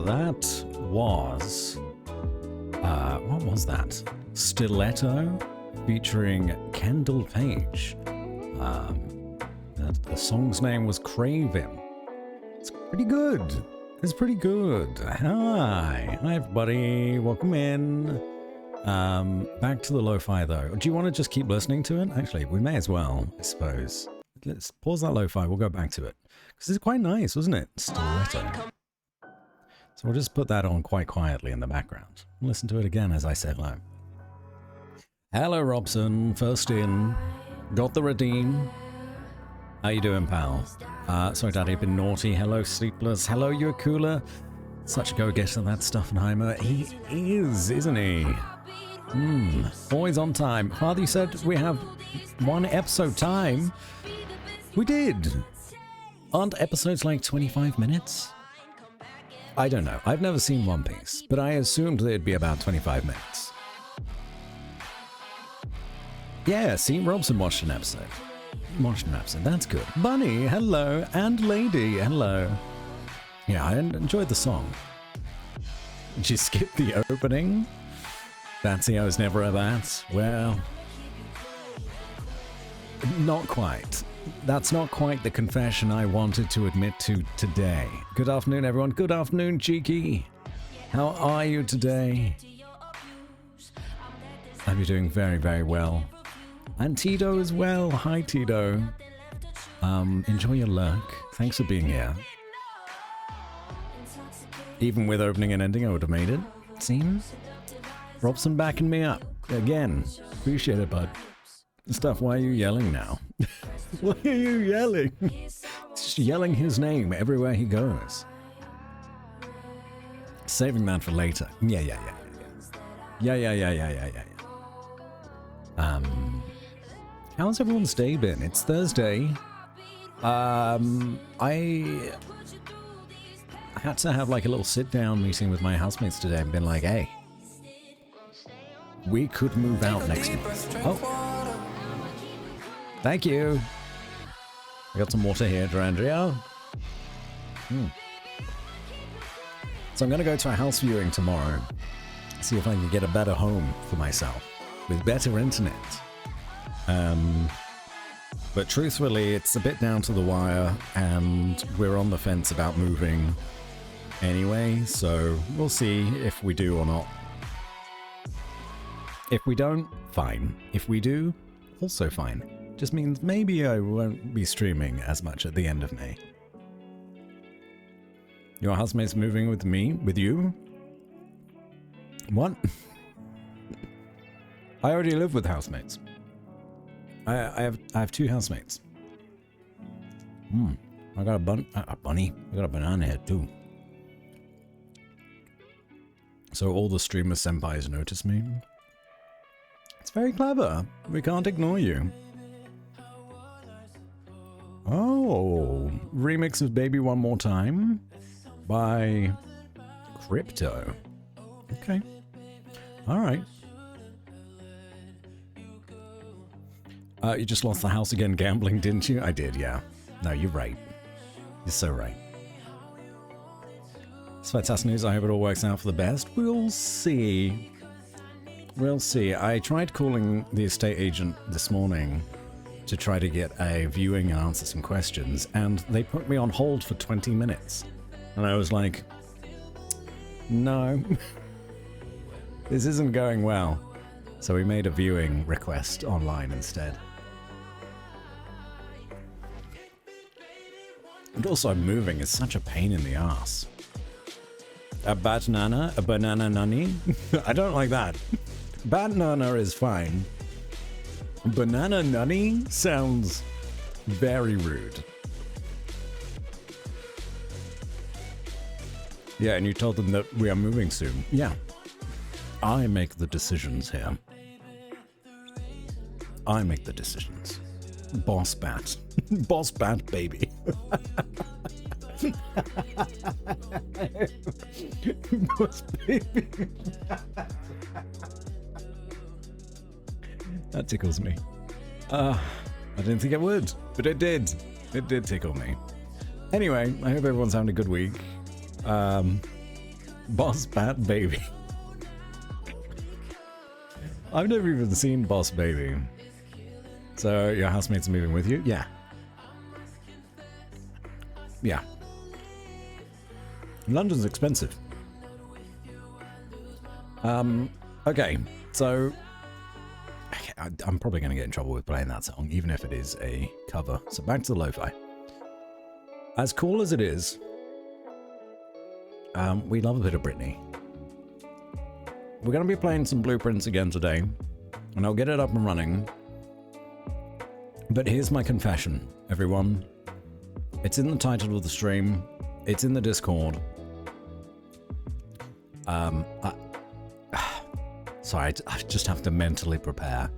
that was... what was that? Stiletto featuring Kendall Page. The song's name was Craving. It's pretty good. It's pretty good. Hi everybody. Welcome in. Back to the lo-fi though. Do you want to just keep listening to it? Actually, we may as well, I suppose. Let's pause that lo-fi. We'll go back to it. Because it's quite nice, wasn't it? Stiletto. So we'll just put that on quite quietly in the background. Listen to it again as I say hello. Hello, Robson. First in. Got the redeem. How you doing, pal? Sorry, Daddy, I've been naughty. Hello, Sleepless. Hello, you're cooler. Such a go-getter, that Stuffenheimer. He is, isn't he? Always on time. Father, you said we have one episode time. We did. Aren't episodes like 25 minutes? I don't know. I've never seen One Piece, but I assumed they'd be about 25 minutes. Yeah, see, Robson watched an episode. That's good. Bunny, hello. And Lady, hello. Yeah, I enjoyed the song. Did you skip the opening? Batsy, I was never a bat. Well, not quite. That's not quite the confession I wanted to admit to today. Good afternoon, everyone. Good afternoon, Cheeky. How are you today? Hope you're doing very, very well. And Tito as well. Hi, Tito. Enjoy your lurk. Thanks for being here. Even with opening and ending, I would have made it. Seems. Robson backing me up. Again. Appreciate it, bud. Stuff, why are you yelling now? Why are you yelling? Just yelling his name everywhere he goes. Saving that for later. Yeah. How's everyone's day been? It's Thursday. I had to have like a little sit-down meeting with my housemates today and been like, hey, we could move out next month. Oh. Thank you. I got some water here, Durandria. So I'm going to go to a house viewing tomorrow. See if I can get a better home for myself with better internet. But truthfully, it's a bit down to the wire, and we're on the fence about moving anyway, so we'll see if we do or not. If we don't, fine. If we do, also fine. Just means maybe I won't be streaming as much at the end of May. Your housemate's moving with me? With you? What? I already live with housemates. I have two housemates. I got a bunny. I got a banana here too. So all the streamer senpais notice me. It's very clever. We can't ignore you. Oh, remix of Baby One More Time by Crypto. Okay. All right. You just lost the house again gambling, didn't you? I did, yeah. No, you're right. You're so right. It's fantastic news. I hope it all works out for the best. We'll see. We'll see. I tried calling the estate agent this morning to try to get a viewing and answer some questions, and they put me on hold for 20 minutes. And I was like, no, this isn't going well. So we made a viewing request online instead. And also moving is such a pain in the ass. A banana nunny? I don't like that. Banana is fine. Banana nunny sounds very rude. Yeah, and you told them that we are moving soon. Yeah. I make the decisions here. I make the decisions. Boss Bat. Boss Bat, baby. Boss baby. That tickles me. I didn't think it would, but it did. It did tickle me. Anyway, I hope everyone's having a good week. Boss Bat Baby. I've never even seen Boss Baby. So your housemate's moving with you? Yeah. Yeah. London's expensive. Okay, so I'm probably going to get in trouble with playing that song, even if it is a cover. So back to the lo-fi. As cool as it is, we love a bit of Britney. We're going to be playing some Blueprints again today, and I'll get it up and running. But here's my confession, everyone. It's in the title of the stream. It's in the Discord. Sorry, I just have to mentally prepare.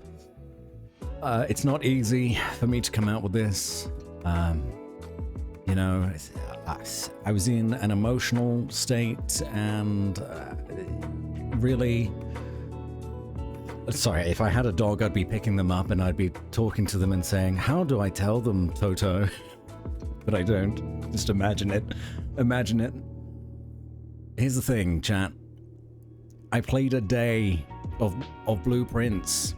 It's not easy for me to come out with this. You know, I was in an emotional state and really... Sorry, if I had a dog, I'd be picking them up and I'd be talking to them and saying, how do I tell them, Toto? But I don't. Just imagine it. Imagine it. Here's the thing, chat. I played a day of Blueprints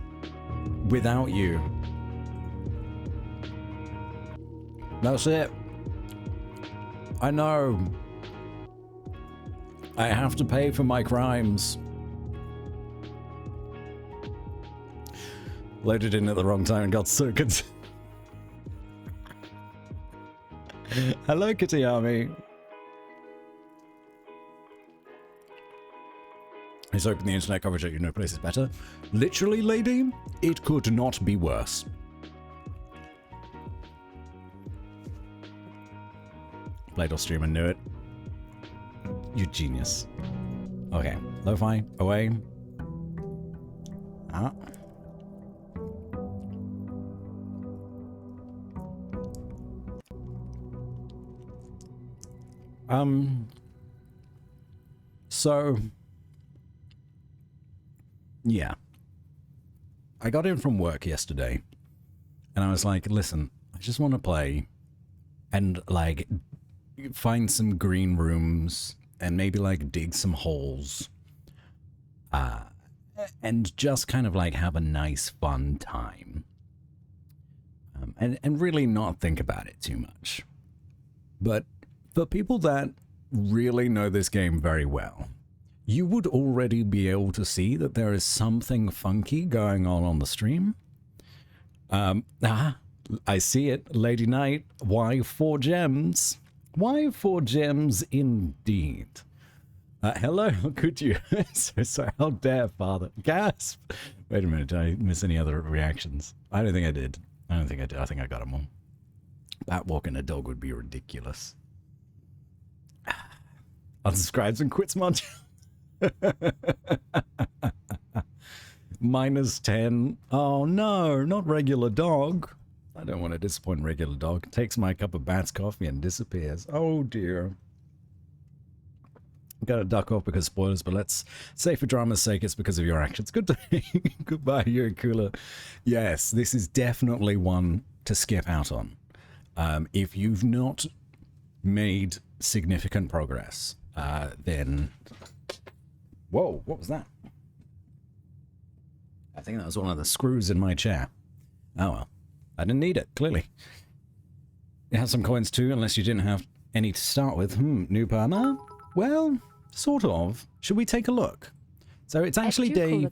without you. That's it. I know. I have to pay for my crimes. Loaded in at the wrong time and got so concerned. Hello, Kitty Army. He's hoping the internet coverage at your no place is better. Literally, lady, it could not be worse. Played off stream and knew it. You genius. Okay, lo-fi, away. Ah. So, yeah. I got in from work yesterday, and I was like, listen, I just want to play and, like, find some green rooms and maybe, like, dig some holes. And just kind of, like, have a nice, fun time. And really not think about it too much. But for people that really know this game very well, you would already be able to see that there is something funky going on the stream. I see it. Lady Knight, why 4 gems? Why 4 gems indeed? Hello, could you? So sorry, how dare, father? Gasp! Wait a minute, did I miss any other reactions? I don't think I did. I don't think I did. I think I got them all. Bat walking a dog would be ridiculous. Unsubscribes and quits mod. -10. Oh no, not regular dog. I don't want to disappoint regular dog. Takes my cup of Bat's coffee and disappears. Oh dear. Gotta duck off because spoilers, but let's say for drama's sake it's because of your actions. Good day. Goodbye, you're cooler. Yes, this is definitely one to skip out on. If you've not made significant progress, then... Whoa, what was that? I think that was one of the screws in my chair. Oh well. I didn't need it, clearly. You have some coins too, unless you didn't have any to start with. New perma? Well, sort of. Should we take a look? So it's actually day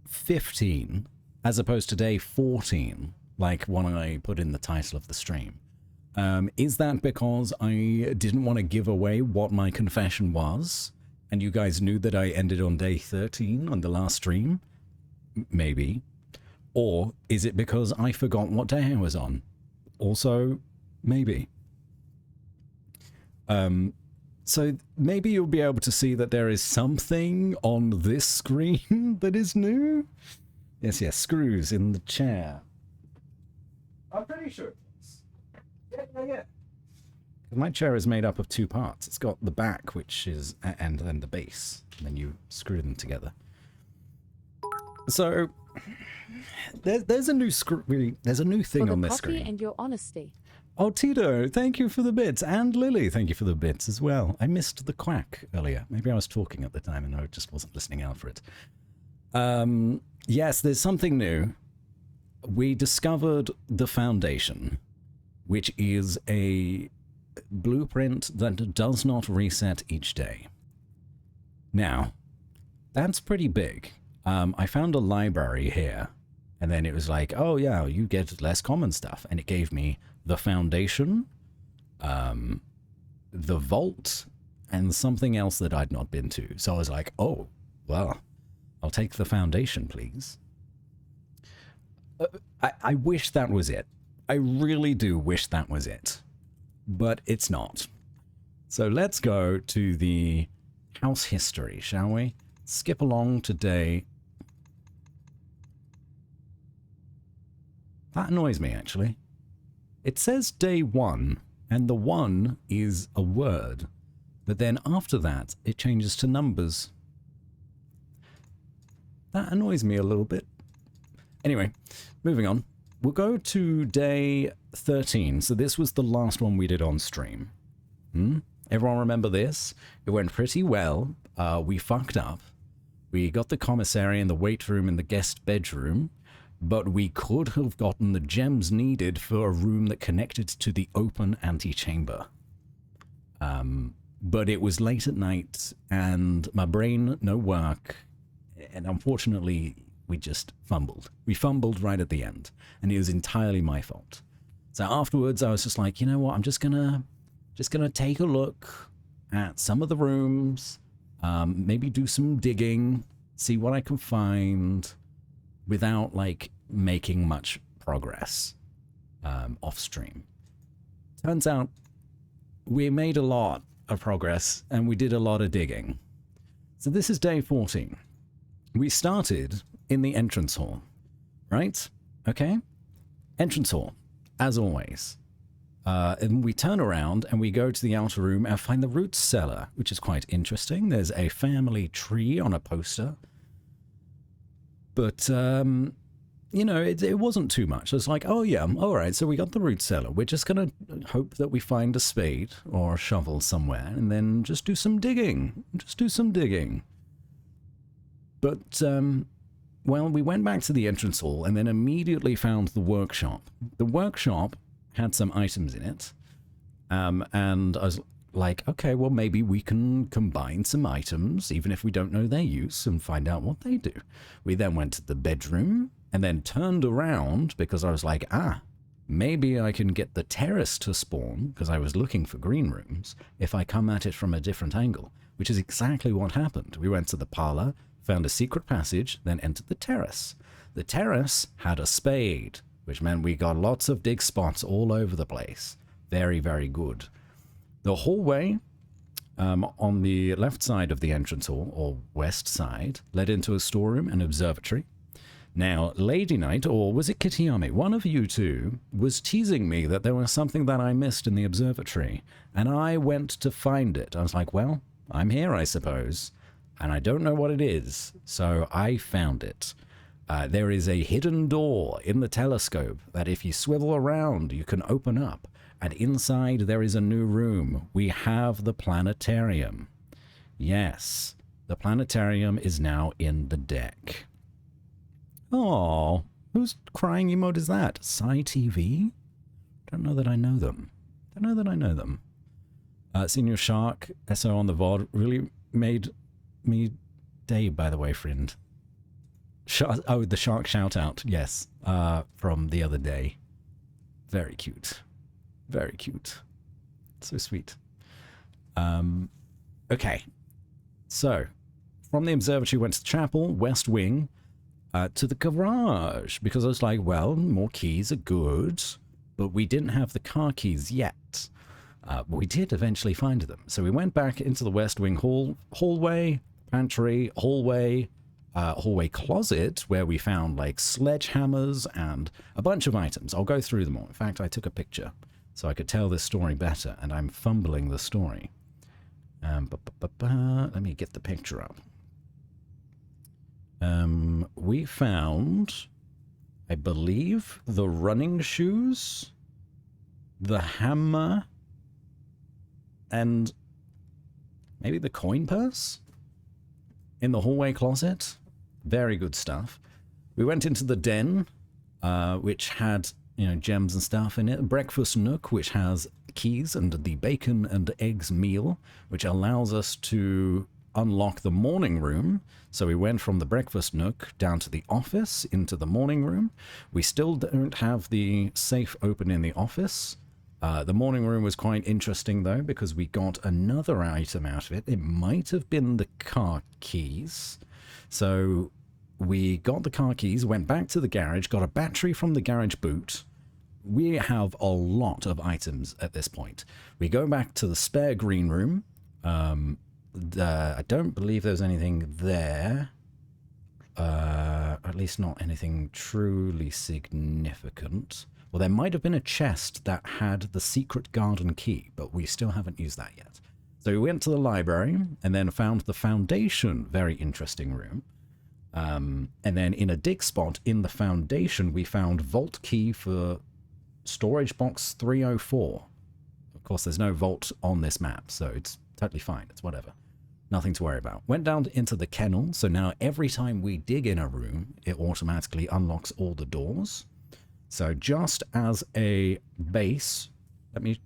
15, as opposed to day 14, like when I put in the title of the stream. Is that because I didn't want to give away what my confession was, and you guys knew that I ended on day 13 on the last stream? Maybe. Or is it because I forgot what day I was on? Also, maybe. So maybe you'll be able to see that there is something on this screen that is new. Yes, screws in the chair. I'm pretty sure it is. Yeah. My chair is made up of 2 parts. It's got the back, which is, and then the base. And then you screw them together. So... There's a new there's a new thing on this screen. And your honesty. Oh, Tito, thank you for the bits. And Lily, thank you for the bits as well. I missed the quack earlier. Maybe I was talking at the time and I just wasn't listening out for it. Yes, there's something new. We discovered the Foundation, which is a blueprint that does not reset each day. Now, that's pretty big. I found a library here, and then it was like, oh yeah, you get less common stuff. And it gave me the Foundation, the Vault, and something else that I'd not been to. So I was like, oh, well, I'll take the Foundation, please. I wish that was it. I really do wish that was it. But it's not. So let's go to the house history, shall we? Skip along to day... That annoys me, actually. It says day 1, and the 1 is a word. But then after that, it changes to numbers. That annoys me a little bit. Anyway, moving on. We'll go to day 13. So this was the last one we did on stream. Everyone remember this? It went pretty well. We fucked up. We got the commissary in the weight room in the guest bedroom, but we could have gotten the gems needed for a room that connected to the open antechamber. But it was late at night, and my brain no work, and unfortunately, we just fumbled. We fumbled right at the end, and it was entirely my fault. So afterwards, I was just like, you know what? I'm just gonna take a look at some of the rooms, maybe do some digging, see what I can find, without like making much progress off stream. Turns out we made a lot of progress, and we did a lot of digging. So this is day 14. We started in the entrance hall, right? Okay? Entrance hall, as always. And we turn around and we go to the outer room and find the root cellar, which is quite interesting. There's a family tree on a poster. But, you know, it wasn't too much. It's like, oh yeah, all right, so we got the root cellar. We're just going to hope that we find a spade or a shovel somewhere and then just do some digging. Just do some digging. But, well, we went back to the entrance hall and then immediately found the workshop. The workshop had some items in it, and I was like, okay, well, maybe we can combine some items, even if we don't know their use, and find out what they do. We then went to the bedroom and then turned around because I was like, maybe I can get the terrace to spawn, because I was looking for green rooms, if I come at it from a different angle, which is exactly what happened. We went to the parlor, found a secret passage, then entered the terrace. The terrace had a spade, which meant we got lots of dig spots all over the place. Very, very good. The hallway on the left side of the entrance hall, or west side, led into a storeroom and observatory. Now, Lady Knight, or was it Kitayami, one of you two, was teasing me that there was something that I missed in the observatory, and I went to find it. I was like, well, I'm here, I suppose, and I don't know what it is, so I found it. There is a hidden door in the telescope that if you swivel around, you can open up. And inside there is a new room. We have the planetarium. Yes, the planetarium is now in the deck. Oh, whose crying emote is that? Psy TV? Don't know that I know them. Don't know that I know them. Senior Shark, SO on the VOD, really made me day, by the way, friend. Oh, the shark shout out, yes, from the other day. Very cute. Very cute. So sweet. Okay. So, from the observatory, went to the chapel, west wing, to the garage, because I was like, well, more keys are good, but we didn't have the car keys yet. But we did eventually find them. So we went back into the west wing hallway, pantry, hallway closet, where we found like sledgehammers and a bunch of items. I'll go through them all. In fact, I took a picture so I could tell this story better, and I'm fumbling the story. Let me get the picture up. We found, I believe, the running shoes. the hammer, and maybe the coin purse in the hallway closet. Very good stuff. We went into the den, which had, you know, gems and stuff in it. Breakfast nook, which has keys, and the bacon and eggs meal, which allows us to unlock the morning room. So we went from the breakfast nook down to the office into the morning room. We still don't have the safe open in the office. The morning room was quite interesting though, because we got another item out of it. It might have been the car keys. So we got the car keys, went back to the garage, got a battery from the garage boot. We have a lot of items at this point. We go back to the spare green room. I don't believe there's anything there. At least not anything truly significant. Well, there might have been a chest that had the secret garden key, but we still haven't used that yet. So we went to the library and then found the foundation, very interesting room. And then in a dig spot in the foundation, we found vault key for storage box 304. Of course, there's no vault on this map, so it's totally fine. It's whatever. Nothing to worry about. Went down into the kennel, so now every time we dig in a room, it automatically unlocks all the doors. So just as a base, let me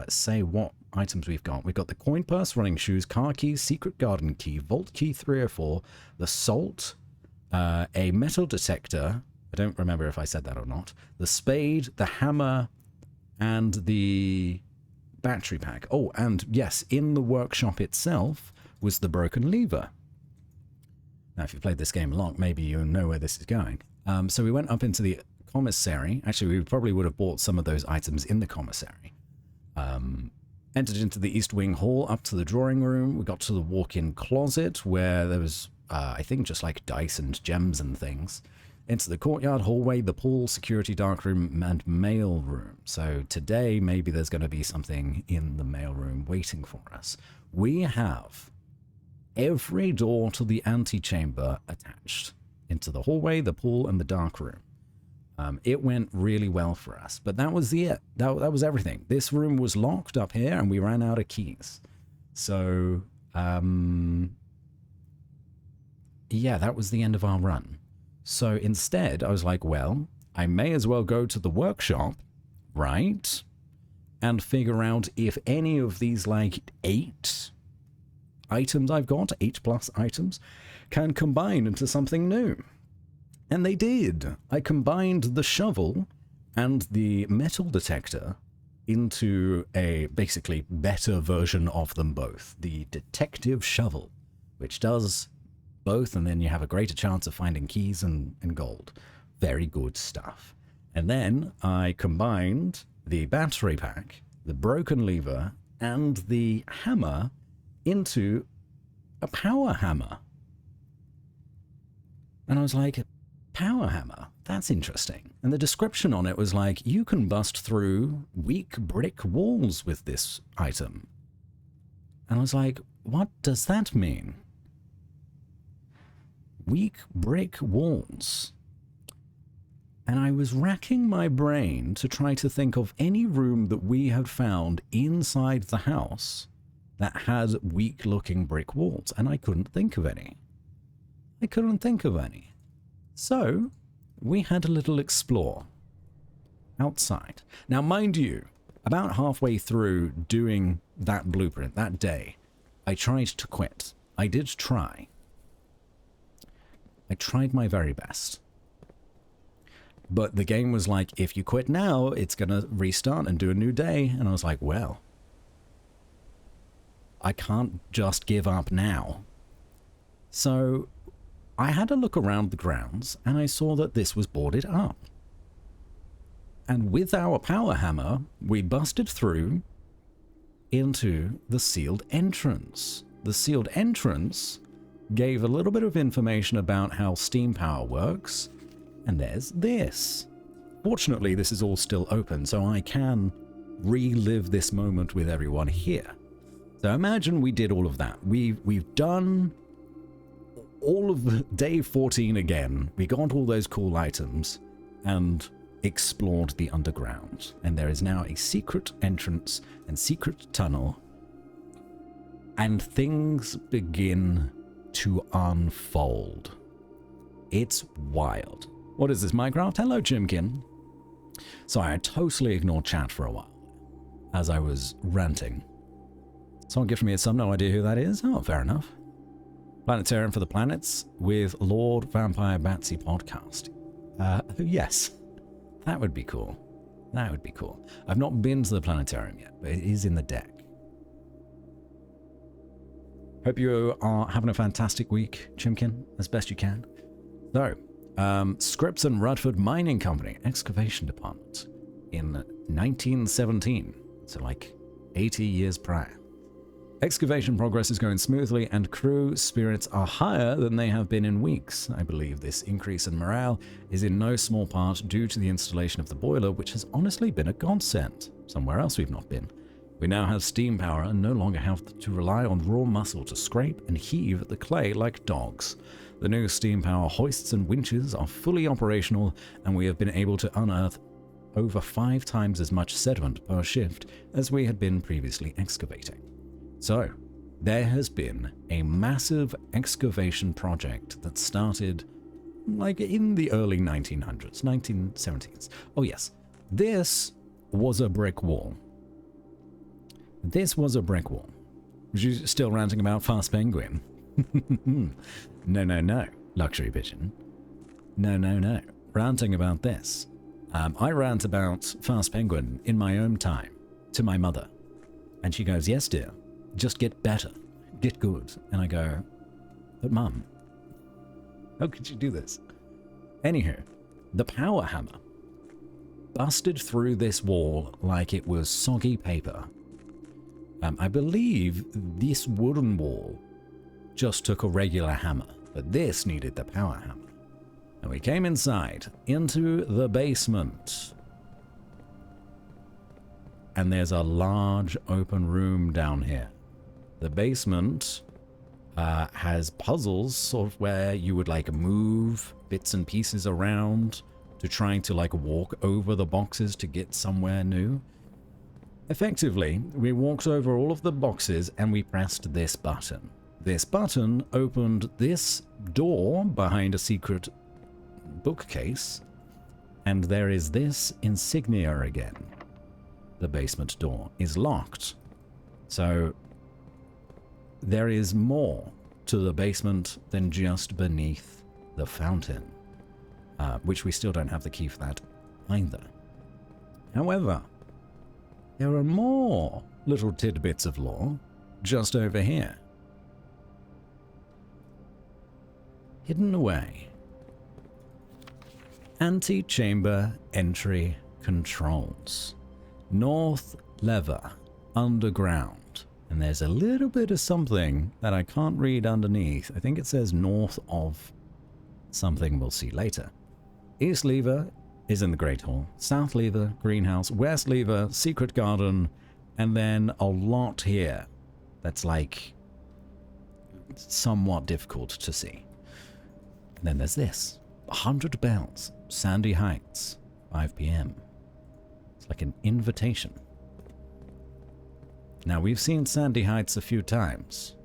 say what items we've got. We've got the coin purse, running shoes, car keys, secret garden key, vault key 304, the salt, a metal detector. I don't remember if I said that or not. The spade, the hammer, and the battery pack. Oh, and yes, in the workshop itself was the broken lever. Now, if you played this game long, maybe you know where this is going. So we went up into the commissary. Actually, we probably would have bought some of those items in the commissary. Entered into the East Wing Hall, up to the drawing room. We got to the walk-in closet where there was, I think, just like dice and gems and things. Into the courtyard, hallway, the pool, security darkroom, and mail room. So today, maybe there's going to be something in the mail room waiting for us. We have every door to the antechamber attached. Into the hallway, the pool, and the darkroom. It went really well for us, but that was it. That was everything. This room was locked up here, and we ran out of keys. So, yeah, that was the end of our run. So instead, I was like, well, I may as well go to the workshop, right? And figure out if any of these, like, 8 items I've got, 8+ items, can combine into something new. And they did. I combined the shovel and the metal detector into a basically better version of them both. The detective shovel, which does both, and then you have a greater chance of finding keys and gold. Very good stuff. And then I combined the battery pack, the broken lever, and the hammer into a power hammer. And I was like, power hammer? That's interesting. And the description on it was like, you can bust through weak brick walls with this item. And I was like, what does that mean? Weak brick walls. And I was racking my brain to try to think of any room that we had found inside the house that had weak-looking brick walls, and I couldn't think of any. So, we had a little explore outside. Now, mind you, about halfway through doing that blueprint that day, I tried to quit. I did try. I tried my very best. But the game was like, if you quit now, it's going to restart and do a new day. And I was like, well, I can't just give up now. So I had a look around the grounds, and I saw that this was boarded up. And with our power hammer, we busted through into the sealed entrance. The sealed entrance gave a little bit of information about how steam power works, and there's this. Fortunately, this is all still open, so I can relive this moment with everyone here. So imagine we did all of that. We've done all of day 14 again. We got all those cool items, and explored the underground, and there is now a secret entrance and secret tunnel, and things begin to unfold. It's wild. What is this, Minecraft? Hello, Chimkin. Sorry, I totally ignored chat for a while as I was ranting. Someone gifted me a sub, no idea who that is. Oh, fair enough. Planetarium for the Planets with Lord Vampire Batsy podcast. Yes, that would be cool. That would be cool. I've not been to the planetarium yet, but it is in the deck. Hope you are having a fantastic week, Chimkin, as best you can. So, Scripps and Rutford Mining Company, excavation department, in 1917, so like 80 years prior. Excavation progress is going smoothly and crew spirits are higher than they have been in weeks. I believe this increase in morale is in no small part due to the installation of the boiler, which has honestly been a godsend. Somewhere else we've not been. We now have steam power and no longer have to rely on raw muscle to scrape and heave at the clay like dogs. The new steam power hoists and winches are fully operational, and we have been able to unearth over 5 times as much sediment per shift as we had been previously excavating. So, there has been a massive excavation project that started like in the early 1900s, 1970s. Oh yes, this was a brick wall. This was a brick wall. Was you still ranting about Fast Penguin? No, Luxury Pigeon. No. Ranting about this. I rant about Fast Penguin in my own time to my mother. And she goes, yes, dear, just get better, get good. And I go, but Mum, how could you do this? Anywho, the power hammer busted through this wall like it was soggy paper. I believe this wooden wall just took a regular hammer, but this needed the power hammer. And we came inside, into the basement. And there's a large open room down here. The basement has puzzles, sort of where you would like move bits and pieces around to trying to like walk over the boxes to get somewhere new. Effectively, we walked over all of the boxes and we pressed this button. This button opened this door behind a secret bookcase, and there is this insignia again. The basement door is locked. So there is more to the basement than just beneath the fountain, which we still don't have the key for that either. However, there are more little tidbits of lore just over here. Hidden away. Antechamber entry controls. North lever, underground. And there's a little bit of something that I can't read underneath. I think it says north of something we'll see later. East lever is in the Great Hall. South lever, greenhouse. West lever, secret garden. And then a lot here that's like somewhat difficult to see. And then there's this. 100 bells. Sandy Heights. 5 p.m. It's like an invitation. Now, we've seen Sandy Heights a few times.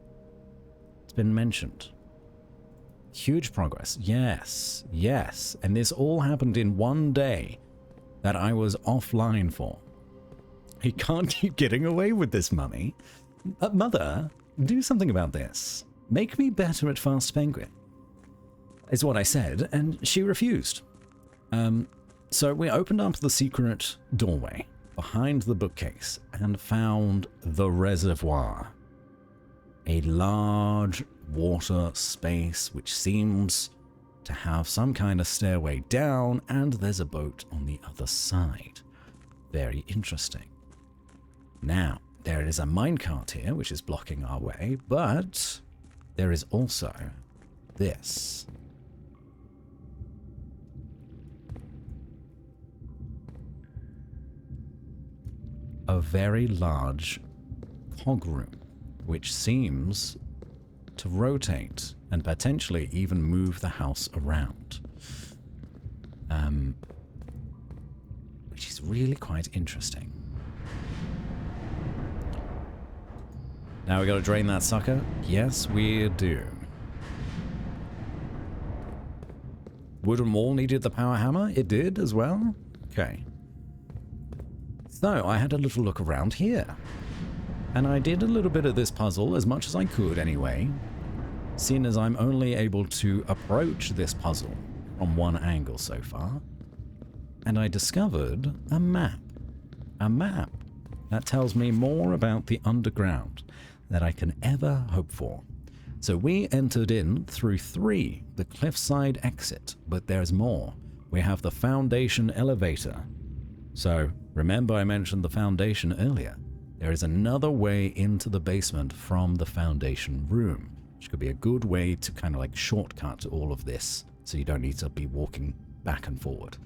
It's been mentioned. Huge progress. Yes. And this all happened in one day that I was offline for. He can't keep getting away with this, Mummy. Mother, do something about this. Make me better at Fast Penguin, is what I said, and she refused. So we opened up the secret doorway behind the bookcase and found the reservoir. A large water space which seems to have some kind of stairway down, and there's a boat on the other side. Very interesting. Now, there is a minecart here which is blocking our way, but there is also this. A very large cog room, which seems to rotate and potentially even move the house around. really quite interesting. Now we got to drain that sucker. Yes, we do. Wooden wall needed the power hammer. It did as well. Okay. So I had a little look around here. And I did a little bit of this puzzle, as much as I could anyway, seeing as I'm only able to approach this puzzle from one angle so far. And I discovered a map. A map that tells me more about the underground than I can ever hope for. So we entered in through 3, the cliffside exit, but there's more. We have the foundation elevator. So remember I mentioned the foundation earlier. There is another way into the basement from the foundation room, which could be a good way to kind of like shortcut all of this so you don't need to be walking back and forward.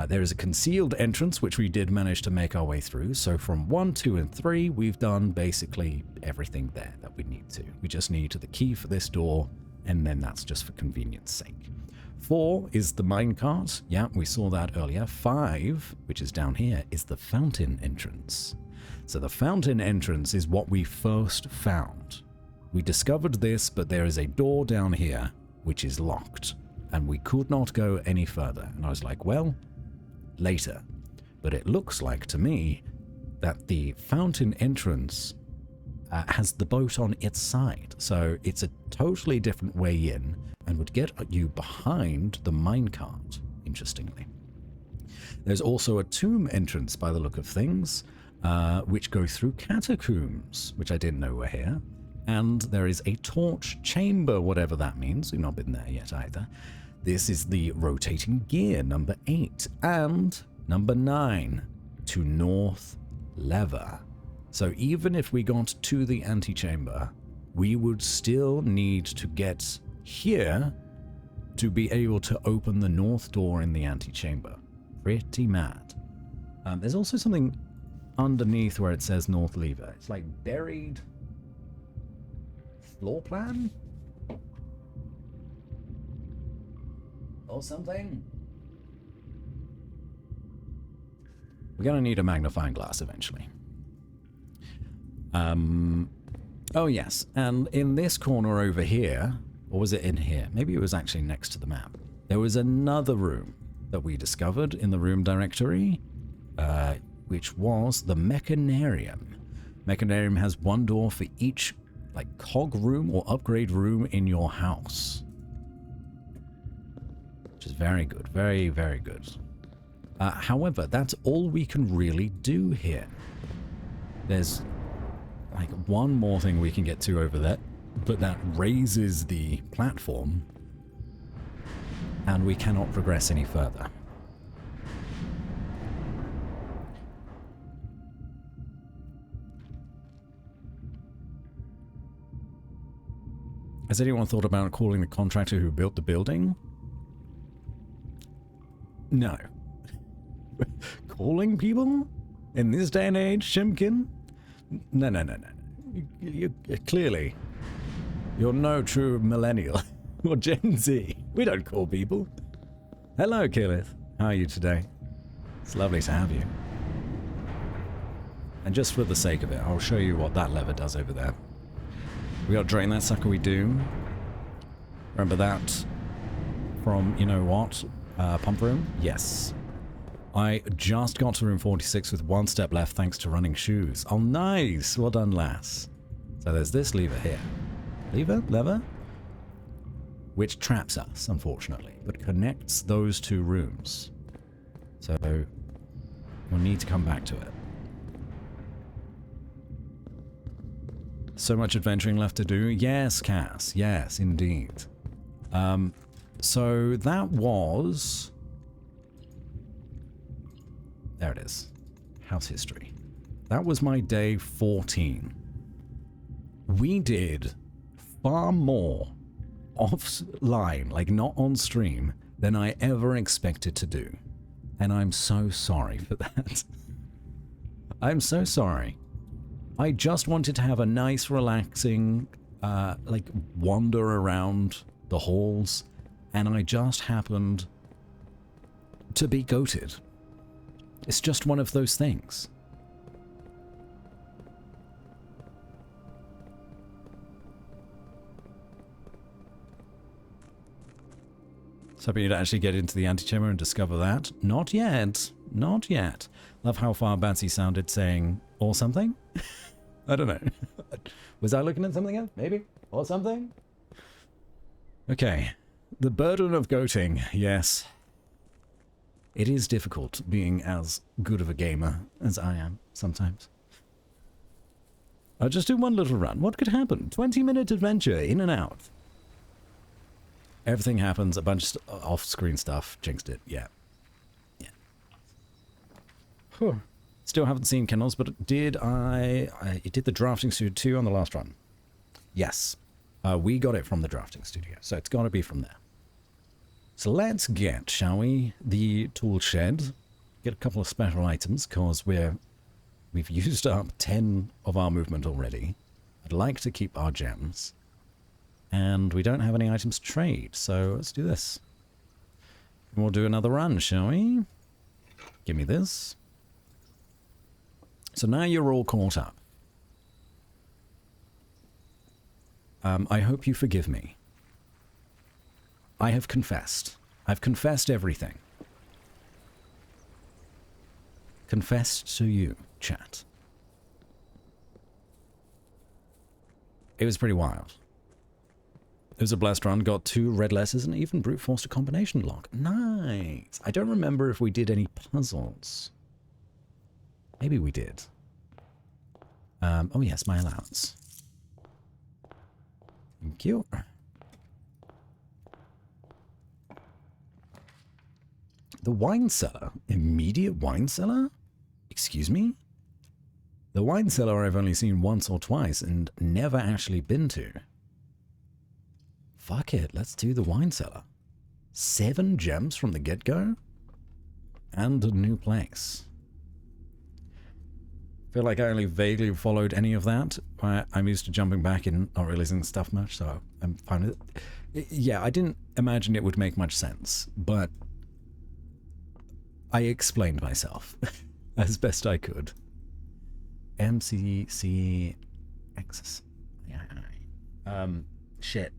There is a concealed entrance, which we did manage to make our way through. So from 1, 2, and 3, we've done basically everything there that we need to. We just need the key for this door, and then that's just for convenience sake. 4 is the minecart. Yeah, we saw that earlier. 5, which is down here, is the fountain entrance. So the fountain entrance is what we first found. We discovered this, but there is a door down here, which is locked, and we could not go any further. And I was like, well, later. But it looks like to me that the fountain entrance has the boat on its side. So it's a totally different way in and would get you behind the minecart, interestingly. There's also a tomb entrance by the look of things, which go through catacombs, which I didn't know were here. And there is a torch chamber, whatever that means. We've not been there yet either. This is the rotating gear, number 8. And number 9, to north lever. So even if we got to the antechamber, we would still need to get here to be able to open the north door in the antechamber. Pretty mad. There's also something underneath where it says north lever. It's like buried floor plan? Or something? We're gonna need a magnifying glass eventually. Oh yes, and in this corner over here, or was it in here? Maybe it was actually next to the map. There was another room that we discovered in the room directory, which was the mechanarium. Mechanarium has one door for each like cog room or upgrade room in your house. Which is very good, very, very good. However, that's all we can really do here. There's like one more thing we can get to over there, but that raises the platform and we cannot progress any further. Has anyone thought about calling the contractor who built the building? No. Calling people? In this day and age, Shimkin? No. You clearly, you're no true millennial or Gen Z. We don't call people. Hello, Killith. How are you today? It's lovely to have you. And just for the sake of it, I'll show you what that lever does over there. We gotta drain that sucker, we do. Remember that from, you know what, pump room? Yes. I just got to room 46 with 1 step left thanks to running shoes. Oh, nice. Well done, lass. So there's this lever here. Lever? Which traps us, unfortunately, but connects those 2 rooms. So we'll need to come back to it. So much adventuring left to do. Yes, Cass. Yes, indeed. So that was... There it is. House history. That was my day 14. We did far more offline, like not on stream, than I ever expected to do. And I'm so sorry for that. I'm so sorry. I just wanted to have a nice, relaxing, like, wander around the halls, and I just happened to be goated. It's just one of those things. So hoping you'd actually get into the antechamber and discover that. Not yet. Not yet. Love how far Batsy sounded saying, or something? I don't know. Was I looking at something else? Maybe? Or something? Okay. The burden of goating. Yes. It is difficult being as good of a gamer as I am sometimes. I'll just do one little run. What could happen? 20-minute adventure, in and out. Everything happens, a bunch of off-screen stuff. Jinxed it, yeah. Yeah. Whew. Still haven't seen Kennels, but did I did the drafting studio 2 on the last run? Yes. We got it from the drafting studio, so it's got to be from there. So let's get, shall we, the tool shed. Get a couple of special items, because we've used up 10 of our movement already. I'd like to keep our gems. And we don't have any items to trade, so let's do this. And we'll do another run, shall we? Give me this. So now you're all caught up. I hope you forgive me. I have confessed. I've confessed everything. Confessed to you, chat. It was pretty wild. It was a blast run, got 2 red letters, and even brute forced a combination lock. Nice. I don't remember if we did any puzzles. Maybe we did. Oh yes, my allowance. Thank you. The wine cellar? Immediate wine cellar? Excuse me? The wine cellar I've only seen once or twice and never actually been to. Fuck it, let's do the wine cellar. 7 gems from the get-go? And a new place. Feel like I only vaguely followed any of that. I'm used to jumping back and not realizing stuff much, so I'm fine with it. Yeah, I didn't imagine it would make much sense, but I explained myself as best I could. MCC X. Shit.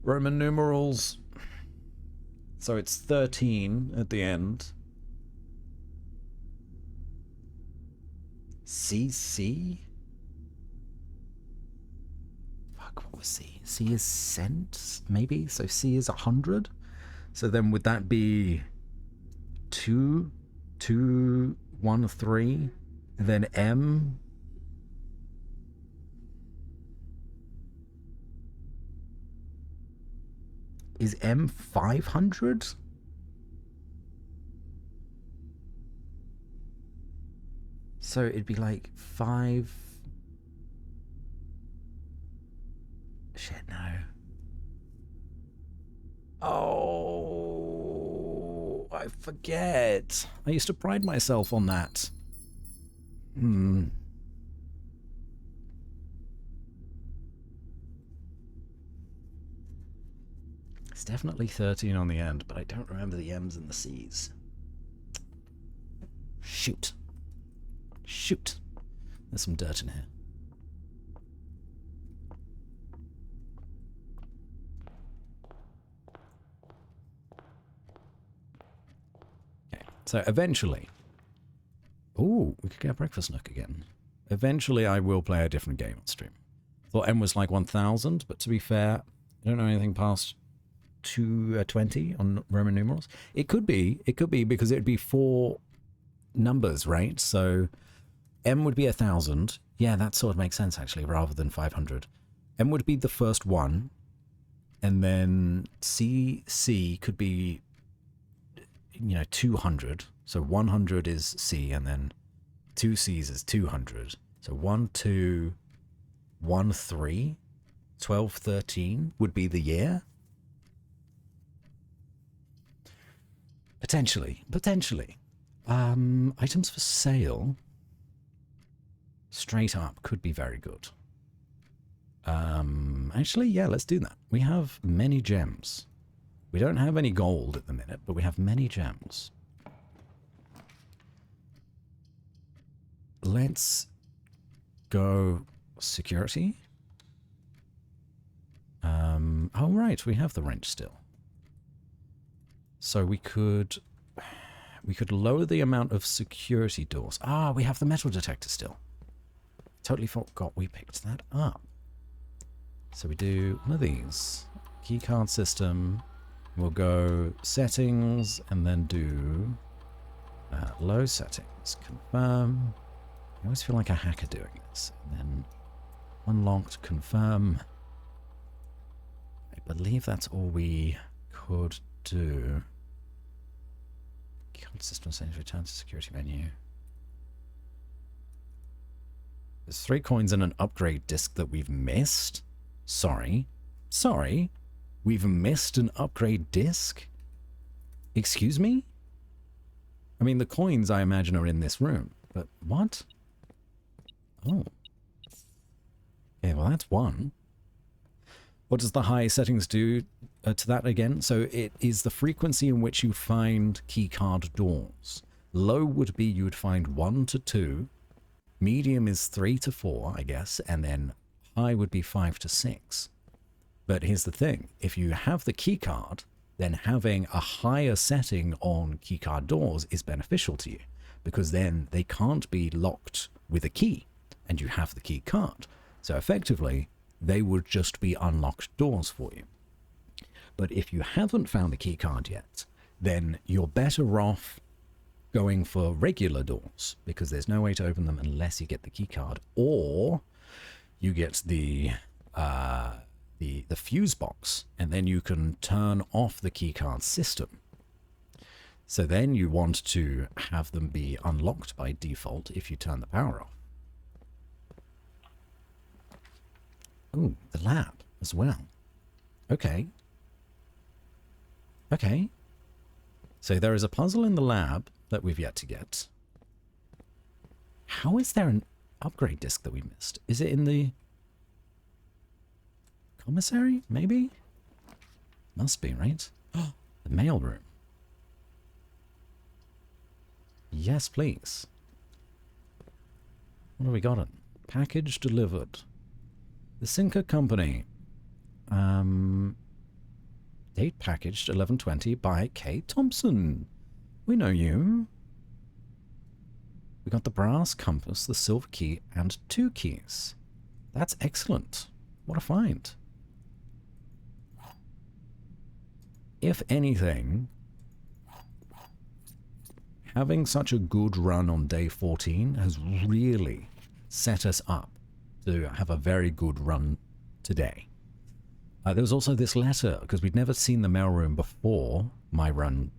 Roman numerals. So it's 13 at the end. CC? Fuck, what was C? C is cent, maybe? So C is 100? So then would that be 2, 2, 1, 3? And then M? Is M 500? So it'd be like 5... Shit, no. Oh, I forget. I used to pride myself on that. It's definitely 13 on the end, but I don't remember the M's and the C's. Shoot. Shoot. There's some dirt in here. Okay, so eventually... Ooh, we could get a breakfast nook again. Eventually I will play a different game on stream. Thought M was like 1000, but to be fair, I don't know anything past 220 on Roman numerals. It could be because it would be 4 numbers, right? So M would be 1000. Yeah, that sort of makes sense actually, rather than 500. M would be the first one, and then C could be, 200. So 100 is C, and then 2 C's is 200. So 1, 2, 1, 3, 12, 13 would be the year. Potentially. Items for sale. Straight up could be very good. Actually, yeah, let's do that. We have many gems. We don't have any gold at the minute, but we have many gems. Let's go security. Oh, right, we have the wrench still. So we could lower the amount of security doors. Ah, we have the metal detector still. Totally forgot we picked that up. So we do one of these. Keycard system. We'll go settings and then do low settings. Confirm. I always feel like a hacker doing this. And then unlocked, confirm. I believe that's all we could do. Keycard system settings, return to security menu. There's 3 coins and an upgrade disc that we've missed. Sorry. We've missed an upgrade disc? Excuse me? I mean, the coins, I imagine, are in this room. But what? Oh. Yeah, well, that's one. What does the high settings do to that again? So it is the frequency in which you find keycard doors. Low would be you would find 1 to 2. Medium is 3 to 4, I guess. And then high would be 5 to 6. But here's the thing. If you have the keycard, then having a higher setting on keycard doors is beneficial to you, because then they can't be locked with a key, and you have the key card. So effectively, they would just be unlocked doors for you. But if you haven't found the key card yet, then you're better off going for regular doors, because there's no way to open them unless you get the key card, or you get the fuse box, and then you can turn off the keycard system. So then you want to have them be unlocked by default if you turn the power off. Ooh, the lab as well. Okay. Okay. So there is a puzzle in the lab that we've yet to get. How is there an upgrade disc that we missed? Is it in the commissary, maybe? Must be, right? Oh, the mail room. Yes, please. What have we got? Package delivered. The Sinker Company. Date packaged 11/20 by K. Thompson. We know you. We got the brass compass, the silver key, and 2 keys. That's excellent. What a find. If anything, having such a good run on day 14 has really set us up to have a very good run today. There was also this letter, because we'd never seen the mailroom before my run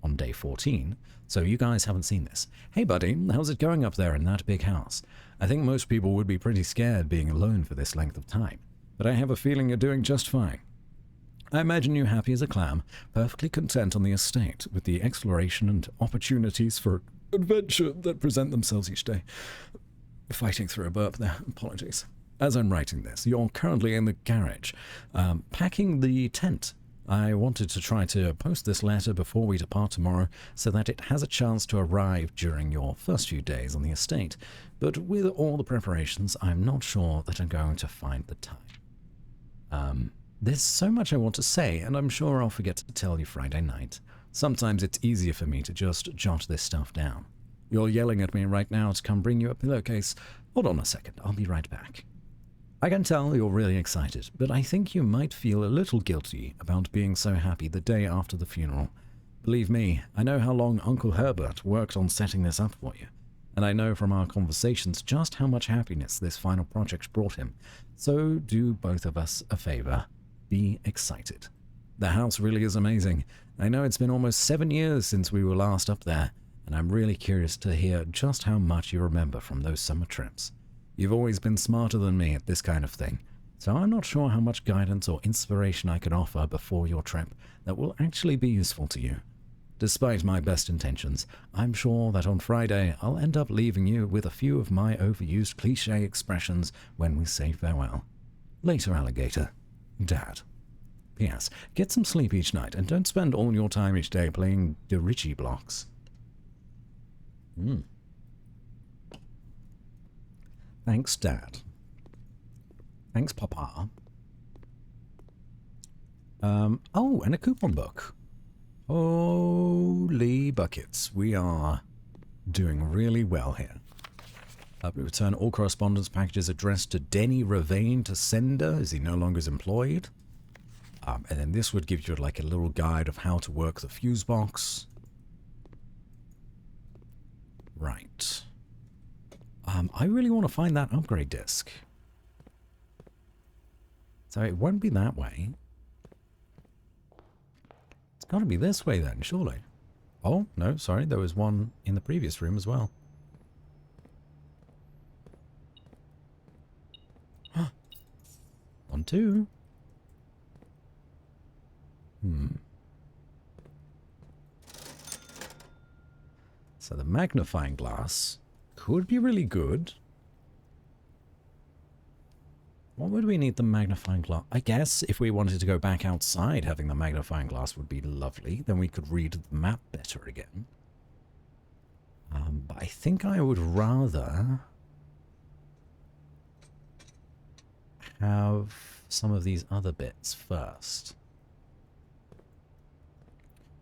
on day 14, so you guys haven't seen this. Hey buddy, how's it going up there in that big house? I think most people would be pretty scared being alone for this length of time, but I have a feeling you're doing just fine. I imagine you happy as a clam, perfectly content on the estate with the exploration and opportunities for adventure that present themselves each day. Fighting through a burp there, apologies. As I'm writing this, you're currently in the garage, packing the tent. I wanted to try to post this letter before we depart tomorrow so that it has a chance to arrive during your first few days on the estate, but with all the preparations, I'm not sure that I'm going to find the time. There's so much I want to say, and I'm sure I'll forget to tell you Friday night. Sometimes it's easier for me to just jot this stuff down. You're yelling at me right now to come bring you a pillowcase. Hold on a second, I'll be right back. I can tell you're really excited, but I think you might feel a little guilty about being so happy the day after the funeral. Believe me, I know how long Uncle Herbert worked on setting this up for you, and I know from our conversations just how much happiness this final project brought him. So do both of us a favor. Be excited. The house really is amazing. I know it's been almost 7 years since we were last up there, and I'm really curious to hear just how much you remember from those summer trips. You've always been smarter than me at this kind of thing, so I'm not sure how much guidance or inspiration I can offer before your trip that will actually be useful to you. Despite my best intentions, I'm sure that on Friday I'll end up leaving you with a few of my overused cliché expressions when we say farewell. Later, alligator. Dad. P.S. Get some sleep each night and don't spend all your time each day playing Dirichi blocks. Thanks, Dad. Thanks, Papa. Oh, and a coupon book. Holy buckets. We are doing really well here. We return all correspondence packages addressed to Denny Ravane to sender, as he no longer is employed. And then this would give you like a little guide of how to work the fuse box. Right. I really want to find that upgrade disc. So it won't be that way. It's got to be this way then, surely. Oh, no, sorry. There was one in the previous room as well. 1, 2. So the magnifying glass could be really good. What would we need the magnifying glass? I guess if we wanted to go back outside, having the magnifying glass would be lovely. Then we could read the map better again. But I think I would rather have some of these other bits first.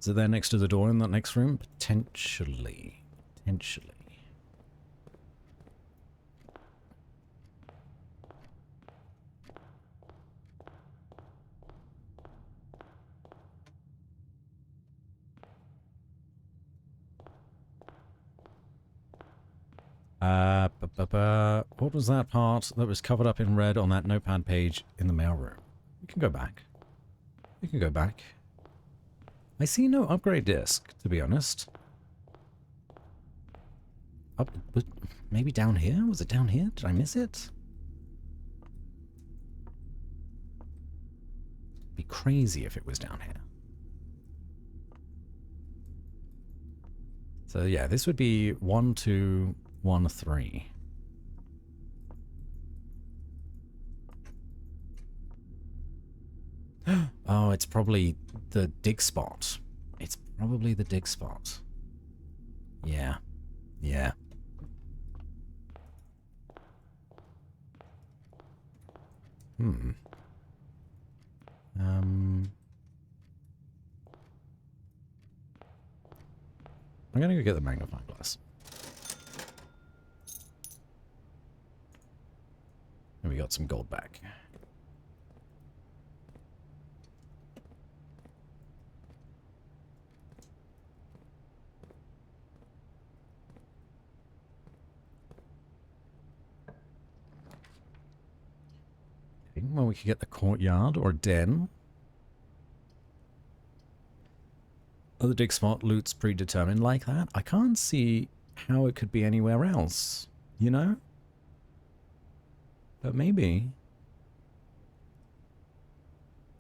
Is it there next to the door in that next room? Potentially. Potentially. What was that part that was covered up in red on that notepad page in the mailroom? We can go back. We can go back. I see no upgrade disc, to be honest. Up, but maybe down here? Was it down here? Did I miss it? It'd be crazy if it was down here. So yeah, this would be 1, 2, 1, 3. Oh, it's probably the dig spot. It's probably the dig spot. Yeah. Yeah. I'm gonna go get the magnifying glass. And we got some gold back. Well, we could get the courtyard or den. Other dig spot loot's predetermined like that. I can't see how it could be anywhere else, you know? But maybe.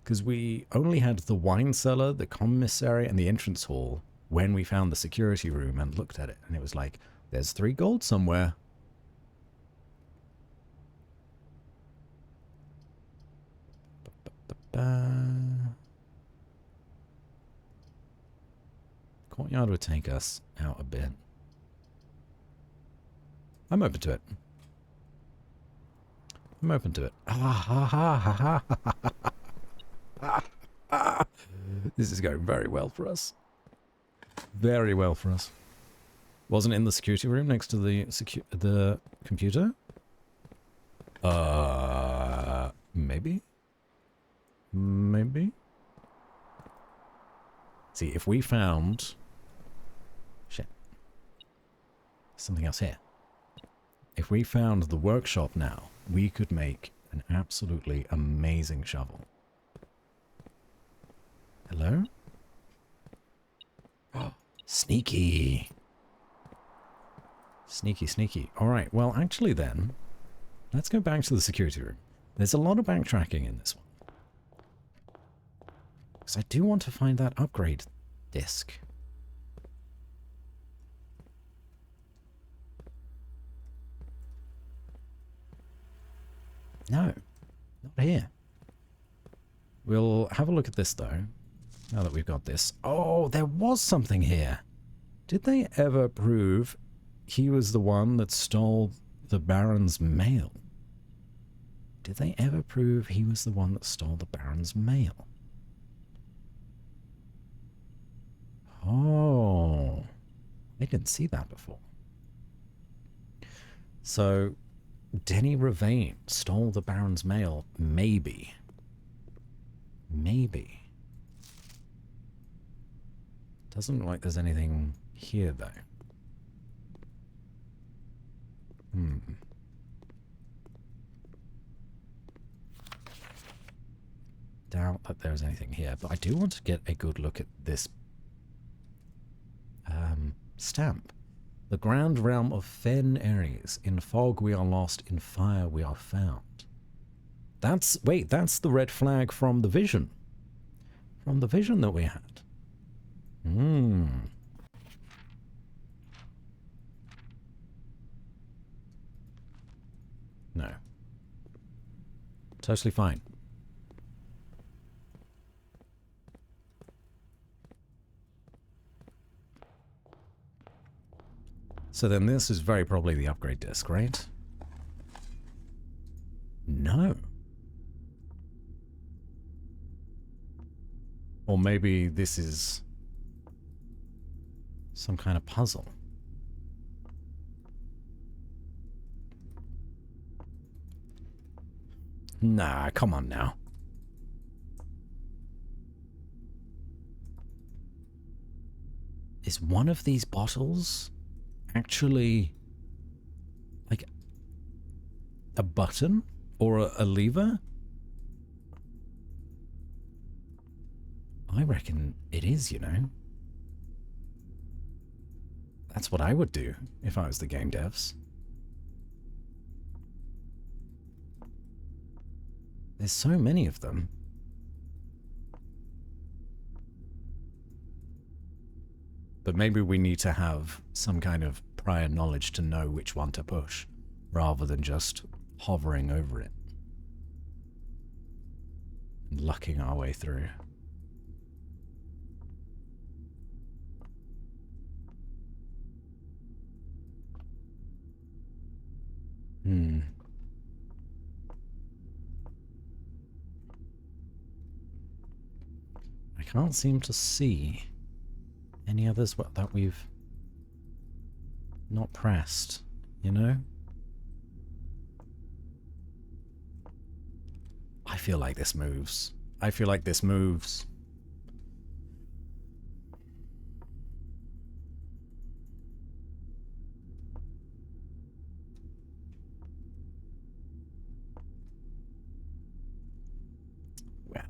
Because we only had the wine cellar, the commissary, and the entrance hall when we found the security room and looked at it. And it was like, there's 3 gold somewhere. Courtyard would take us out a bit. I'm open to it. I'm open to it. This is going very well for us. Very well for us. Wasn't in the security room next to the computer? Maybe? Maybe? See, if we found... Shit. Something else here. If we found the workshop now, we could make an absolutely amazing shovel. Hello? Oh, sneaky. Sneaky, sneaky. Alright, well, actually then, let's go back to the security room. There's a lot of backtracking in this one. Because I do want to find that upgrade disc. No. Not here. We'll have a look at this, though, now that we've got this. Oh, there was something here. Did they ever prove he was the one that stole the Baron's mail? Did they ever prove he was the one that stole the Baron's mail? Oh, I didn't see that before. So, Denny Ravane stole the Baron's mail. Maybe. Maybe. Doesn't look like there's anything here, though. Doubt that there's anything here, but I do want to get a good look at this stamp. The grand realm of Fen Ares. In fog we are lost, in fire we are found. Wait, that's the red flag from the vision. From the vision that we had. No. Totally fine. So then this is very probably the upgrade disc, right? No. Or maybe this is some kind of puzzle. Nah, come on now. Is one of these bottles actually like a button or a lever? I reckon it is, you know. That's what I would do if I was the game devs. There's so many of them. But maybe we need to have some kind of prior knowledge to know which one to push, rather than just hovering over it and lucking our way through. I can't seem to see any others that we've not pressed, you know? I feel like this moves. I feel like this moves. Well.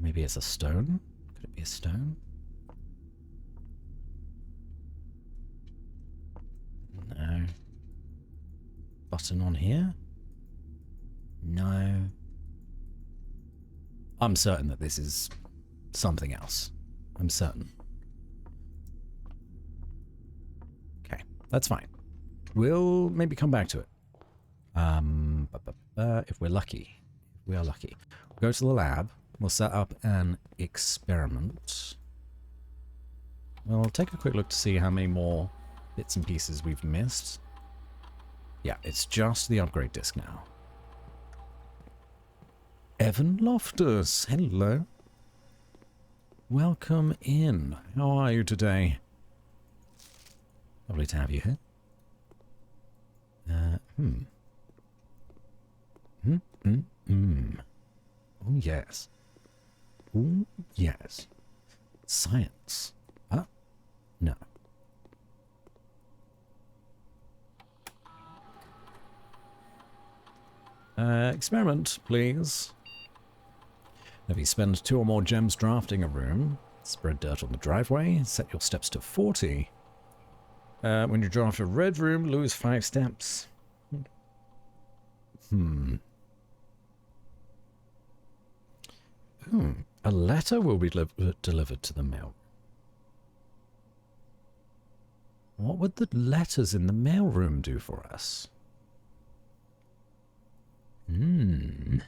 Maybe it's a stone? Could it be a stone? No. Button on here? No. I'm certain that this is something else. I'm certain. Okay, that's fine. We'll maybe come back to it. If we're lucky. If we are lucky. We'll go to the lab. We'll set up an experiment. We'll take a quick look to see how many more bits and pieces we've missed. Yeah, it's just the upgrade disc now. Evan Loftus, hello. Welcome in. How are you today? Lovely to have you here. Oh, yes. Oh, yes. Science. Huh? No. Experiment, please. If you spend 2 or more gems drafting a room, spread dirt on the driveway, set your steps to 40. When you draft a red room, lose 5 steps. A letter will be delivered to the mail. What would the letters in the mailroom do for us? Hmm.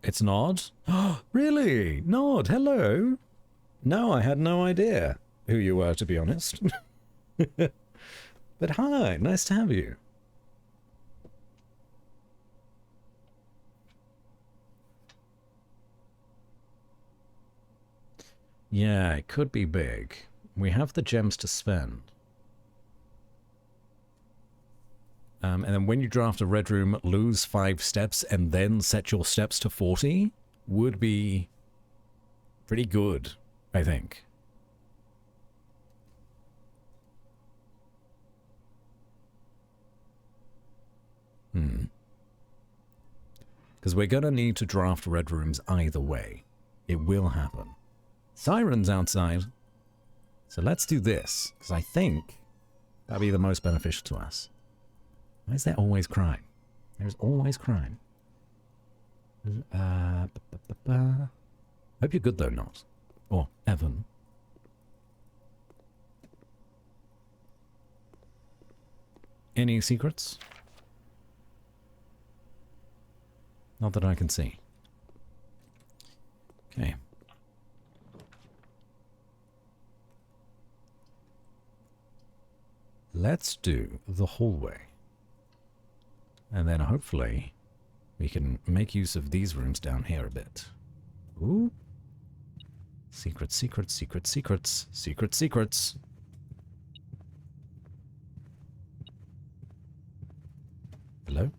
It's Nod? Oh, really? Nod, hello. No, I had no idea who you were, to be honest. But hi, nice to have you. Yeah, it could be big. We have the gems to spend. And then when you draft a red room, lose 5 steps and then set your steps to 40 would be pretty good, I think. Because we're going to need to draft red rooms either way. It will happen. Sirens outside. So let's do this, because I think that'll be the most beneficial to us. Why is there always crime? There's always crime. Hope you're good though, Not. Or Evan. Any secrets? Not that I can see. Okay. Let's do the hallway. And then hopefully we can make use of these rooms down here a bit. Ooh. Secrets, secrets, secrets, secrets, secrets, secrets. Hello?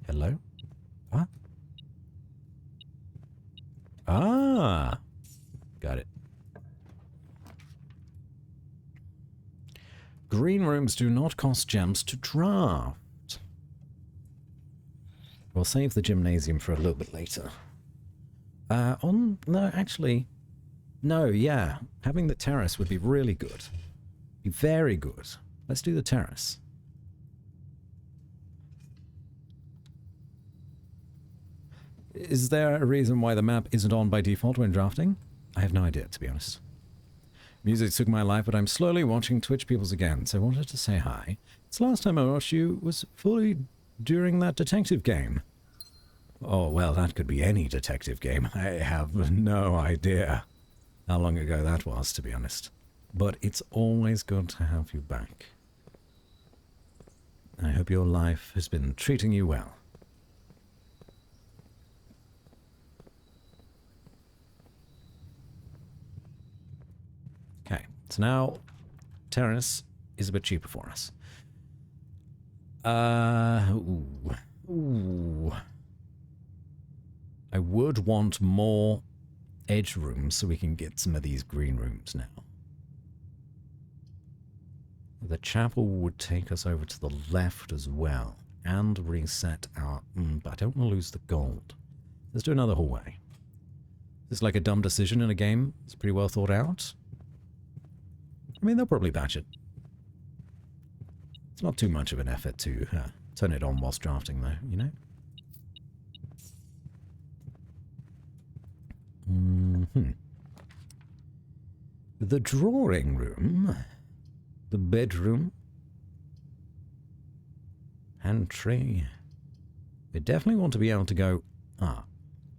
Hello? Huh? Ah! Got it. Green rooms do not cost gems to draft. We'll save the gymnasium for a little bit later. No, actually, no, yeah. Having the terrace would be really good. Be very good. Let's do the terrace. Is there a reason why the map isn't on by default when drafting? I have no idea, to be honest. Music took my life, but I'm slowly watching Twitch people's again, so I wanted to say hi. It's the last time I watched you was fully during that detective game. Oh, well, that could be any detective game. I have no idea how long ago that was, to be honest. But it's always good to have you back. I hope your life has been treating you well. Okay, so now terrace is a bit cheaper for us. Ooh. I would want more edge rooms so we can get some of these green rooms now. The chapel would take us over to the left as well and reset our... but I don't want to lose the gold. Let's do another hallway. This is like a dumb decision in a game. It's pretty well thought out. I mean, they'll probably patch it. It's not too much of an effort to turn it on whilst drafting, though, you know? The drawing room, the bedroom, pantry. We definitely want to be able to go,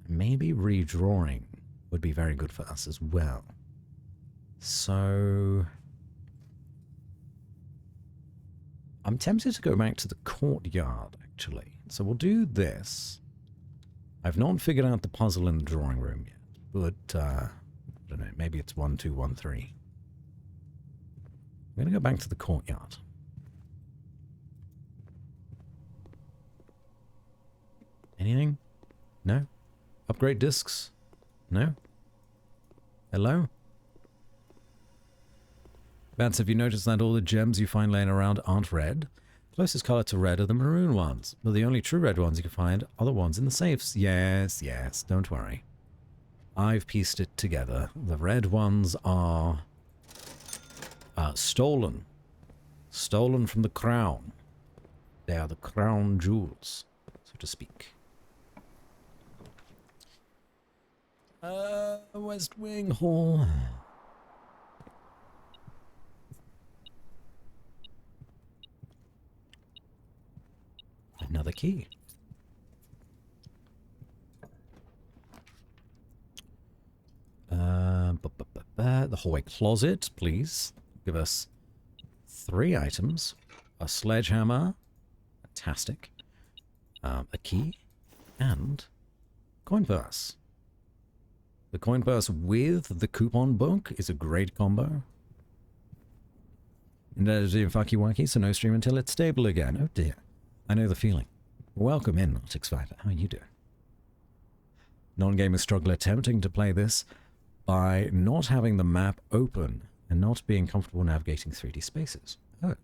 maybe redrawing would be very good for us as well. So I'm tempted to go back to the courtyard, actually. So we'll do this. I've not figured out the puzzle in the drawing room yet, but I don't know, maybe it's 1, 2, 1, 3. I'm going to go back to the courtyard. Anything? No? Upgrade discs? No? Hello? Bats, have you noticed that all the gems you find laying around aren't red? Closest color to red are the maroon ones, but the only true red ones you can find are the ones in the safes. Yes, yes, don't worry. I've pieced it together. The red ones are stolen. Stolen from the crown. They are the crown jewels, so to speak. West Wing Hall. Another key. The hallway closet, please. Give us 3 items. A sledgehammer. Fantastic. A key. And coin purse. The coin purse with the coupon book is a great combo. And fucky wacky, so no stream until it's stable again. Oh dear. I know the feeling. Welcome in, Artix5. How are you doing? Non-gamers struggle attempting to play this by not having the map open and not being comfortable navigating 3D spaces. Oh.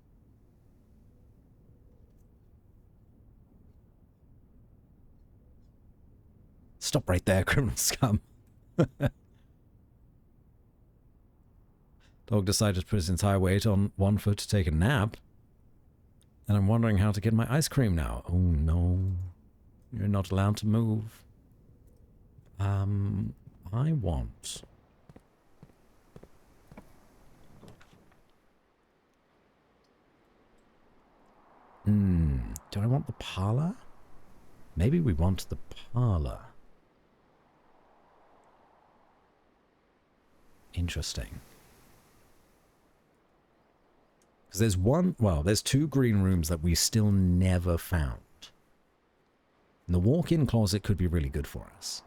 Stop right there, criminal scum. Dog decided to put his entire weight on one foot to take a nap. And I'm wondering how to get my ice cream now. Oh no. You're not allowed to move. I want... do I want the parlor? Maybe we want the parlor. Interesting. Because there's one, well, there's 2 green rooms that we still never found. And the walk-in closet could be really good for us.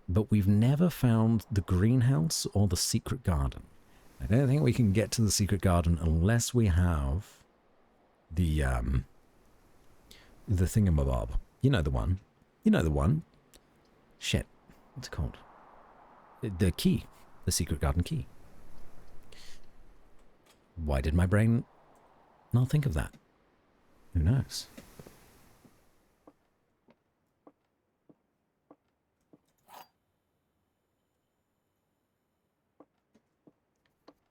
But we've never found the greenhouse or the secret garden. I don't think we can get to the secret garden unless we have the thingamabob. You know the one. You know the one. Shit. What's it called? The key. The secret garden key. Why did my brain not think of that? Who knows?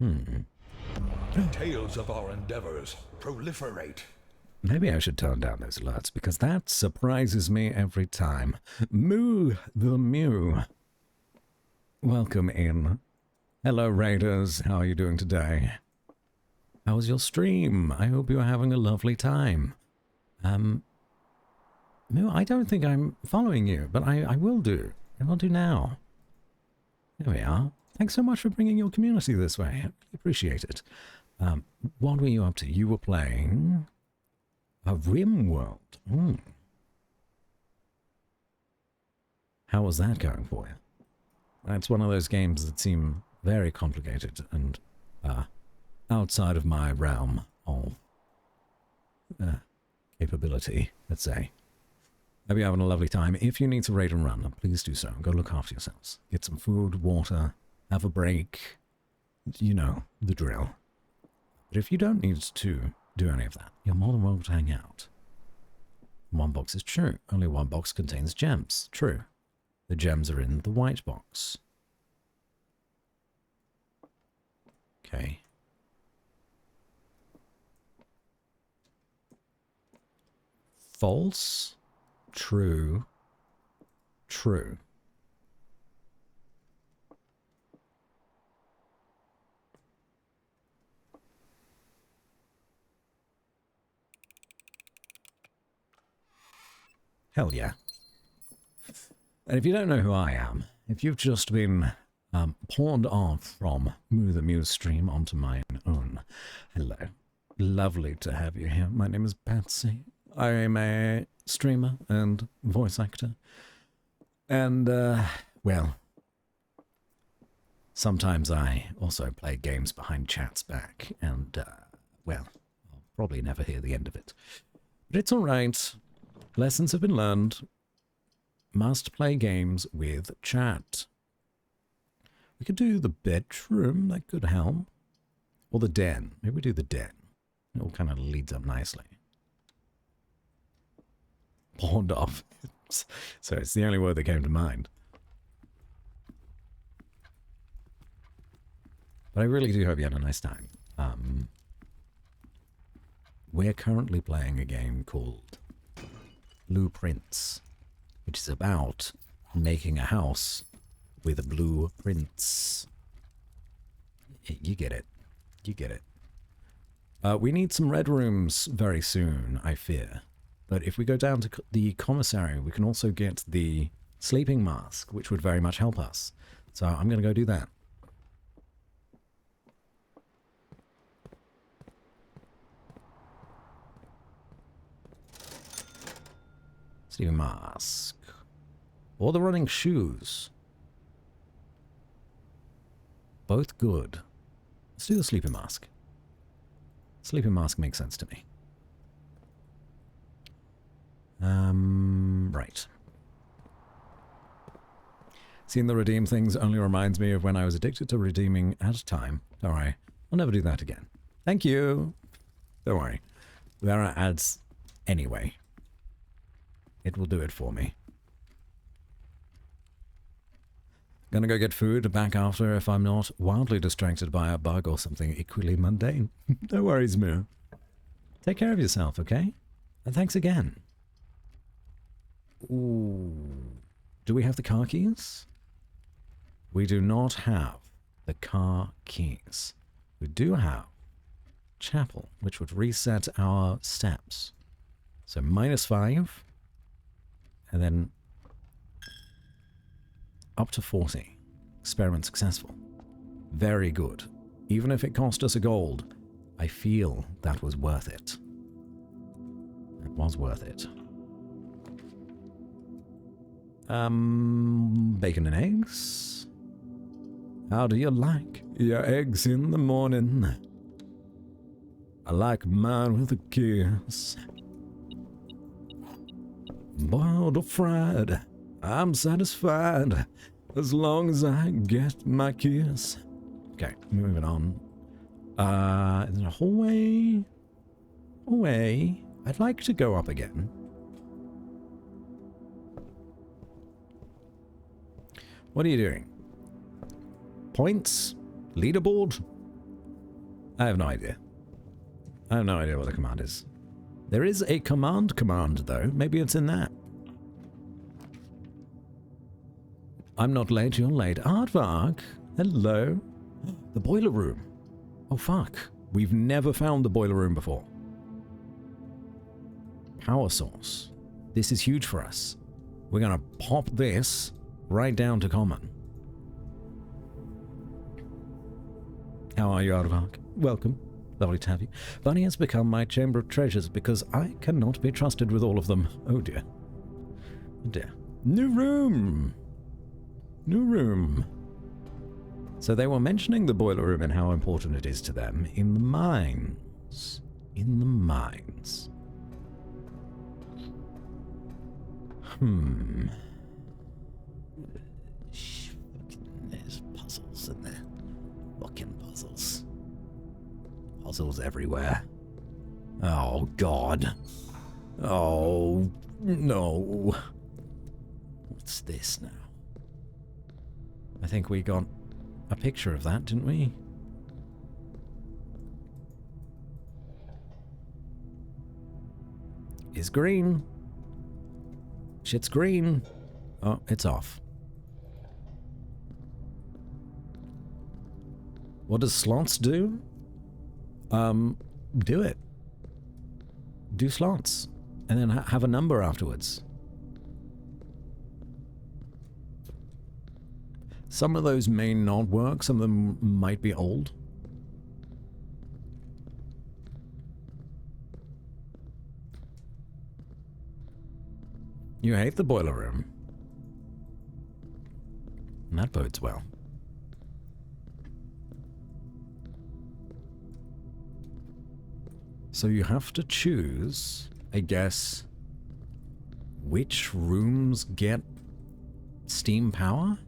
The tales of our endeavors proliferate. Maybe I should tone down those alerts, because that surprises me every time. Moo the Mew. Welcome in. Hello, Raiders. How are you doing today? How was your stream? I hope you're having a lovely time. Moo, I don't think I'm following you, but I will do. I will do now. There we are. Thanks so much for bringing your community this way. I really appreciate it. What were you up to? You were playing a RimWorld. How was that going for you? It's one of those games that seem very complicated and outside of my realm of capability, let's say. Hope you're having a lovely time. If you need to raid and run, please do so. Go look after yourselves. Get some food, water, have a break. You know, the drill. But if you don't need to do any of that, you're more than welcome to hang out. One box is true. Only one box contains gems. True. The gems are in the white box. Okay. False. True. True. Hell yeah. And if you don't know who I am, if you've just been pawned off from Moo the Muse stream onto my own, hello. Lovely to have you here. My name is Batsy. I am a streamer and voice actor. And, well, sometimes I also play games behind chat's back. And, well, I'll probably never hear the end of it. But it's alright. Lessons have been learned. Must play games with chat. We could do the bedroom. That could help. Or the den. Maybe we do the den. It all kind of leads up nicely. Pawned off. So it's the only word that came to mind. But I really do hope you had a nice time. We're currently playing a game called blueprints, which is about making a house with blueprints. You get it. You get it. We need some red rooms very soon, I fear. But if we go down to the commissary, we can also get the sleeping mask, which would very much help us. So I'm going to go do that. Sleeping mask. Or the running shoes. Both good. Let's do the sleeping mask. Sleeping mask makes sense to me. Right. Seeing the redeem things only reminds me of when I was addicted to redeeming at a time. Don't worry. I'll never do that again. Thank you. Don't worry. There are ads anyway. It will do it for me. Gonna go get food back after if I'm not wildly distracted by a bug or something equally mundane. No worries, Moo. Take care of yourself, okay? And thanks again. Ooh. Do we have the car keys? We do not have the car keys. We do have chapel, which would reset our steps. So -5, and then up to 40. Experiment successful. Very good. Even if it cost us a gold, I feel that was worth it. It was worth it. Bacon and eggs? How do you like your eggs in the morning? I like mine with a kiss. Boiled or fried, I'm satisfied as long as I get my kiss. Okay, moving on. Is it a hallway? Hallway. I'd like to go up again. What are you doing? Points? Leaderboard? I have no idea. I have no idea what the command is. There is a command though. Maybe it's in that. I'm not late, you're late. Aardvark, hello. The boiler room. Oh fuck. We've never found the boiler room before. Power source. This is huge for us. We're gonna pop this right down to common. How are you, Aardvark? Welcome. Lovely to have you. Bunny has become my chamber of treasures because I cannot be trusted with all of them. Oh dear. Oh dear. New room! New room. So they were mentioning the boiler room and how important it is to them in the mines. In the mines. There's puzzles in there. Fucking puzzles. Puzzles everywhere. Oh, God. Oh, no. What's this now? I think we got a picture of that, didn't we? Is green. Shit's green. Oh, it's off. What does slots do? Do it. Do slots. And then have a number afterwards. Some of those may not work. Some of them might be old. You hate the boiler room. And that bodes well. So you have to choose, I guess, which rooms get steam power?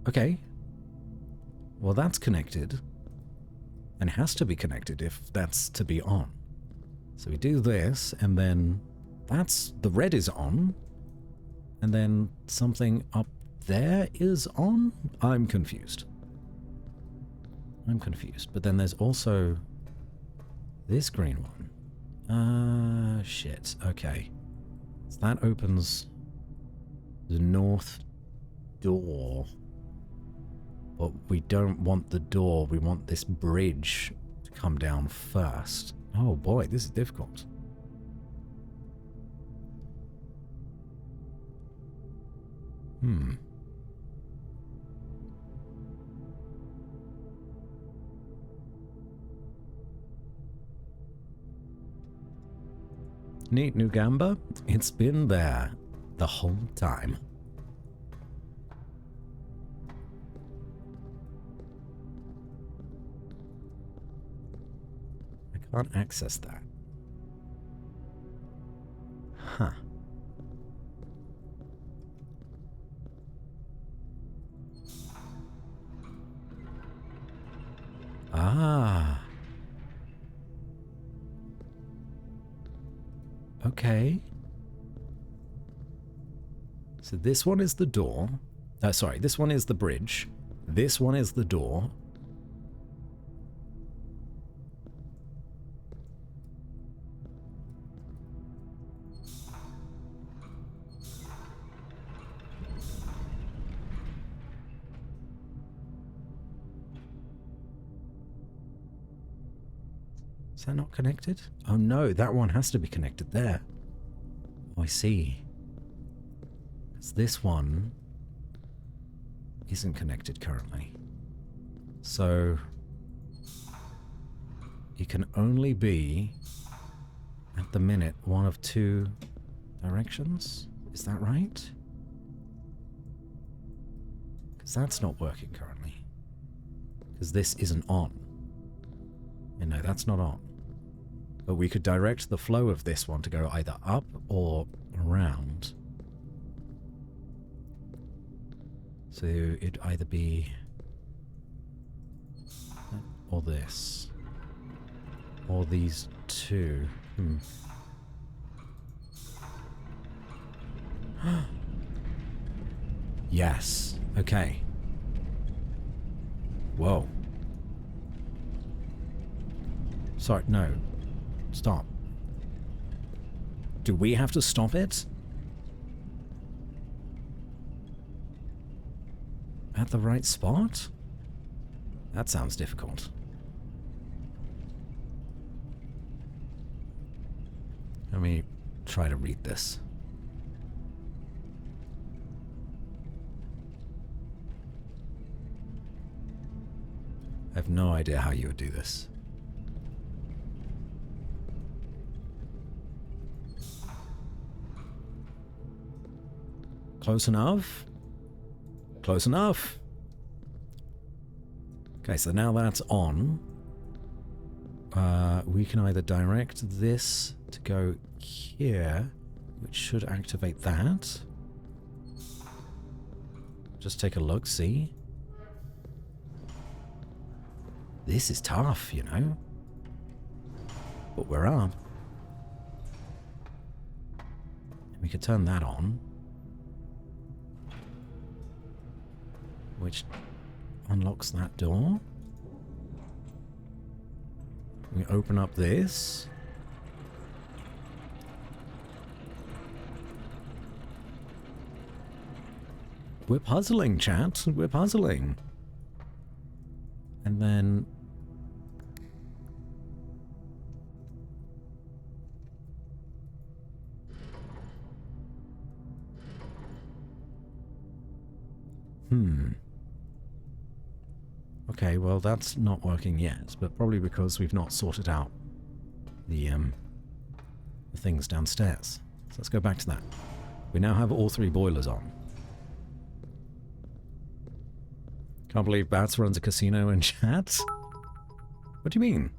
Okay. Well, that's connected. And has to be connected if that's to be on. So we do this, and then that's... the red is on. And then something up there is on? I'm confused. I'm confused. But then there's also this green one. Shit. Okay. So that opens the north door. But we don't want the door. We want this bridge to come down first. Oh boy, this is difficult. Neat new gamba. It's been there the whole time. I can't access that. Huh. Ah. Okay. So this one is the door. Sorry, this one is the bridge. This one is the door. Is that not connected? Oh no, that one has to be connected there. Oh, I see. Because this one isn't connected currently. So it can only be, at the minute, one of two directions. Is that right? Because that's not working currently. Because this isn't on. And no, that's not on. But we could direct the flow of this one to go either up or around. So it'd either be that or this. Or these two. Yes. Okay. Whoa. Sorry, no. Stop. Do we have to stop it? At the right spot? That sounds difficult. Let me try to read this. I have no idea how you would do this. Close enough? Close enough. Okay, so now that's on. We can either direct this to go here, which should activate that. Just take a look, see? This is tough, you know? But we're up. We could turn that on. Which unlocks that door. We open up this. We're puzzling, chat. We're puzzling. And then... Okay, well that's not working yet, but probably because we've not sorted out the things downstairs. So let's go back to that. We now have all three boilers on. Can't believe Bats runs a casino in chat. What do you mean?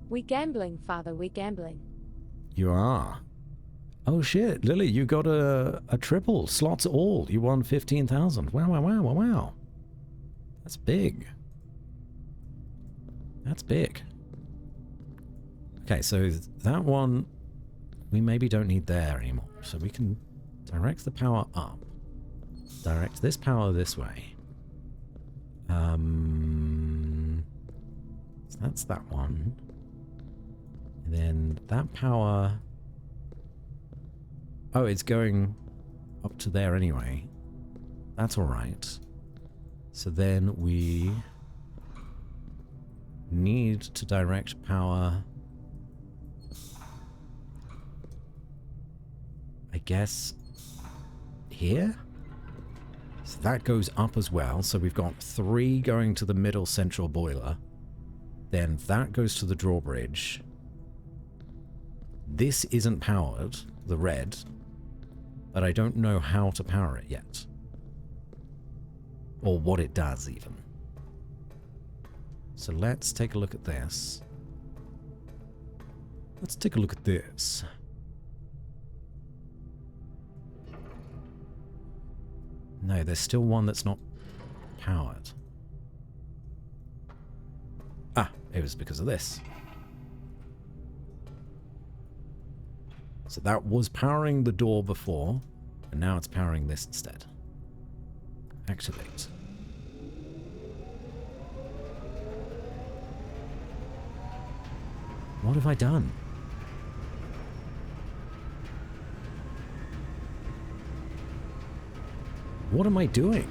We gambling, father, we gambling. You are. Oh shit, Lily, you got a triple. Slots all. You won 15,000. Wow, wow, wow, wow, wow. That's big. That's big. Okay, so that one we maybe don't need there anymore. So we can Direct the power up. Direct this power this way. So that's that one. And then that power... Oh, it's going up to there anyway. That's alright. So then we need to direct power... I guess... here? So that goes up as well. So we've got 3 going to the middle central boiler. Then that goes to the drawbridge. This isn't powered, the red, but I don't know how to power it yet. Or what it does, even. So let's take a look at this. Let's take a look at this. No, there's still one that's not powered. Ah, it was because of this. So that was powering the door before, and now it's powering this instead. Activate. What have I done? What am I doing?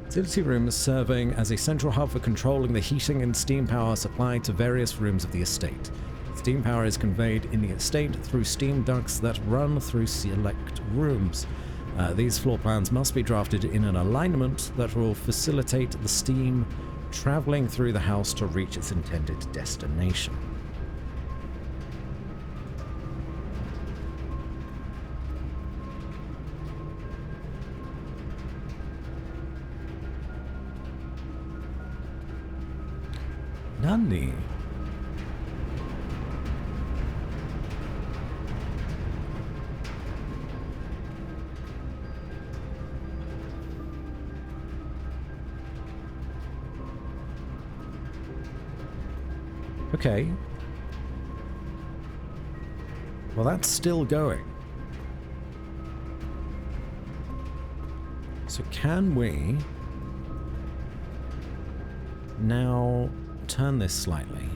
Utility room is serving as a central hub for controlling the heating and steam power supplied to various rooms of the estate. Steam power is conveyed in the estate through steam ducts that run through select rooms. These floor plans must be drafted in an alignment that will facilitate the steam traveling through the house to reach its intended destination. Nani? Okay. Well, that's still going. So can we now turn this slightly?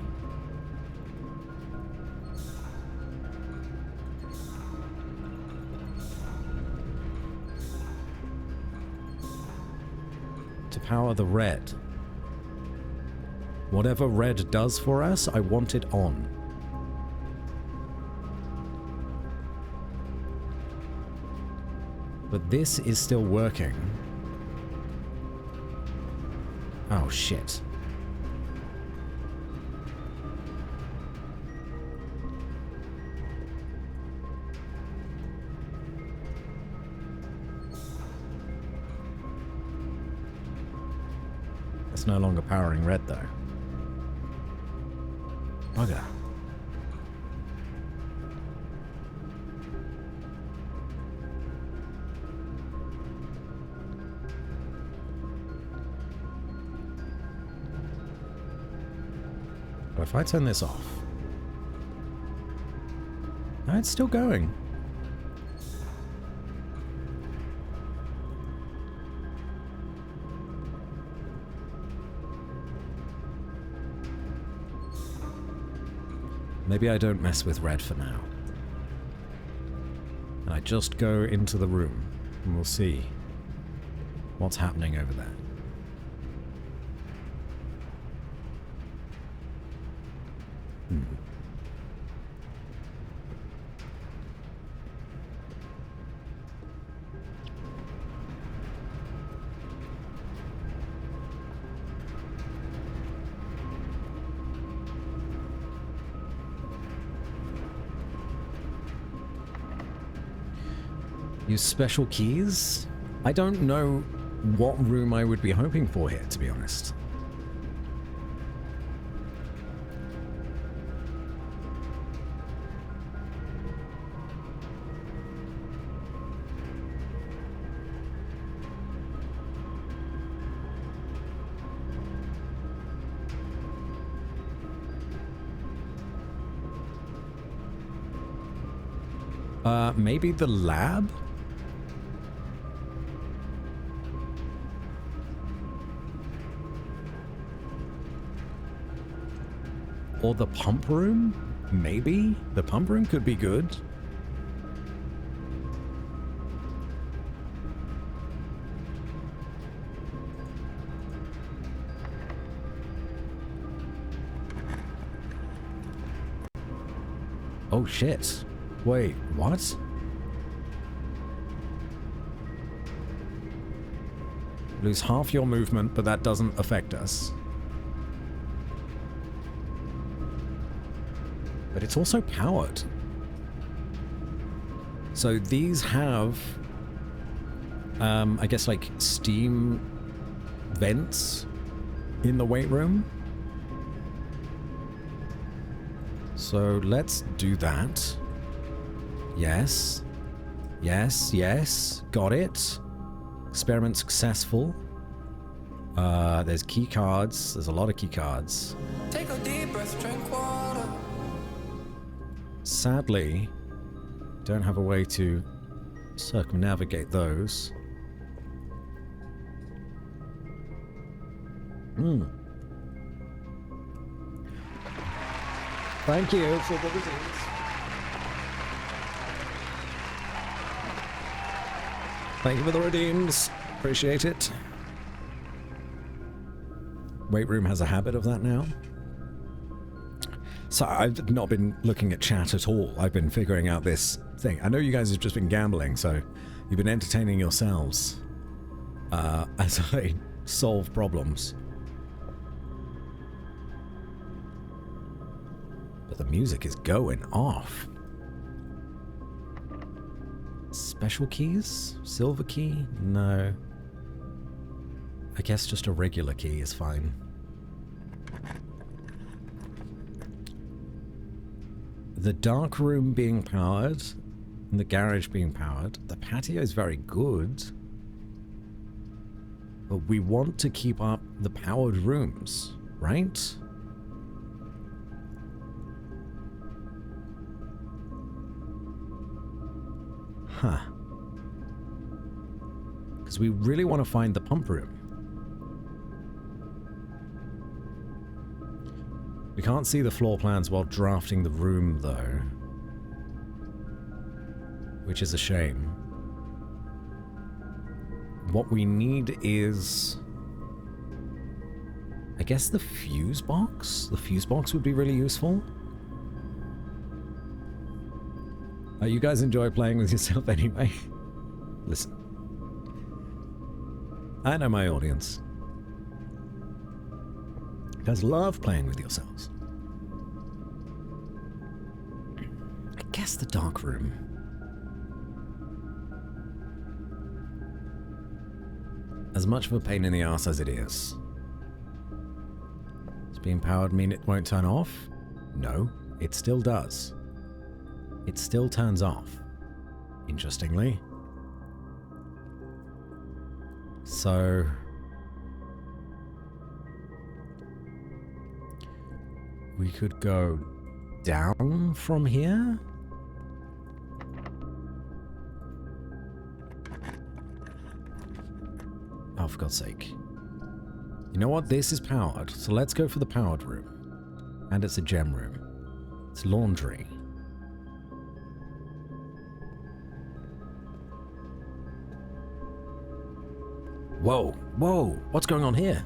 To power the red. Whatever red does for us, I want it on. But this is still working. Oh, shit. It's no longer powering red, though. Bugger. But if I turn this off... No, it's still going. Maybe I don't mess with red for now. And I just go into the room, and we'll see what's happening over there. Use special keys? I don't know what room I would be hoping for here, to be honest. Maybe the lab? Or the pump room? Maybe? The pump room could be good. Oh shit. Wait, what? Lose half your movement, but that doesn't affect us. But it's also powered. So these have, I guess, like steam vents in the weight room. So let's do that. Yes. Yes, yes. Got it. Experiment successful. There's key cards. There's a lot of key cards. Take a deep breath, drink water. Sadly, don't have a way to circumnavigate those. Thank you for the readings. Thank you for the redeems. Appreciate it. Weight room has a habit of that now. So I've not been looking at chat at all. I've been figuring out this thing. I know you guys have just been gambling, so you've been entertaining yourselves as I solve problems. But the music is going off. Special keys? Silver key? No. I guess just a regular key is fine. The dark room being powered, and the garage being powered. The patio is very good. But we want to keep up the powered rooms, right? Huh. Because we really want to find the pump room. We can't see the floor plans while drafting the room, though. Which is a shame. What we need is, I guess, the fuse box? The fuse box would be really useful. You guys enjoy playing with yourself anyway? Listen. I know my audience. You guys love playing with yourselves. I guess the dark room. As much of a pain in the ass as it is. Does being powered mean it won't turn off? No, it still does. It still turns off, interestingly. So we could go down from here. Oh, for God's sake. You know what? This is powered, so let's go for the powered room. And it's a gem room. It's laundry. Whoa, whoa, what's going on here?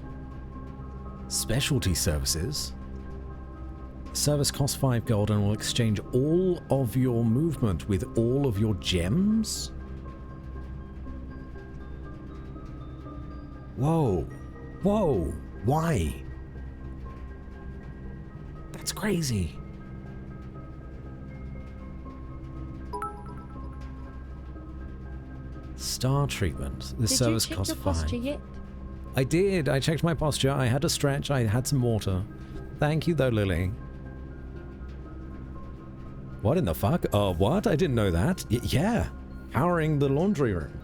Specialty services. Service costs 5 gold and will exchange all of your movement with all of your gems? Whoa, whoa, why? That's crazy. Star treatment. This service costs 5. Yet? I did. I checked my posture. I had a stretch. I had some water. Thank you, though, Lily. What in the fuck? Oh, what? I didn't know that. Yeah. Powering the laundry room.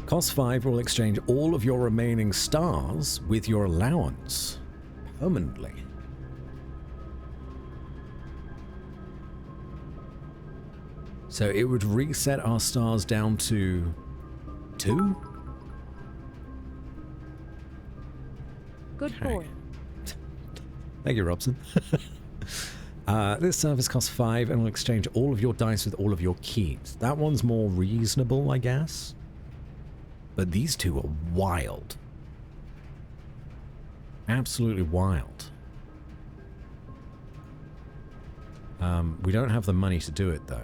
Cost 5 will exchange all of your remaining stars with your allowance. Permanently. So it would reset our stars down to 2? Good Okay. boy. Thank you, Robson. This service costs 5 and will exchange all of your dice with all of your keys. That one's more reasonable, I guess. But these two are wild. Absolutely wild. We don't have the money to do it, though.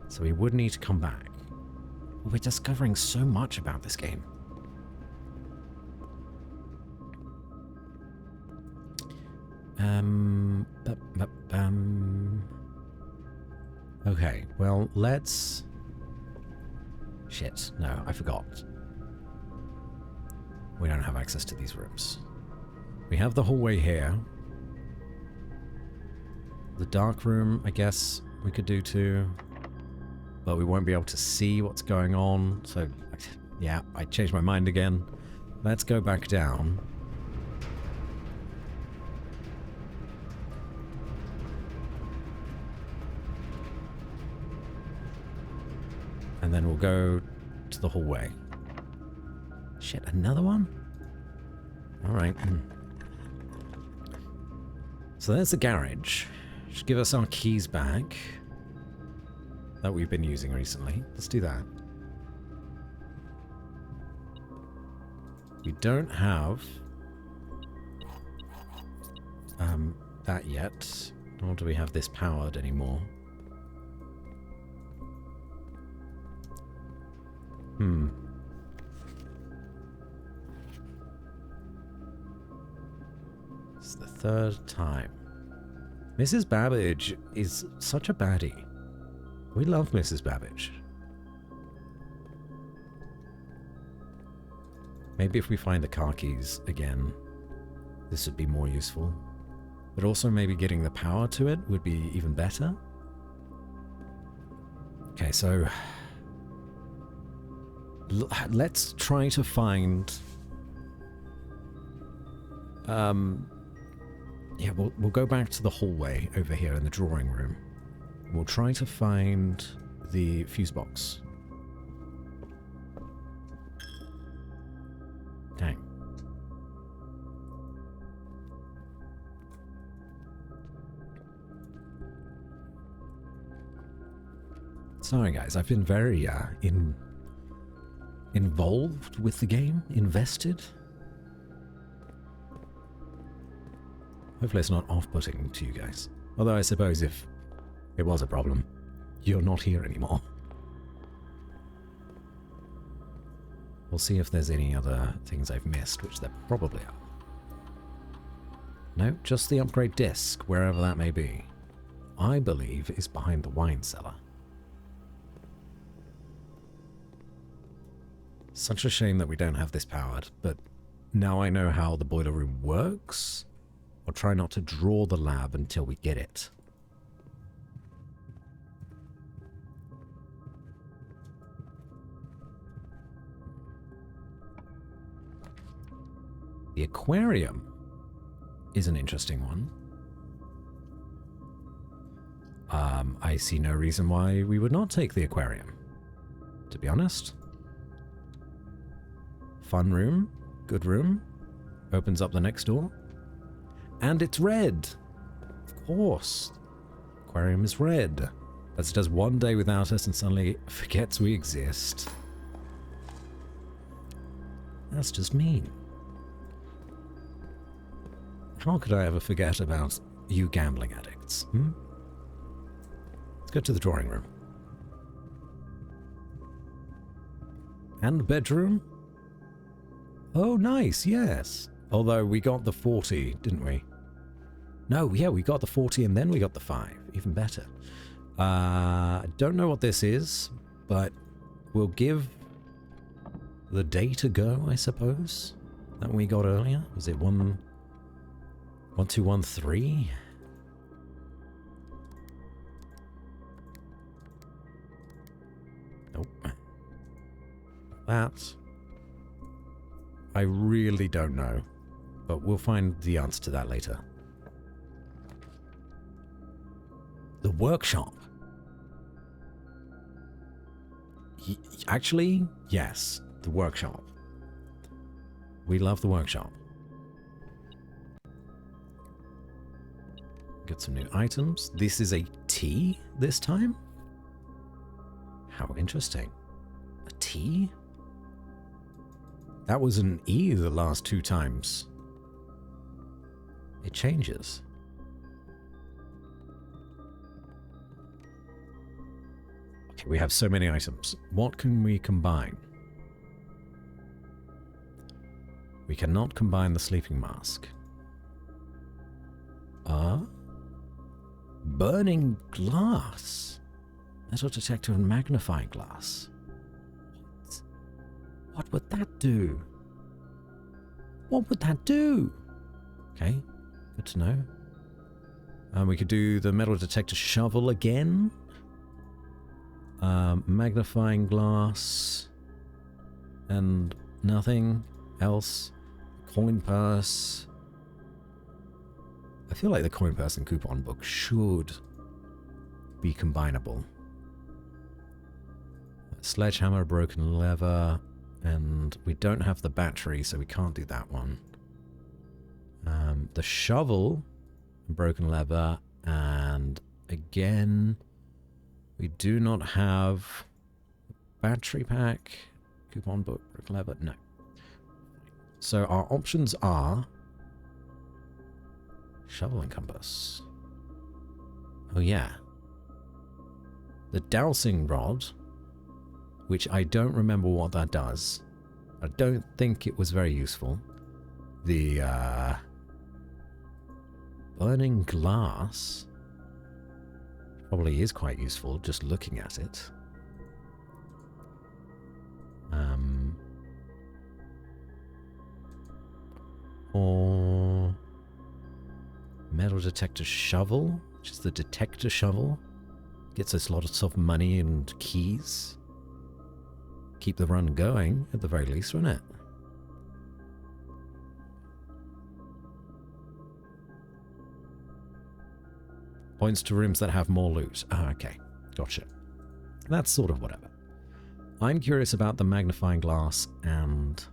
So we would need to come back. We're discovering so much about this game. Okay, well, let's... Shit, no, I forgot. We don't have access to these rooms. We have the hallway here. The dark room, I guess we could do too. But we won't be able to see what's going on. So, yeah, I changed my mind again. Let's go back down. And then we'll go to the hallway. Shit, another one? Alright. So there's the garage. Should give us our keys back that we've been using recently. Let's do that. We don't have that yet. Nor do we have this powered anymore. It's the third time. Mrs. Babbage is such a baddie. We love Mrs. Babbage. Maybe if we find the car keys again, this would be more useful. But also maybe getting the power to it would be even better. Okay, so... let's try to find... yeah, we'll go back to the hallway over here in the drawing room. We'll try to find the fuse box. Dang. Sorry guys, I've been very involved with the game, invested. Hopefully it's not off-putting to you guys. Although I suppose if it was a problem, you're not here anymore. We'll see if there's any other things I've missed, which there probably are. No, just the upgrade disc, wherever that may be. I believe is behind the wine cellar. Such a shame that we don't have this powered, but now I know how the boiler room works. I'll try not to draw the lab until we get it. The aquarium is an interesting one. I see no reason why we would not take the aquarium, to be honest. Fun room, good room, opens up the next door. And it's red. Of course. Aquarium is red. As it does one day without us and suddenly forgets we exist. That's just mean. How could I ever forget about you gambling addicts? Let's go to the drawing room. And the bedroom? Oh, nice, yes. Although we got the 40, didn't we? No, yeah, we got the 40 and then we got the 5. Even better. I don't know what this is, but we'll give the date a go, I suppose. That we got earlier. Was it 1213? Nope. That I really don't know, but we'll find the answer to that later. The workshop. Actually, yes, the workshop. We love the workshop. Get some new items. This is a T this time? How interesting. A T? That was an E the last 2 times. It changes. Okay, we have so many items. What can we combine? We cannot combine the sleeping mask. Burning glass. Metal detector and magnifying glass. What would that do? What would that do? Okay, good to know. We could do the metal detector shovel again. Magnifying glass. And nothing else. Coin purse. I feel like the coin purse and coupon book should be combinable. Sledgehammer, broken lever, and we don't have the battery, so we can't do that one. The shovel, broken lever, and again, we do not have battery pack, coupon book, broken lever, no. So our options are shovel and compass. Oh yeah. The dowsing rod, which I don't remember what that does. I don't think it was very useful. The burning glass probably is quite useful just looking at it. Or metal detector shovel, which is the detector shovel. Gets us lots of money and keys. Keep the run going, at the very least, wouldn't it? Points to rooms that have more loot. Ah, okay. Gotcha. That's sort of whatever. I'm curious about the magnifying glass and...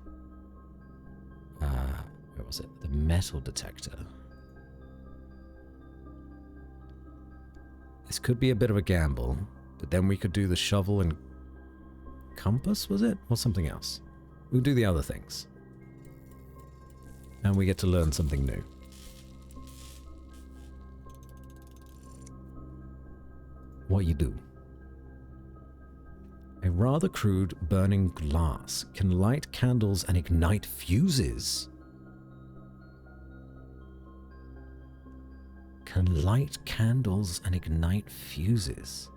where was it? The metal detector. This could be a bit of a gamble, but then we could do the shovel and compass, was it? Or something else? We'll do the other things. And we get to learn something new. What you do. A rather crude burning glass can light candles and ignite fuses. Can light candles and ignite fuses.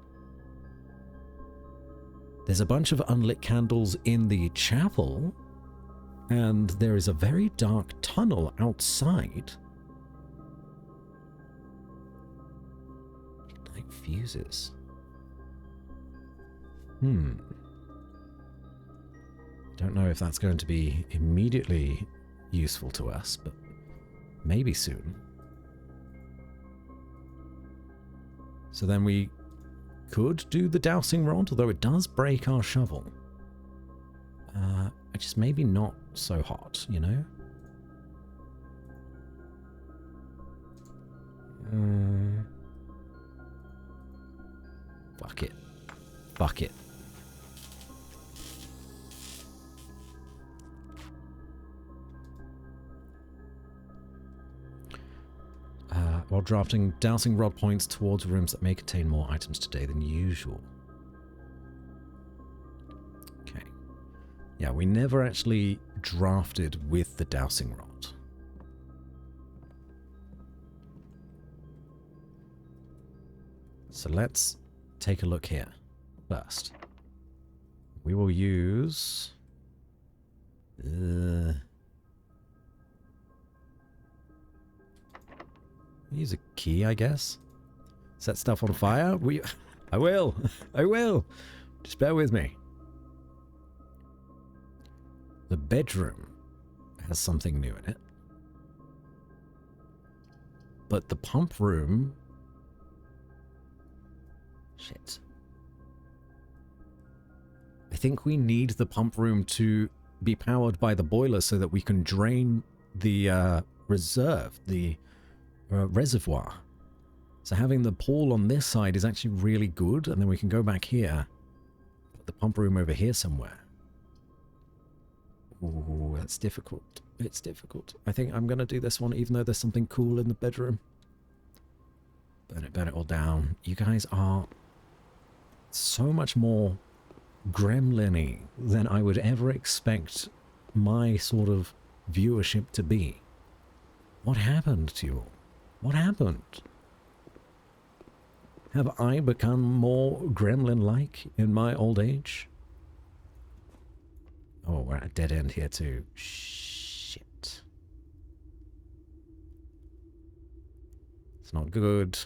There's a bunch of unlit candles in the chapel, and there is a very dark tunnel outside. Ignite fuses. Don't know if that's going to be immediately useful to us, but maybe soon. So then we could do the dowsing rod, although it does break our shovel. Just maybe not so hot, you know? Fuck it. Fuck it. While drafting, dowsing rod points towards rooms that may contain more items today than usual. Okay. Yeah, we never actually drafted with the dowsing rod. So let's take a look here first. We will use... use a key, I guess. Set stuff on fire? I will. I will. Just bear with me. The bedroom has something new in it. But the pump room... Shit. I I think we need the pump room to be powered by the boiler so that we can drain the reserve, the reservoir. So having the pool on this side is actually really good, and then we can go back here, put the pump room over here somewhere. Ooh, that's difficult. It's difficult. I think I'm going to do this one even though there's something cool in the bedroom. Burn it all down. You guys are so much more gremlin-y than I would ever expect my sort of viewership to be. What happened to you all? What happened? Have I become more gremlin-like in my old age? Oh, we're at a dead end here too. Shit. It's not good.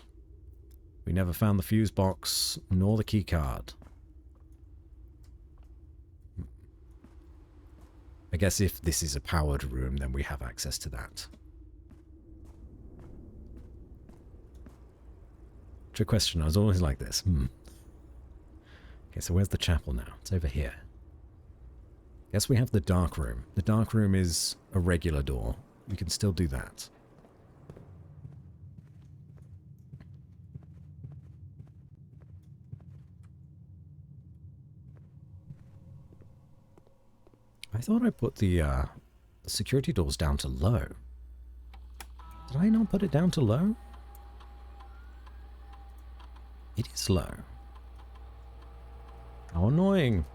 We never found the fuse box, nor the key card. I guess if this is a powered room, then we have access to that. Trick question, I was always like this. Okay, so where's the chapel now? It's over here. Guess we have the dark room. The dark room is a regular door. We can still do that. I thought I put the security doors down to low. Did I not put it down to low? It is low. How annoying.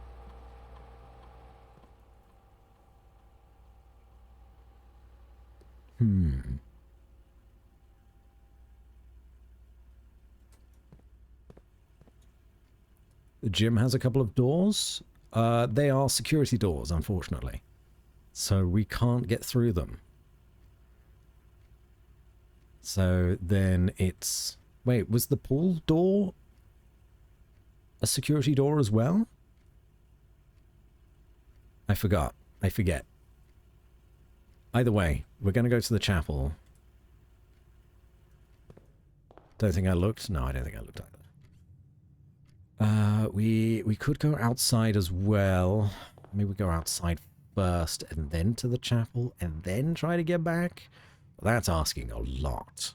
The gym has a couple of doors. They are security doors, unfortunately. So we can't get through them. So then it's... Wait, was the pool door a security door as well? I forgot. I forget. Either way, we're going to go to the chapel. Don't think I looked. No, I don't think I looked either. We could go outside as well. Maybe we go outside first and then to the chapel and then try to get back. Well, that's asking a lot.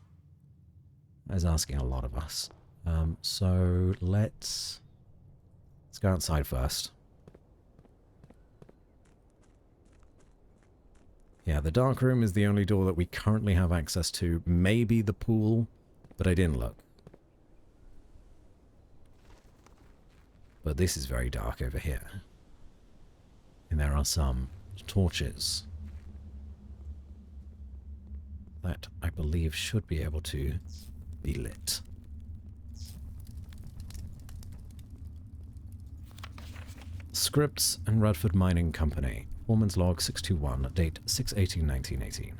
That's asking a lot of us. So let's go outside first. Yeah, the dark room is the only door that we currently have access to. Maybe the pool, but I didn't look. But this is very dark over here. And there are some torches that I believe should be able to be lit. Scripts and Radford Mining Company. Foreman's Log 621, date 6/18/1918.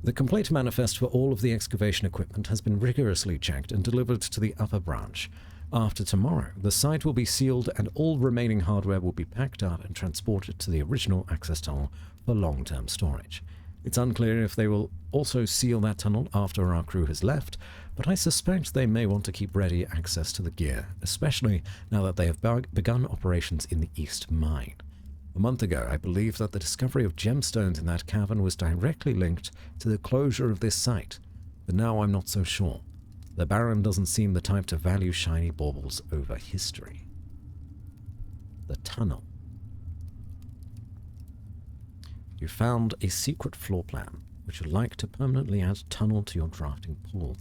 The complaint manifest for all of the excavation equipment has been rigorously checked and delivered to the upper branch. After tomorrow, the site will be sealed and all remaining hardware will be packed up and transported to the original access tunnel for long-term storage. It's unclear if they will also seal that tunnel after our crew has left, but I suspect they may want to keep ready access to the gear, especially now that they have begun operations in the East Mine. A month ago, I believed that the discovery of gemstones in that cavern was directly linked to the closure of this site, but now I'm not so sure. The Baron doesn't seem the type to value shiny baubles over history. The tunnel. You found a secret floor plan. Would you like to permanently add tunnel to your drafting pool?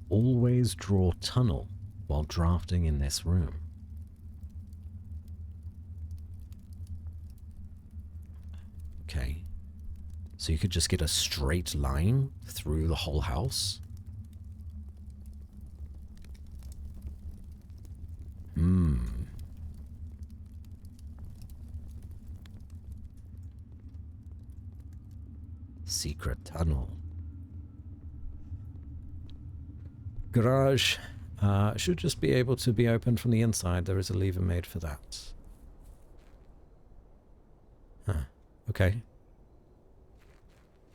Always draw tunnel while drafting in this room. Okay. So you could just get a straight line through the whole house? Secret tunnel. Garage should just be able to be opened from the inside. There is a lever made for that. Huh. Okay.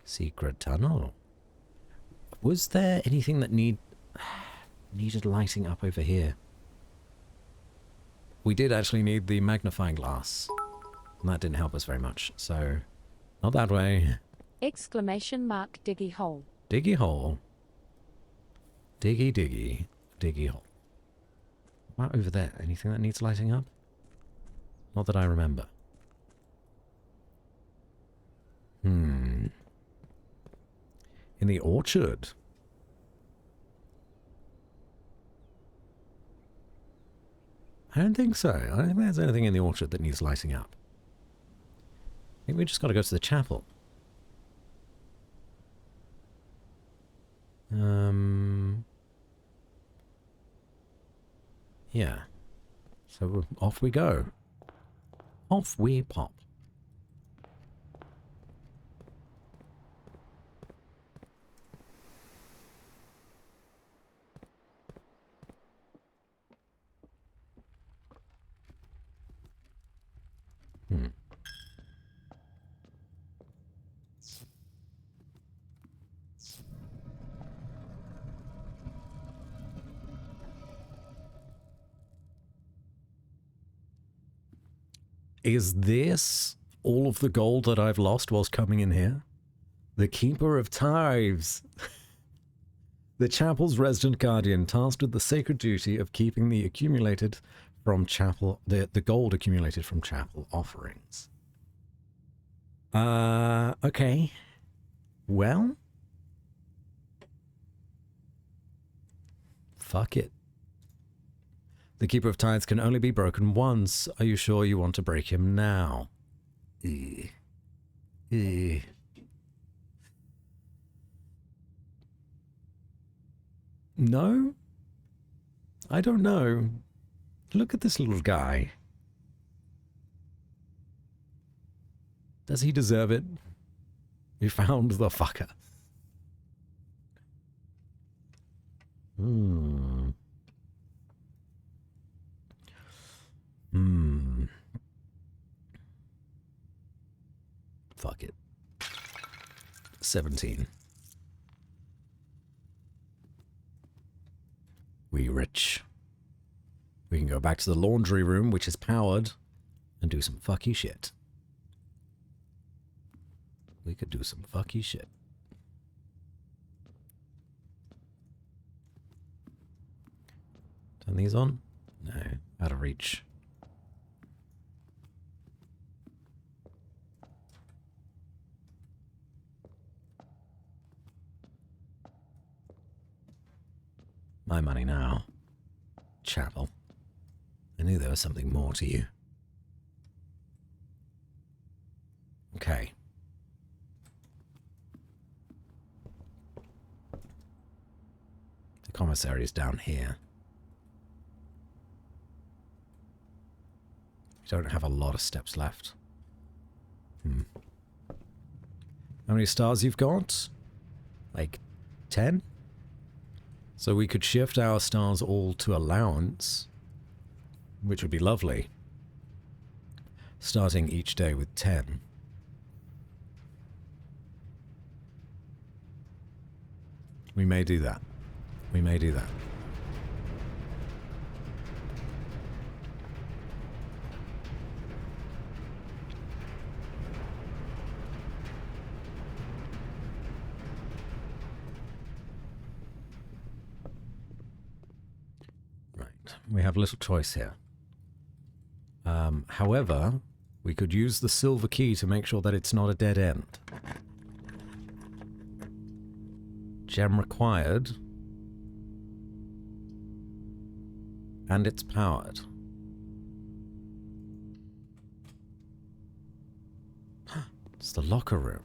Secret tunnel. Was there anything that needed lighting up over here? we did actually need the magnifying glass. And that didn't help us very much, so... Not that way. Exclamation mark diggy hole. Diggy hole. Diggy, diggy, diggy hole. What over there? Anything that needs lighting up? Not that I remember. In the orchard. I don't think so. I don't think there's anything in the orchard that needs lighting up. I think we just got to go to the chapel. Yeah. So off we go. Off we pop. Is this all of the gold that I've lost whilst coming in here? The Keeper of Tithes. The chapel's resident guardian, tasked with the sacred duty of keeping the accumulated from chapel, the gold accumulated from chapel offerings. Okay. Well. Fuck it. The Keeper of Tithes can only be broken once. Are you sure you want to break him now? No? I don't know. Look at this little guy. Does he deserve it? You found the fucker. Fuck it. 17. We rich. We can go back to the laundry room, which is powered, and do some fucky shit. We could do some fucky shit. Turn these on? No, out of reach. My money now. Chapel. I knew there was something more to you. Okay. The commissary is down here. We don't have a lot of steps left. How many stars you've got? Like 10? So we could shift our stars all to allowance, which would be lovely. Starting each day with 10. We may do that. We may do that. We have little choice here. However, we could use the silver key to make sure that it's not a dead end. Gem required. And it's powered. It's the locker room.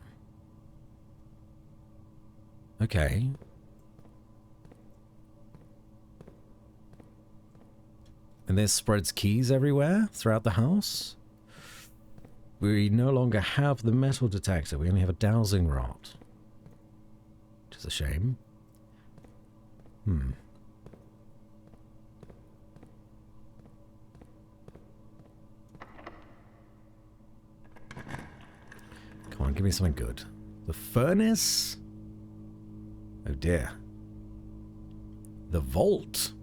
Okay. And this spreads keys everywhere throughout the house. We no longer have the metal detector. We only have a dowsing rod. Which is a shame. Come on, give me something good. The furnace? Oh dear. The vault.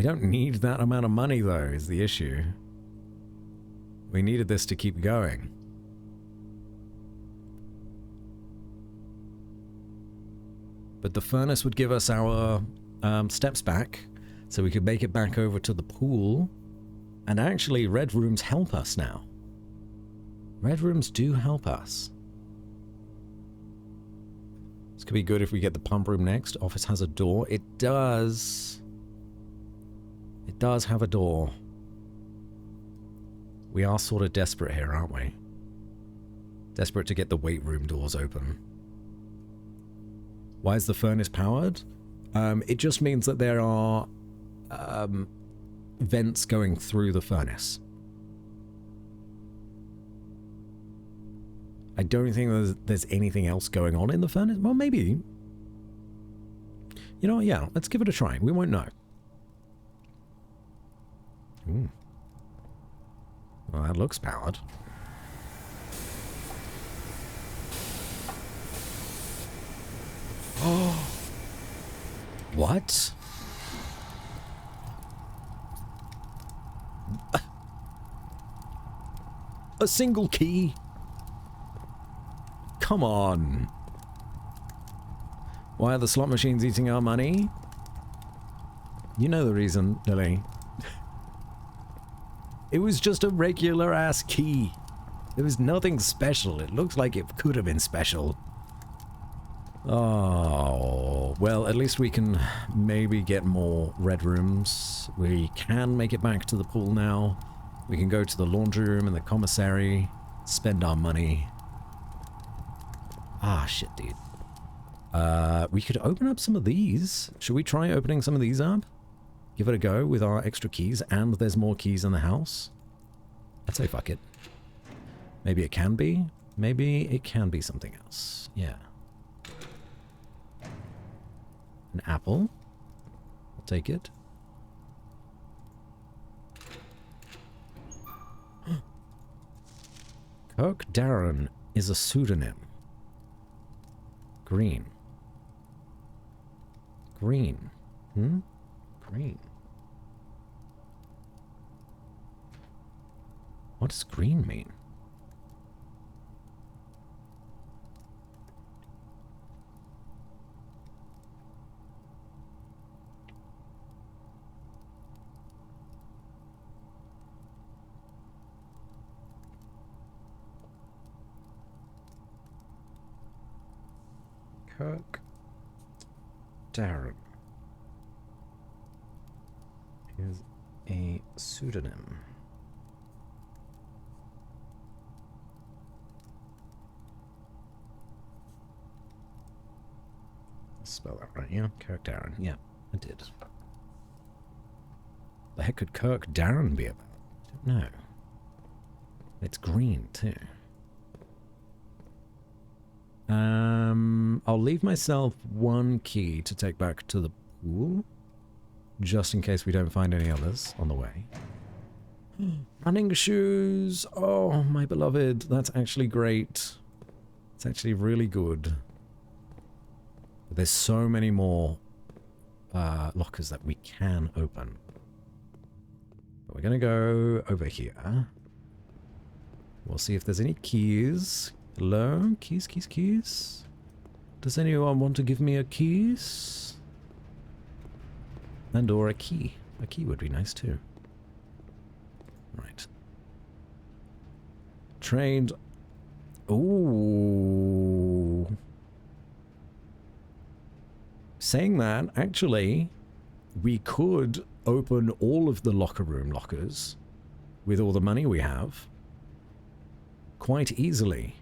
We don't need that amount of money, though, is the issue. We needed this to keep going. But the furnace would give us our steps back, so we could make it back over to the pool. And actually, red rooms help us now. Red rooms do help us. This could be good if we get the pump room next. Office has a door. It does. It does have a door. We are sort of desperate here, aren't we? Desperate to get the weight room doors open. Why is the furnace powered? It just means that there are vents going through the furnace. I don't think there's anything else going on in the furnace. Well, maybe. You know what? Yeah, let's give it a try. We won't know. Ooh. Well, that looks powered. Oh. What? A single key? Come on. Why are the slot machines eating our money? You know the reason, Lily. It was just a regular ass key. There was nothing special. It looks like it could have been special. Oh, well, at least we can maybe get more red rooms. We can make it back to the pool now. We can go to the laundry room and the commissary, spend our money. Ah, shit, dude. We could open up some of these. Should we try opening some of these up? Give it a go with our extra keys, and there's more keys in the house. I'd say fuck it. Maybe it can be. Maybe it can be something else. Yeah. An apple. I'll take it. Kirk Darren is a pseudonym. Green. Green. Green. What does green mean? Kirk Darren is a pseudonym. Spell that right, yeah? Kirk Darren. Yeah, I did. The heck could Kirk Darren be about? I don't know. It's green, too. I'll leave myself one key to take back to the pool, just in case we don't find any others on the way. Running shoes! Oh, my beloved. That's actually great. It's actually really good. But there's so many more lockers that we can open. But we're going to go over here. We'll see if there's any keys. Hello? Keys, keys, keys? Does anyone want to give me a keys? And or a key. A key would be nice too. Right. Trained. Ooh. Saying that, actually, we could open all of the locker room lockers with all the money we have quite easily.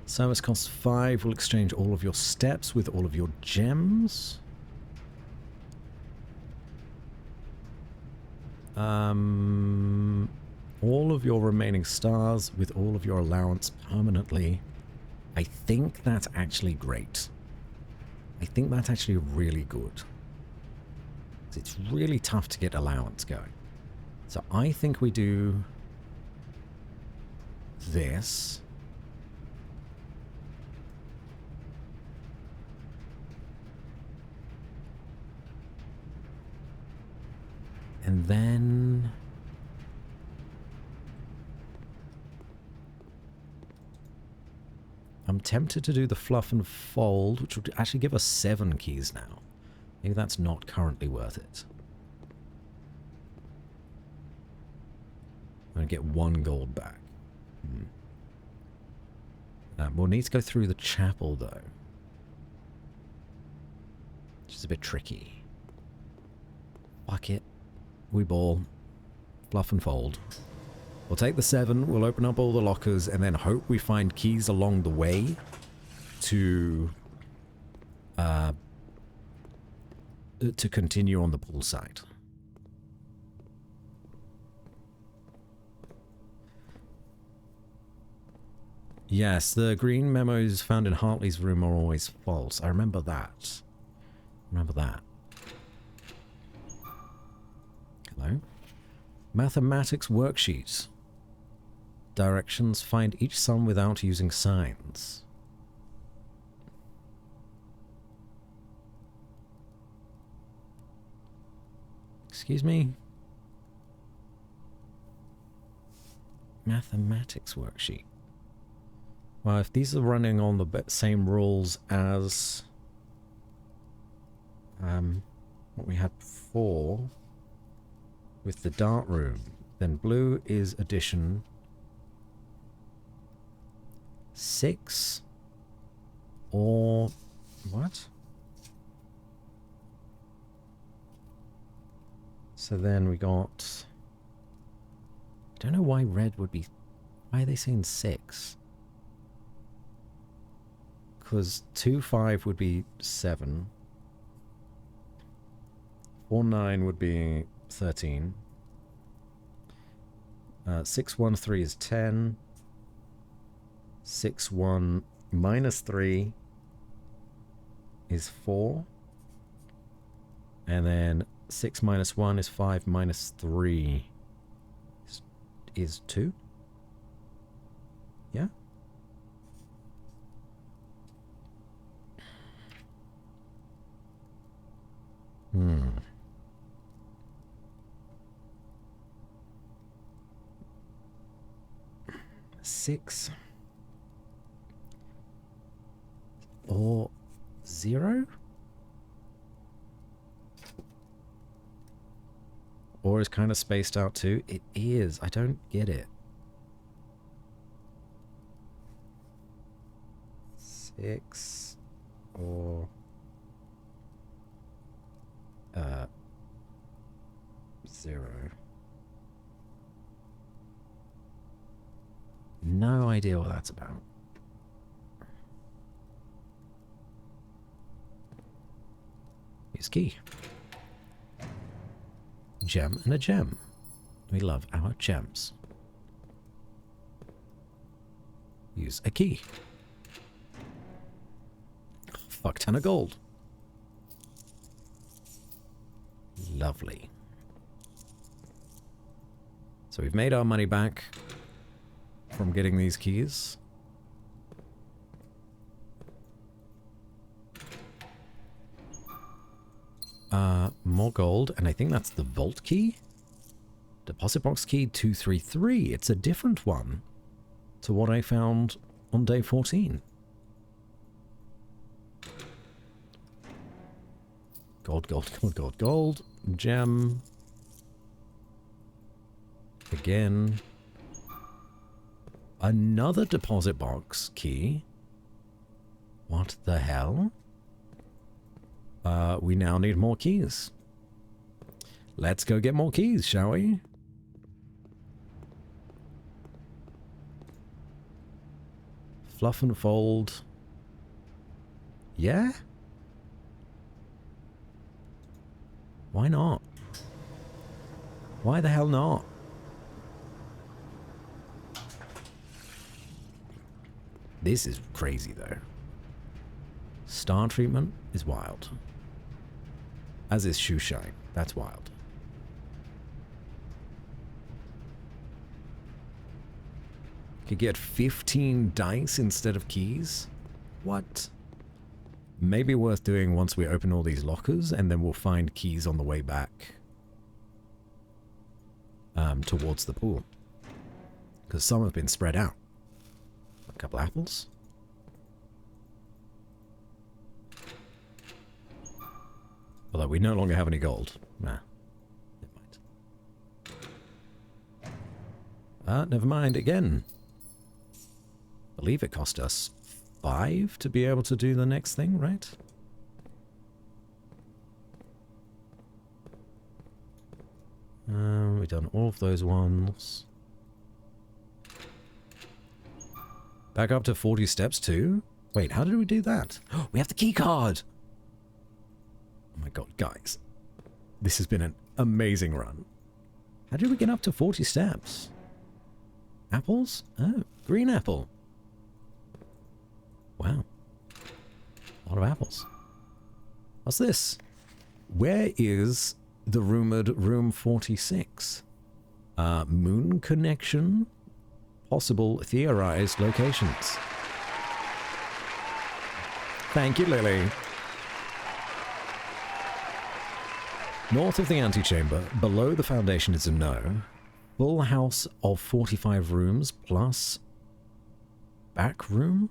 Service costs 5. Will exchange all of your steps with all of your gems. All of your remaining stars with all of your allowance permanently. I think that's actually great. I think that's actually really good. It's really tough to get allowance going. So I think we do this. And then... I'm tempted to do the fluff and fold, which would actually give us 7 keys now. Maybe that's not currently worth it. I'm going to get 1 gold back. We'll need to go through the chapel, though. Which is a bit tricky. Fuck it. We ball. Fluff and fold. We'll take the 7, we'll open up all the lockers, and then hope we find keys along the way to continue on the pool side. Yes, the green memos found in Hartley's room are always false. I remember that. Remember that. Hello? Mathematics worksheet. Directions: find each sum without using signs. Excuse me? Mathematics worksheet. Well, if these are running on the same rules as what we had before with the dart room, then blue is addition 6 or what? So then we got, I don't know why red would be, why are they saying 6? Because 2, 5 would be 7. 4, 9 would be 13. 6, 1, 3 is 10. 6, 1 minus 3 is 4. And then 6 minus 1 is 5 minus 3 is 2. Yeah? Hmm. Six or 0? Or is kind of spaced out too? It is. I don't get it. 6 or 0. No idea what that's about. Use key. Gem and a gem. We love our gems. Use a key. Fuck ton of gold. Lovely. So we've made our money back from getting these keys. More gold, and I think that's the vault key. Deposit box key 233. It's a different one to what I found on day 14. Gold, gold, gold, gold, gold. Gem. Again. Another deposit box key. What the hell? We now need more keys. Let's go get more keys, shall we? Fluff and fold. Yeah? Why not? Why the hell not? This is crazy, though. Star treatment is wild. As is shoe shine. That's wild. Could get 15 dice instead of keys? What? Maybe worth doing once we open all these lockers, and then we'll find keys on the way back. towards the pool. Because some have been spread out. A couple apples. Although we no longer have any gold. Nah. Never mind again. I believe it cost us 5 to be able to do the next thing, right? We've done all of those ones. Back up to 40 steps too? Wait, how did we do that? Oh, we have the key card! Oh my god, guys. This has been an amazing run. How did we get up to 40 steps? Apples? Oh, green apple. Wow. A lot of apples. What's this? Where is the rumored room 46? Moon connection? Possible theorized locations. Thank you, Lily. North of the antechamber, below the foundation is a no. Full house of 45 rooms plus back room?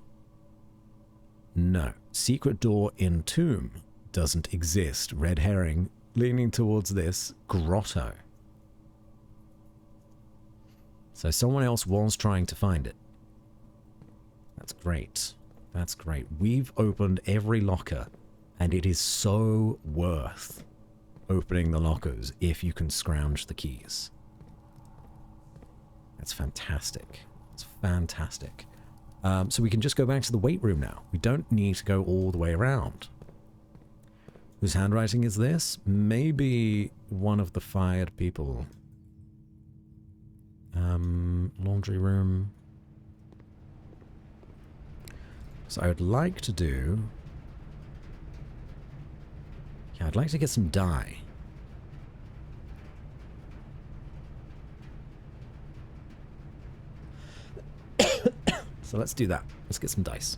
No. Secret door in tomb doesn't exist. Red herring leaning towards this grotto. So someone else was trying to find it. That's great. That's great. We've opened every locker, and it is so worth opening the lockers if you can scrounge the keys. That's fantastic. It's fantastic. So we can just go back to the weight room now. We don't need to go all the way around. Whose handwriting is this? Maybe one of the fired people. Laundry room. So I would like to do... Yeah, I'd like to get some dye. So let's do that. Let's get some dice.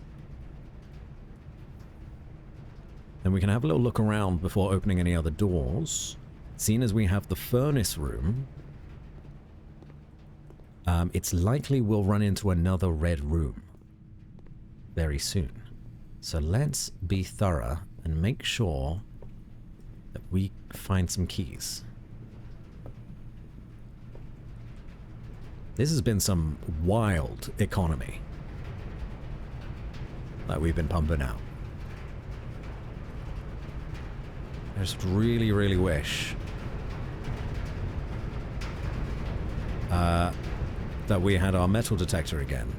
Then we can have a little look around before opening any other doors. Seeing as we have the furnace room, it's likely we'll run into another red room very soon. So let's be thorough and make sure that we find some keys. This has been some wild economy that we've been pumping out. I just really, really wish that we had our metal detector again.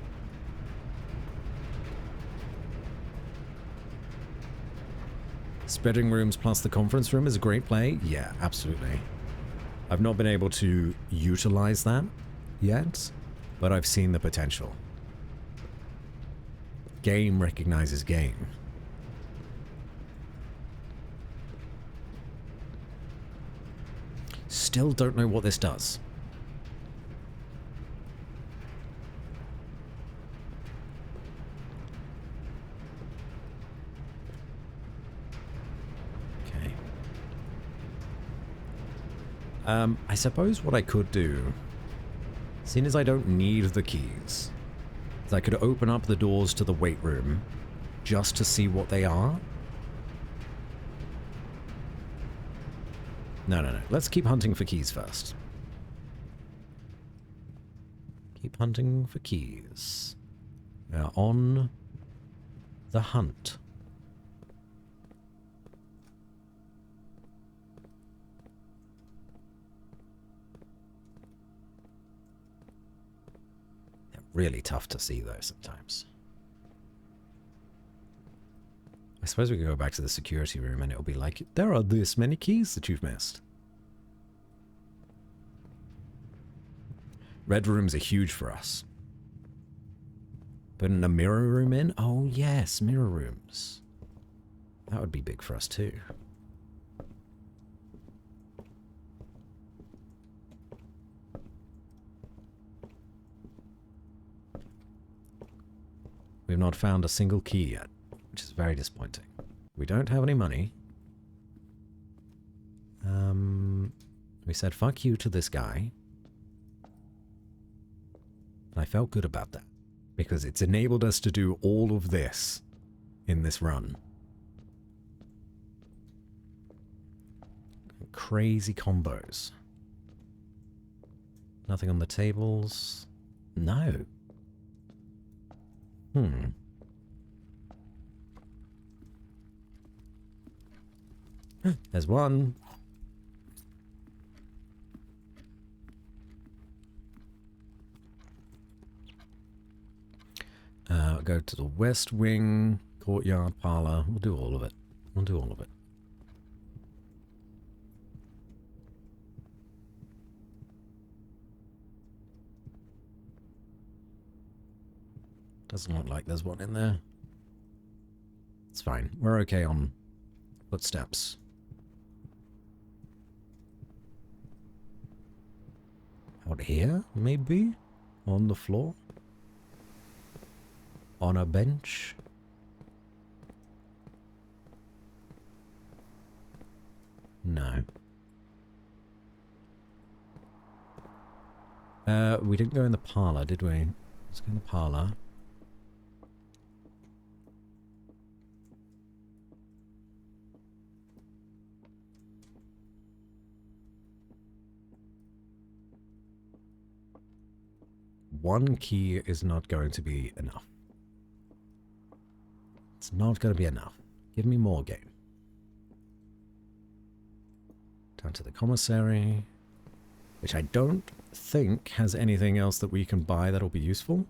Spreading rooms plus the conference room is a great play. Yeah, absolutely. I've not been able to utilize that yet, but I've seen the potential. Game recognizes game. Still don't know what this does. Okay. I suppose what I could do, seeing as I don't need the keys, is I could open up the doors to the weight room just to see what they are. No. Let's keep hunting for keys first. Keep hunting for keys. We are on the hunt. They're really tough to see though sometimes. I suppose we could go back to the security room and it'll be like, there are this many keys that you've missed. Red rooms are huge for us. Putting a mirror room in? Oh yes, mirror rooms. That would be big for us too. We've not found a single key yet, which is very disappointing. We don't have any money. We said fuck you to this guy. I felt good about that because it's enabled us to do all of this in this run. Crazy combos. Nothing on the tables. No. There's one. Go to the west wing, courtyard, parlor. We'll do all of it. We'll do all of it. Doesn't look like there's one in there. It's fine. We're okay on footsteps. Out here, maybe? On the floor? On a bench? No. We didn't go in the parlor, did we? Let's go in the parlor. One key is not going to be enough. It's not going to be enough. Give me more game. Down to the commissary, which I don't think has anything else that we can buy that'll be useful.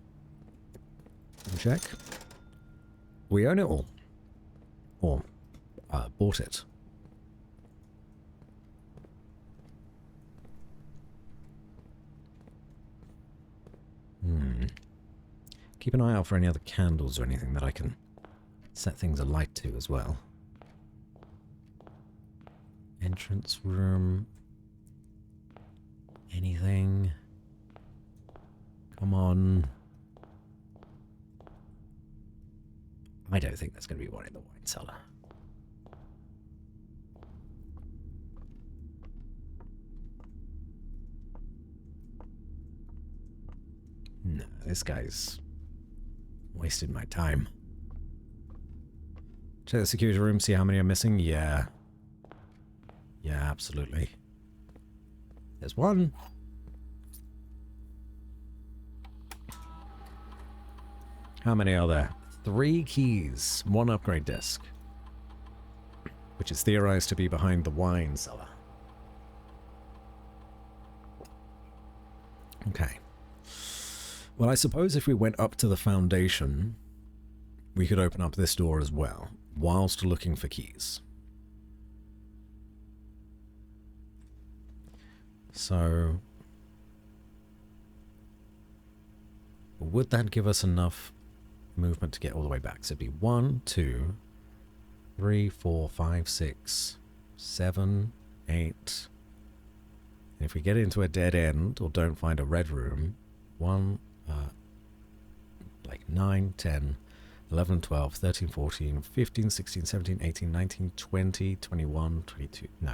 Check. We own it all. Or bought it. Keep an eye out for any other candles or anything that I can set things alight to as well. Entrance room. Anything? Come on. I don't think there's going to be one in the wine cellar. No, this guy's wasted my time. Check the security room, see how many are missing. Yeah. Yeah, absolutely. There's one. How many are there? 3 keys, 1 upgrade disc, which is theorized to be behind the wine cellar. Okay. Well, I suppose if we went up to the foundation, we could open up this door as well, whilst looking for keys. So, would that give us enough movement to get all the way back? So it'd be 1, 2, 3, 4, 5, 6, 7, 8. And if we get into a dead end or don't find a red room, 9, 10, 11, 12, 13, 14, 15, 16, 17, 18, 19, 20, 21, 22. No.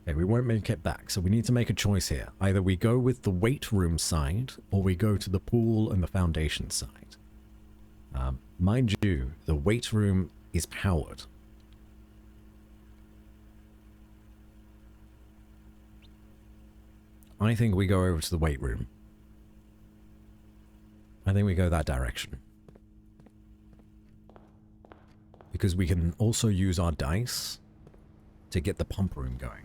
Okay, we won't make it back, so we need to make a choice here. Either we go with the weight room side, or we go to the pool and the foundation side. Mind you, the weight room is powered. I think we go over to the weight room. I think we go that direction. Because we can also use our dice to get the pump room going.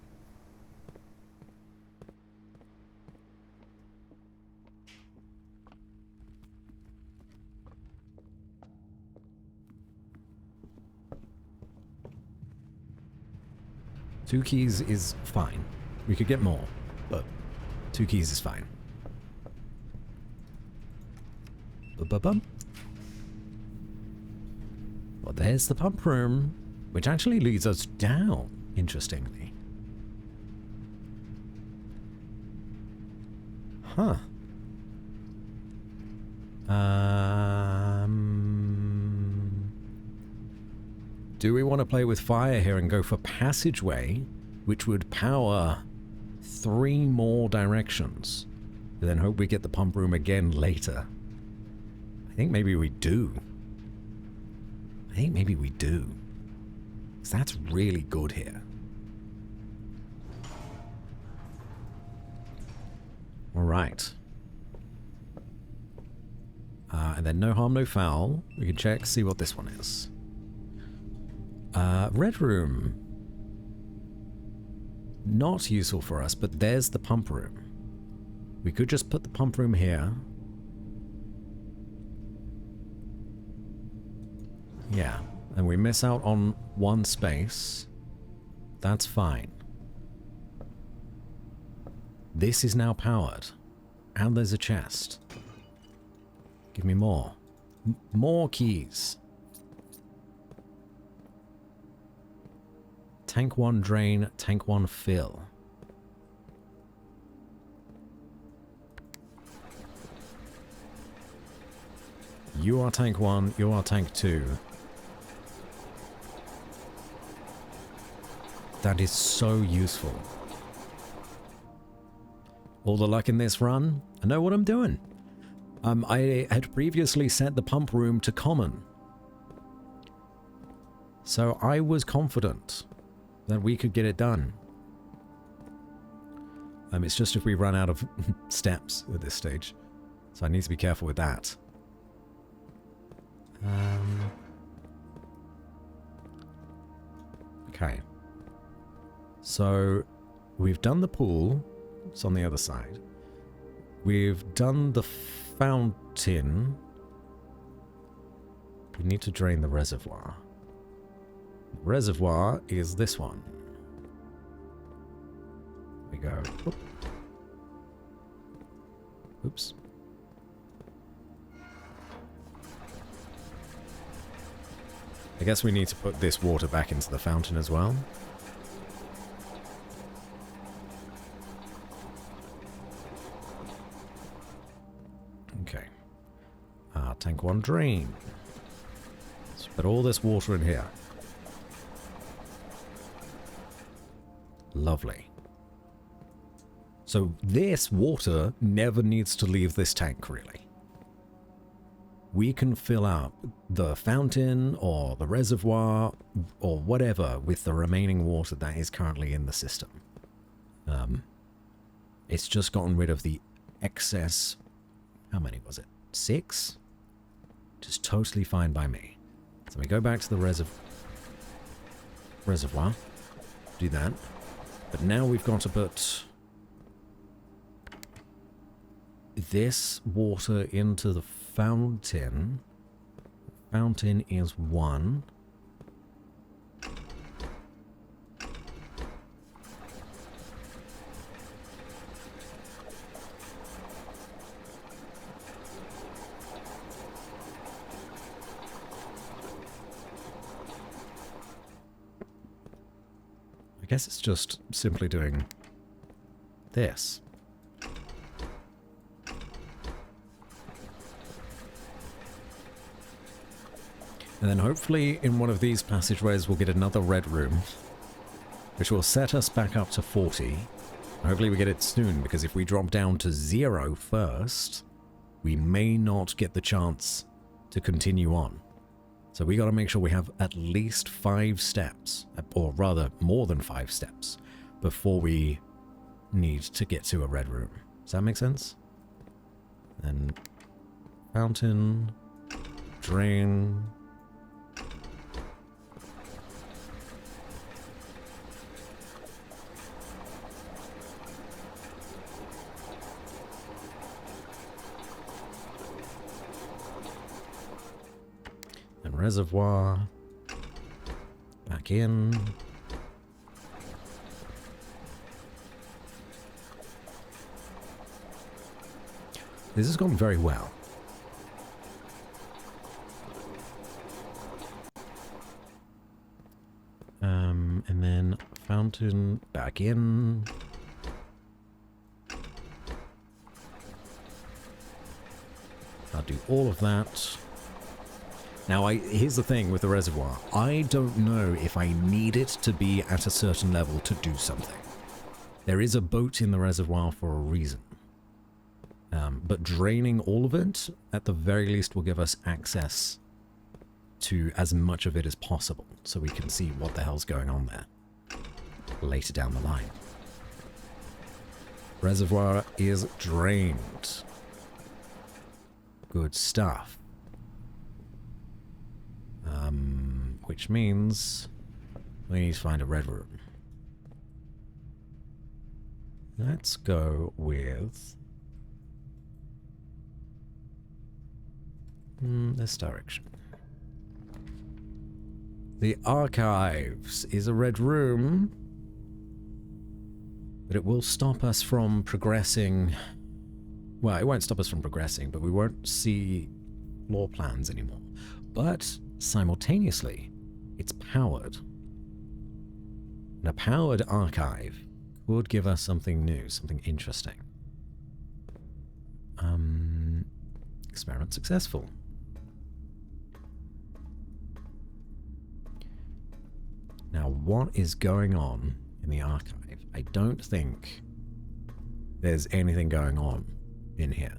Two keys is fine. We could get more, but 2 keys is fine. Ba-ba-bum. Well, there's the pump room, which actually leads us down, interestingly. Huh. Do we want to play with fire here and go for passageway, which would power 3 more directions? But then hope we get the pump room again later. I think maybe we do. I think maybe we do. Because that's really good here. Alright. And then no harm, no foul. We can check, see what this one is. Red room. Not useful for us, but there's the pump room. We could just put the pump room here. Yeah, and we miss out on one space. That's fine. This is now powered. And there's a chest. Give me more. More keys. Tank 1 drain, tank 1 fill. You are tank 1, you are tank 2. That is so useful. All the luck in this run, I know what I'm doing. I had previously set the pump room to common. So I was confident that we could get it done. It's just if we run out of steps at this stage. So I need to be careful with that. Okay. So we've done the pool. It's on the other side. We've done the fountain. We need to drain the reservoir. Reservoir is this one. There we go. Oop. Oops. I guess we need to put this water back into the fountain as well. Okay. Tank 1 drain. Let's put all this water in here. Lovely. So this water never needs to leave this tank, really. We can fill up the fountain or the reservoir or whatever with the remaining water that is currently in the system. It's just gotten rid of the excess. How many was it? 6? Just totally fine by me. So we go back to the reservoir. Do that. But now we've got to put this water into the fountain. Fountain is 1. I guess it's just simply doing this. And then hopefully in one of these passageways we'll get another red room, which will set us back up to 40. Hopefully we get it soon, because if we drop down to 0 first, we may not get the chance to continue on. So we got to make sure we have at least 5 steps, or rather more than 5 steps, before we need to get to a red room. Does that make sense? Then fountain, drain. And reservoir. Back in. This has gone very well. And then fountain back in. I'll do all of that. Now, here's the thing with the reservoir. I don't know if I need it to be at a certain level to do something. There is a boat in the reservoir for a reason. But draining all of it, at the very least, will give us access to as much of it as possible, so we can see what the hell's going on there later down the line. Reservoir is drained. Good stuff. Which means we need to find a red room. Let's go with this direction. The archives is a red room, but it will stop us from progressing. Well, it won't stop us from progressing, but we won't see floor plans anymore. But simultaneously, it's powered. And a powered archive would give us something new, something interesting. Experiment successful. Now, what is going on in the archive? I don't think there's anything going on in here,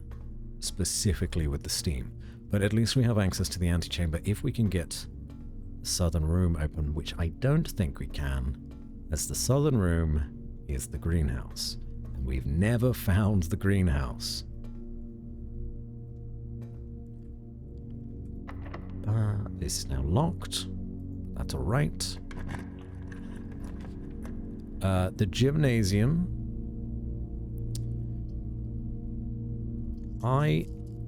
specifically with the steam. But at least we have access to the antechamber if we can get the southern room open, which I don't think we can, as the southern room is the greenhouse. And we've never found the greenhouse. This is now locked. That's alright. The gymnasium. I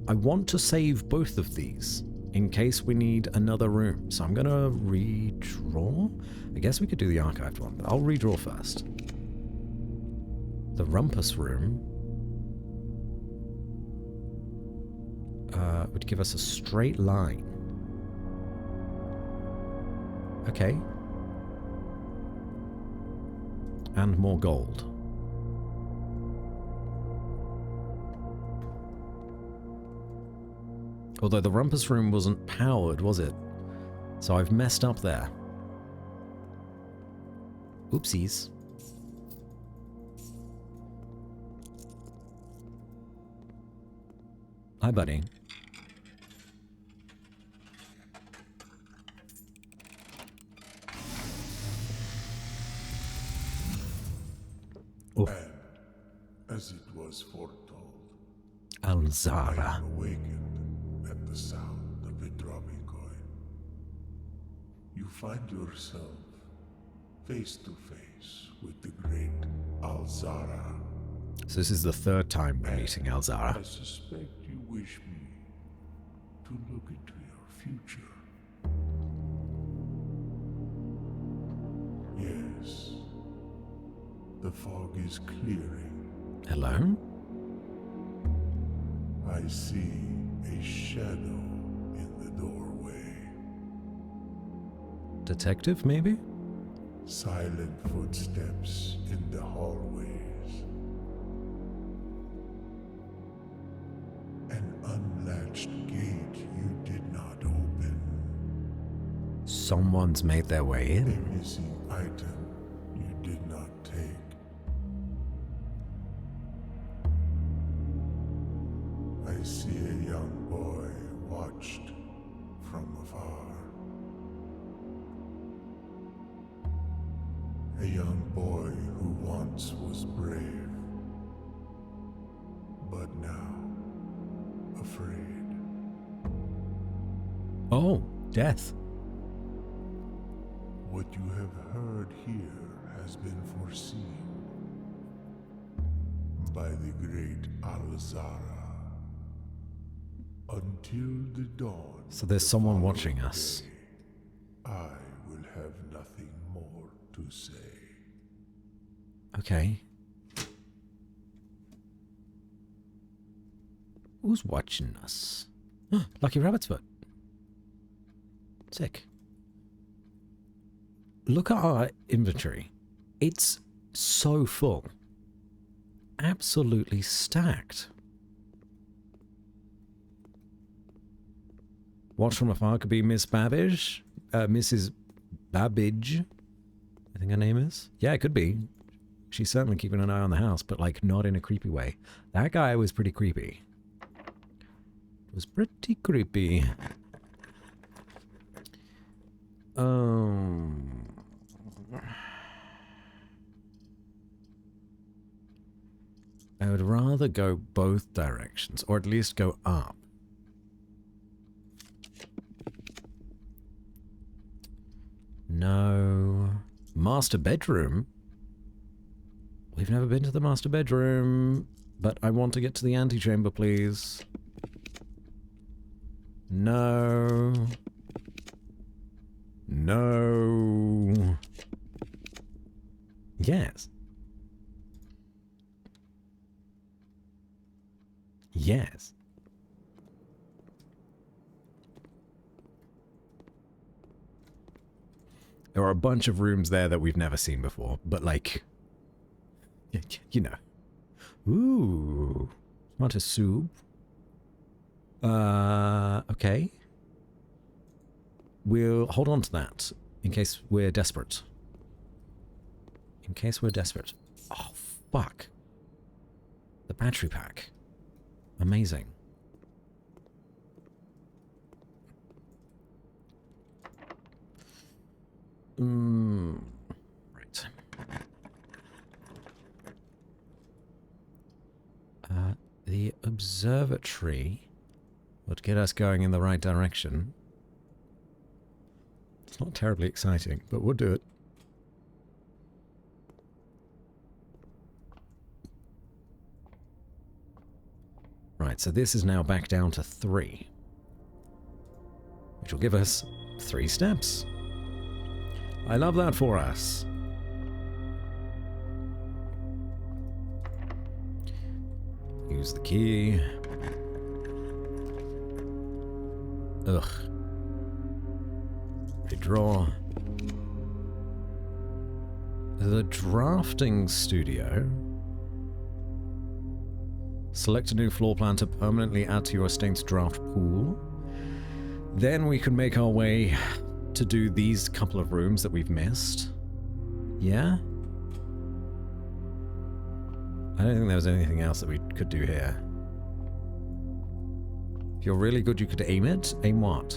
want to save both of these in case we need another room. So I'm going to redraw. I guess we could do the archived one, but I'll redraw first. The rumpus room would give us a straight line. Okay. And more gold. Although the rumpus room wasn't powered, was it? So I've messed up there. Oopsies. Hi, buddy. Oh. And as it was foretold, Alzara. I am awakened at the sound of a dropping coin. You find yourself face to face with the great Alzara. So this is the third time we're And meeting Alzara. I suspect you wish me to look into your future. Yes. The fog is clearing. Hello? I see a shadow in the doorway. Detective, maybe? Silent footsteps in the hallways. An unlatched gate you did not open. Someone's made their way A in. missing item you did not take. I see a young boy watched from afar. A young boy who once was brave, but now afraid. Oh, death. What you have heard here has been foreseen by the great Alzara. Until the dawn. So there's of the someone following watching us. day, I will have nothing more to say. Okay. Who's watching us? Lucky Rabbit's foot. Sick. Look at our inventory. It's so full. Absolutely stacked. Watch from afar could be Miss Babbage. Mrs. Babbage. I think her name is. Yeah, it could be. She's certainly keeping an eye on the house, but like not in a creepy way. That guy was pretty creepy. It was pretty creepy. I would rather go both directions, or at least go up. No. Master bedroom? We've never been to the master bedroom, but I want to get to the antechamber, please. No. No. Yes. Yes. There are a bunch of rooms there that we've never seen before, but like, you know. Ooh. Want a soup? Okay. We'll hold on to that in case we're desperate. In case we're desperate. Oh, fuck. The battery pack. Amazing. Right. The observatory would get us going in the right direction. It's not terribly exciting, but we'll do it. Right, so this is now back down to 3. Which will give us 3 steps. I love that for us. Use the key. Ugh. Redraw. The drafting studio. Select a new floor plan to permanently add to your estate's draft pool. Then we can make our way to do these couple of rooms that we've missed. Yeah? I don't think there was anything else that we could do here. If you're really good, you could aim it. Aim what?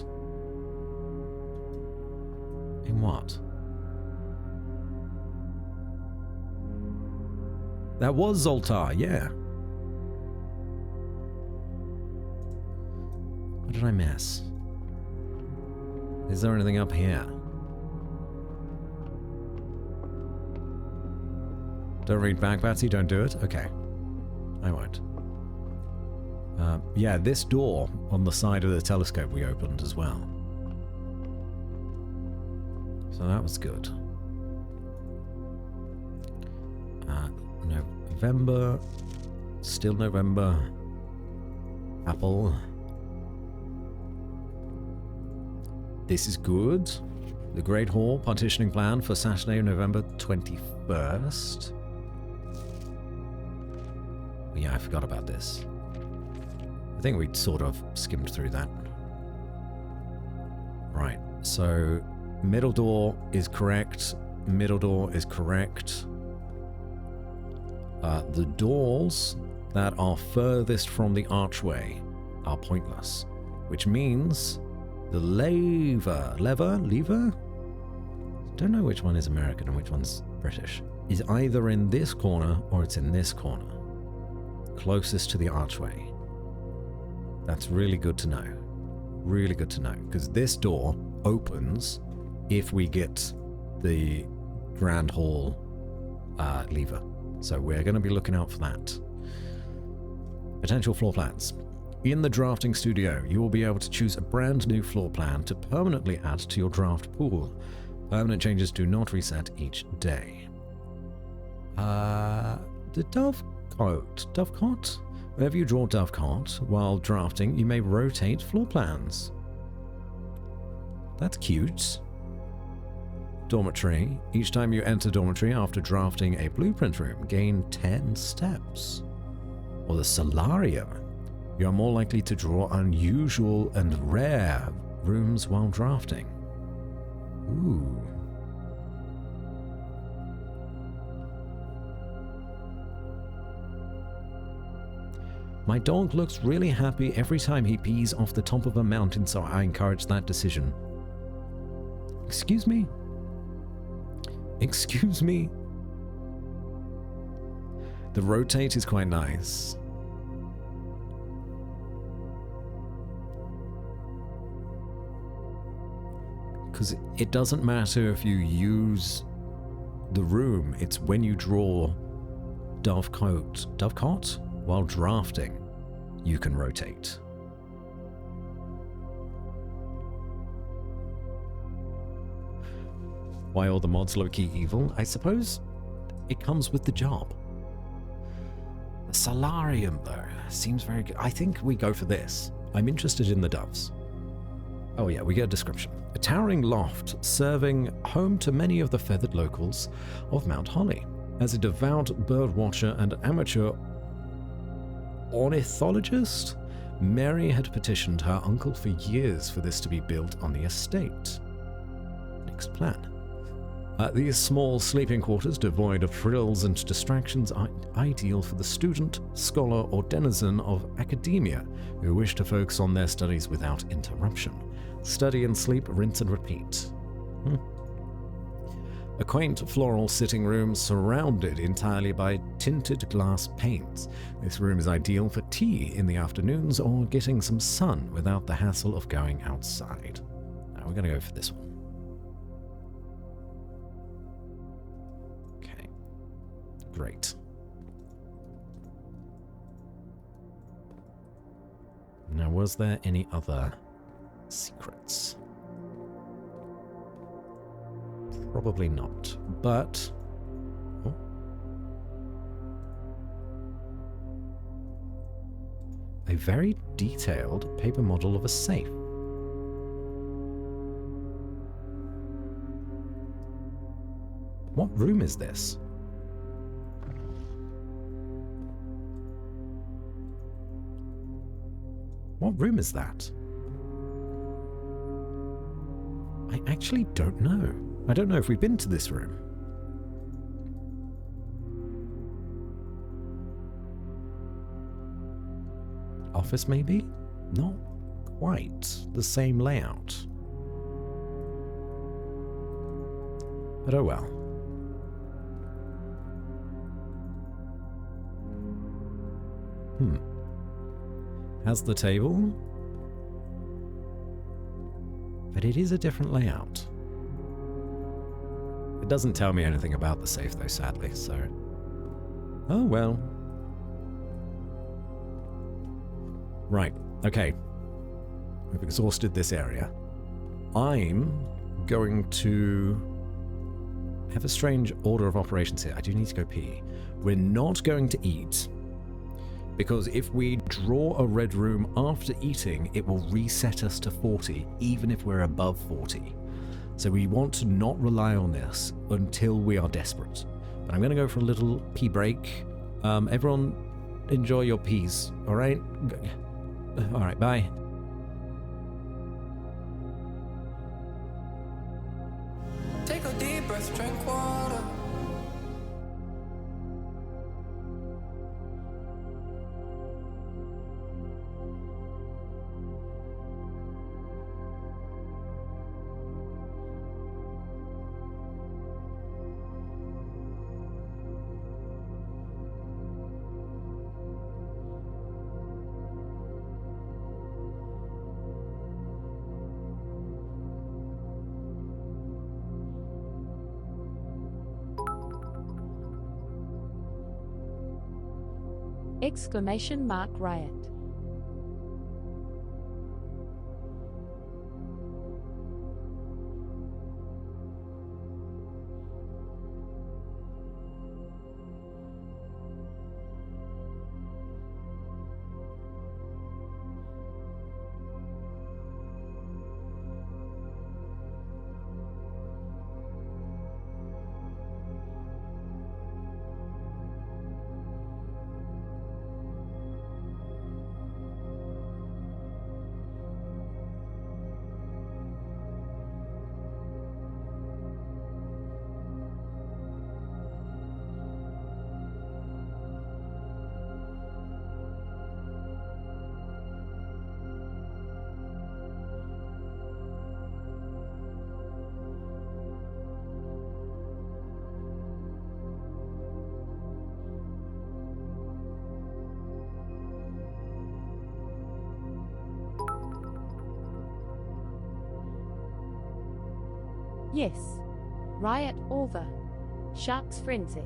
Aim what? That was Zoltar, yeah. What did I miss? Is there anything up here? Don't read back, Batsy, don't do it? Okay. I won't. Yeah, this door on the side of the telescope we opened as well. So that was good. November. Still November. Apple. This is good. The Great Hall partitioning plan for Saturday, November 21st. Yeah, I forgot about this. I think we'd sort of skimmed through that. Right, so middle door is correct. Middle door is correct. The doors that are furthest from the archway are pointless, which means the lever? Don't know which one is American and which one's British. Is either in this corner or it's in this corner. Closest to the archway. That's really good to know. Really good to know. Because this door opens if we get the Grand Hall lever. So we're going to be looking out for that. Potential floor plans. In the drafting studio, you will be able to choose a brand new floor plan to permanently add to your draft pool. Permanent changes do not reset each day. The Dovecot? Whenever you draw Dovecot while drafting, you may rotate floor plans. That's cute. Dormitory. Each time you enter dormitory after drafting a blueprint room, gain 10 steps. Or the solarium. You are more likely to draw unusual and rare rooms while drafting. Ooh. My dog looks really happy every time he pees off the top of a mountain, so I encourage that decision. Excuse me? Excuse me? The rotate is quite nice. Because it doesn't matter if you use the room, it's when you draw Dovecot while drafting, you can rotate. Why all the mods low-key evil? I suppose it comes with the job. The solarium, though, seems very good. I think we go for this. I'm interested in the doves. Oh yeah, we get a description. A towering loft serving home to many of the feathered locals of Mount Holly. As a devout bird watcher and amateur ornithologist, Mary had petitioned her uncle for years for this to be built on the estate. Next plan. These small sleeping quarters, devoid of frills and distractions, are ideal for the student, scholar, or denizen of academia who wish to focus on their studies without interruption. Study and sleep, rinse and repeat. A quaint floral sitting room surrounded entirely by tinted glass panes. This room is ideal for tea in the afternoons or getting some sun without the hassle of going outside. Now we're going to go for this one. Okay, great. Now, was there any other secrets? Probably not, but a very detailed paper model of a safe. What room is this? What room is that? I actually don't know. I don't know if we've been to this room. Office, maybe? Not quite the same layout. But oh well. Has the table? But it is a different layout. It doesn't tell me anything about the safe, though, sadly, so... Oh, well. Right, okay. We've exhausted this area. I'm going to have a strange order of operations here. I do need to go pee. We're not going to eat, because if we draw a red room after eating, it will reset us to 40, even if we're above 40. So we want to not rely on this until we are desperate. But I'm going to go for a little pee break. Everyone, enjoy your peas, all right? All right, bye. Take a deep breath, drink water. Exclamation mark riot. Yes. Riot over. Shark's Frenzy.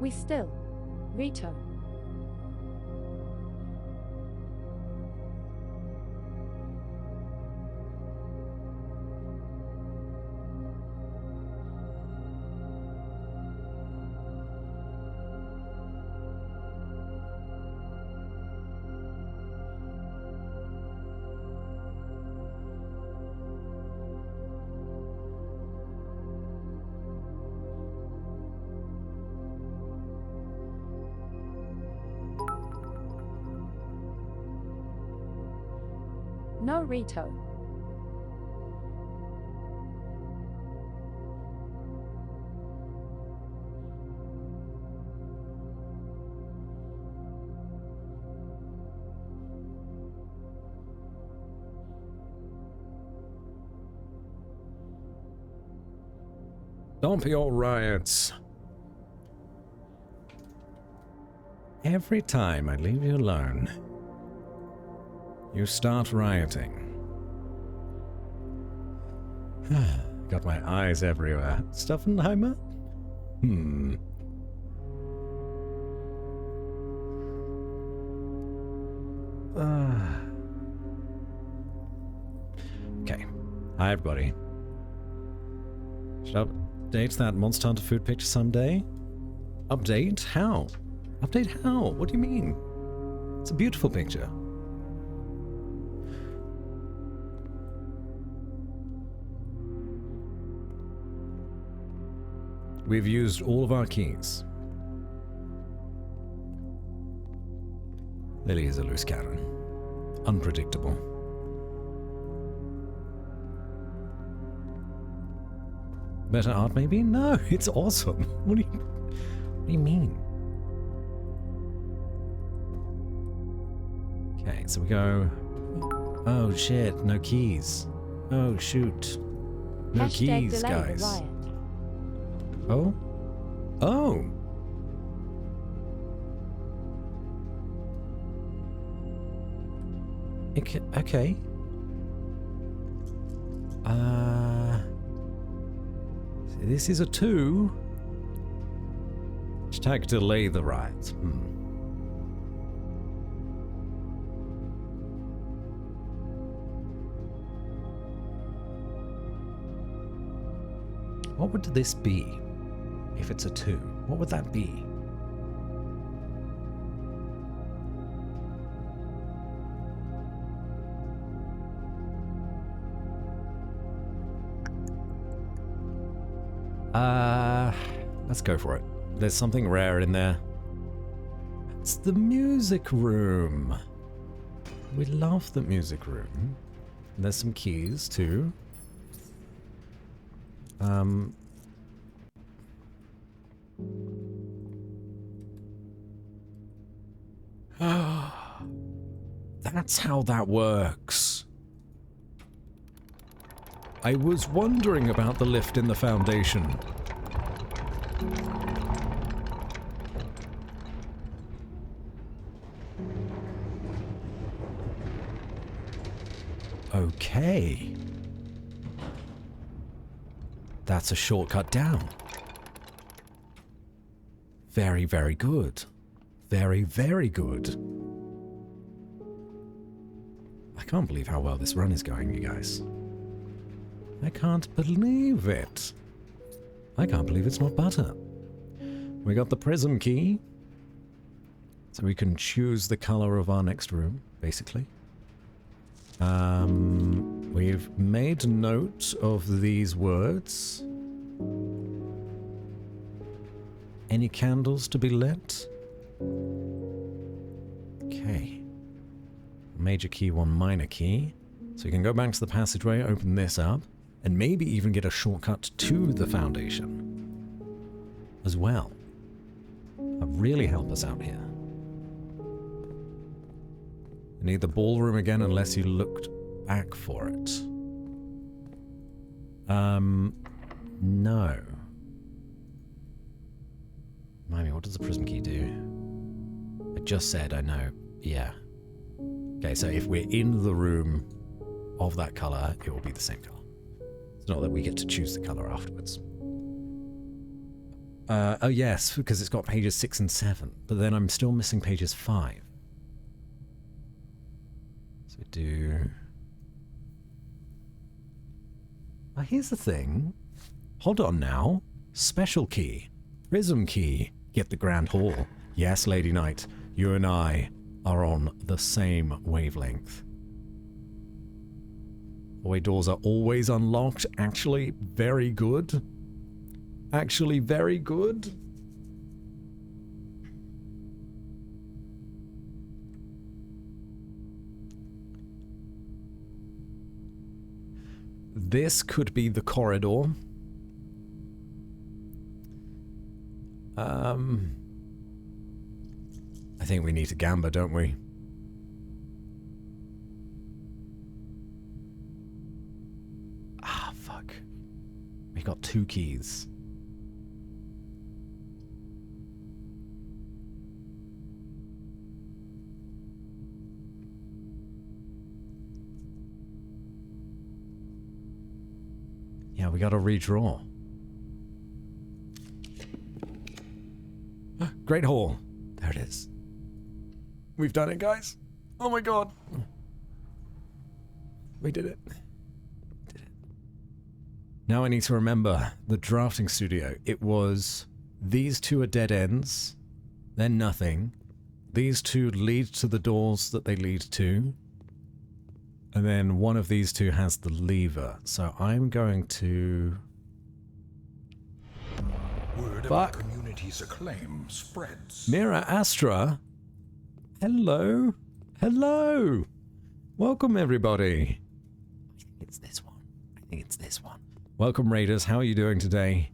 We still. Rito. No Rito. Stomp your riots. Every time I leave you alone, you start rioting. Got my eyes everywhere. Stuffenheimer? Okay. Hi, everybody. Should I update that Monster Hunter food picture someday? Update? How? Update how? What do you mean? It's a beautiful picture. We've used all of our keys. Lily is a loose cannon. Unpredictable. Better art, maybe? No, it's awesome. What do you mean? Okay, so we go... Oh, shit, no keys. Oh, shoot. No keys, guys. Riot. Oh? Oh! Okay. This is a 2. Hashtag delay the riot. What would this be? If it's a 2, what would that be? Let's go for it. There's something rare in there. It's the music room. We love the music room. There's some keys too. That's how that works. I was wondering about the lift in the foundation. Okay. That's a shortcut down. Very, very good. Very, very good. I can't believe how well this run is going, you guys. I can't believe it. I can't believe it's not butter. We got the prism key. So we can choose the color of our next room, basically. We've made note of these words. Any candles to be lit? Okay. Major key, 1 minor key. So you can go back to the passageway, open this up, and maybe even get a shortcut to the foundation as well. That really help us out here. I need the ballroom again unless you looked back for it. No. Remind me, what does the prism key do? I just said, I know. Yeah. Okay, so if we're in the room of that color, it will be the same color. It's not that we get to choose the color afterwards. Oh yes, because it's got pages 6 and 7, but then I'm still missing pages 5. So we do... Oh, here's the thing. Hold on now. Special key. Prism key. Get the Grand Hall. Yes, Lady Knight, you and I are on the same wavelength. Hallway doors are always unlocked. Actually, very good. Actually, very good. This could be the corridor. I think we need to gamba, don't we? Ah, fuck. We got 2 keys. Yeah, we gotta redraw. Great Hall. There it is. We've done it, guys. Oh my god. We did it. Did it. Now I need to remember the drafting studio. It was these 2 are dead ends. They're nothing. These 2 lead to the doors that they lead to. And then one of these 2 has the lever. So I'm going to... Word of our community's acclaim spreads. Mira Astra. Hello. Hello. Welcome, everybody. I think it's this one. I think it's this one. Welcome, Raiders. How are you doing today?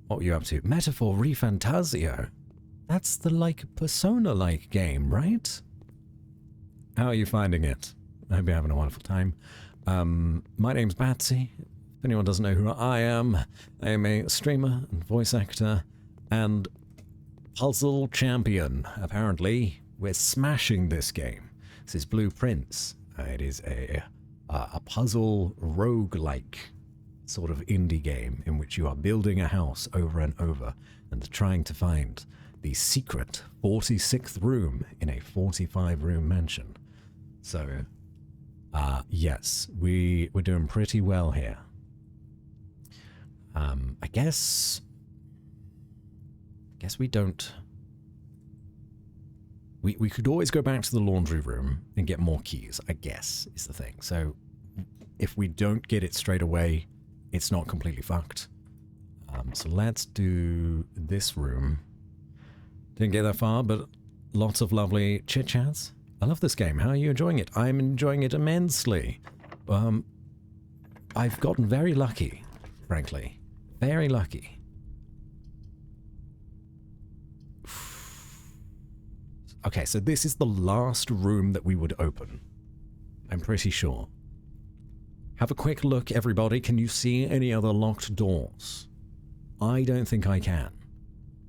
What were you up to? Metaphor Refantasio. That's the, like, Persona-like game, right? How are you finding it? I hope you're having a wonderful time. My name's Batsy. If anyone doesn't know who I am a streamer and voice actor and puzzle champion. Apparently, we're smashing this game. This is Blueprints. It is a puzzle roguelike sort of indie game in which you are building a house over and over and trying to find the secret 46th room in a 45-room mansion. So... yes, we're doing pretty well here. I guess we don't... We could always go back to the laundry room and get more keys, I guess, is the thing. So, if we don't get it straight away, it's not completely fucked. So let's do this room. Didn't get that far, but lots of lovely chit-chats. I love this game. How are you enjoying it? I'm enjoying it immensely. I've gotten very lucky, frankly. Very lucky. Okay, so this is the last room that we would open. I'm pretty sure. Have a quick look, everybody. Can you see any other locked doors? I don't think I can.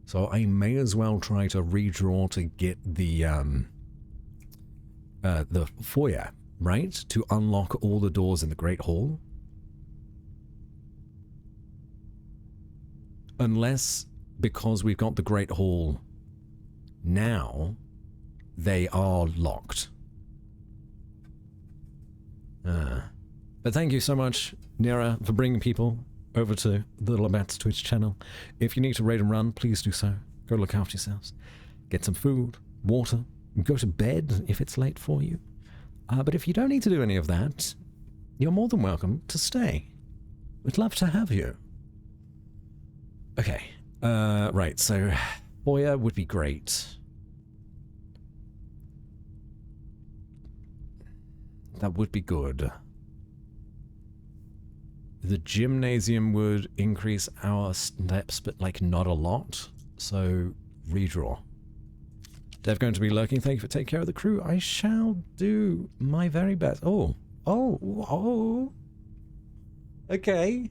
So I may as well try to redraw to get the foyer, right? To unlock all the doors in the Great Hall. Unless, because we've got the Great Hall now, they are locked. But thank you so much, Nira, for bringing people over to the Little Bats Twitch channel. If you need to raid and run, please do so. Go look after yourselves. Get some food, water, and go to bed if it's late for you. But if you don't need to do any of that, you're more than welcome to stay. We'd love to have you. Okay. Right, so foyer would be great. That would be good. The gymnasium would increase our steps, but like not a lot. So redraw. Dev going to be lurking. Thank you for taking care of the crew. I shall do my very best. Oh. Okay.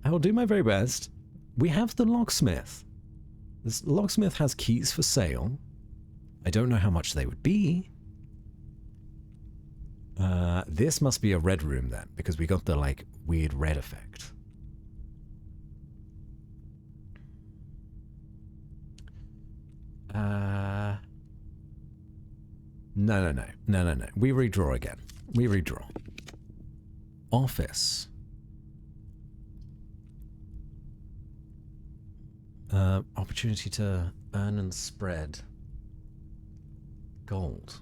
I will do my very best. We have the locksmith. This locksmith has keys for sale. I don't know how much they would be. This must be a red room then, because we got the, like, weird red effect. No. We redraw again. We redraw. Office. Opportunity to earn and spread gold.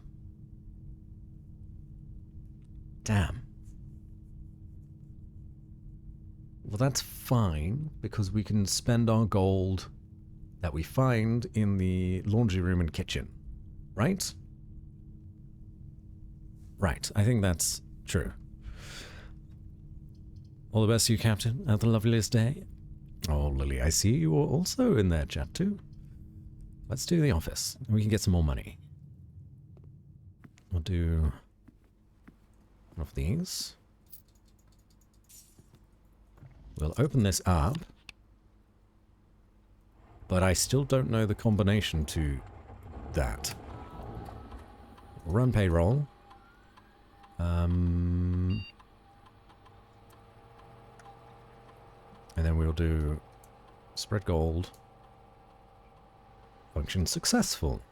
Damn. Well, that's fine, because we can spend our gold that we find in the laundry room and kitchen, right? Right, I think that's true. All the best to you, Captain. Have the loveliest day. Oh, Lily, I see you are also in there, chat too. Let's do the office. We can get some more money. We'll do one of these. We'll open this up. But I still don't know the combination to that. Run payroll. And then we'll do spread gold. Function successful.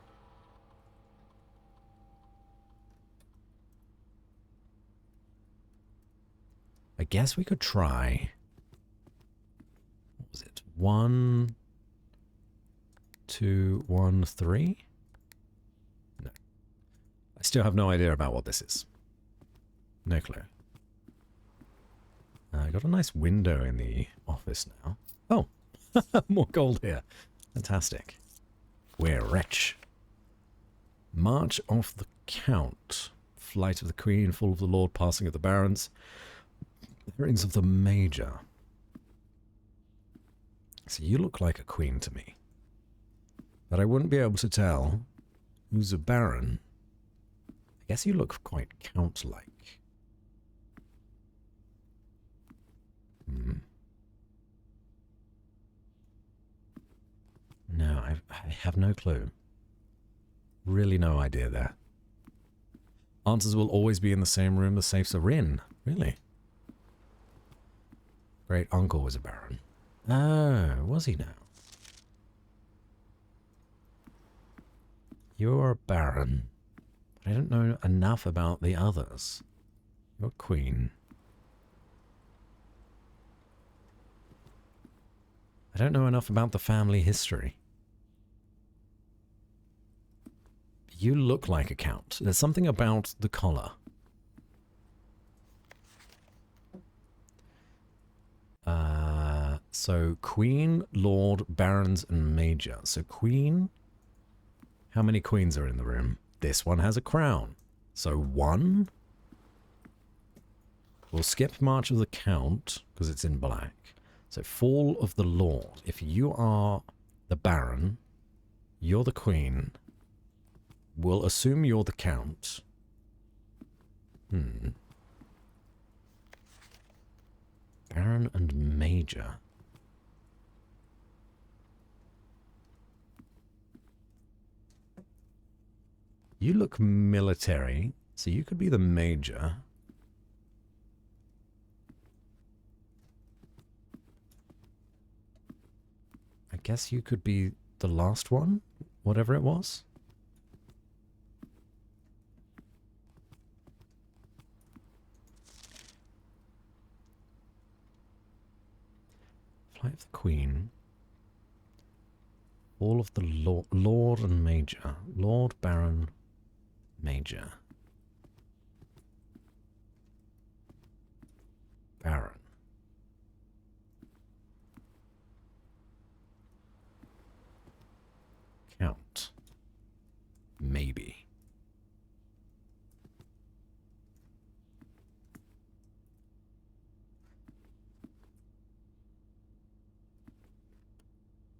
I guess we could try. What was it? 1, 2, 1, 3? No. I still have no idea about what this is. No clue. I got a nice window in the office now. Oh, more gold here. Fantastic. We're rich. March of the Count. Flight of the Queen, Fall of the Lord, Passing of the Barons. Rings of the Major. So you look like a queen to me. But I wouldn't be able to tell who's a baron. I guess you look quite count-like. No, I have no clue. Really no idea there. Answers will always be in the same room the safes are in. Really? Great uncle was a baron. Oh, was he now? You're a baron. But I don't know enough about the others. You're queen. I don't know enough about the family history. You look like a count. There's something about the collar. So queen, lord, barons, and major. So queen. How many queens are in the room? This one has a crown. So 1. We'll skip March of the Count because it's in black. So Fall of the Lord. If you are the baron, you're the queen. We'll assume you're the count. Baron and major. You look military, so you could be the major. I guess you could be the last one, whatever it was. Flight of the Queen. All of the Lord and Major. Lord, Baron, Major. Baron. Count. Maybe.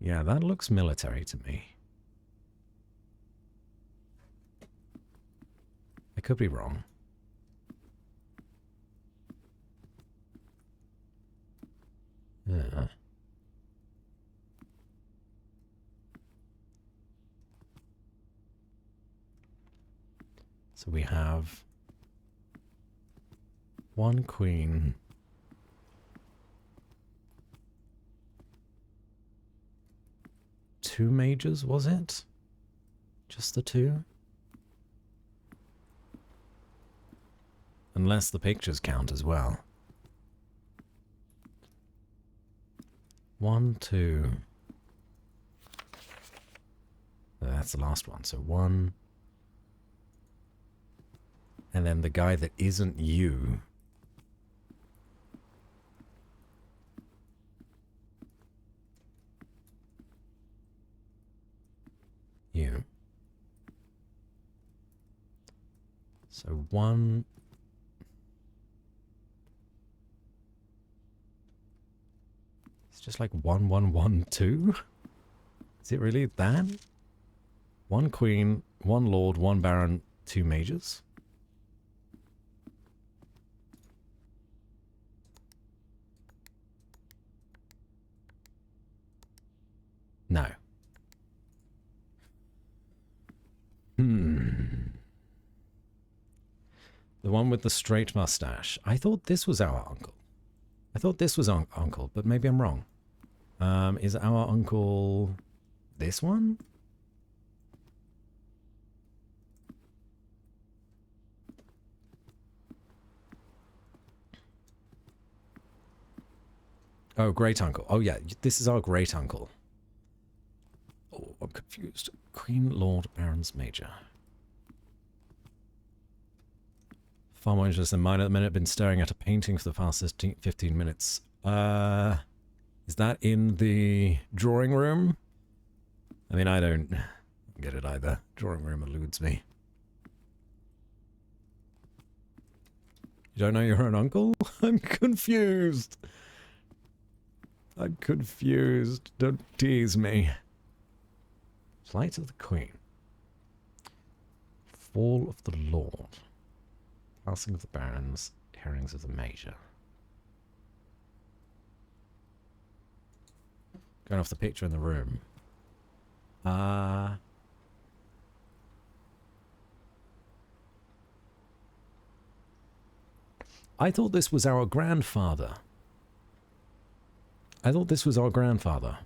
Yeah, that looks military to me. I could be wrong. Yeah. So we have one queen. Two majors, was it? Just the two? Unless the pictures count as well. 1, 2. That's the last one. So 1. And then the guy that isn't you. You. So 1. It's just like 1, 1, 1, 2. Is it really that? 1 queen, 1 lord, 1 baron, 2 majors. No. The one with the straight mustache. I thought this was our uncle. I thought this was uncle, but maybe I'm wrong. Is our uncle this one? Oh, great uncle. Oh yeah, this is our great uncle. Oh, I'm confused. Queen, Lord, Barons, Major. Far more interesting than mine at the minute. Been staring at a painting for the past 15 minutes. Is that in the drawing room? I mean, I don't get it either. Drawing room eludes me. You don't know your own uncle? I'm confused. I'm confused. Don't tease me. Flight of the Queen. Fall of the Lord. Passing of the Barons. Herrings of the Major. Going off the picture in the room. I thought this was our grandfather. I thought this was our grandfather.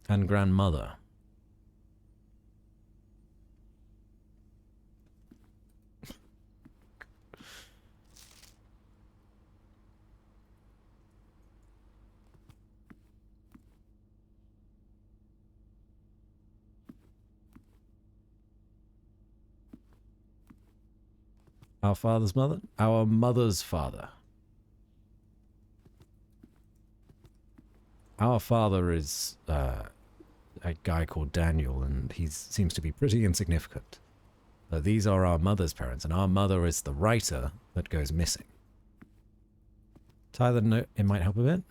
And grandmother. Our father's mother? Our mother's father. Our father is a guy called Daniel, and he seems to be pretty insignificant. But these are our mother's parents, and our mother is the writer that goes missing. Tyler, no, it might help a bit.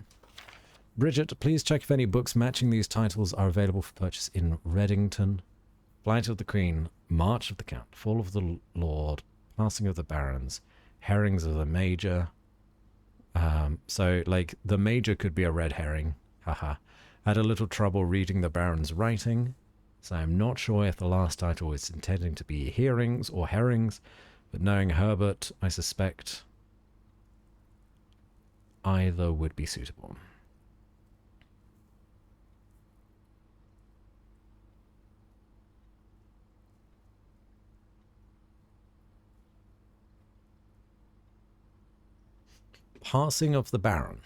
Bridget, please check if any books matching these titles are available for purchase in Reddington. Flight of the Queen, March of the Count, Fall of the Lord, Passing of the Barons, Herrings of the Major. So, like, the Major could be a red herring. Haha. Had a little trouble reading the Baron's writing, so I'm not sure if the last title is intending to be hearings or herrings, but knowing Herbert, I suspect either would be suitable. Passing of the Baron.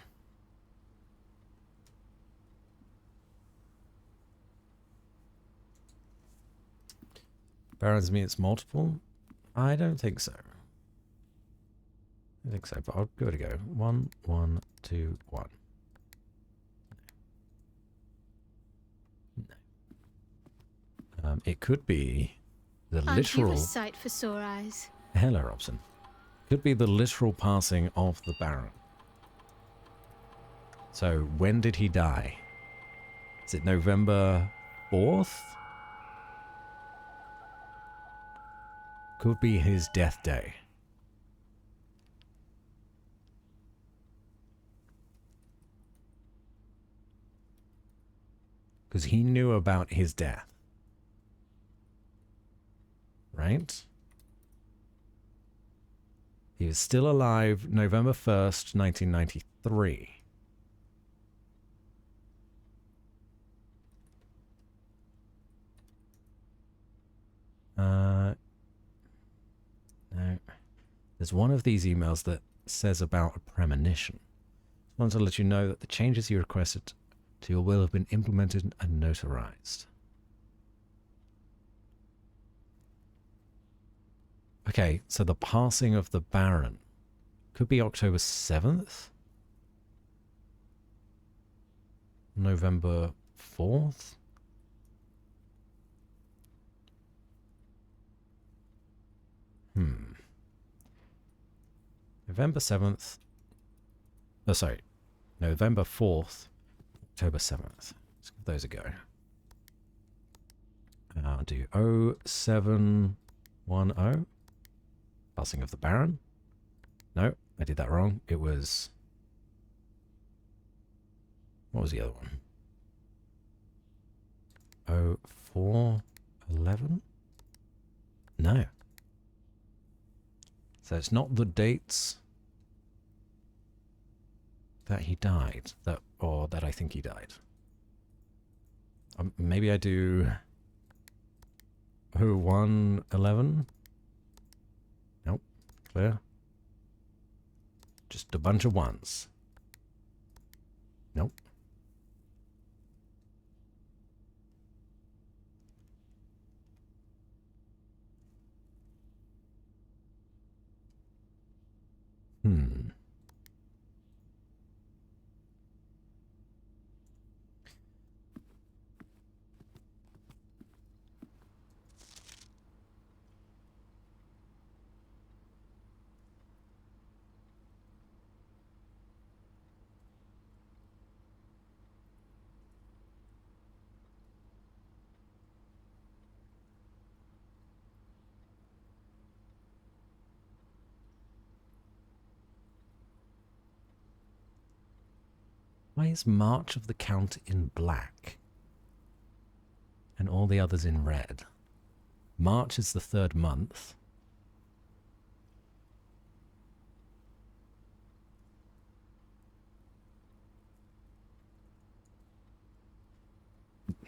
Barons mean it's multiple? I don't think so. I think so, but I'll give it a go. 1, 1, 2, 1. No. It could be the literal... Aren't you a sight for sore eyes? Hello, Robson. Could be the literal passing of the Baron. So, when did he die? Is it November 4th? Could be his death day. Because he knew about his death. Right? He was still alive November 1st, 1993. No. There's one of these emails that says about a premonition. I want to let you know that the changes you requested to your will have been implemented and notarized. Okay, so the passing of the Baron could be October 7th? November 4th? November 7th. Oh, sorry. November 4th, October 7th. Let's give those a go. I'll do 0710. Passing of the Baron. No, I did that wrong. It was... What was the other one? 0411? No. So it's not the dates that he died, or that I think he died. Maybe I do 0111? Nope, clear. Just a bunch of ones. Nope. Why is March of the Count in black and all the others in red? March is the 3rd month.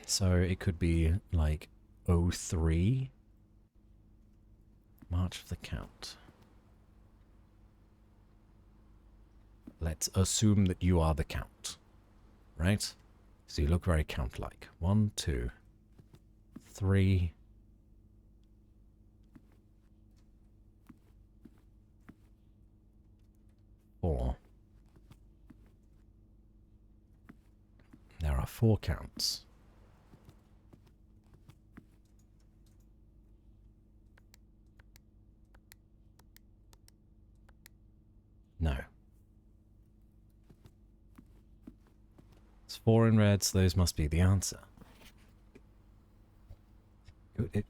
So it could be like 03. March of the Count. Let's assume that you are the Count. Right? So you look very Count-like. 1, 2, 3. 4. There are 4 counts. No. It's 4 in red, so those must be the answer.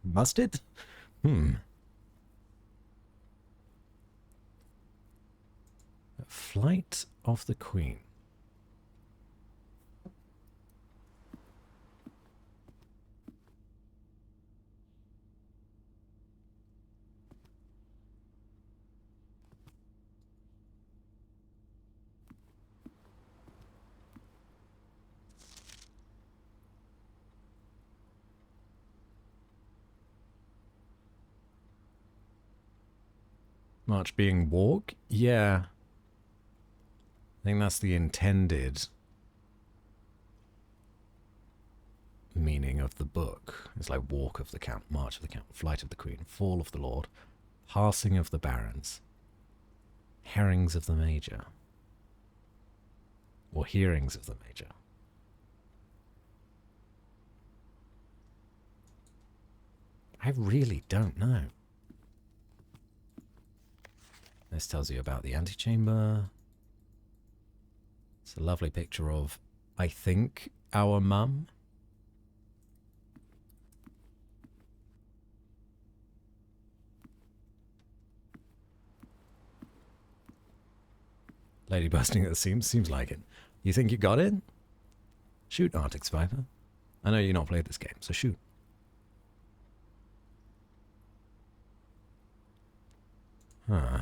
Must it? Flight of the Queen. March being walk? Yeah. I think that's the intended meaning of the book. It's like Walk of the Count, March of the Count, Flight of the Queen, Fall of the Lord, Passing of the Barons, Herrings of the Major, or Hearings of the Major. I really don't know. This tells you about the antechamber. It's a lovely picture of, I think, our mum. Lady bursting at the seams. Seems like it. You think you got it? Shoot, Arctic Spider. I know you've not played this game, so shoot. Huh.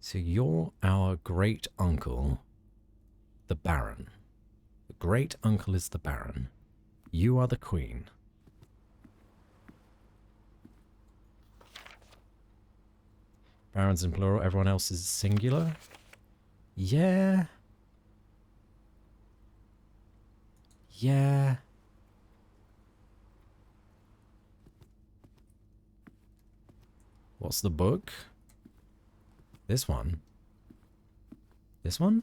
So you're our great uncle, the Baron. The great uncle is the Baron. You are the Queen. Baron's in plural, everyone else is singular? Yeah. Yeah. What's the book? This one? This one?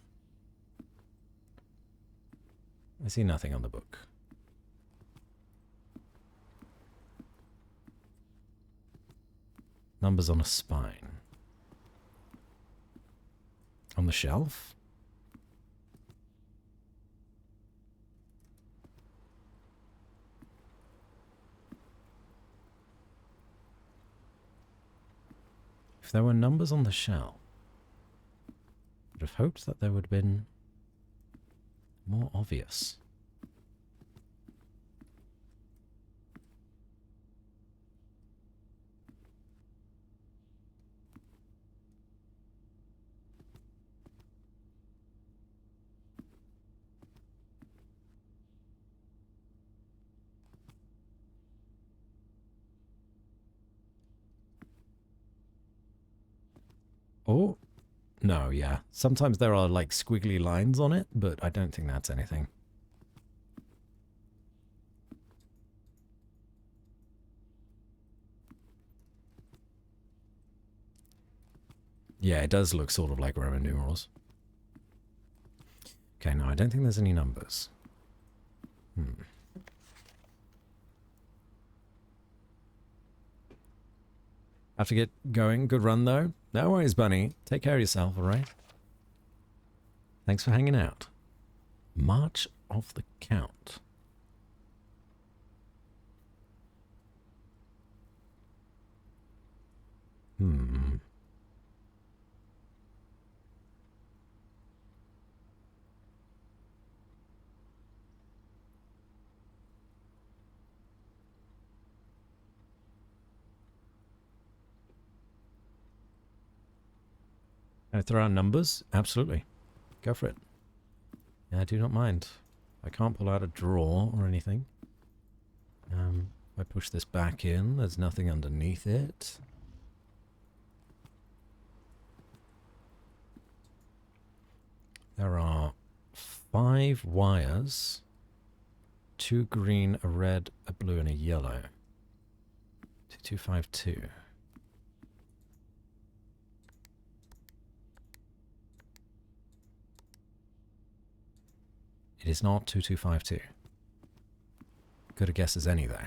I see nothing on the book. Numbers on a spine. On the shelf? If there were numbers on the shelf, I would have hoped that there would have been more obvious. Oh, no, yeah. Sometimes there are like squiggly lines on it, but I don't think that's anything. Yeah, it does look sort of like Roman numerals. Okay, no, I don't think there's any numbers. Have to get going. Good run, though. No worries, Bunny. Take care of yourself, alright? Thanks for hanging out. March of the Count. Can I throw out numbers? Absolutely. Go for it. Yeah, I do not mind. I can't pull out a drawer or anything. If I push this back in, there's nothing underneath it. There are 5 wires. 2 green, a red, a blue, and a yellow. 2252. It is not 2252. Good a guess as any, though.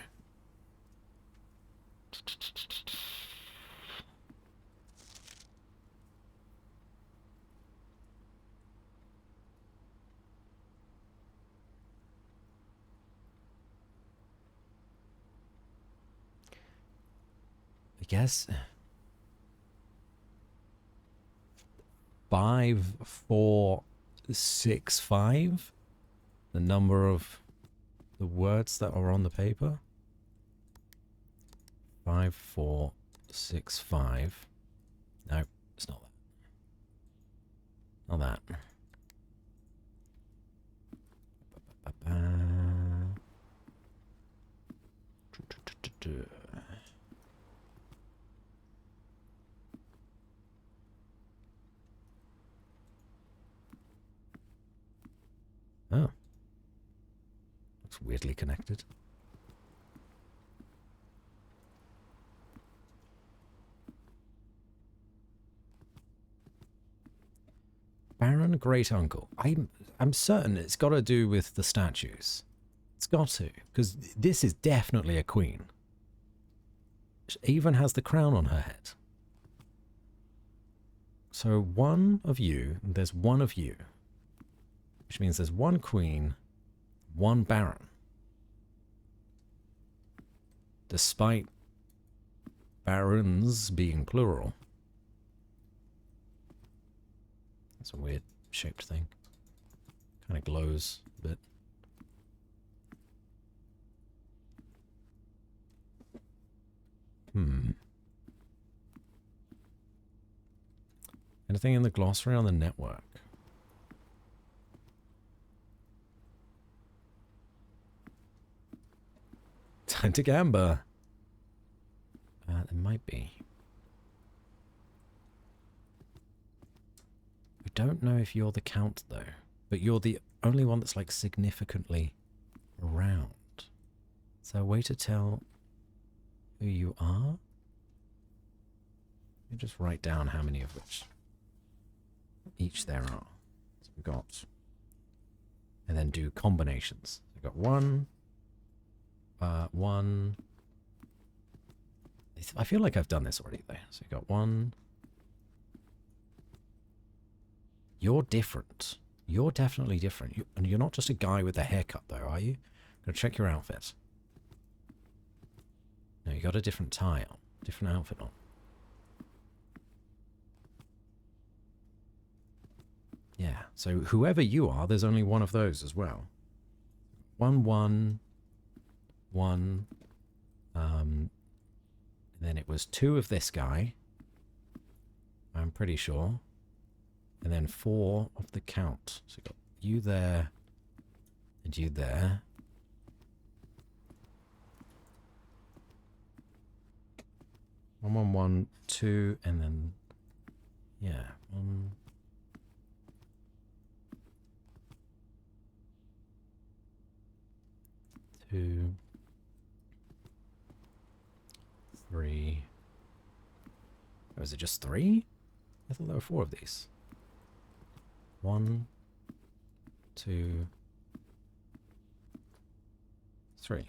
I guess 5465. The number of the words that are on the paper. 5465. No, it's not that. Not that. Oh. Looks weirdly connected. Baron Great Uncle. I'm certain it's got to do with the statues. It's got to, because this is definitely a queen. She even has the crown on her head. So one of you, there's one of you, which means there's one queen, one baron. Despite barons being plural. That's a weird shaped thing. Kind of glows a bit. Anything in the glossary on the network? Time to gamble. There might be. I don't know if you're the count though, but you're the only one that's like significantly around. Is there a way to tell who you are? Let me just write down how many of which each there are. So we've got, and then do combinations. We've got one. I feel like I've done this already though. So we've got one. You're different. You're definitely different. And you're not just a guy with a haircut though, are you? I'm gonna check your outfit. No, you got a different tie on. Different outfit on. Yeah, so whoever you are, there's only one of those as well. One. Then it was 2 of this guy. I'm pretty sure. And then 4 of the count. So you got you there and you there. One, 2, and then yeah, 1. 2, 3. Oh, is it just 3? I thought there were 4 of these. 1, 2, 3.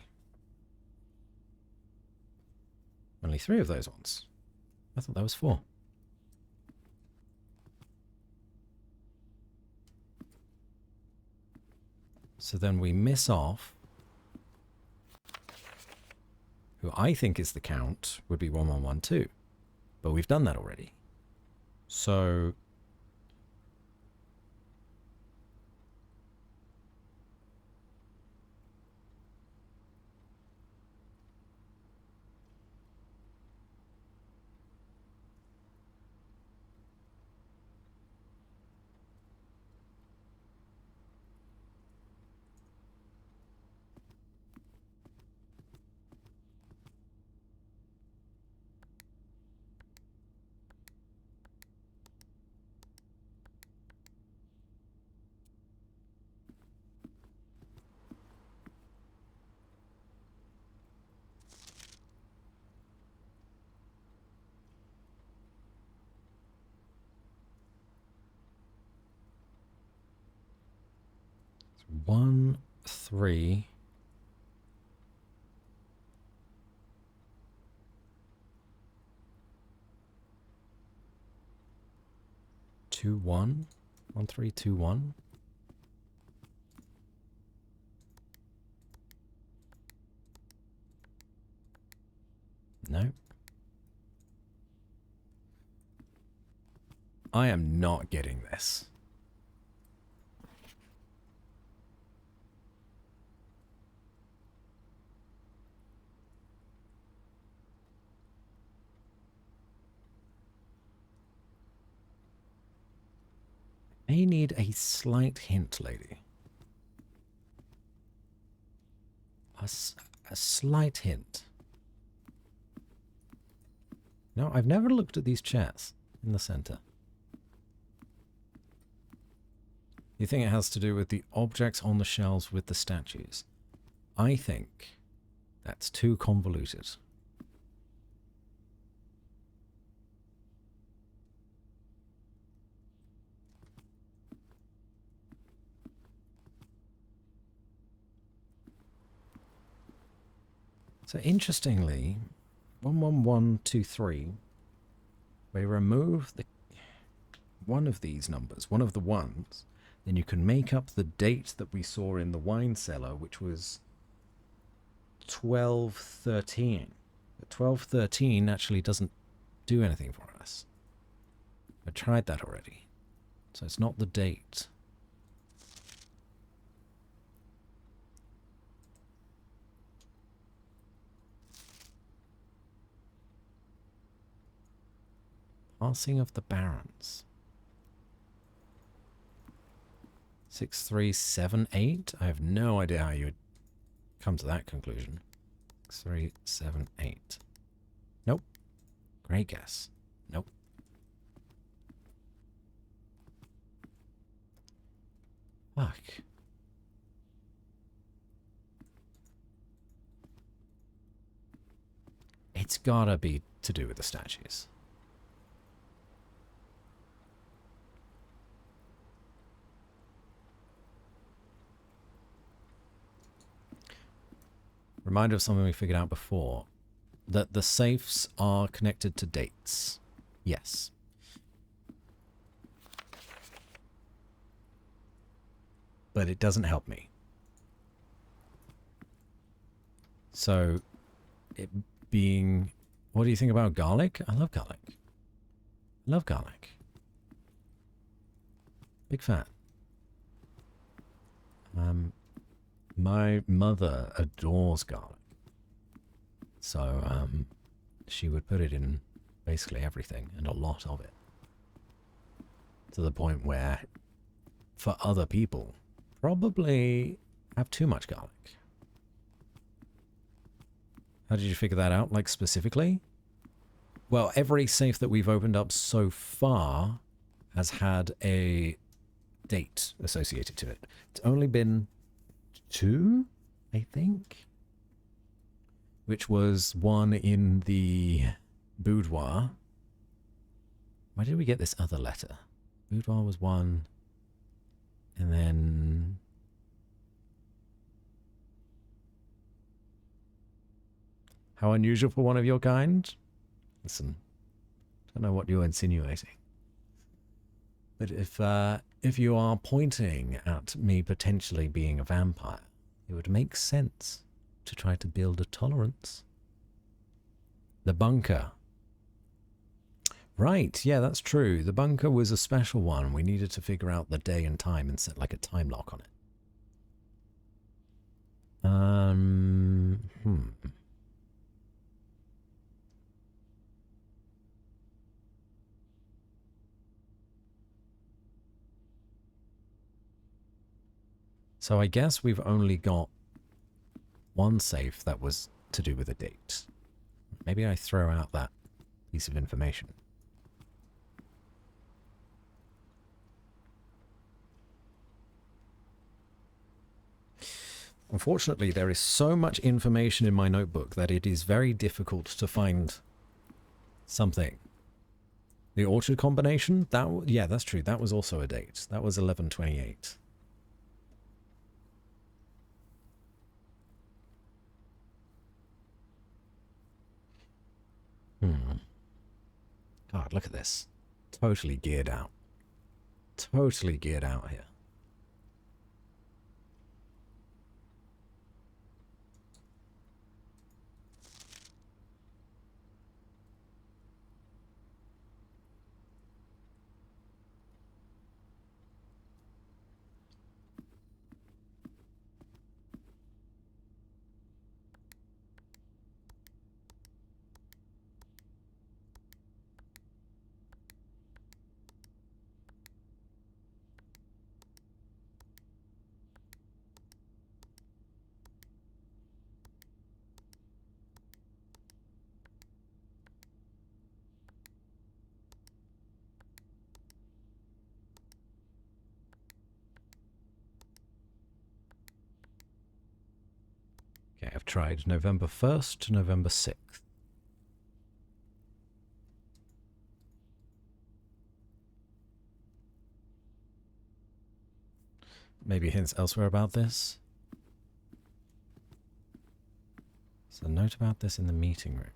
Only 3 of those ones. I thought that was 4. So then we miss off. Who I think is the count would be 1112. But we've done that already. So one, 3. Two, 1. 1, 3, 2, 1. No. I am not getting this. I need a slight hint, lady. A slight hint. No, I've never looked at these chairs in the center. You think it has to do with the objects on the shelves with the statues? I think that's too convoluted. So interestingly, 11123, we remove the... one of these numbers, one of the ones, then you can make up the date that we saw in the wine cellar, which was 1213. But 1213 actually doesn't do anything for us. I tried that already. So it's not the date. Passing of the Barons. 6378? I have no idea how you would come to that conclusion. 6378. Nope. Great guess. Nope. Fuck. It's gotta be to do with the statues. Reminder of something we figured out before. That the safes are connected to dates. Yes. But it doesn't help me. So, it being... What do you think about garlic? I love garlic. I love garlic. Big fan. My mother adores garlic. So, she would put it in basically everything, and a lot of it. To the point where, for other people, probably have too much garlic. How did you figure that out, like, specifically? Well, every safe that we've opened up so far has had a date associated to it. It's only been 2, I think, which was one in the boudoir. Why did we get this other letter? Boudoir was 1, and then how unusual for one of your kind. Listen, I don't know what you're insinuating, but if you are pointing at me potentially being a vampire, it would make sense to try to build a tolerance. The bunker. Right, yeah, that's true. The bunker was a special one. We needed to figure out the day and time and set like a time lock on it. So I guess we've only got one safe that was to do with a date. Maybe I throw out that piece of information. Unfortunately, there is so much information in my notebook that it is very difficult to find something. The orchard combination? Yeah, that's true. That was also a date. That was 11/28. God, look at this. Totally geared out. Totally geared out here. Okay, I've tried November 1st to November 6th. Maybe hints elsewhere about this. There's a note about this in the meeting room.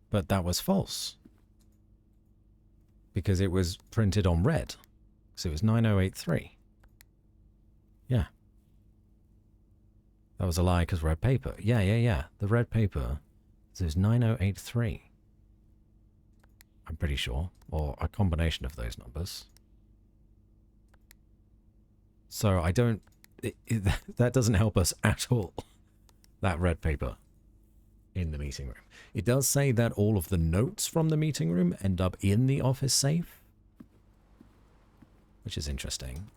But that was false. because it was printed on red. So it was 9083. Yeah. That was a lie because red paper. Yeah. The red paper. So it was 9083. I'm pretty sure. Or a combination of those numbers. So I don't... that doesn't help us at all. That red paper in the meeting room. It does say that all of the notes from the meeting room end up in the office safe. Which is interesting.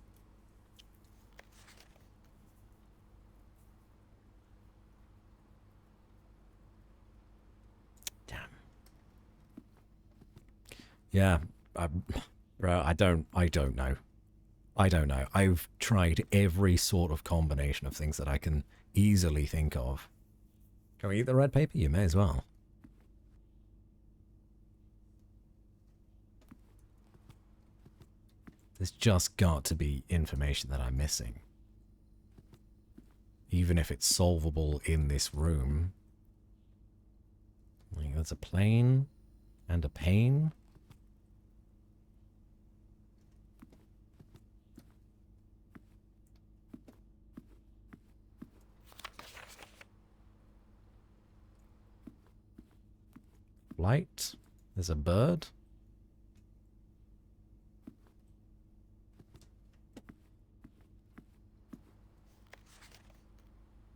Damn. Yeah, bro, I don't know. I don't know. I've tried every sort of combination of things that I can easily think of. Can we eat the red paper? You may as well. There's just got to be information that I'm missing. Even if it's solvable in this room. Like, there's a plane and a pane. Light. There's a bird.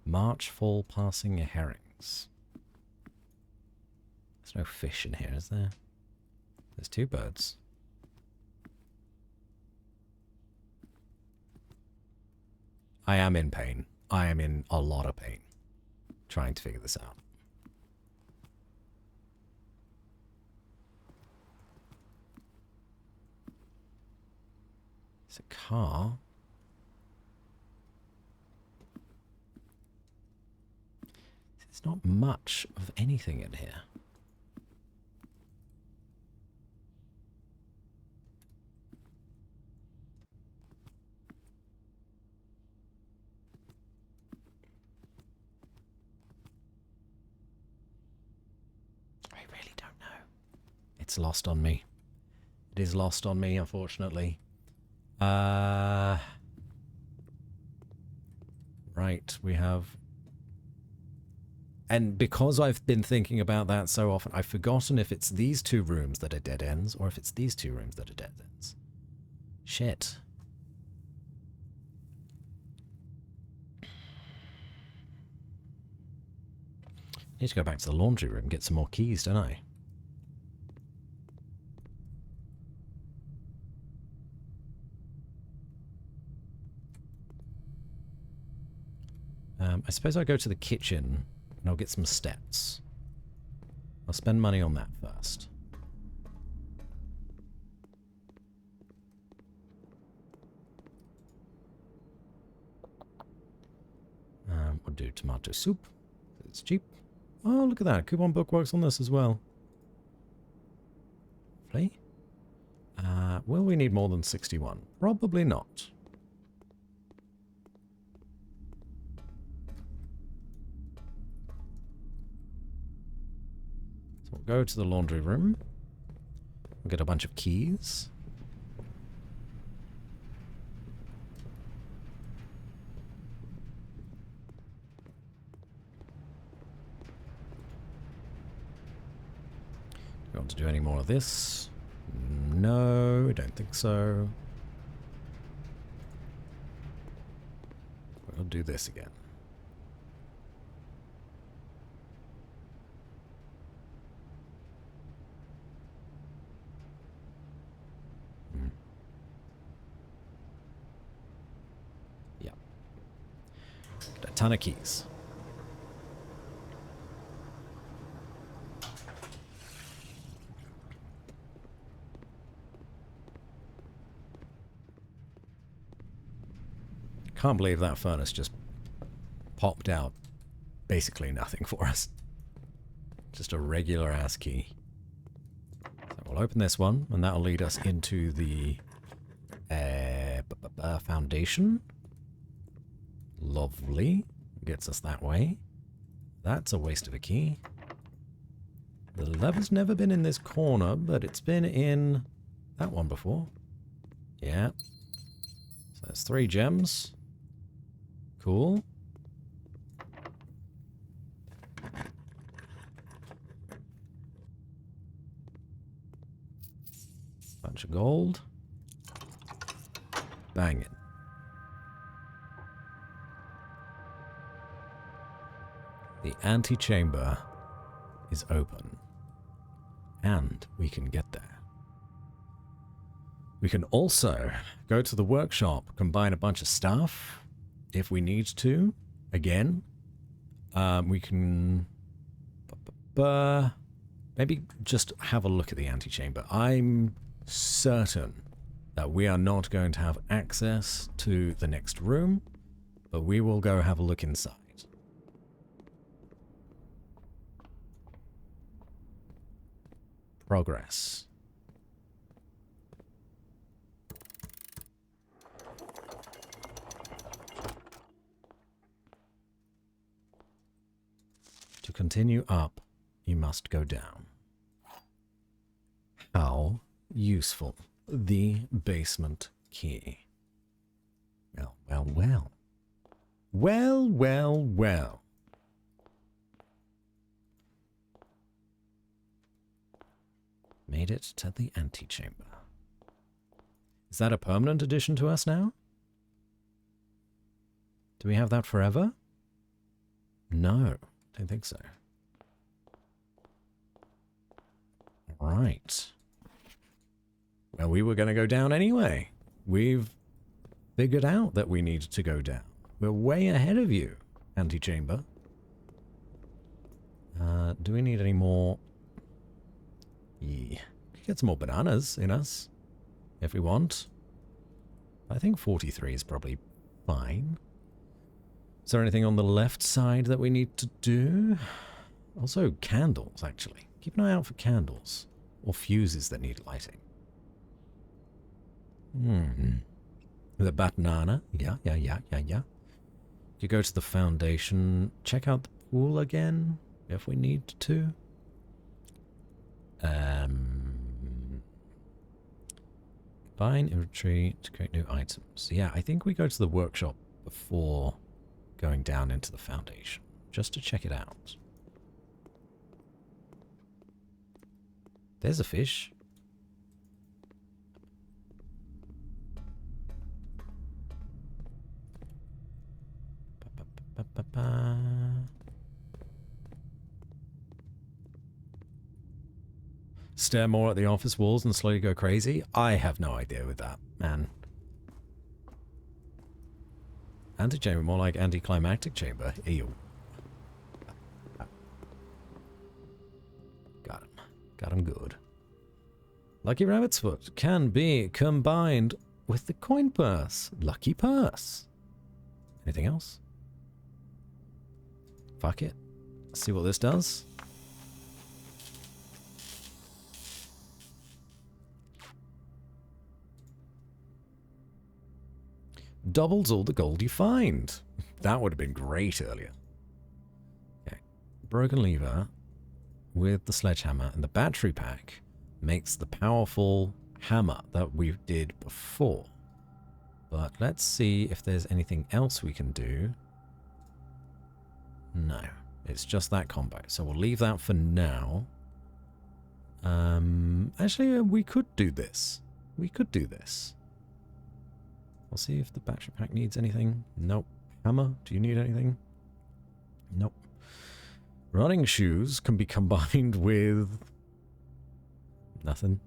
March fall passing herrings. There's no fish in here, is there? There's two birds. I am in pain. I am in a lot of pain trying to figure this out. It's a car. There's not much of anything in here. I really don't know. It's lost on me. It is lost on me, unfortunately. Right, we have... And because I've been thinking about that so often, I've forgotten if it's these two rooms that are dead ends, or if it's these two rooms that are dead ends. Shit. Need to go back to the laundry room and get some more keys, don't I? I suppose I'll go to the kitchen and I'll get some steps. I'll spend money on that first. We'll do tomato soup. It's cheap. Oh, look at that. Coupon book works on this as well. Lovely. Will we need more than 61? Probably not. We'll go to the laundry room. We'll get a bunch of keys. Do we want to do any more of this? No, I don't think so. We'll do this again. A ton of keys. Can't believe that furnace just popped out basically nothing for us. Just a regular ass key. So we'll open this one and that'll lead us into the foundation. Lovely. Gets us that way. That's a waste of a key. The lever's never been in this corner, but it's been in that one before. Yeah. So that's 3 gems. Cool. Bunch of gold. Banging. The antechamber is open. And we can get there. We can also go to the workshop, combine a bunch of stuff if we need to. Again, we can maybe just have a look at the antechamber. I'm certain that we are not going to have access to the next room, but we will go have a look inside. Progress. To continue up, you must go down. How useful. The basement key. Well, well, well. Well, well, well. Made it to the antechamber. Is that a permanent addition to us now? Do we have that forever? No, don't think so. Right. Well, we were going to go down anyway. We've figured out that we needed to go down. We're way ahead of you, antechamber. Do we need any more? Yeah. We could get some more bananas in us if we want. I think 43 is probably fine. Is there anything on the left side that we need to do? Also, candles, actually. Keep an eye out for candles. Or fuses that need lighting. The banana. Yeah. You go to the foundation. Check out the pool again, if we need to. Combine inventory to create new items. Yeah, I think we go to the workshop before going down into the foundation, just to check it out. There's a fish. Stare more at the office walls and slowly go crazy? I have no idea with that, man. Antechamber, more like anticlimactic chamber. Ew. Got him. Got him good. Lucky Rabbit's Foot can be combined with the coin purse. Lucky purse. Anything else? Fuck it. Let's see what this does. Doubles all the gold you find. That would have been great earlier. Okay. Broken lever with the sledgehammer and the battery pack makes the powerful hammer that we did before. But let's see if there's anything else we can do. No, it's just that combo. So we'll leave that for now. Actually, we could do this. We could do this. We'll see if the battery pack needs anything. Nope. Hammer, do you need anything? Nope. Running shoes can be combined with nothing.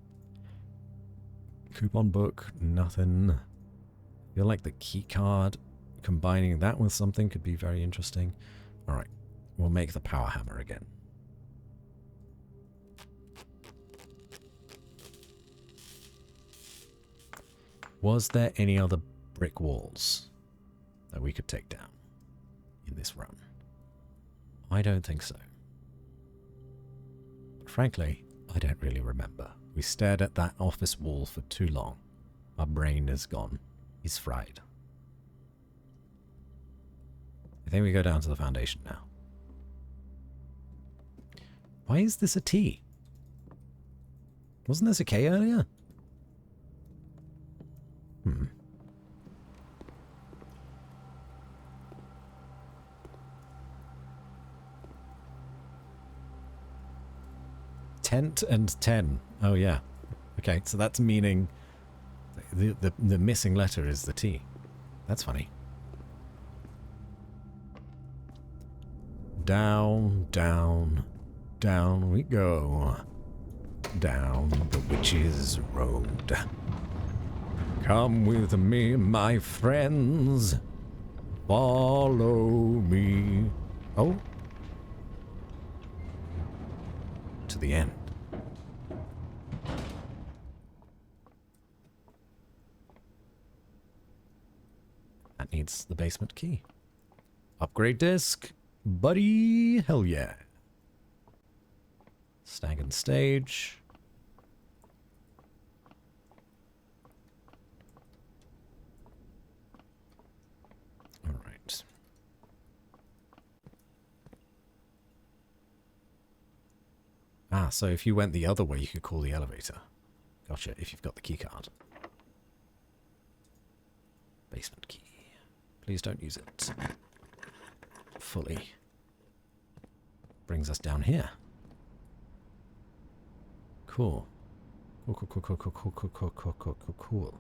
Coupon book, nothing. I feel like the key card, combining that with something could be very interesting. Alright, we'll make the power hammer again. Was there any other brick walls that we could take down in this run? I don't think so. But frankly, I don't really remember. We stared at that office wall for too long. Our brain is gone. It's fried. I think we go down to the foundation now. Why is this a T? Wasn't this a K earlier? tent and 10. Oh, yeah. Okay, so that's meaning the missing letter is the T. That's funny. Down, down, down we go. Down the witch's road. Come with me, my friends. Follow me. Oh. To the end. That needs the basement key. Upgrade disc. Buddy. Hell yeah. Stag and stage. Alright. Ah, so if you went the other way, you could call the elevator. Gotcha, if you've got the key card. Basement key. Please don't use it fully. Brings us down here. Cool. Cool.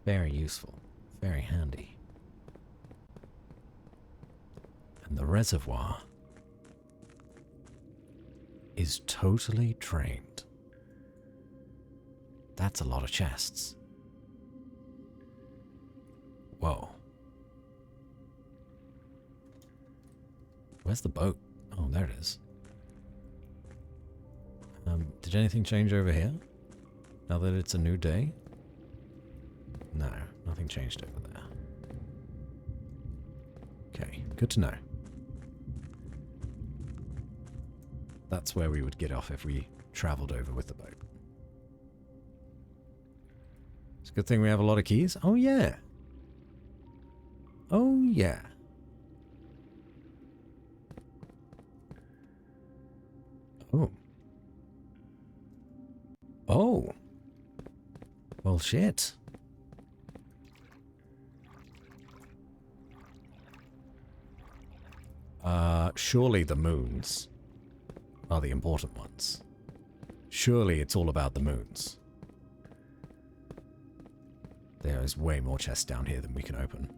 Very useful. Very handy. And the reservoir is totally drained. That's a lot of chests. Whoa. Where's the boat? Oh, there it is. Did anything change over here? Now that it's a new day? No, nothing changed over there. Okay, good to know. That's where we would get off if we traveled over with the boat. It's a good thing we have a lot of keys. Oh, yeah. Oh, yeah. Oh. Oh. Well, shit. Surely the moons are the important ones. Surely it's all about the moons. There is way more chests down here than we can open.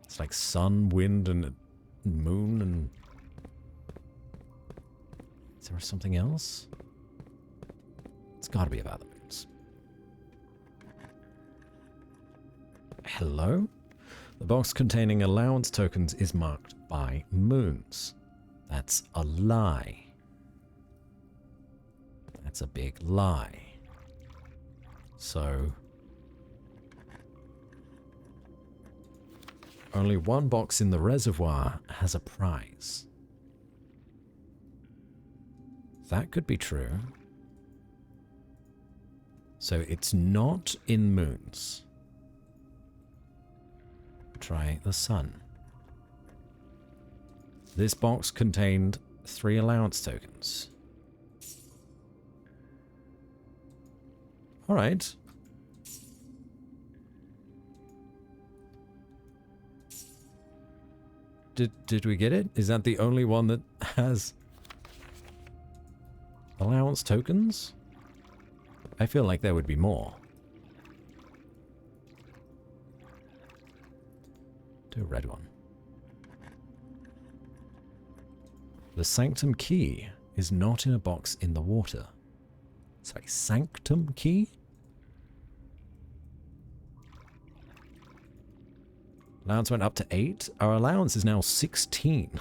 It's like sun, wind, and moon, and... Is there something else? It's gotta be about the moons. Hello? The box containing allowance tokens is marked by moons. That's a lie. That's a big lie. So... only one box in the reservoir has a prize. That could be true. So it's not in moons. Try the sun. This box contained 3 allowance tokens. Alright. Did we get it? Is that the only one that has allowance tokens? I feel like there would be more. Do a red one. The sanctum key is not in a box in the water. Sorry, sanctum key? Allowance went up to 8. Our allowance is now 16.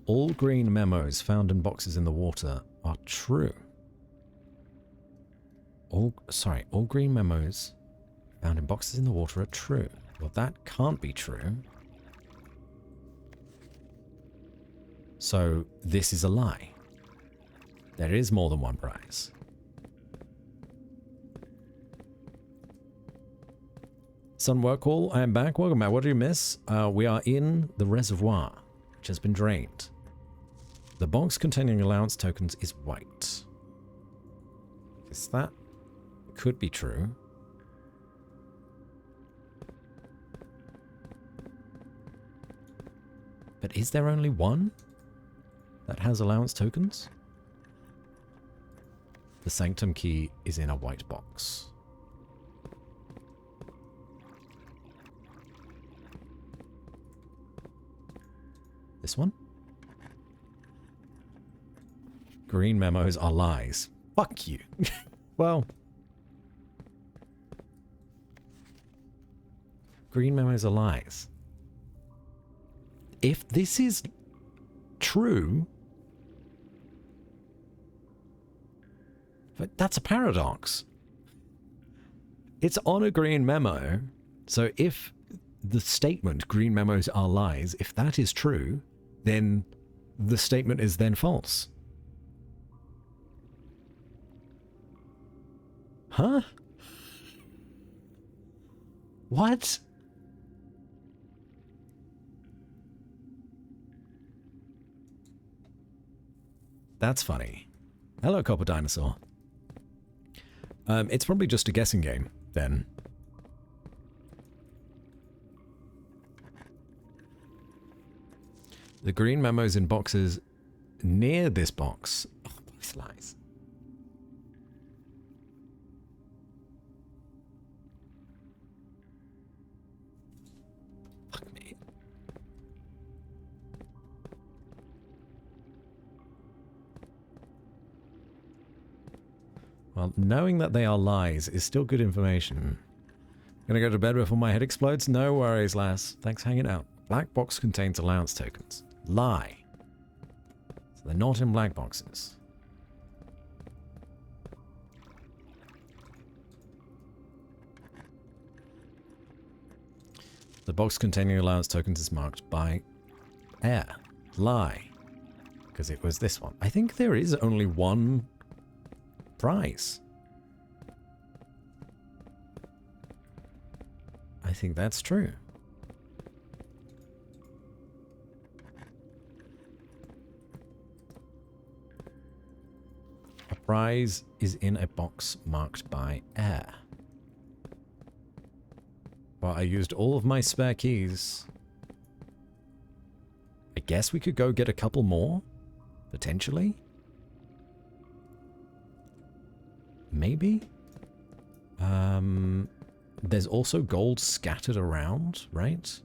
All green memos found in boxes in the water are true. All green memos found in boxes in the water are true. Well, that can't be true. So, this is a lie. There is more than one prize. Sun Work Hall, I am back. Welcome back. What did you miss? We are in the reservoir, which has been drained. The box containing allowance tokens is white. Guess that could be true. But is there only one that has allowance tokens? The sanctum key is in a white box. This one? Green memos are lies. Fuck you. Well, green memos are lies. If this is true, but that's a paradox. It's on a green memo, so if the statement green memos are lies, if that is true, then the statement is then false. Huh? What? That's funny. Hello, Copper Dinosaur. It's probably just a guessing game, then. The green memos in boxes near this box. Oh, both lies. Fuck me. Well, knowing that they are lies is still good information. Gonna go to bed before my head explodes? No worries, lass. Thanks for hanging out. Black box contains allowance tokens. Lie. So they're not in black boxes. The box containing allowance tokens is marked by air. Lie. Because it was this one. I think there is only one prize. I think that's true. A prize is in a box marked by air. Well, I used all of my spare keys. I guess we could go get a couple more, potentially. Maybe? There's also gold scattered around, right?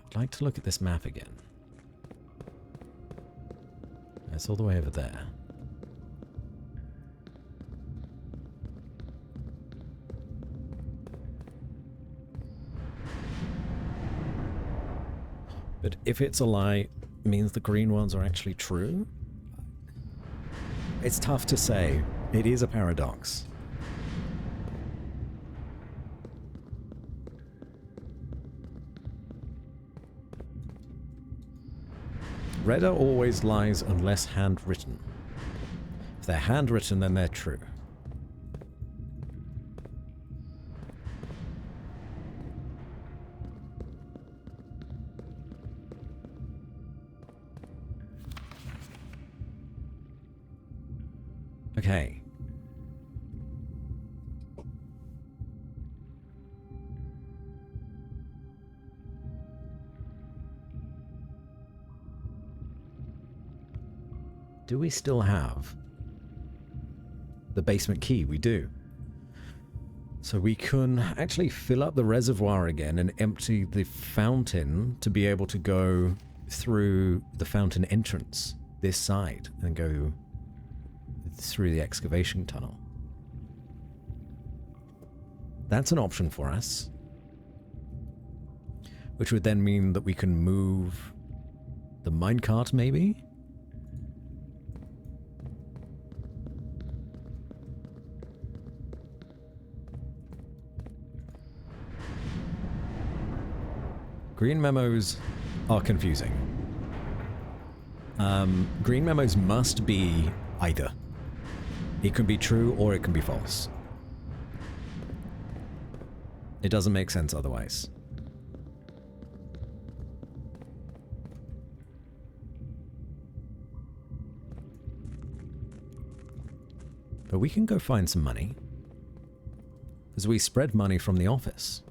I'd like to look at this map again. It's all the way over there. But if it's a lie, it means the green ones are actually true? It's tough to say. It is a paradox. Red are always lies unless handwritten. If they're handwritten, then they're true. Okay. Do we still have the basement key? We do. So we can actually fill up the reservoir again and empty the fountain to be able to go through the fountain entrance this side and go through the excavation tunnel. That's an option for us. Which would then mean that we can move the minecart, maybe? Green memos are confusing. Green memos must be either. It can be true or it can be false. It doesn't make sense otherwise. But we can go find some money. Because we spread money from the office.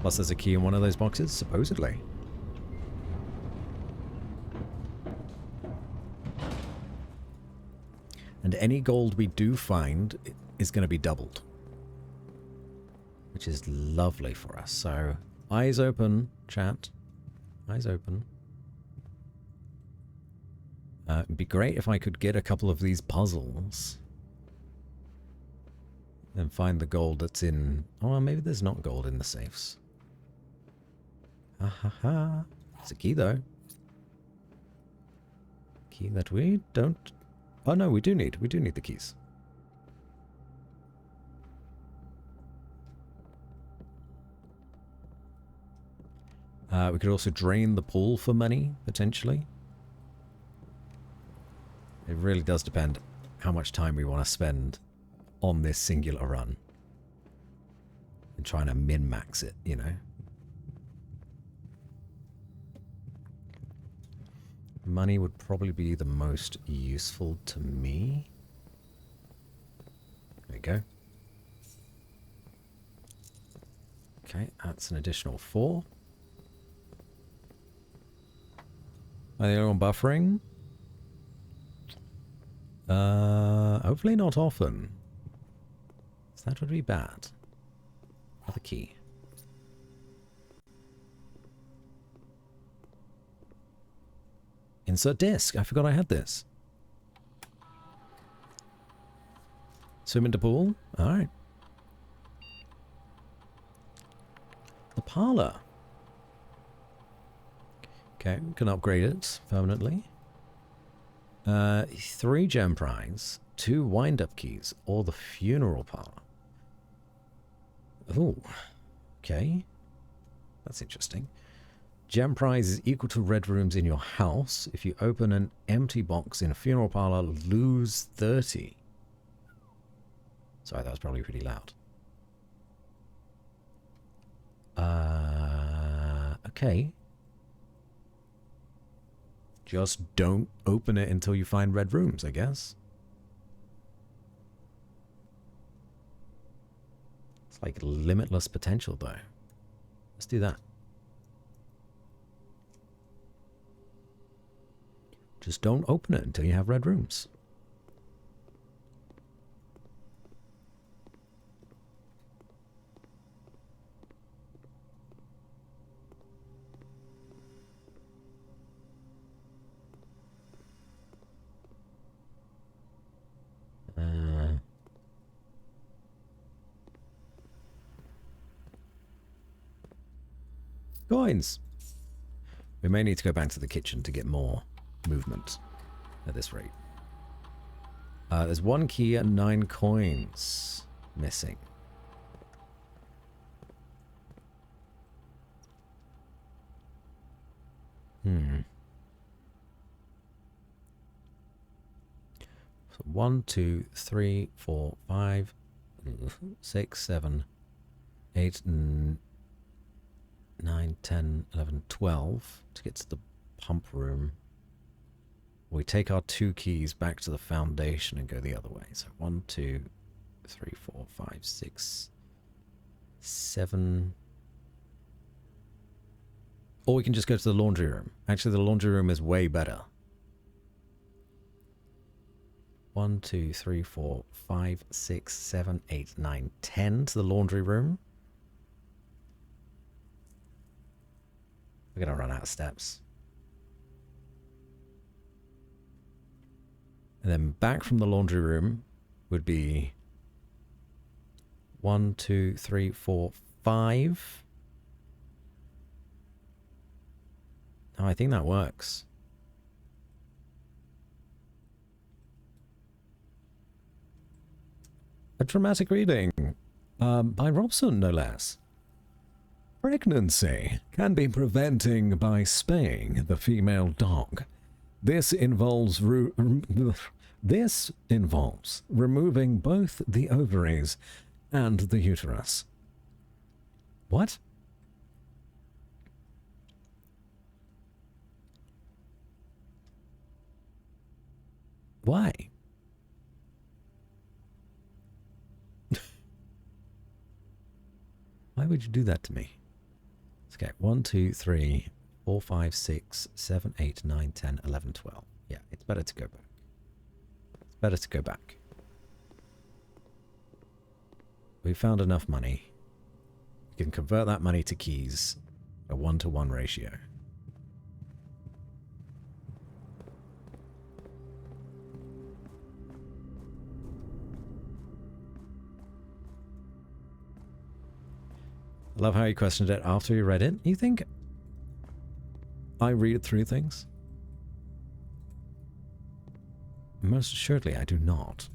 Plus there's a key in one of those boxes, supposedly. And any gold we do find is going to be doubled. Which is lovely for us. So, eyes open, chat. Eyes open. It'd be great if I could get a couple of these puzzles. And find the gold that's in... Oh, well, maybe there's not gold in the safes. Ha ha ha. It's a key, though. Key that we don't... Oh, no, we do need the keys. We could also drain the pool for money, potentially. It really does depend how much time we want to spend on this singular run. And trying to min-max it, you know. Money would probably be the most useful to me. There we go. Okay, that's an additional 4. Are they on buffering? Hopefully not often. So that would be bad. Another key. Insert disc. I forgot I had this. Swim into pool. Alright. The parlor. Okay, we can upgrade it permanently. 3 gem prize, 2 wind-up keys, or the funeral parlor. Oh, okay. That's interesting. Gem prize is equal to red rooms in your house. If you open an empty box in a funeral parlor, lose 30. Sorry, that was probably pretty loud. Okay. Just don't open it until you find red rooms, I guess. It's like limitless potential, though. Let's do that. Just don't open it until you have red rooms. Coins! We may need to go back to the kitchen to get more movement at this rate. There's 1 key and 9 coins missing. So 1, 2, 3, 4, 5, 6, 7, 8, 9, 10, 11, 12 to get to the pump room. We take our 2 keys back to the foundation and go the other way. So 1, 2, 3, 4, 5, 6, 7. Or we can just go to the laundry room. Actually, the laundry room is way better. 1, 2, 3, 4, 5, 6, 7, 8, 9, 10 to the laundry room. We're going to run out of steps. And then back from the laundry room would be 1, 2, 3, 4, 5. Oh, I think that works. A dramatic reading by Robson, no less. Pregnancy can be prevented by spaying the female dog. This involves This involves removing both the ovaries and the uterus. What? Why? Why would you do that to me? Okay, 1, 2, 3, 4, 5, 6, 7, 8, 9, 10, 11, 12. Yeah, it's better to go back. It's better to go back. We found enough money. We can convert that money to keys. A 1-to-1 ratio. I love how you questioned it after you read it. You think I read through things? Most assuredly, I do not.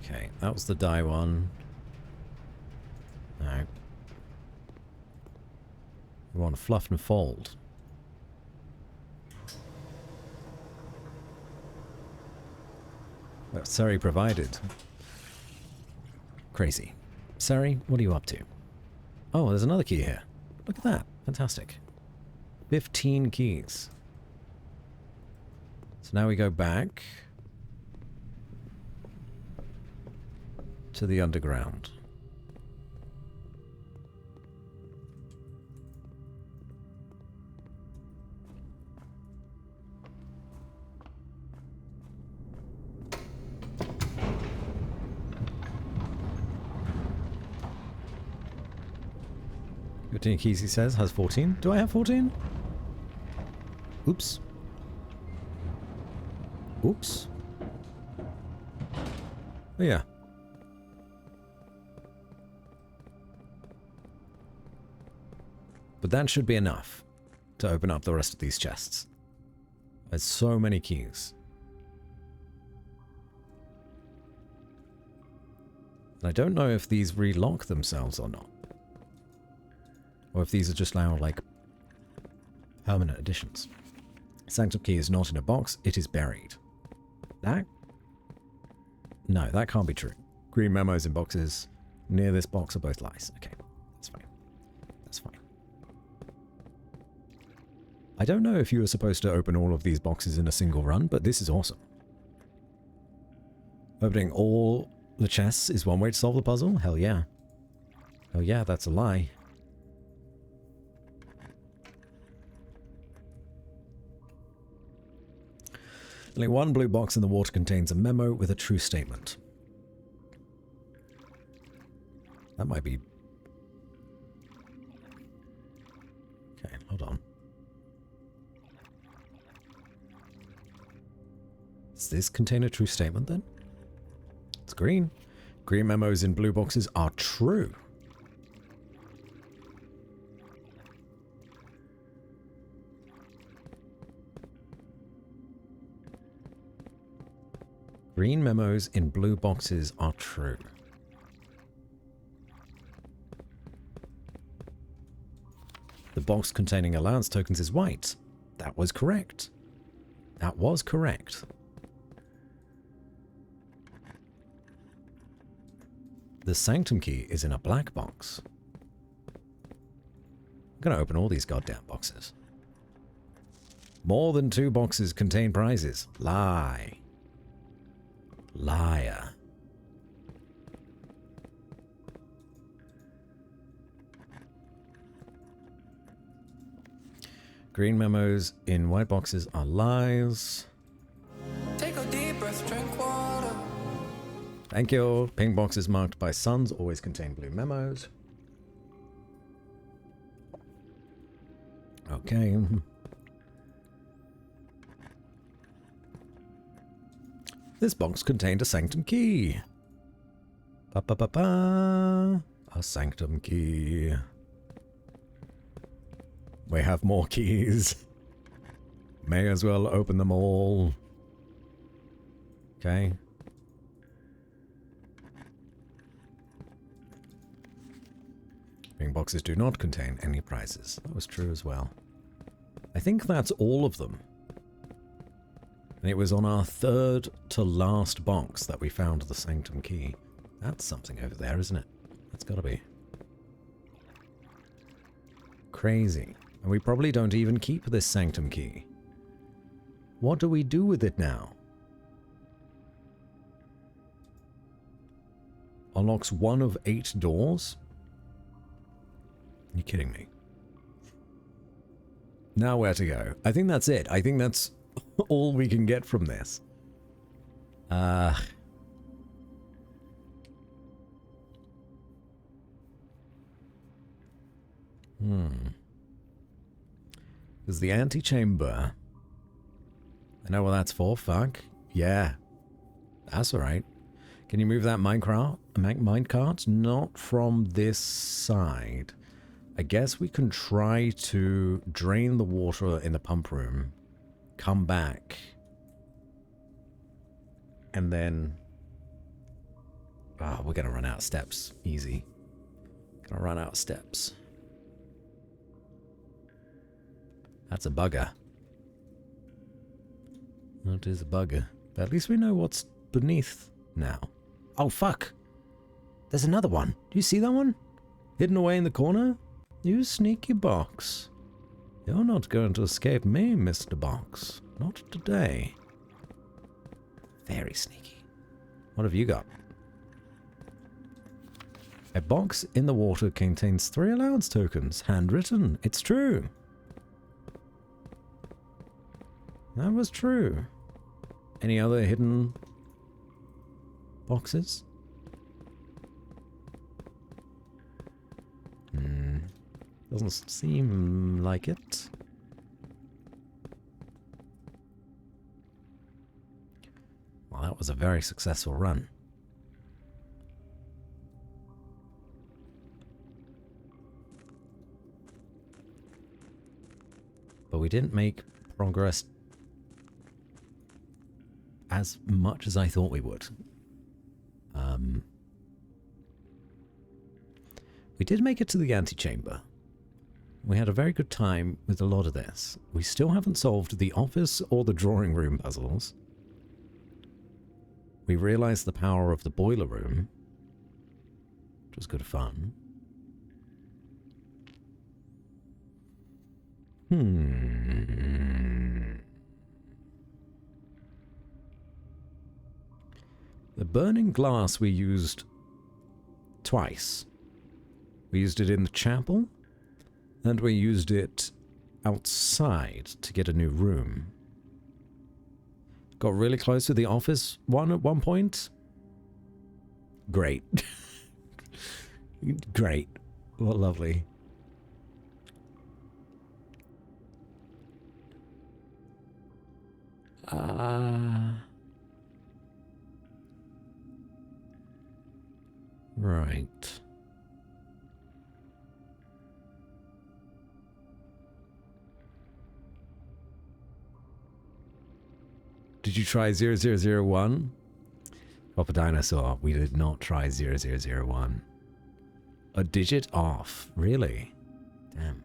Okay, that was the die one. No. We want to fluff and fold. Well, Sari provided. Crazy. Sari, what are you up to? Oh, there's another key here. Look at that. Fantastic. 15 keys. So now we go back to the underground. Keys, he says, has 14. Do I have 14? Oops. Oops. Oh, yeah. But that should be enough to open up the rest of these chests. There's so many keys. And I don't know if these relock themselves or not. Or if these are just now, like, permanent additions. Sanctum key is not in a box, it is buried. That? No, that can't be true. Green memos in boxes near this box are both lies. Okay, that's fine. That's fine. I don't know if you were supposed to open all of these boxes in a single run, but this is awesome. Opening all the chests is one way to solve the puzzle? Hell yeah. Oh yeah, that's a lie. Only one blue box in the water contains a memo with a true statement. That might be... Okay, hold on. Does this contain a true statement then? It's green. Green memos in blue boxes are true. Green memos in blue boxes are true. The box containing allowance tokens is white. That was correct. That was correct. The sanctum key is in a black box. I'm gonna open all these goddamn boxes. More than 2 boxes contain prizes. Lie. Liar. Green memos in white boxes are lies. Take a deep breath, drink water. Thank you. Pink boxes marked by suns always contain blue memos. Okay. This box contained a sanctum key. Ba-ba-ba-ba. A sanctum key. We have more keys. May as well open them all. Okay. Ring boxes do not contain any prizes. That was true as well. I think that's all of them. And it was on our third to last box that we found the Sanctum key. That's something over there, isn't it? That's gotta be. Crazy. And we probably don't even keep this Sanctum key. What do we do with it now? Unlocks 1 of 8 doors? Are you kidding me? Now where to go? I think that's it. I think that's all we can get from this. There's the antechamber. I know what that's for, fuck. Yeah. That's alright. Can you move that minecart? Not from this side. I guess we can try to drain the water in the pump room, come back, and then... we're gonna run out of steps. Easy. Gonna run out of steps. That's a bugger. That is a bugger. But at least we know what's beneath now. Oh, fuck. There's another one. Do you see that one? Hidden away in the corner? You sneaky box. You're not going to escape me, Mr. Box. Not today. Very sneaky. What have you got? A box in the water contains 3 allowance tokens. Handwritten. It's true. That was true. Any other hidden boxes? Doesn't seem like it. Well, that was a very successful run. But we didn't make progress as much as I thought we would. We did make it to the antechamber. We had a very good time with a lot of this. We still haven't solved the office or the drawing room puzzles. We realized the power of the boiler room, which was good fun. The burning glass we used twice. We used it in the chapel, and we used it outside to get a new room. Got really close to the office one at one point. Great. Great. What lovely. Right. Did you try 0001? Papa Dinosaur, we did not try 0001. A digit off, really? Damn.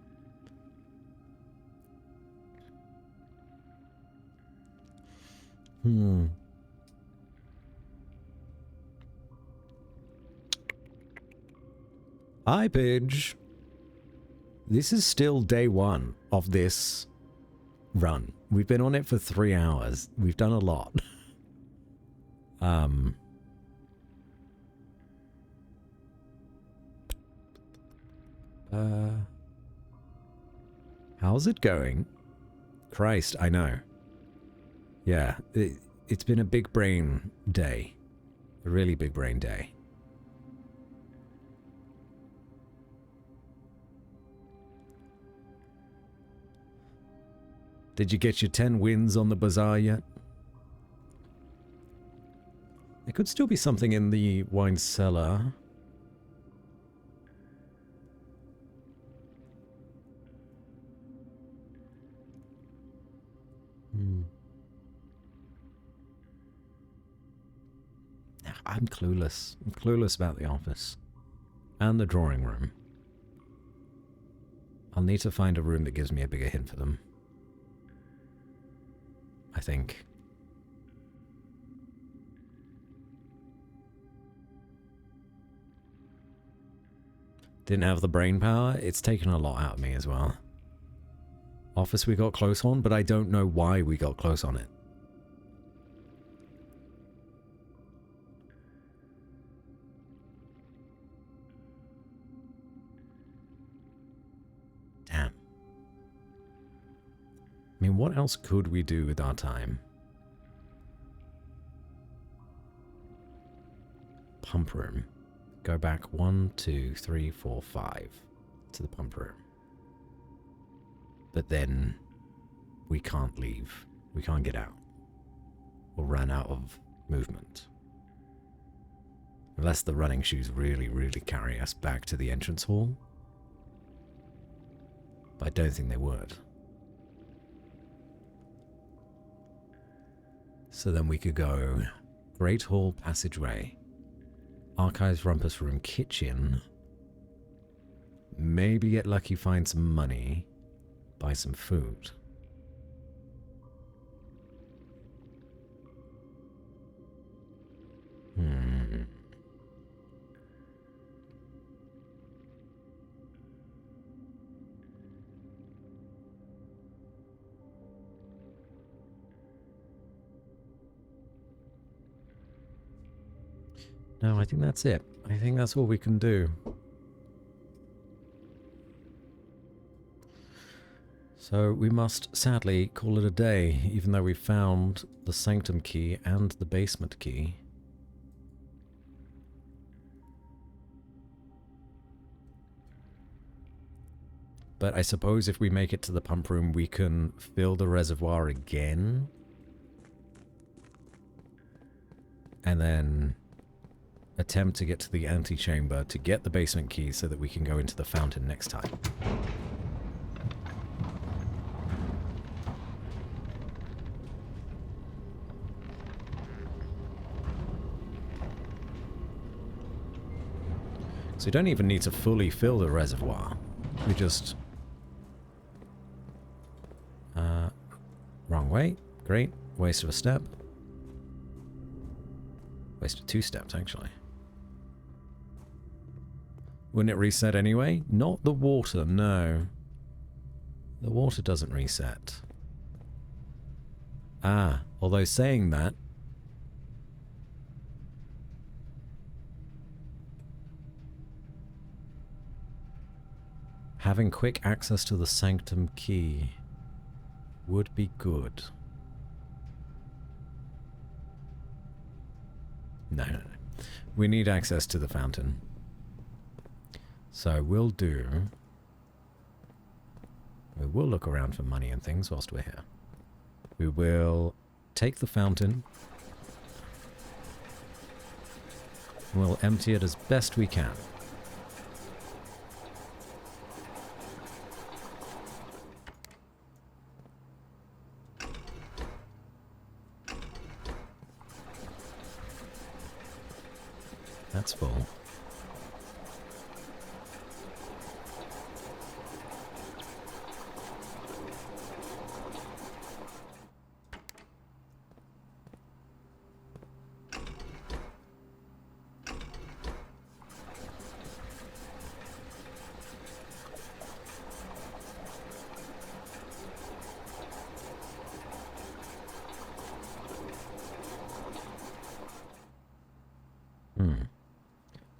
Hi, Pidge. This is still day 1 of this run. We've been on it for 3 hours. We've done a lot. How's it going? Christ, I know. Yeah, it's been a big brain day. A really big brain day. Did you get your 10 wins on the bazaar yet? There could still be something in the wine cellar. I'm clueless. I'm clueless about the office. And the drawing room. I'll need to find a room that gives me a bigger hint for them. I think. Didn't have the brain power. It's taken a lot out of me as well. Office we got close on, but I don't know why we got close on it. Damn. I mean, what else could we do with our time? Pump room. Go back 1, 2, 3, 4, 5 to the pump room. But then we can't leave. We can't get out. We'll run out of movement. Unless the running shoes really, really carry us back to the entrance hall. But I don't think they would. So then we could go Great Hall Passageway. Archives, Rumpus Room, Kitchen. Maybe get lucky, find some money. Buy some food. No, I think that's it. I think that's all we can do. So we must sadly call it a day, even though we found the sanctum key and the basement key. But I suppose if we make it to the pump room, we can fill the reservoir again. And then attempt to get to the antechamber to get the basement key so that we can go into the fountain next time. So you don't even need to fully fill the reservoir. We just... wrong way. Great. Waste of a step. Waste of 2 steps, actually. Wouldn't it reset anyway? Not the water, no. The water doesn't reset. Ah, although saying that... having quick access to the sanctum key would be good. No. We need access to the fountain. So we'll look around for money and things whilst we're here. We will take the fountain. We'll empty it as best we can. That's full.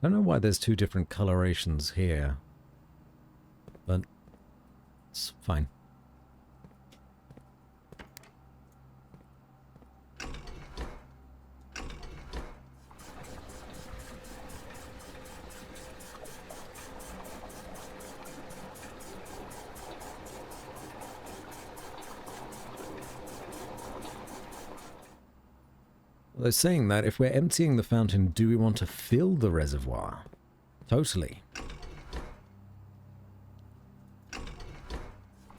I don't know why there's 2 different colorations here, but it's fine. Although saying that, if we're emptying the fountain, do we want to fill the reservoir? Totally.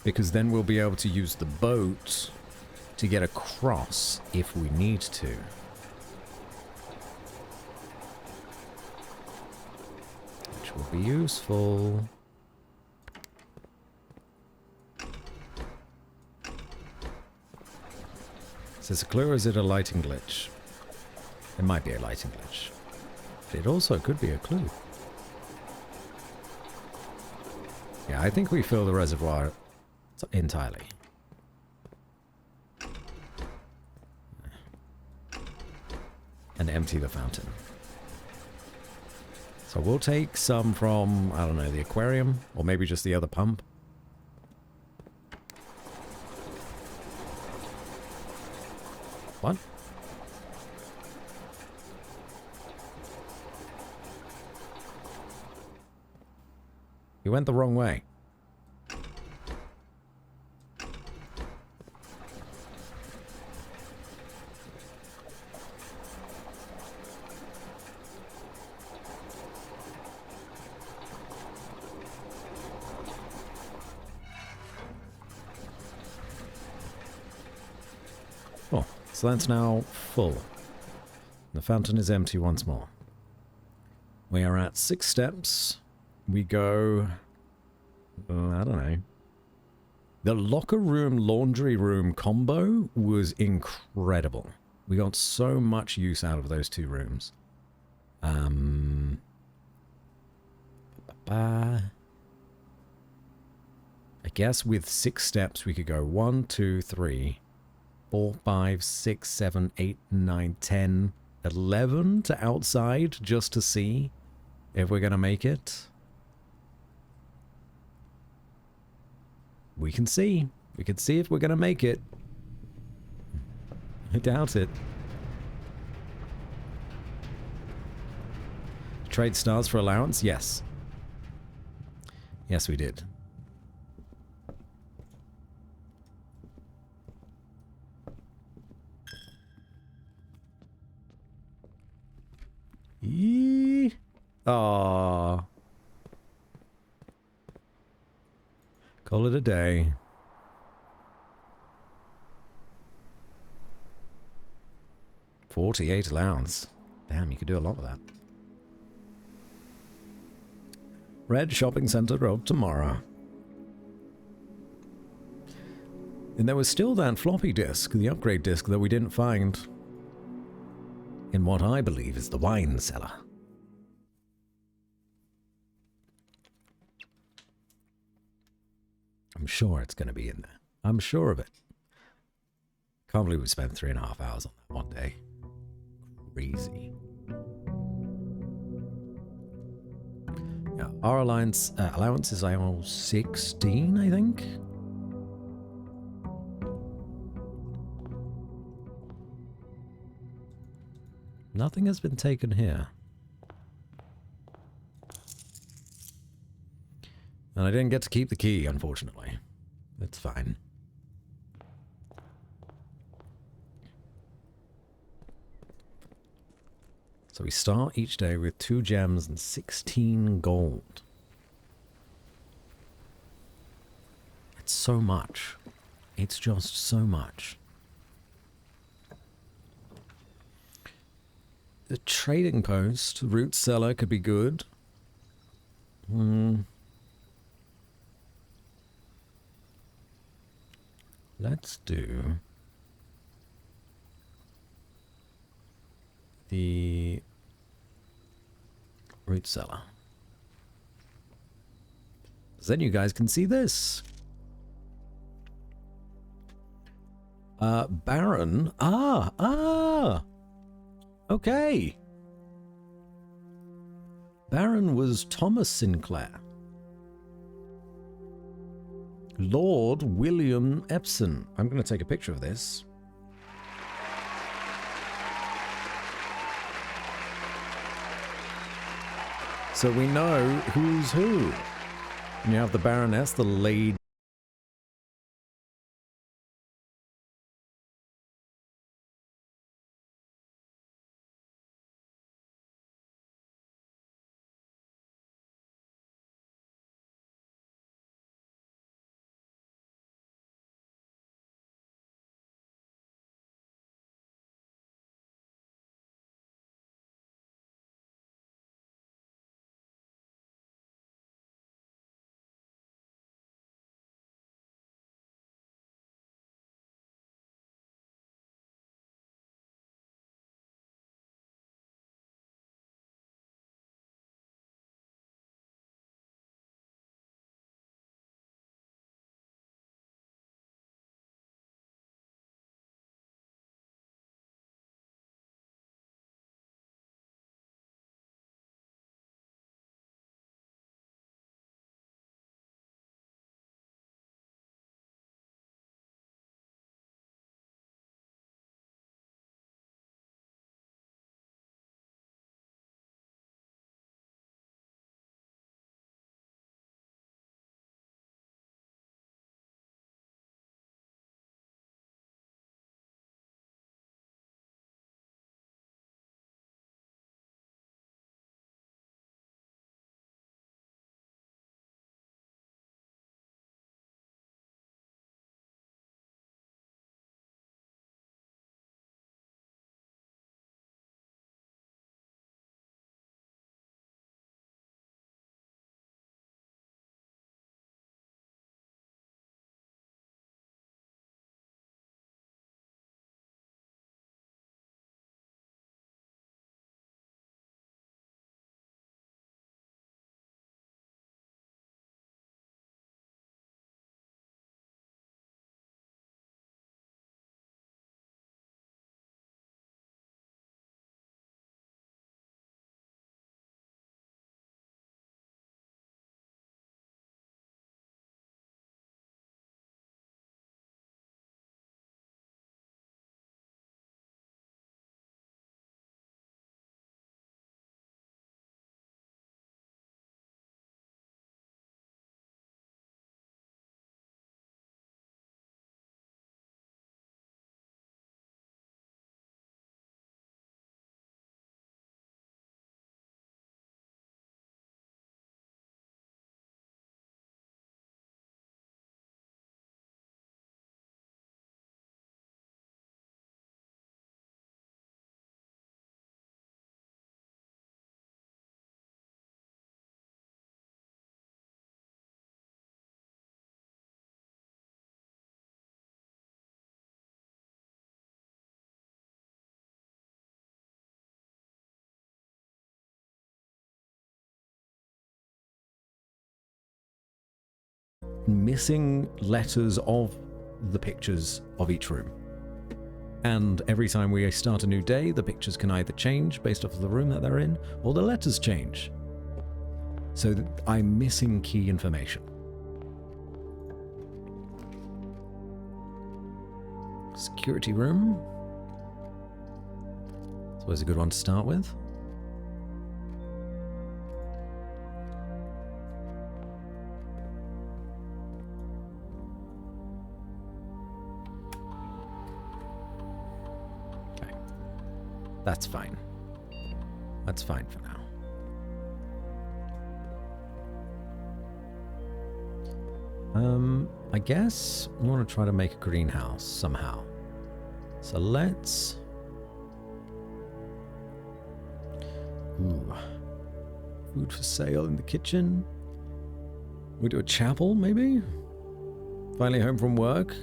Because then we'll be able to use the boat to get across if we need to. Will be useful. Is this a clue or is it a lighting glitch? It might be a lighting glitch. But it also could be a clue. Yeah, I think we fill the reservoir entirely. And empty the fountain. So we'll take some from, I don't know, the aquarium, or maybe just the other pump. What? You went the wrong way. Oh, so that's now full. The fountain is empty once more. We are at 6 steps. We go... I don't know. The locker room, laundry room combo was incredible. We got so much use out of those 2 rooms. I guess with 6 steps we could go 1, 2, 3, 4, 5, 6, 7, 8, 9, 10, 11 to outside just to see if we're going to make it. We can see. We can see if we're going to make it. I doubt it. Trade stars for allowance? Yes. Yes, we did. Eee. Aww. Call it a day. $48 allowance. Damn, you could do a lot with that. Red Shopping Center Road tomorrow. And there was still that floppy disk, the upgrade disk, that we didn't find in what I believe is the wine cellar. I'm sure it's going to be in there. I'm sure of it. Can't believe we spent 3.5 hours on that one day. Crazy. Yeah, our allowance is almost 16, I think. Nothing has been taken here. And I didn't get to keep the key, unfortunately. It's fine. So we start each day with 2 gems and 16 gold. It's so much. It's just so much. The trading post, root cellar could be good. Let's do the root cellar. Then you guys can see this. Baron. Okay. Baron was Thomas Sinclair. Lord William Epson. I'm going to take a picture of this. So we know who's who. And you have the Baroness, the Lady missing letters of the pictures of each room. And every time we start a new day, the pictures can either change based off of the room that they're in, or the letters change. So I'm missing key information. Security room. It's always a good one to start with. Okay. That's fine. That's fine for now. I guess we want to try to make a greenhouse somehow. So let's... Ooh. Food for sale in the kitchen. We do a chapel, maybe? Finally home from work.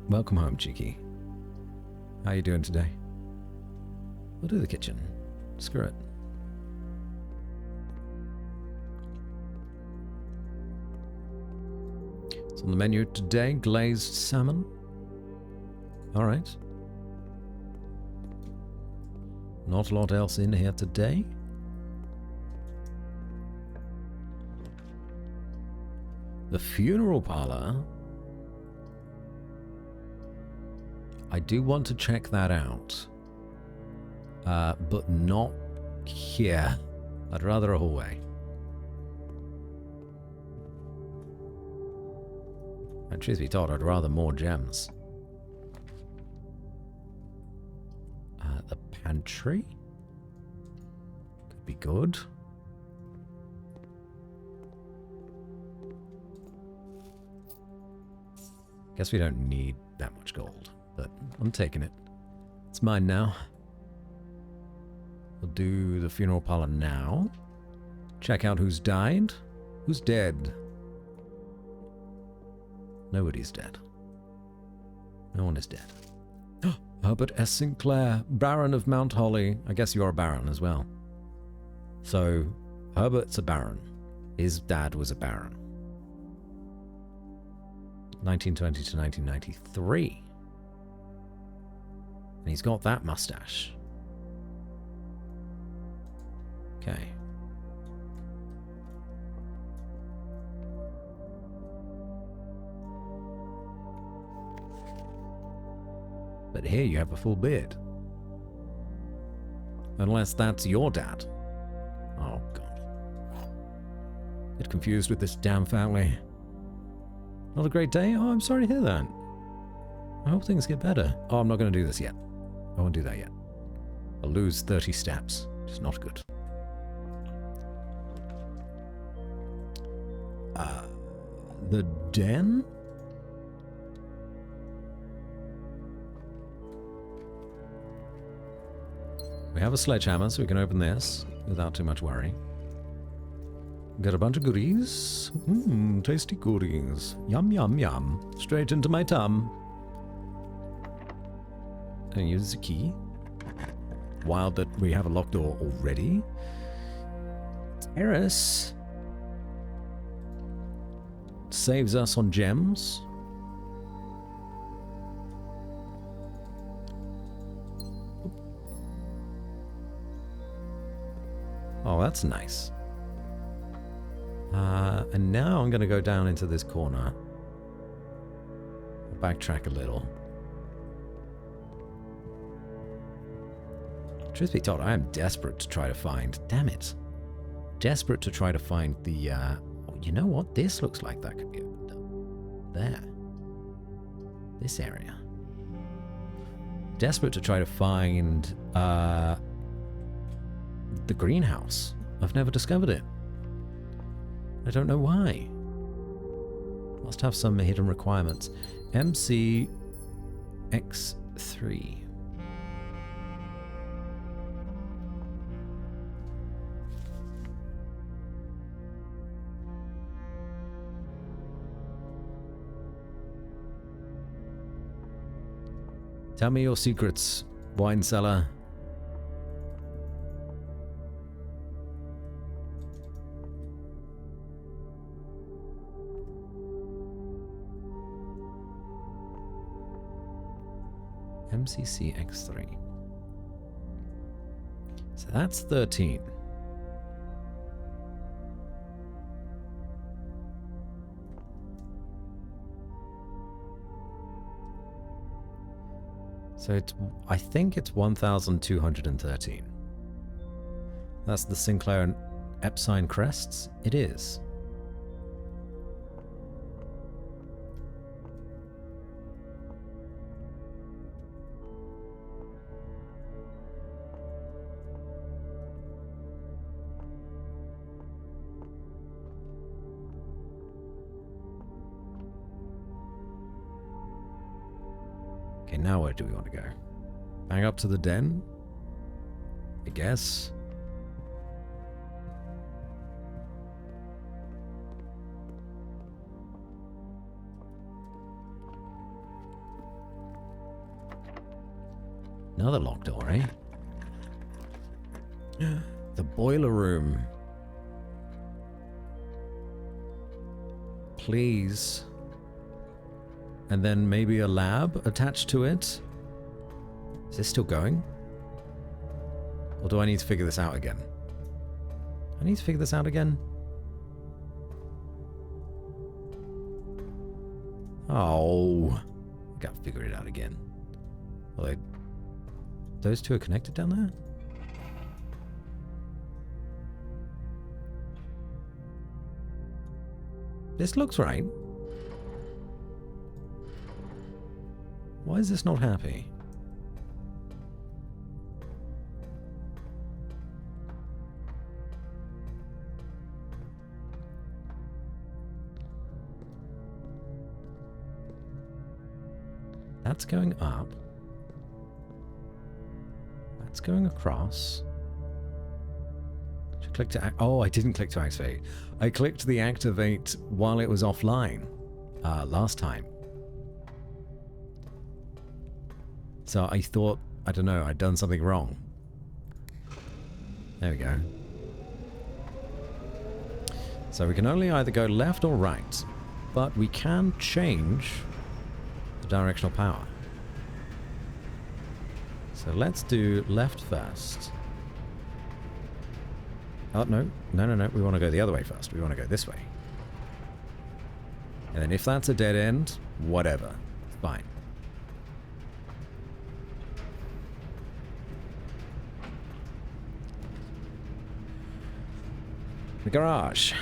Welcome home, Cheeky. How you doing today? We'll do the kitchen. Screw it. It's on the menu today, glazed salmon. Alright. Not a lot else in here today. The funeral parlor. I do want to check that out. But not here. I'd rather a hallway. And truth be told, I'd rather more gems. The pantry could be good. Guess we don't need that much gold, but I'm taking it. It's mine now. We'll do the funeral parlor now. Check out who's died. Who's dead? Nobody's dead. No one is dead. Herbert S. Sinclair, Baron of Mount Holly. I guess you're a Baron as well. So, Herbert's a Baron. His dad was a Baron. 1920 to 1993. And he's got that mustache. Okay. But here you have a full beard. Unless that's your dad. Oh, God. Get confused with this damn family. Not a great day? Oh, I'm sorry to hear that. I hope things get better. Oh, I'm not going to do this yet. I won't do that yet. I'll lose 30 steps. It's not good. The den? We have a sledgehammer, so we can open this without too much worry. Got a bunch of goodies. Tasty goodies. Yum, yum, yum. Straight into my tum. And use the key. Wild that we have a locked door already. Terrace. Saves us on gems. Oh, that's nice. And now I'm going to go down into this corner. I'll backtrack a little. Truth be told, I am desperate to try to find... Damn it. Desperate to try to find the... oh, you know what? This looks like that could be opened up. There. This area. Desperate to try to find... the greenhouse. I've never discovered it. I don't know why. Must have some hidden requirements. MCX3. Tell me your secrets, wine cellar. MCC X3. So that's 13. So it's, I think it's 1,213. That's the Sinclair and Epstein crests? It is. Okay, now where do we want to go? Back up to the den? I guess. Another locked door, eh? The boiler room. Please. And then maybe a lab attached to it? Is this still going? Or do I need to figure this out again? I need to figure this out again? Oh. I gotta figure it out again. Well, those two are connected down there? This looks right. Why is this not happy? That's going up. That's going across. Should click to oh, I didn't click to activate. I clicked the activate while it was offline last time. So I thought, I don't know, I'd done something wrong. There we go. So we can only either go left or right, but we can change the directional power. So let's do left first. Oh, no. No. We want to go the other way first. We want to go this way. And then if that's a dead end, whatever. Fine. The garage.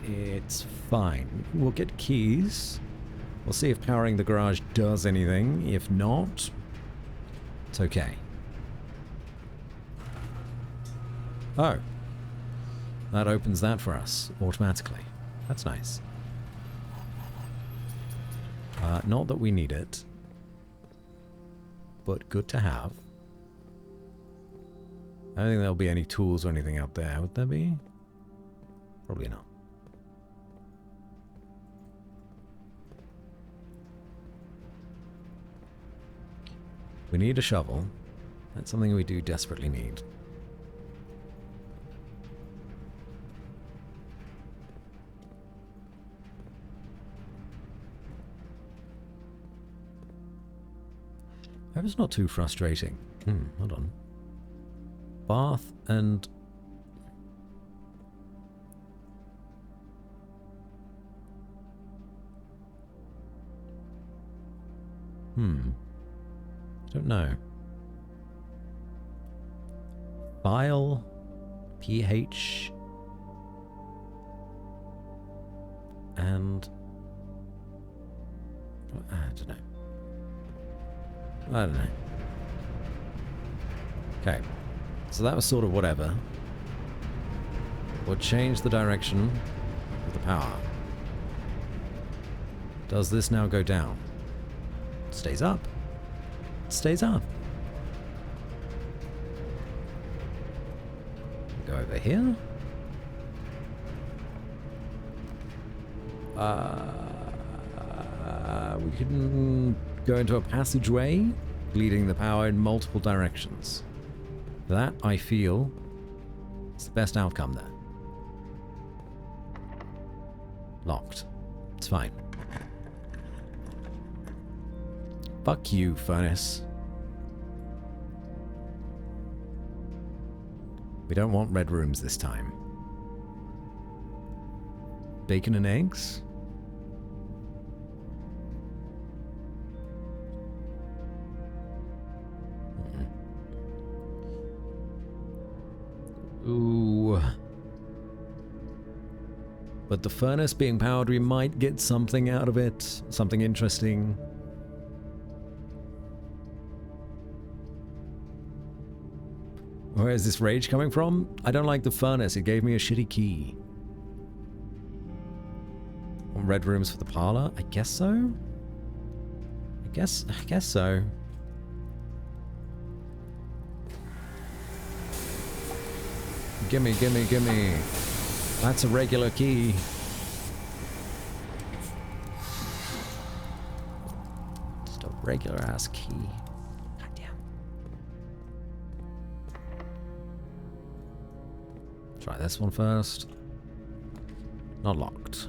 It's fine. We'll get keys. We'll see if powering the garage does anything. If not, it's okay. Oh. That opens that for us automatically. That's nice. Not that we need it, but good to have. I don't think there'll be any tools or anything out there, would there be? Probably not. We need a shovel. That's something we do desperately need. I hope it's not too frustrating. Hold on. Bath and... I don't know. File... pH... and... I don't know. I don't know. Okay. So that was sort of whatever. We'll change the direction of the power. Does this now go down? It stays up. It stays up. Go over here. We can go into a passageway leading the power in multiple directions. That, I feel, is the best outcome there. Locked. It's fine. Fuck you, furnace. We don't want red rooms this time. Bacon and eggs? Ooh. But the furnace being powered, we might get something out of it. Something interesting. Where is this rage coming from? I don't like the furnace. It gave me a shitty key. Red rooms for the parlor? I guess so? I guess so. Gimme, gimme, gimme. That's a regular key. Just a regular ass key. Goddamn. Try this one first. Not locked.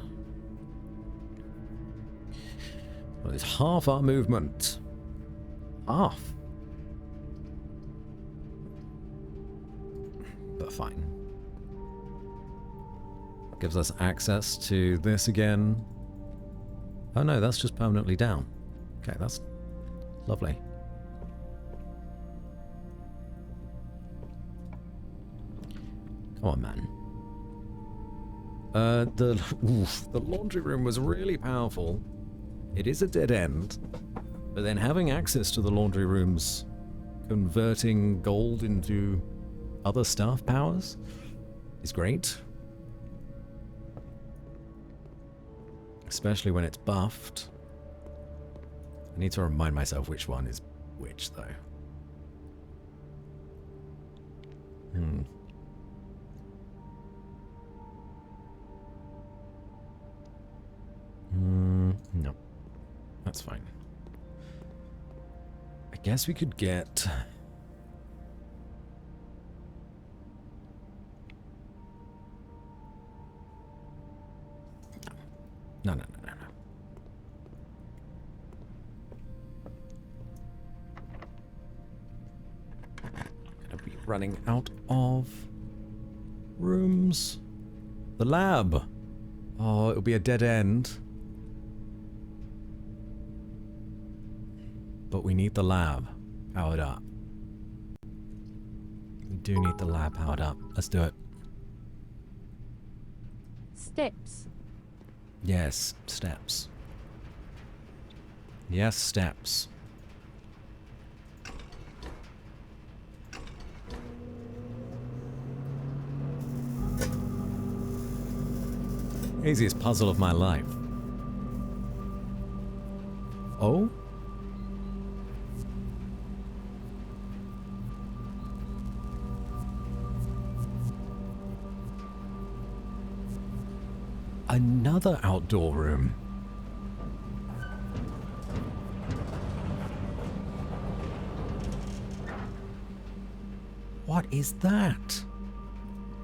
Well, it's half our movement. Half. But fine. Gives us access to this again. Oh no, that's just permanently down. Okay, that's lovely. Come on, man. The laundry room was really powerful. It is a dead end, but then having access to the laundry rooms, converting gold into other staff powers is great. Especially when it's buffed. I need to remind myself which one is which, though. No. That's fine. I guess we could get... No. Gonna be running out of rooms. The lab. Oh, it'll be a dead end. But we need the lab powered up. We do need the lab powered up. Let's do it. Steps. Yes, steps. Yes, steps. Easiest puzzle of my life. Oh? Another outdoor room. What is that?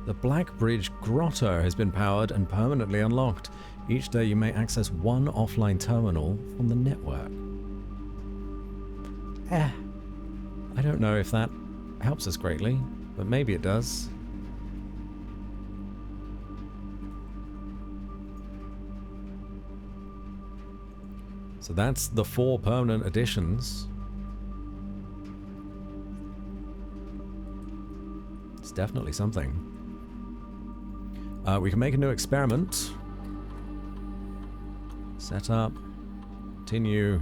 The Black Bridge Grotto has been powered and permanently unlocked. Each day you may access one offline terminal from the network. I don't know if that helps us greatly, but maybe it does. So that's the 4 permanent additions. It's definitely something. We can make a new experiment. Set up. Continue.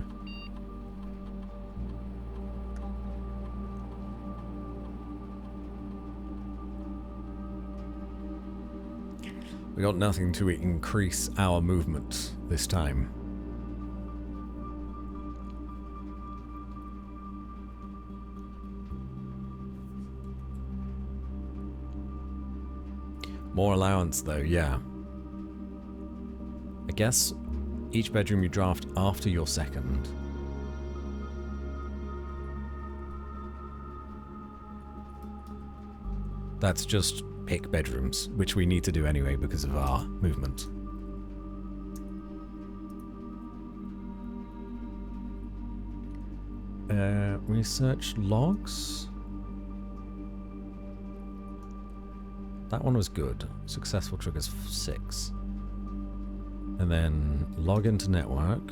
We got nothing to increase our movement this time. More allowance though, yeah. I guess each bedroom you draft after your second. That's just pick bedrooms, which we need to do anyway because of our movement. Research logs. That one was good. Successful triggers 6. And then log into network.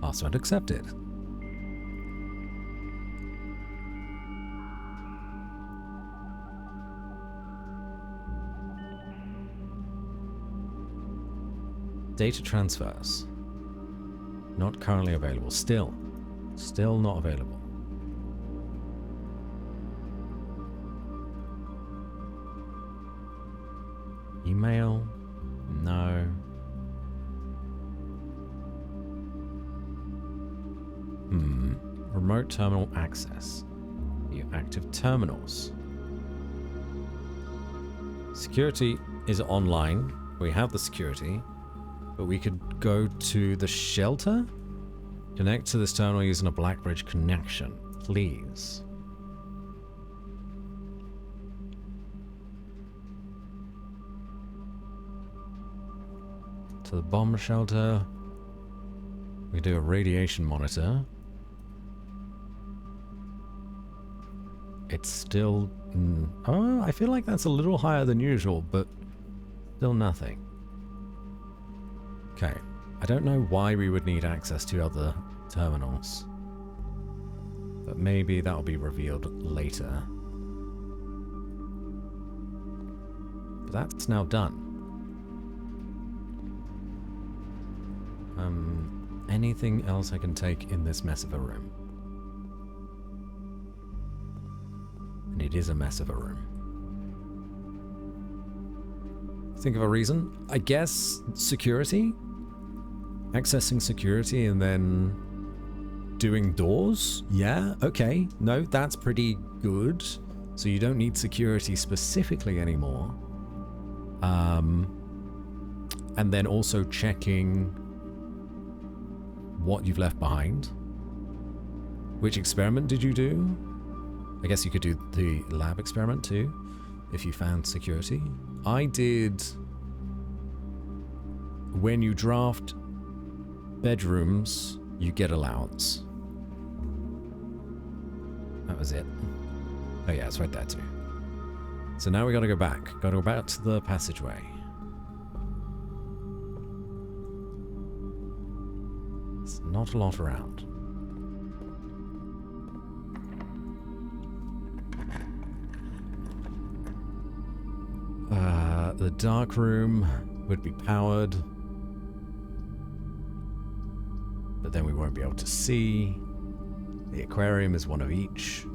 Password accepted. Data transfers. Not currently available. Still not available. Email? No. Remote terminal access. View active terminals. Security is online. We have the security. But we could go to the shelter? Connect to this terminal using a Blackbridge connection, please. To the bomb shelter. We do a radiation monitor. It's still... oh, I feel like that's a little higher than usual, but still nothing. Okay, I don't know why we would need access to other terminals, but maybe that'll be revealed later. But that's now done. Anything else I can take in this mess of a room? And it is a mess of a room. Think of a reason. I guess security? Accessing security and then doing doors? Yeah, okay. No, that's pretty good. So you don't need security specifically anymore. And then also checking what you've left behind. Which experiment did you do? I guess you could do the lab experiment too, if you found security. I did... when you draft bedrooms, you get allowance. That was it. Oh yeah, it's right there too. So now we gotta go back. Gotta go back to the passageway. There's not a lot around. The dark room would be powered. But then we won't be able to see. The aquarium is one of each.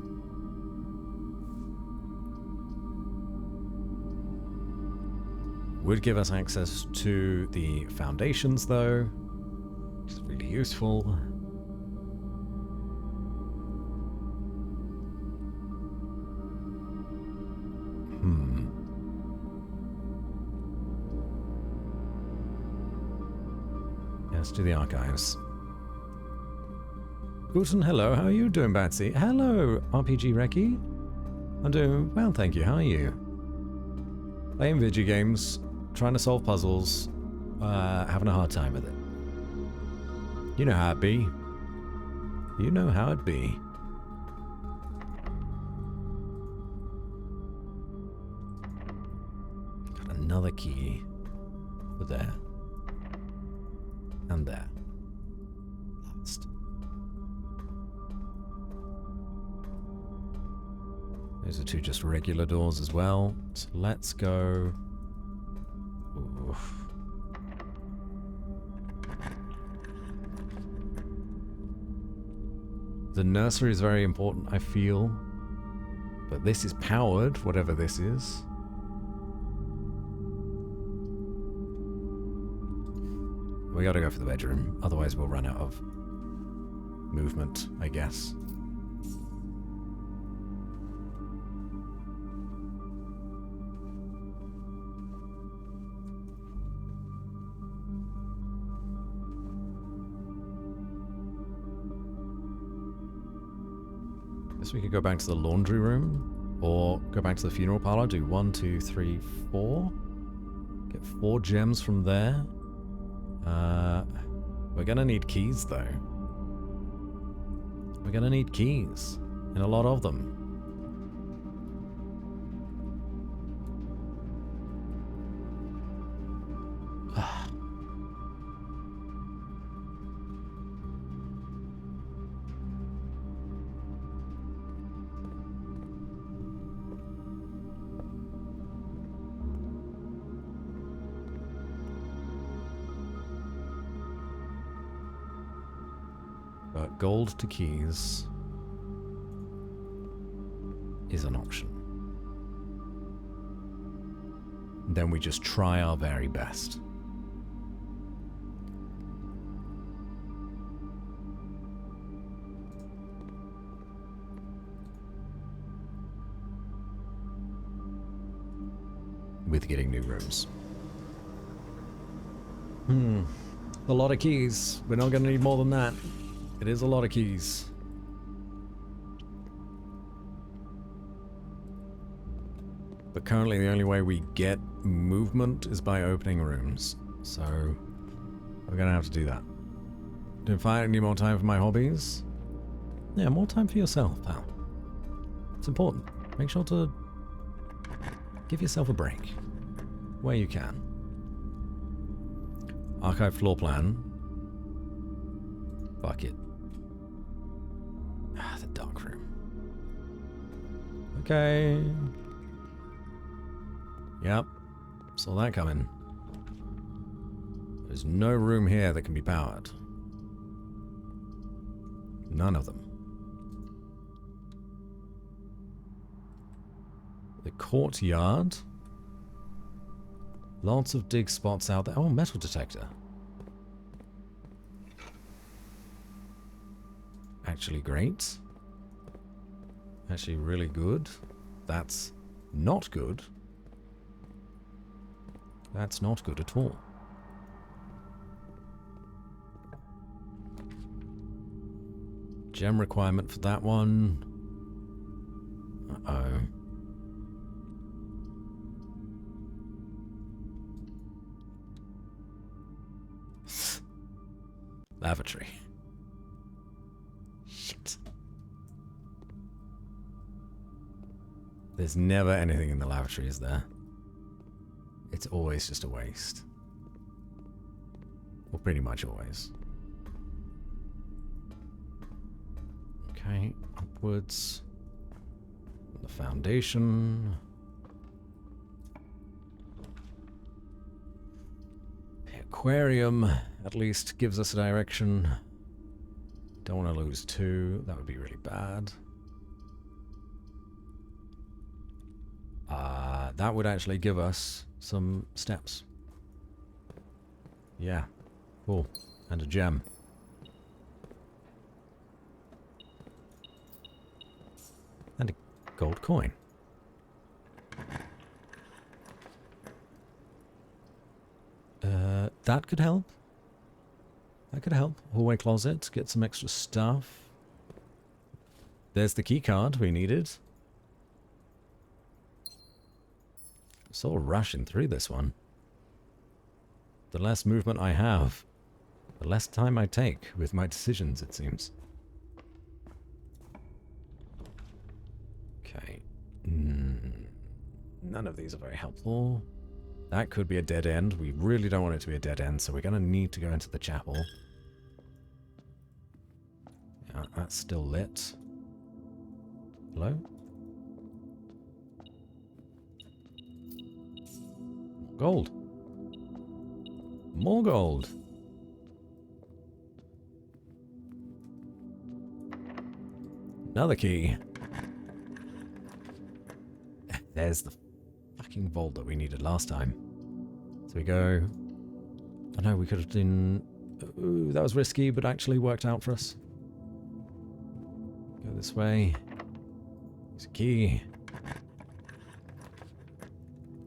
Would give us access to the foundations though, which is really useful. Let's do the archives. Guten, hello, how are you doing, Batsy? Hello, RPG Reki. I'm doing well, thank you. How are you? Playing video games, trying to solve puzzles, having a hard time with it. You know how it be. You know how it be. Got another key for there. And there. Last. Those are two just regular doors as well. So let's go. Oof. The nursery is very important, I feel. But this is powered, whatever this is. We gotta go for the bedroom, otherwise we'll run out of movement, I guess. Guess we could go back to the laundry room, or go back to the funeral parlor, do 1, 2, 3, 4. Get 4 gems from there. We're gonna need keys, though. We're gonna need keys. And a lot of them. But gold to keys is an option. Then we just try our very best. With getting new rooms. A lot of keys. We're not going to need more than that. It is a lot of keys. But currently the only way we get movement is by opening rooms. So we're going to have to do that. Do you find any more time for my hobbies? Yeah, more time for yourself, pal. It's important. Make sure to give yourself a break where you can. Archive floor plan. Fuck it. Ah, the dark room. Okay. Yep. Saw that coming. There's no room here that can be powered. None of them. The courtyard. Lots of dig spots out there. Oh, metal detector. Actually great. Actually really good. That's not good. That's not good at all. Gem requirement for that one. Uh-oh. Lavatory. Shit. There's never anything in the lavatory, is there? It's always just a waste. Well, pretty much always. Okay, upwards. The foundation. The aquarium at least gives us a direction. Don't want to lose 2. That would be really bad. That would actually give us some steps. Yeah. Cool. And a gem. And a gold coin. That could help. That could help. Hallway closet. Get some extra stuff. There's the key card we needed. Sort of rushing through this one. The less movement I have, the less time I take with my decisions, it seems. Okay. None of these are very helpful. That could be a dead end. We really don't want it to be a dead end, so we're going to need to go into the chapel. Yeah, that's still lit. Hello? Gold. More gold. Another key. There's the fucking vault that we needed last time. So we go... I know we could have done... Ooh, that was risky, but actually worked out for us. Go this way. There's a key.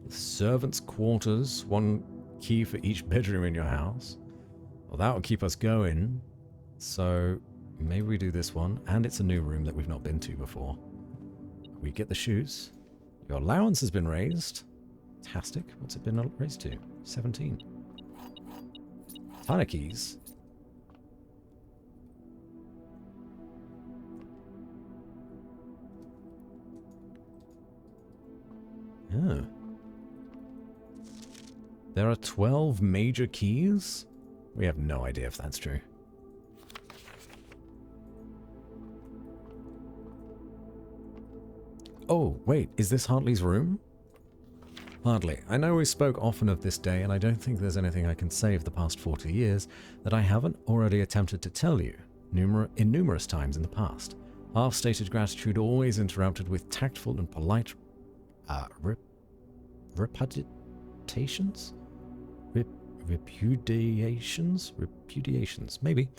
The servants' quarters. 1 key for each bedroom in your house. Well, that will keep us going. So maybe we do this one. And it's a new room that we've not been to before. We get the shoes. Your allowance has been raised. Fantastic. What's it been raised to? 17. Ton of keys. Oh. There are 12 major keys? We have no idea if that's true. Oh, wait, is this Hartley's room? Hardly. I know we spoke often of this day, and I don't think there's anything I can say of the past 40 years that I haven't already attempted to tell you numerous times in the past. Half-stated gratitude always interrupted with tactful and polite repudiations? Repudiations, maybe,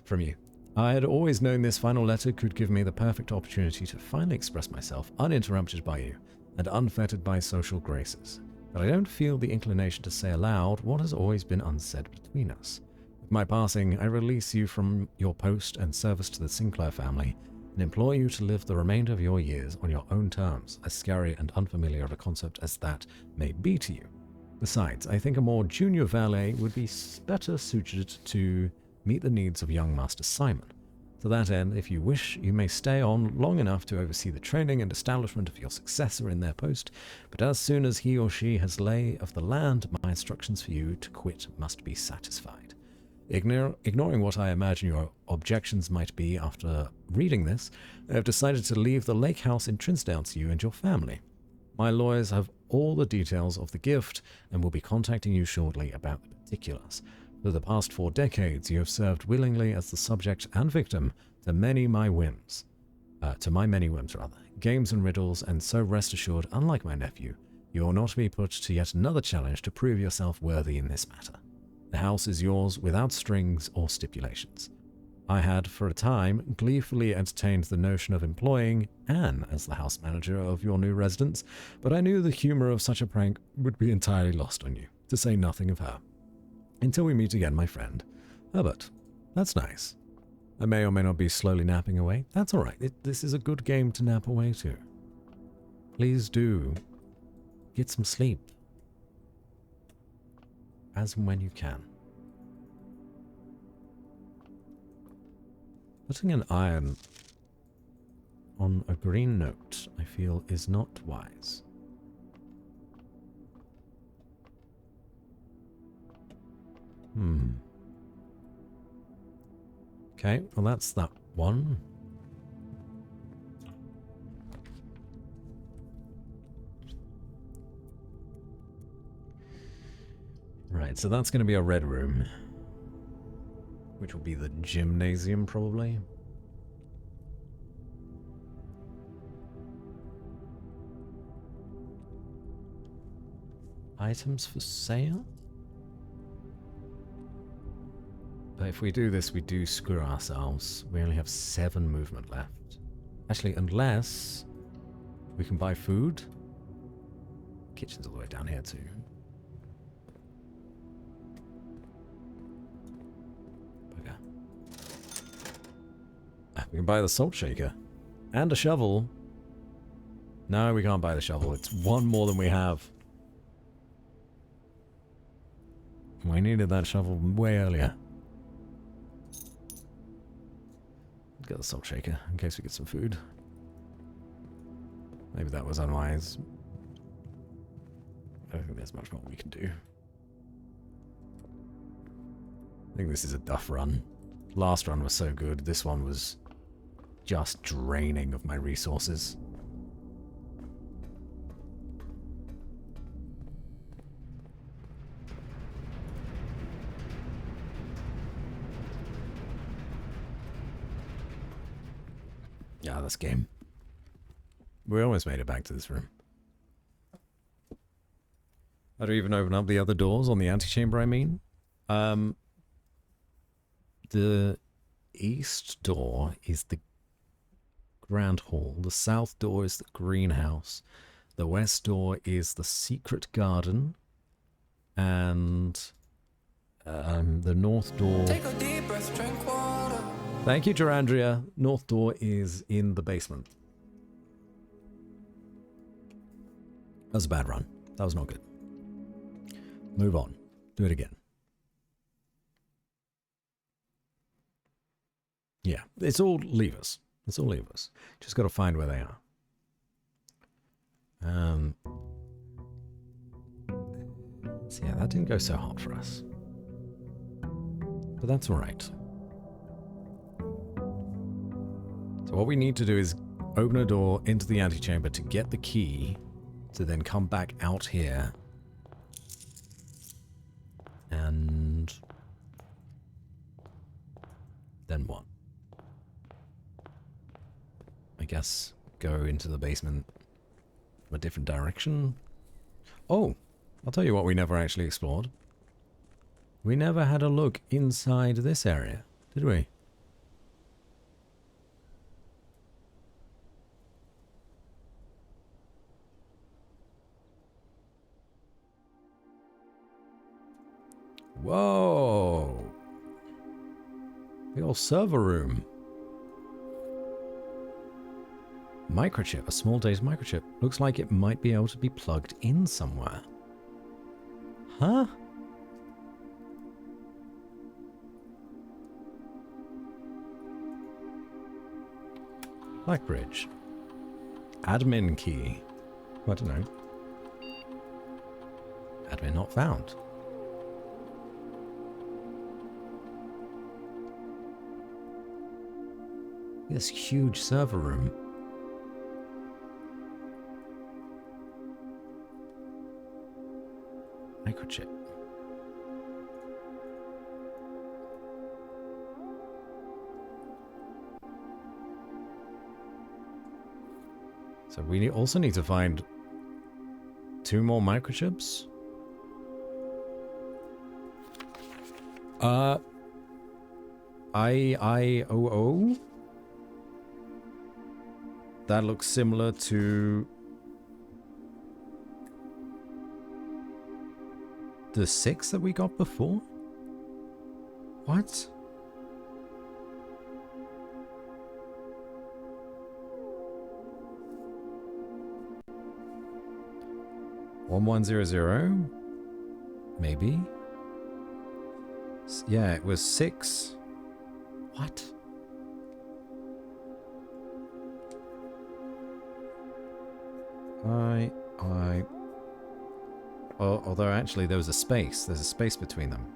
from you. I had always known this final letter could give me the perfect opportunity to finally express myself uninterrupted by you and unfettered by social graces. But I don't feel the inclination to say aloud what has always been unsaid between us. With my passing, I release you from your post and service to the Sinclair family and implore you to live the remainder of your years on your own terms, as scary and unfamiliar of a concept as that may be to you. Besides, I think a more junior valet would be better suited to meet the needs of young Master Simon. To that end, if you wish, you may stay on long enough to oversee the training and establishment of your successor in their post, but as soon as he or she has lay of the land, my instructions for you to quit must be satisfied. Ignoring what I imagine your objections might be after reading this, I have decided to leave the lake house in Trinsdale to you and your family. My lawyers have all the details of the gift and will be contacting you shortly about the particulars. For the past 4 decades, you have served willingly as the subject and victim to many my whims. To my many whims, rather. Games and riddles, and so rest assured, unlike my nephew, you will not be put to yet another challenge to prove yourself worthy in this matter. The house is yours without strings or stipulations. I had, for a time, gleefully entertained the notion of employing Anne as the house manager of your new residence, but I knew the humor of such a prank would be entirely lost on you, to say nothing of her. Until we meet again, my friend. Herbert, that's nice. I may or may not be slowly napping away. That's all right. This is a good game to nap away to. Please do get some sleep. As and when you can. Putting an iron on a green note, I feel, is not wise. Okay, well that's that one. Right, so that's going to be a red room. Which will be the gymnasium, probably. Items for sale? But if we do this, we do screw ourselves. We only have 7 movement left. Actually, unless we can buy food. Kitchen's all the way down here too. Bugger. We can buy the salt shaker. And a shovel. No, we can't buy the shovel. It's 1 more than we have. We needed that shovel way earlier. Get the salt shaker in case we get some food. Maybe that was unwise. I don't think there's much more we can do. I think this is a duff run. Last run was so good. This one was just draining of my resources. Yeah, this game. We almost made it back to this room. How do we even open up the other doors on the antechamber, I mean? The east door is the grand hall. The south door is the greenhouse. The west door is the secret garden. And the north door... Take a deep breath, drink water. Thank you, Durandria. North door is in the basement. That was a bad run. That was not good. Move on. Do it again. Yeah, it's all levers. It's all levers. Just got to find where they are. So yeah, that didn't go so hot for us. But that's alright. So what we need to do is open a door into the antechamber to get the key, to then come back out here. And then what? I guess go into the basement from a different direction. Oh, I'll tell you what we never actually explored. We never had a look inside this area, did we? Whoa! The old server room. Microchip, a small data microchip. Looks like it might be able to be plugged in somewhere. Huh? Blackbridge. Admin key. I don't know. Admin not found. This huge server room. Microchip. So we also need to find 2 more microchips. IIOO? That looks similar to the 6 that we got before? What? One 100? Maybe? Yeah, it was 6. What? Although actually there was a space. There's a space between them.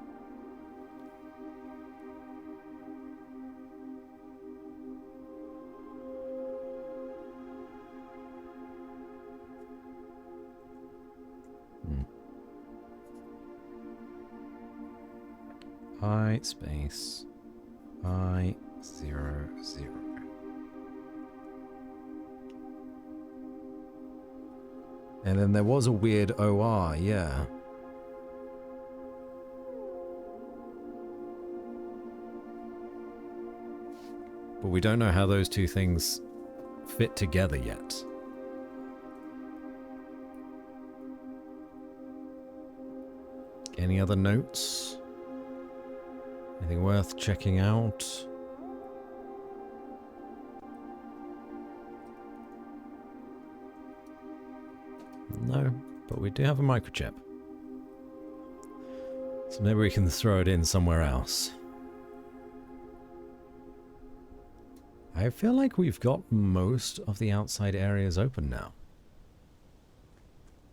I space I00. And then there was a weird OR, yeah. But we don't know how those two things fit together yet. Any other notes? Anything worth checking out? No, but we do have a microchip. So maybe we can throw it in somewhere else. I feel like we've got most of the outside areas open now.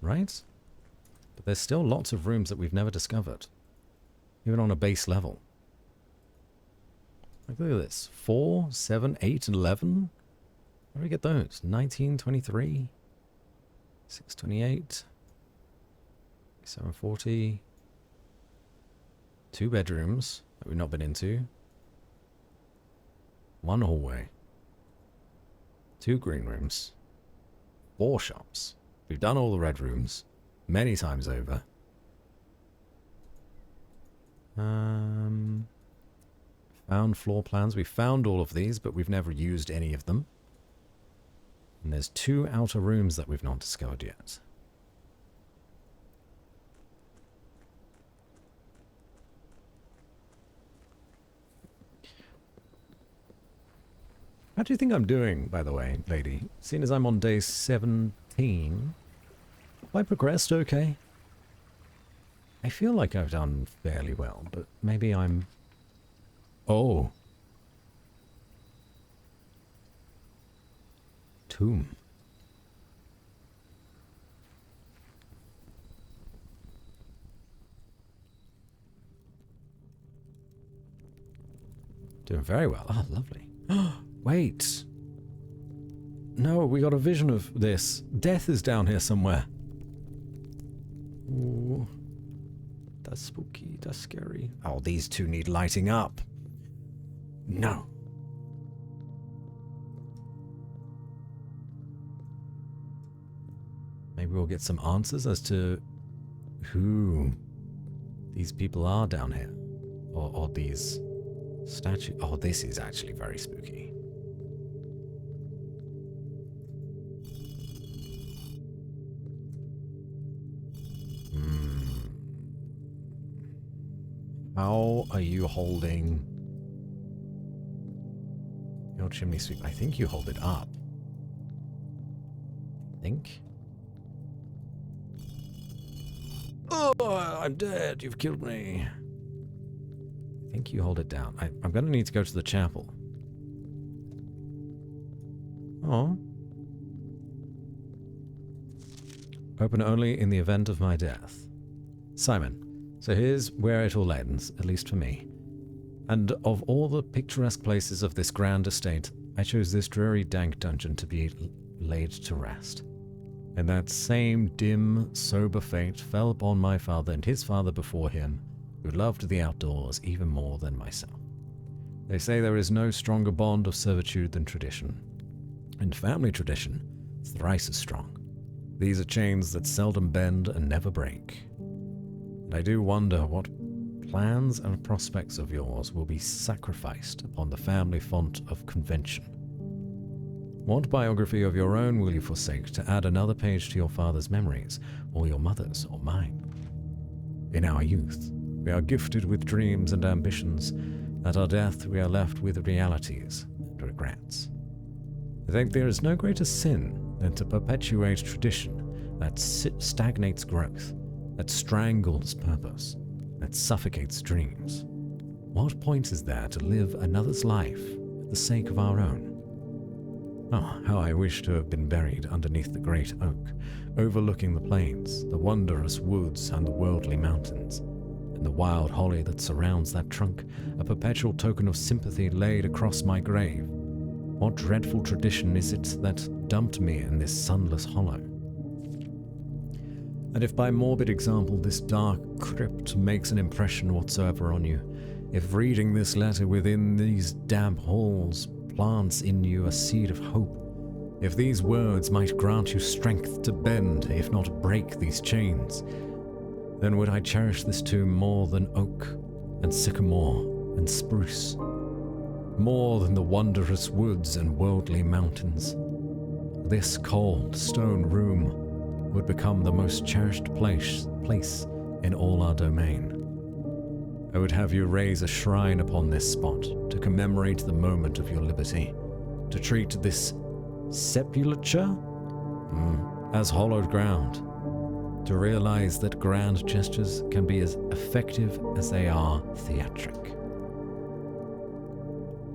Right? But there's still lots of rooms that we've never discovered. Even on a base level. Like, look at this. 4, 7, 8, and 11? Where do we get those? 19, 23? 628, 740, 2 bedrooms that we've not been into, 1 hallway, 2 green rooms, 4 shops. We've done all the red rooms many times over. Found floor plans. We found all of these, but we've never used any of them. And there's 2 outer rooms that we've not discovered yet. How do you think I'm doing, by the way, lady? Seeing as I'm on day 17, have I progressed okay? I feel like I've done fairly well, but maybe I'm... Oh. Tomb. Doing very well. Oh, lovely. Wait. No, we got a vision of this. Death is down here somewhere. Ooh. That's spooky. That's scary. Oh, these two need lighting up. No. Maybe we'll get some answers as to who these people are down here. Or these statues. Oh, this is actually very spooky. How are you holding your chimney sweep? I think you hold it up. Think? Oh, I'm dead. You've killed me. I think you hold it down. I'm going to need to go to the chapel. Oh. Open only in the event of my death. Simon. So here's where it all ends, at least for me. And of all the picturesque places of this grand estate, I chose this dreary, dank dungeon to be laid to rest. And that same dim, sober fate fell upon my father and his father before him, who loved the outdoors even more than myself. They say there is no stronger bond of servitude than tradition, and family tradition is thrice as strong. These are chains that seldom bend and never break. And I do wonder what plans and prospects of yours will be sacrificed upon the family font of convention. What biography of your own will you forsake to add another page to your father's memories, or your mother's, or mine? In our youth, we are gifted with dreams and ambitions. At our death, we are left with realities and regrets. I think there is no greater sin than to perpetuate tradition that stagnates growth, that strangles purpose, that suffocates dreams. What point is there to live another's life for the sake of our own? Oh, how I wish to have been buried underneath the great oak, overlooking the plains, the wondrous woods and the worldly mountains, and the wild holly that surrounds that trunk, a perpetual token of sympathy laid across my grave. What dreadful tradition is it that dumped me in this sunless hollow? And if by morbid example this dark crypt makes an impression whatsoever on you, if reading this letter within these damp halls plants in you a seed of hope, if these words might grant you strength to bend, if not break these chains, then would I cherish this tomb more than oak and sycamore and spruce, more than the wondrous woods and worldly mountains. This cold stone room would become the most cherished place in all our domain. I would have you raise a shrine upon this spot to commemorate the moment of your liberty, to treat this sepulture as hallowed ground, to realize that grand gestures can be as effective as they are theatric.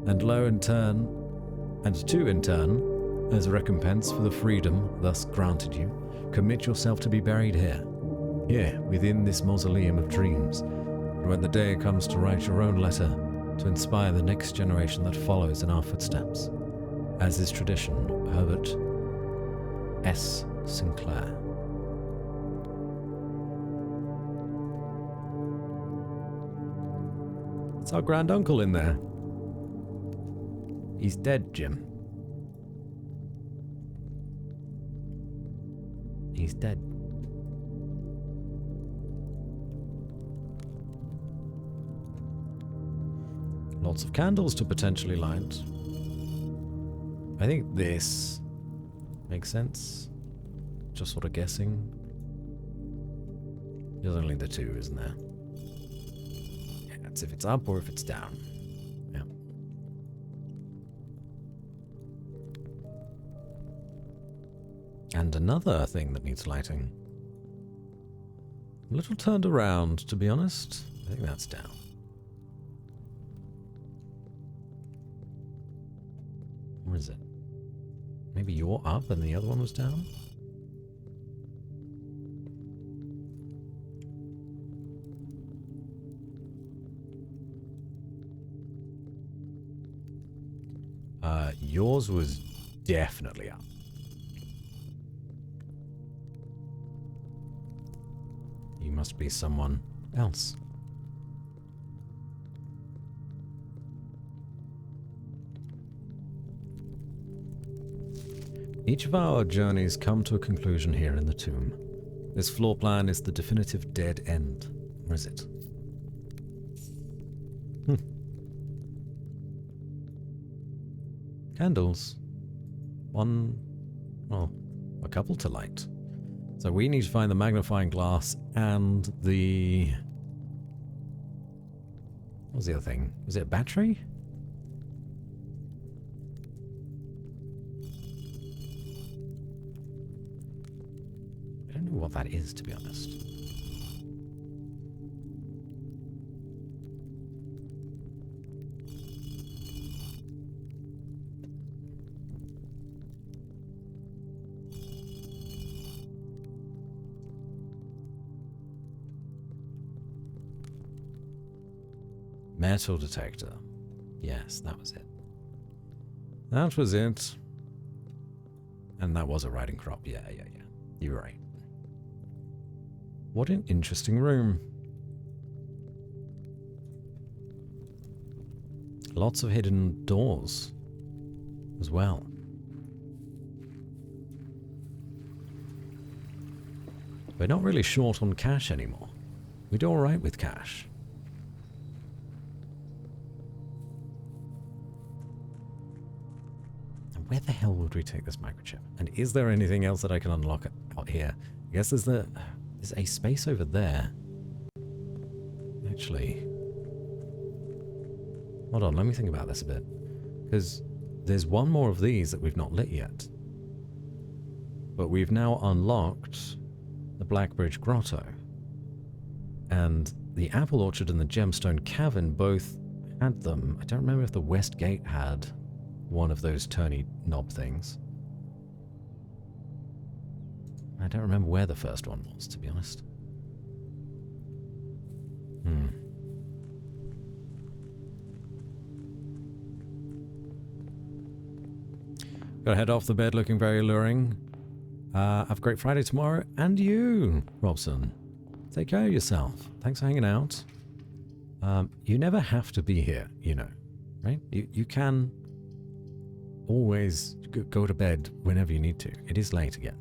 And in turn, as a recompense for the freedom thus granted you, commit yourself to be buried here, within this mausoleum of dreams. And when the day comes to write your own letter, to inspire the next generation that follows in our footsteps, as is tradition, Herbert S. Sinclair. It's our grand uncle in there. He's dead, Jim. He's dead. Lots of candles to potentially light. I think this makes sense. Just sort of guessing. There's only the two, isn't there? Yeah, it's if it's up or if it's down. Yeah. And another thing that needs lighting. A little turned around, to be honest. I think that's down. Or is it? Maybe you're up and the other one was down? Yours was definitely up. You must be someone else. Each of our journeys come to a conclusion here in the tomb. This floor plan is the definitive dead end. Or is it? Candles. One, well, a couple to light. So we need to find the magnifying glass and the... What was the other thing? Was it a battery? I don't know what that is, to be honest. Metal detector. Yes, that was it. That was it. And that was a riding crop. Yeah. You're right. What an interesting room. Lots of hidden doors as well. We're not really short on cash anymore. We do alright with cash. Where the hell would we take this microchip? And is there anything else that I can unlock out here? I guess there's a space over there. Actually, hold on, let me think about this a bit. Because there's one more of these that we've not lit yet. But we've now unlocked the Blackbridge Grotto. And the Apple Orchard and the Gemstone Cavern both had them. I don't remember if the West Gate had one of those turny knob things. I don't remember where the first one was, to be honest. Gotta head off the bed looking very alluring. Have a great Friday tomorrow. And you, Robson. Take care of yourself. Thanks for hanging out. You never have to be here, you know, right? You can always go to bed whenever you need to. It is late again.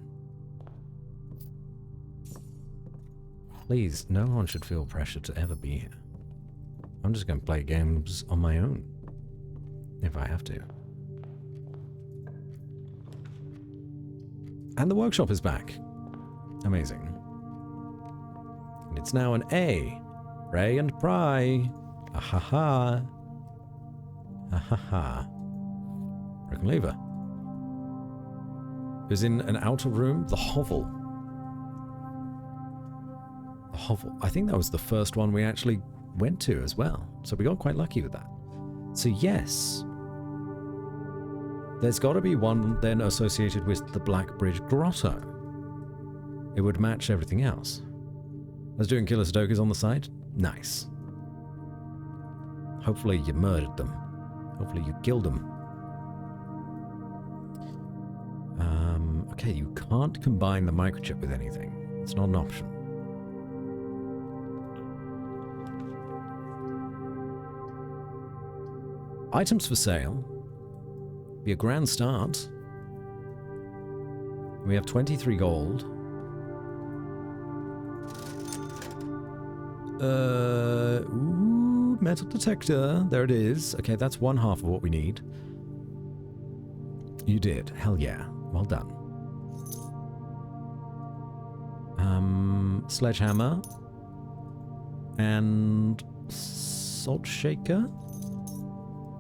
Please, no one should feel pressure to ever be here. I'm just going to play games on my own, if I have to. And the workshop is back. Amazing. And it's now an A. Pray and pry. Ah-ha-ha. Ah-ha-ha. Broken lever. Is in an outer room. The hovel. The hovel. I think that was the first one we actually went to as well. So we got quite lucky with that. So yes. There's got to be one then associated with the Blackbridge Grotto. It would match everything else. I was doing Killer Sudokus on the side. Nice. Hopefully you murdered them. Hopefully you killed them. Okay, you can't combine the microchip with anything. It's not an option. Items for sale. Be a grand start. We have 23 gold. Ooh, metal detector. There it is. Okay, that's one half of what we need. You did. Hell yeah. Well done. Sledgehammer. And salt shaker.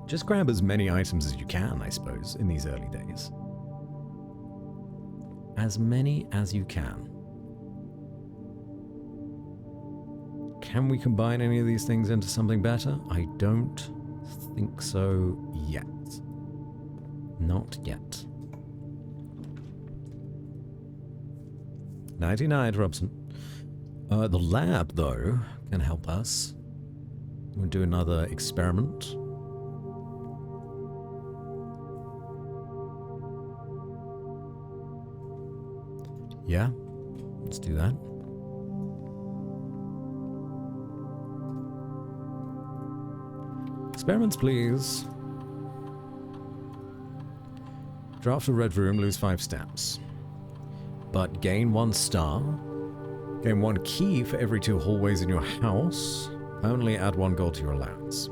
Just grab as many items as you can, I suppose, in these early days. As many as you can. Can we combine any of these things into something better? I don't think so yet. Not yet. 99, Robson. The lab, though, can help us. We'll do another experiment. Yeah, let's do that. Experiments, please. Draft a red room, lose 5 stamps. But gain 1 star. Gain 1 key for every 2 hallways in your house. Only add 1 gold to your allowance.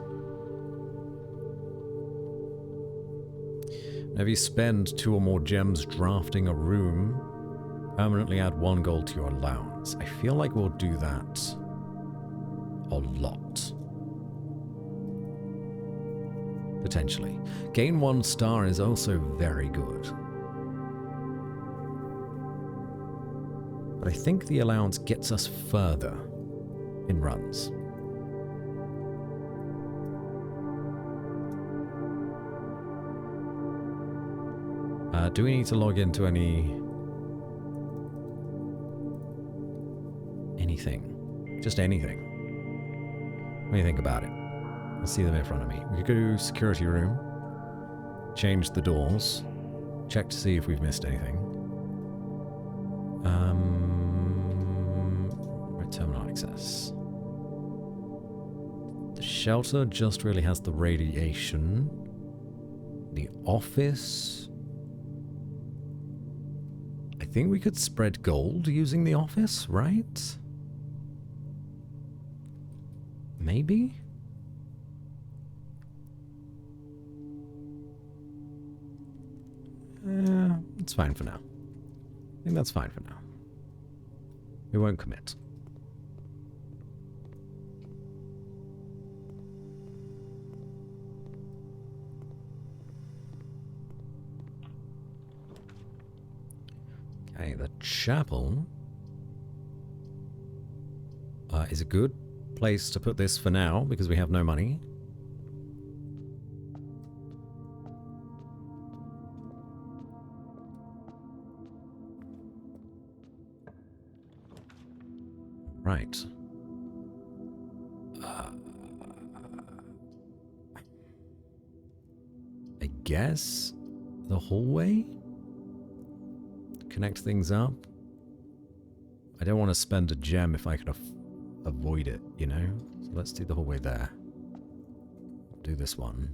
Whenever you spend 2 or more gems drafting a room, permanently add 1 gold to your allowance. I feel like we'll do that a lot. Potentially. Gain 1 star is also very good. But I think the allowance gets us further in runs. Do we need to log into anything? Just anything. What do you think about it? I see them in front of me. We could go security room, change the doors, check to see if we've missed anything. Terminal access. The shelter just really has the radiation. The office. I think we could spread gold using the office, right? Maybe? It's fine for now. I think that's fine for now. We won't commit. Okay, the chapel is a good place to put this for now because we have no money. Right. I guess the hallway? Connect things up. I don't want to spend a gem if I can avoid it, you know? So let's do the hallway there. Do this one.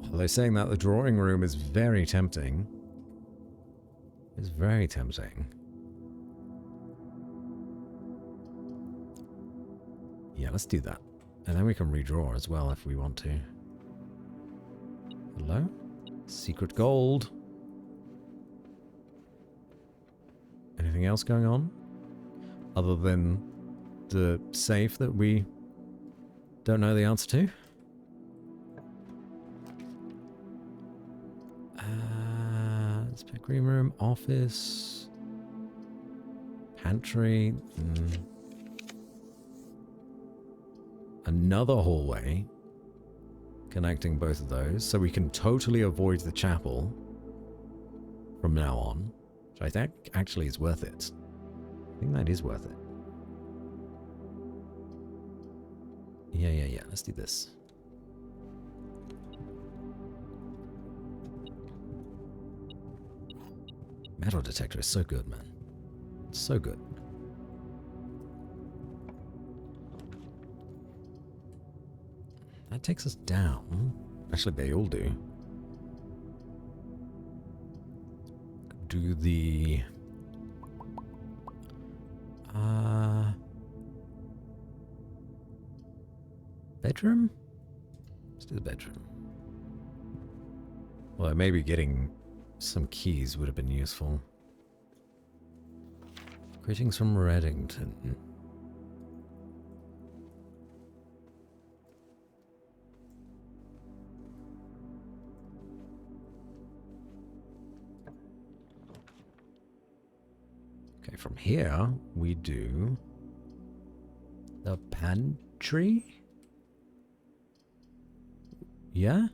Although saying that, the drawing room is very tempting. It's very tempting. Yeah, let's do that. And then we can redraw as well if we want to. Hello? Secret gold. Anything else going on? Other than the safe that we don't know the answer to? Let's pick green room, office, pantry. Another hallway connecting both of those, so we can totally avoid the chapel from now on, which I think actually is worth it. I think that is worth it. Yeah. Let's do this. Metal detector is so good, man. It's so good. That takes us down. Actually, they all do. Do the... bedroom? Let's do the bedroom. Well, maybe getting some keys would have been useful. Greetings from Reddington. Okay, from here, we do the pantry? Yeah?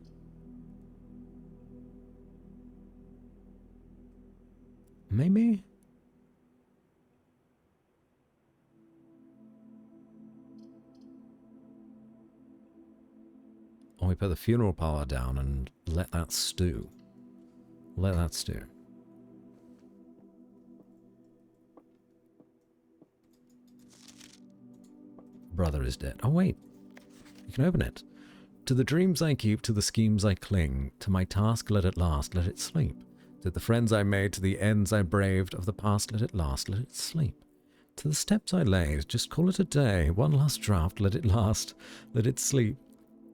Maybe? Or we put the funeral parlor down and let that stew. Let that stew. brother is dead. Oh, wait. You can open it. To the dreams I keep, to the schemes I cling, to my task let it last, let it sleep. To the friends I made, to the ends I braved, of the past let it last, let it sleep. To the steps I laid, just call it a day, one last draught, let it last, let it sleep.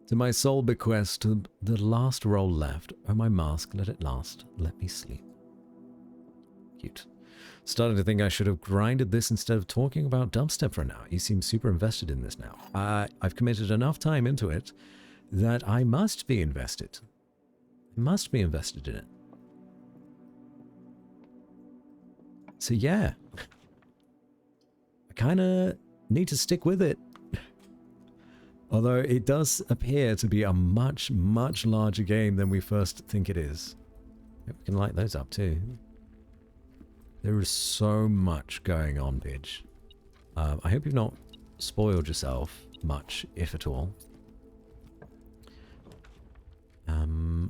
To my soul bequest, to the last roll left, oh my mask, let it last, let me sleep. Cute. Starting to think I should have grinded this instead of talking about dubstep for an hour. You seem super invested in this now. I've committed enough time into it that I must be invested. I must be invested in it. So yeah. I kind of need to stick with it. Although it does appear to be a much, much larger game than we first think it is. We can light those up too. There is so much going on, Pidge. I hope you've not spoiled yourself much, if at all.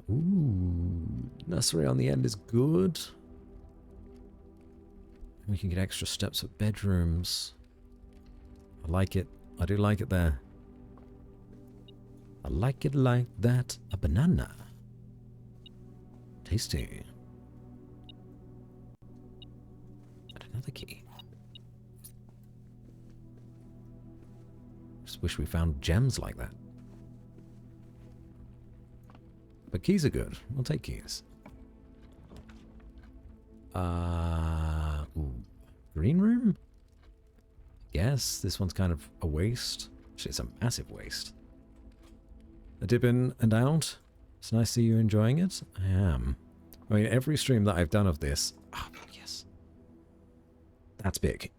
Ooh, nursery on the end is good. We can get extra steps at bedrooms. I like it. I do like it there. I like it like that. A banana. Tasty. And another key. Just wish we found gems like that. But keys are good. We'll take keys. Ooh. Green room? Yes, this one's kind of a waste. Actually, it's a massive waste. A dip in and out. It's nice to see you enjoying it. I am. I mean, every stream that I've done of this... Oh, yes. That's big.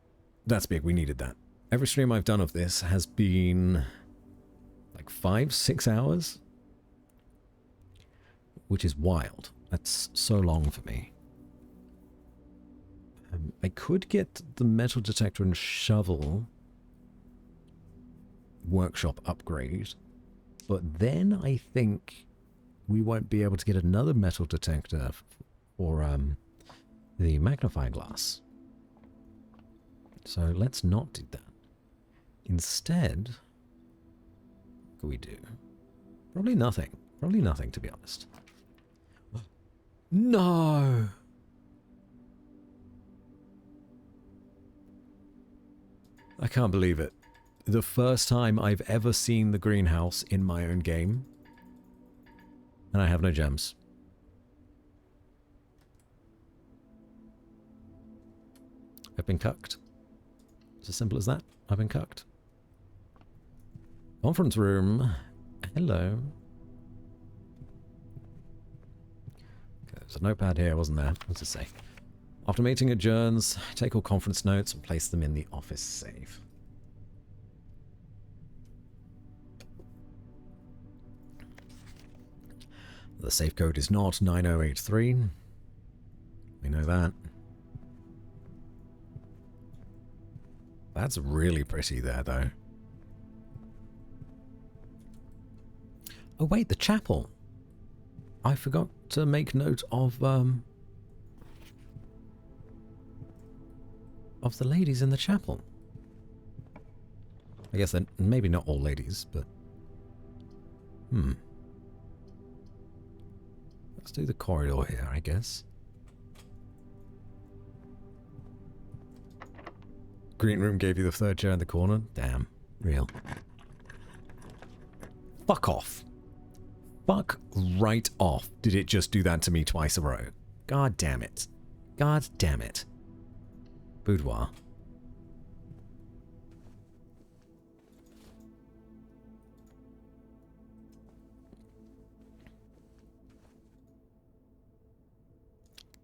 That's big. We needed that. Every stream I've done of this has been... like 5-6 hours? Which is wild. That's so long for me. I could get the metal detector and shovel workshop upgrade, but then I think we won't be able to get another metal detector for the magnifying glass. So let's not do that. Instead, what can we do? Probably nothing. Probably nothing, to be honest. No! I can't believe it. The first time I've ever seen the greenhouse in my own game. And I have no gems. I've been cucked. It's as simple as that. I've been cucked. Conference room. Hello. Okay, there's a notepad here, wasn't there? What's it say? After meeting adjourns, take all conference notes and place them in the office safe. The safe code is not 9083. We know that. That's really pretty there, though. Oh, wait, the chapel. I forgot to make note of the ladies in the chapel. I guess then maybe not all ladies, but... Let's do the corridor here, I guess. Green room gave you the third chair in the corner? Damn. Real. Fuck off. Fuck right off. Did it just do that to me twice in a row? God damn it. God damn it. Boudoir.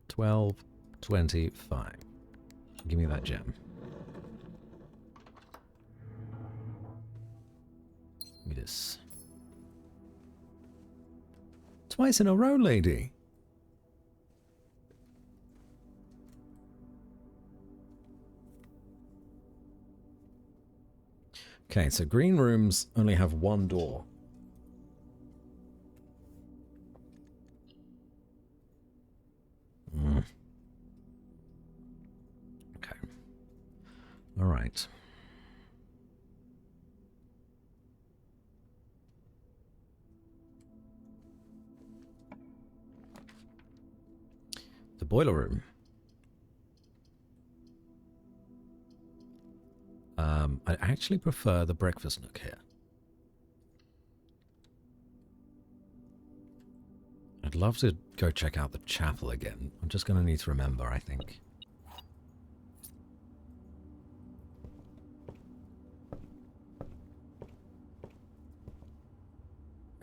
$12.25. Give me that gem. Give me this. Twice in a row, lady. Okay, so green rooms only have one door. Okay. All right. boiler room. I actually prefer the breakfast nook here. I'd love to go check out the chapel again. I'm just going to need to remember, I think.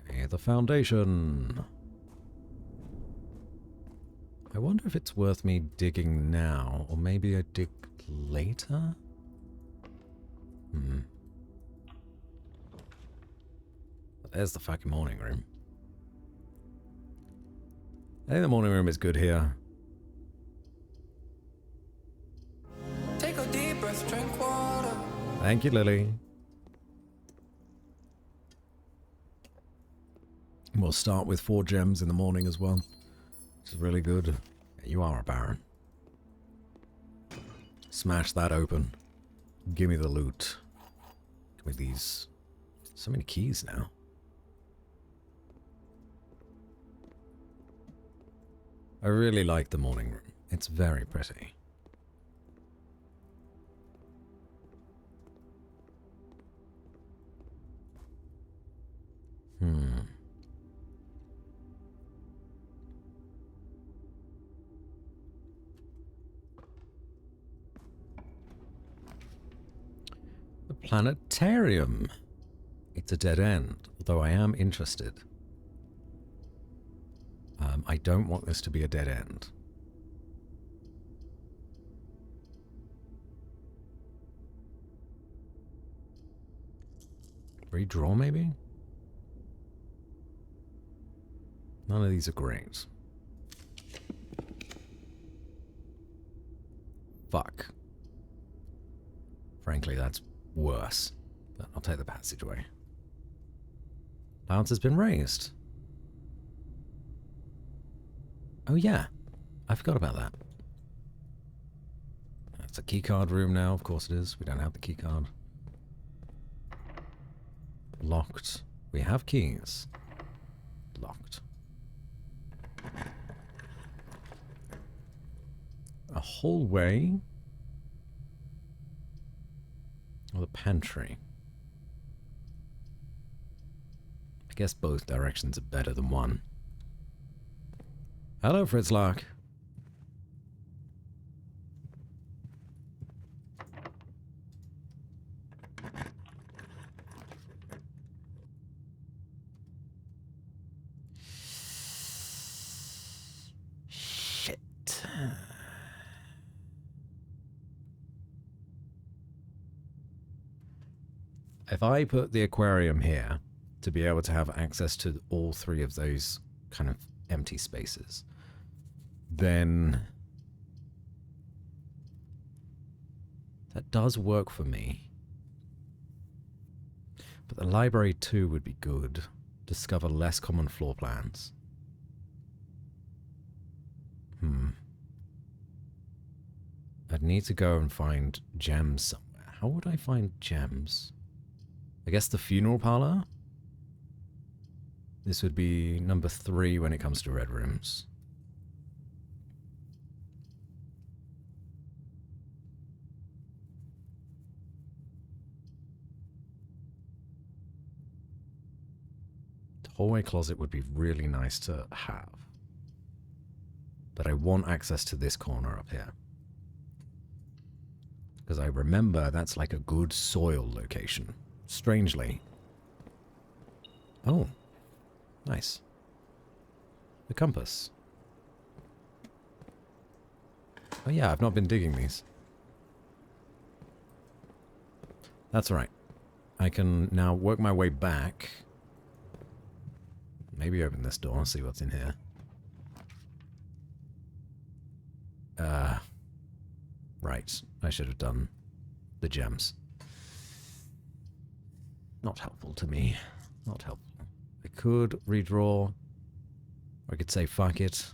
Okay, the foundation. I wonder if it's worth me digging now, or maybe I dig later? There's the fucking morning room. I think the morning room is good here. Take a deep breath, drink water. Thank you, Lily. We'll start with 4 gems in the morning as well. Which is really good. You are a baron. Smash that open. Give me the loot. Give me these. So many keys now. I really like the morning room. It's very pretty. The planetarium. It's a dead end, although I am interested. I don't want this to be a dead end. Redraw, maybe? None of these are great. Fuck. Frankly, that's worse. But I'll take the passageway. Balance has been raised. Oh yeah, I forgot about that. It's a keycard room now, of course it is. We don't have the keycard. Locked. We have keys. Locked. A hallway. Or the pantry. I guess both directions are better than one. Hello, Fritzlock. Shit. If I put the aquarium here to be able to have access to all 3 of those kind of empty spaces, then that does work for me. But the library too would be good. Discover less common floor plans. I'd need to go and find gems somewhere. How would I find gems? I guess the funeral parlor? This would be number 3 when it comes to red rooms. The hallway closet would be really nice to have. But I want access to this corner up here. Because I remember that's like a good soil location. Strangely. Oh. Nice. The compass. Oh yeah, I've not been digging these. That's right. I can now work my way back. Maybe open this door and see what's in here. Right. I should have done the gems. Not helpful to me. Not helpful. I could redraw. Or I could say fuck it.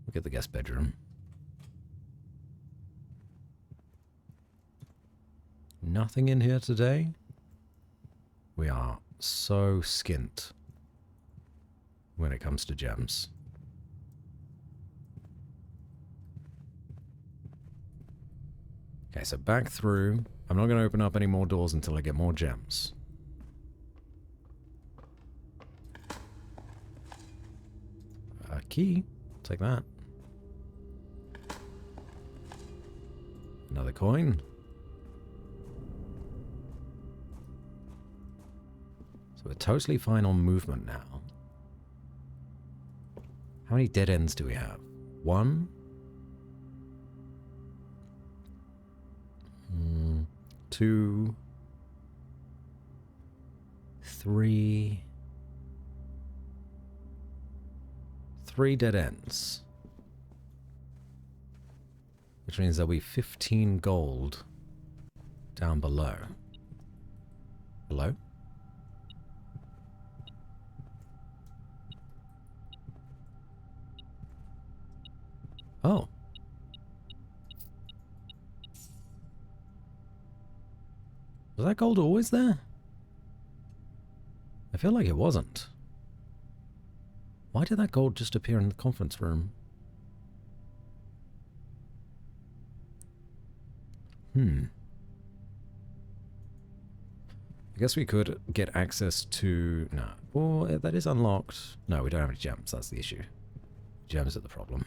Look at the guest bedroom. Nothing in here today. We are so skint when it comes to gems. Okay, so back through. I'm not going to open up any more doors until I get more gems. A key. Take that. Another coin. So we're totally fine on movement now. How many dead ends do we have? 1. 2. 3. 3 dead ends. Which means there'll be 15 gold down below. Hello? Oh. Was that gold always there? I feel like it wasn't. Why did that gold just appear in the conference room? I guess we could get access to... No. Oh, that is unlocked. No, we don't have any gems. That's the issue. Gems are the problem.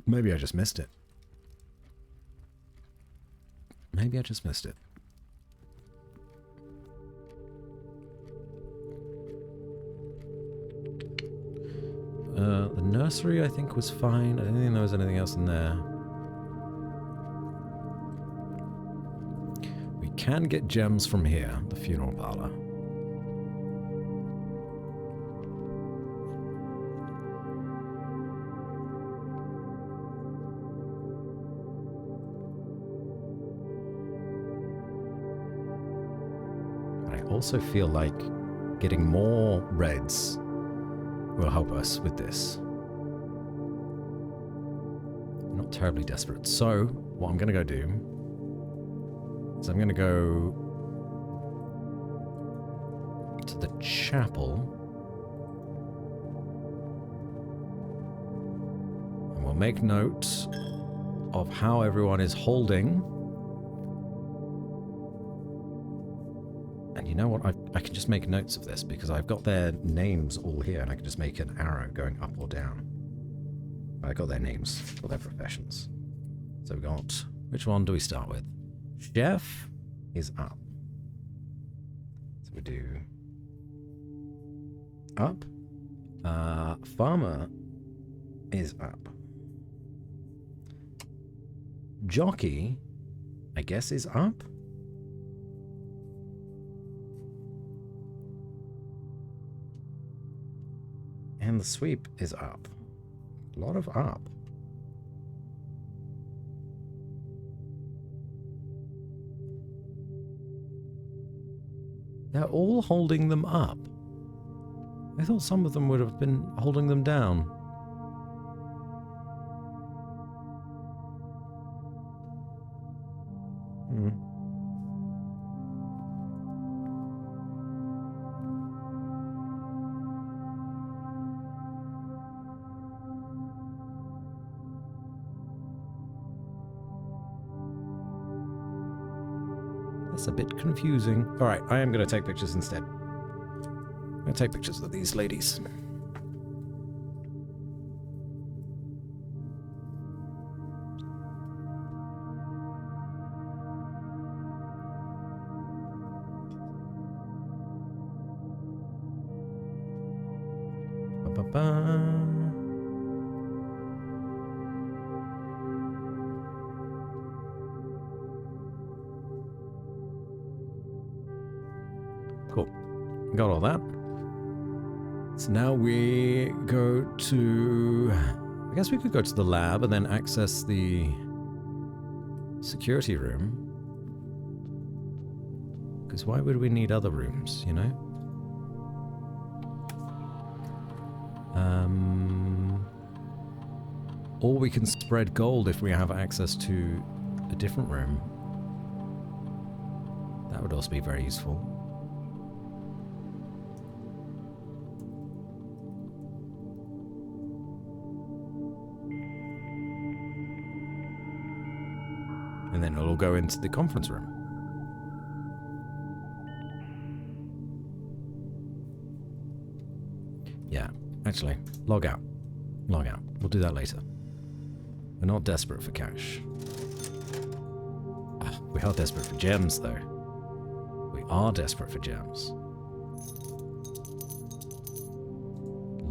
Maybe I just missed it. Maybe I just missed it. The nursery, I think, was fine. I don't think there was anything else in there. We can get gems from here, the funeral parlor. I also feel like getting more reds will help us with this. I'm not terribly desperate. So, what I'm going to go do is I'm going to go to the chapel. And we'll make note of how everyone is holding. And you know what? I can just make notes of this because I've got their names all here and I can just make an arrow going up or down. I got their names for their professions. So we got... Which one do we start with? Chef is up. So we do... Up. Farmer is up. Jockey, I guess, is up. And the sweep is up. A lot of up. They're all holding them up. I thought some of them would have been holding them down. That's a bit confusing. Alright, I am going to take pictures instead. I'm going to take pictures of these ladies. Ba-ba-ba. Cool. Got all that. So now we go to... I guess we could go to the lab and then access the security room. Because why would we need other rooms, you know? Or we can spread gold if we have access to a different room. That would also be very useful. And then it'll all go into the conference room. Yeah, actually, log out. Log out. We'll do that later. We're not desperate for cash. We are desperate for gems, though. We are desperate for gems.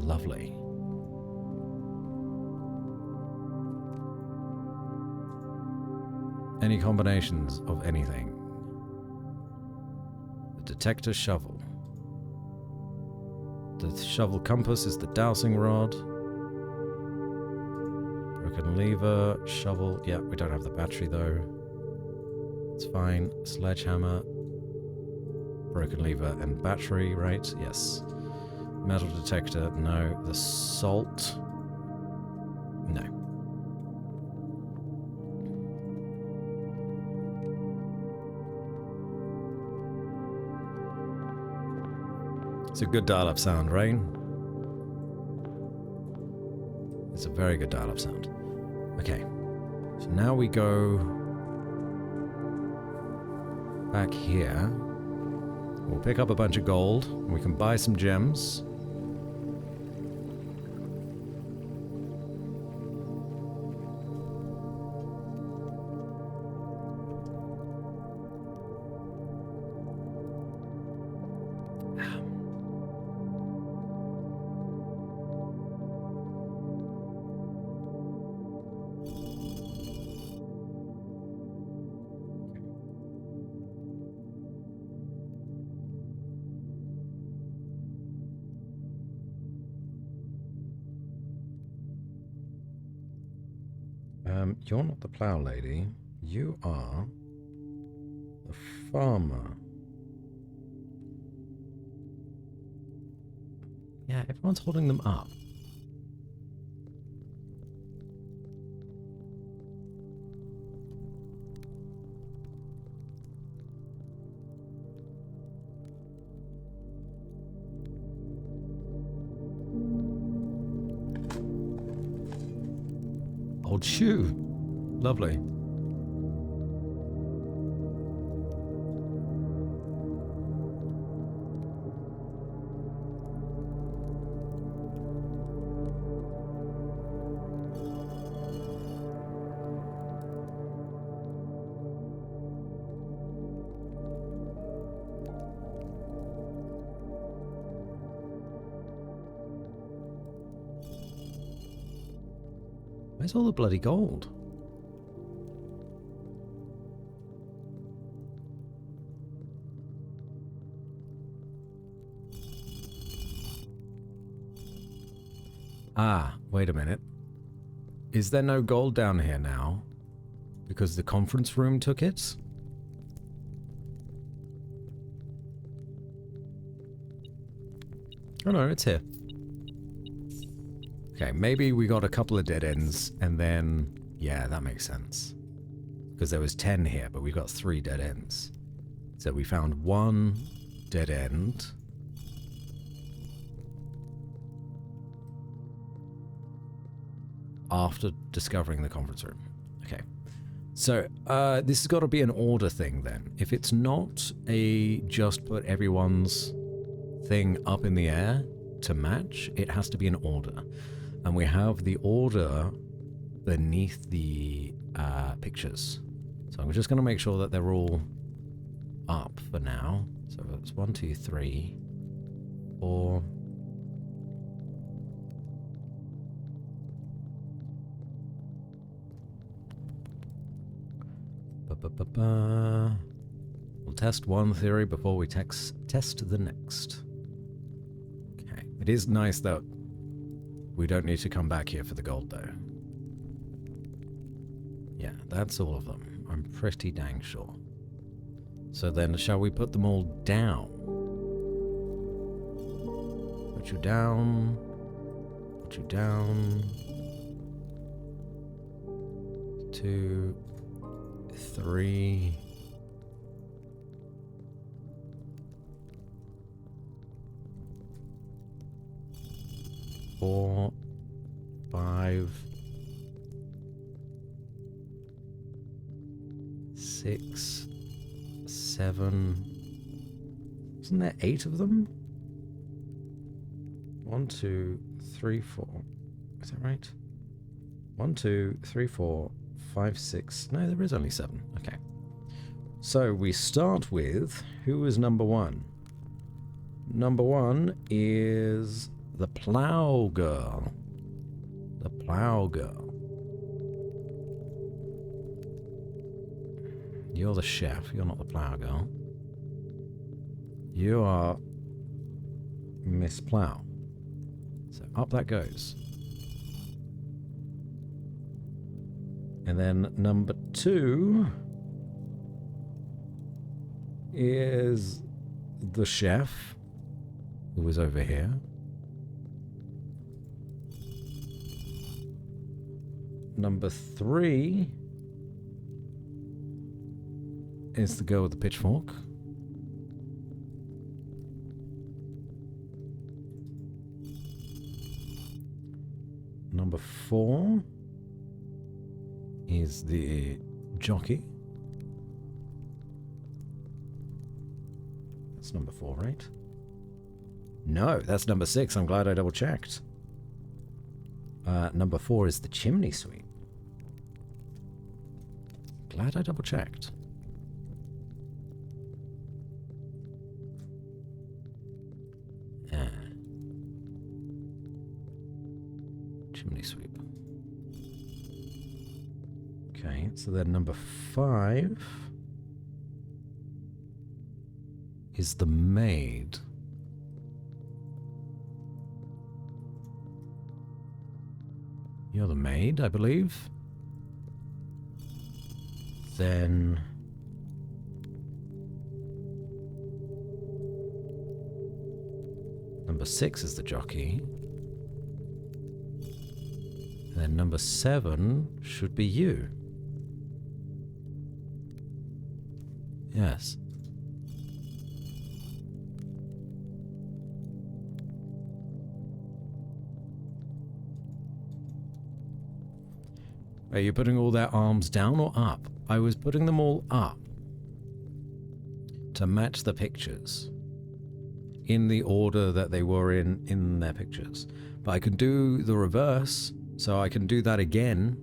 Lovely. Any combinations of anything. The detector shovel. The shovel compass is the dowsing rod. Broken lever, shovel. Yeah, we don't have the battery though. It's fine. Sledgehammer. Broken lever and battery, right? Yes. Metal detector, no. The salt. No. It's a good dial-up sound, Rain. It's a very good dial-up sound. Okay. So now we go back here. We'll pick up a bunch of gold. And we can buy some gems. You're not the plow lady. You are the farmer. Yeah, everyone's holding them up. Old shoe. Lovely. Where's all the bloody gold? Ah, wait a minute. Is there no gold down here now? Because the conference room took it? Oh no, it's here. Okay, maybe we got a couple of dead ends, and then... Yeah, that makes sense. Because there was 10 here, but we got 3 dead ends. So we found 1 dead end. After discovering the conference room. Okay. So, this has got to be an order thing then. If it's not a just put everyone's thing up in the air to match, it has to be an order. And we have the order beneath the pictures. So I'm just going to make sure that they're all up for now. So it's 1, 2, 3, 4. We'll test one theory before we test the next. Okay. It is nice that we don't need to come back here for the gold, though. Yeah, that's all of them. I'm pretty dang sure. So then, shall we put them all down? Put you down. Put you down. 2, 3. Four, 5, 6, 7. Isn't there 8 of them? 1, 2, 3, 4. Is that right? 1, 2, 3, 4, 5, 6. No, there is only 7. Okay. So we start with who is number 1? Number 1 is the Plow Girl. The Plow Girl. You're the chef. You're not the Plow Girl. You are Miss Plow. So up that goes. And then number 2 is the chef, who is over here. Number 3 is the girl with the pitchfork. Number 4 is the jockey. That's number 4, right? No, that's number 6. I'm glad I double checked. Number 4 is the chimney sweep. Glad I double checked. Chimney sweep. Okay, so then number 5 is the maid. You're the maid, I believe. Then number 6 is the jockey. And then number 7 should be you. Yes. Are you putting all their arms down or up? I was putting them all up to match the pictures in the order that they were in their pictures. But I can do the reverse, so I can do that again,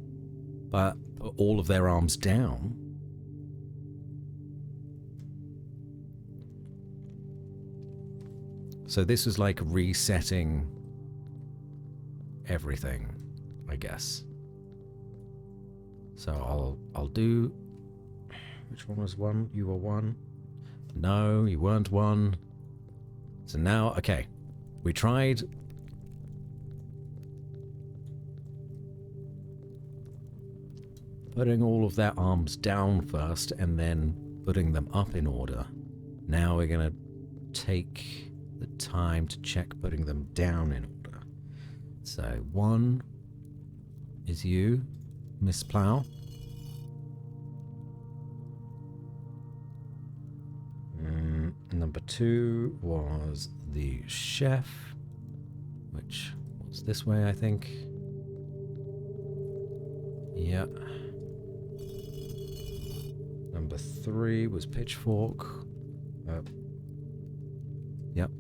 but put all of their arms down. So this was like resetting everything, I guess. So I'll do... Which one was 1? You were 1? No, you weren't 1. So now, okay. We tried... putting all of their arms down first and then putting them up in order. Now we're going to take the time to check putting them down in order. So 1 is you, Miss Plow. Number 2 was the chef, which was this way, I think. Yeah. Number 3 was pitchfork. Yep.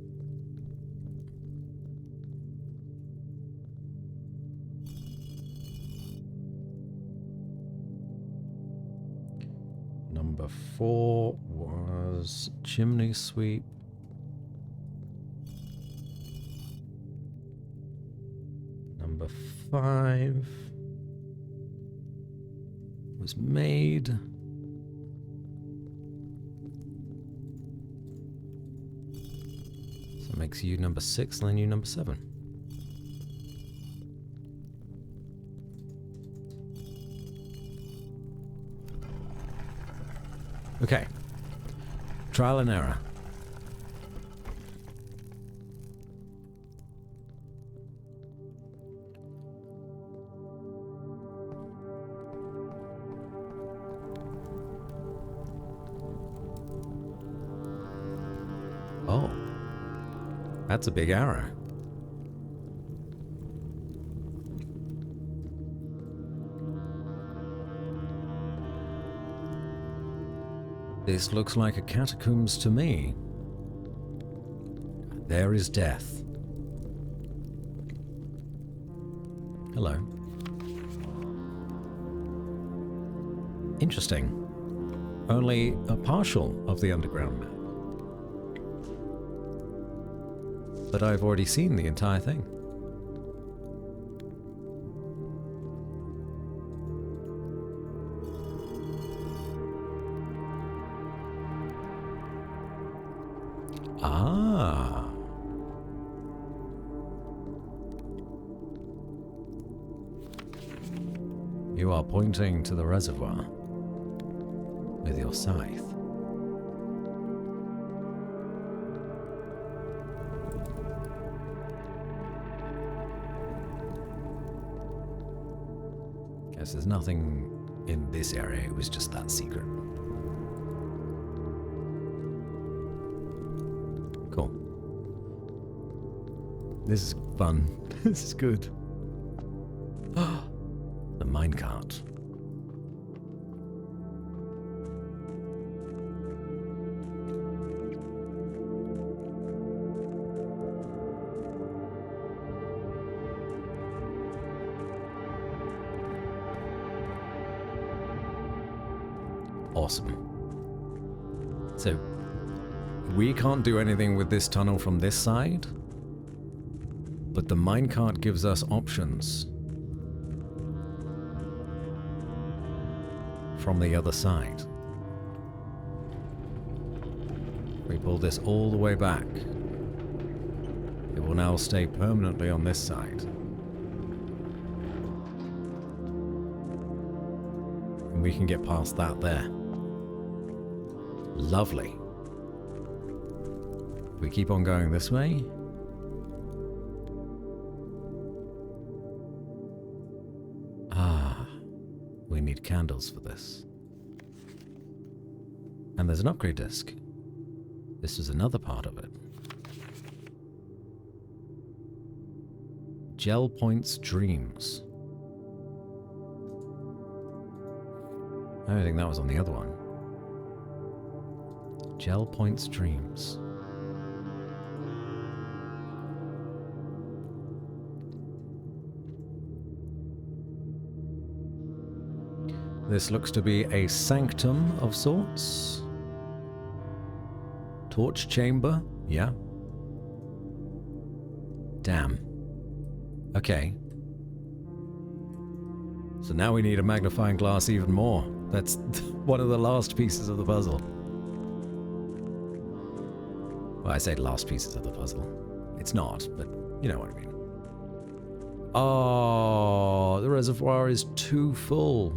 Number 4 was chimney sweep. Number 5 was maid. So it makes you number 6 and then you number 7. Okay. Trial and error. That's a big arrow. This looks like a catacombs to me. There is death. Hello. Interesting. Only a partial of the underground map. But I've already seen the entire thing. Ah. You are pointing to the reservoir with your scythe. Guess there's nothing in this area, it was just that secret. Cool. This is fun. This is good. The minecart. Awesome. So, we can't do anything with this tunnel from this side, but the minecart gives us options from the other side. We pull this all the way back. It will now stay permanently on this side. And we can get past that there. Lovely. We keep on going this way. Ah, we need candles for this. And there's an upgrade disc. This is another part of it. Gel Point's Dreams. I don't think that was on the other one. Gel Point's Dreams. This looks to be a sanctum of sorts. Torch chamber, yeah. Damn. Okay. So now we need a magnifying glass even more. That's one of the last pieces of the puzzle. Well, I say last pieces of the puzzle. It's not, but you know what I mean. Oh, the reservoir is too full.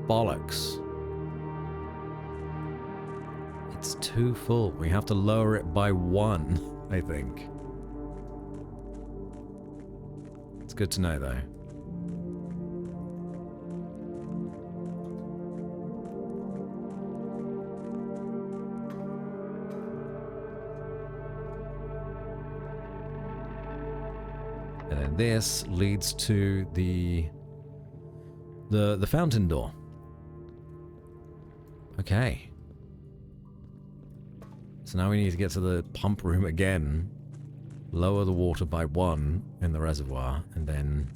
Bollocks. It's too full. We have to lower it by 1, I think. It's good to know, though. And then this leads to the fountain door. Okay. So now we need to get to the pump room again, lower the water by 1 in the reservoir, and then...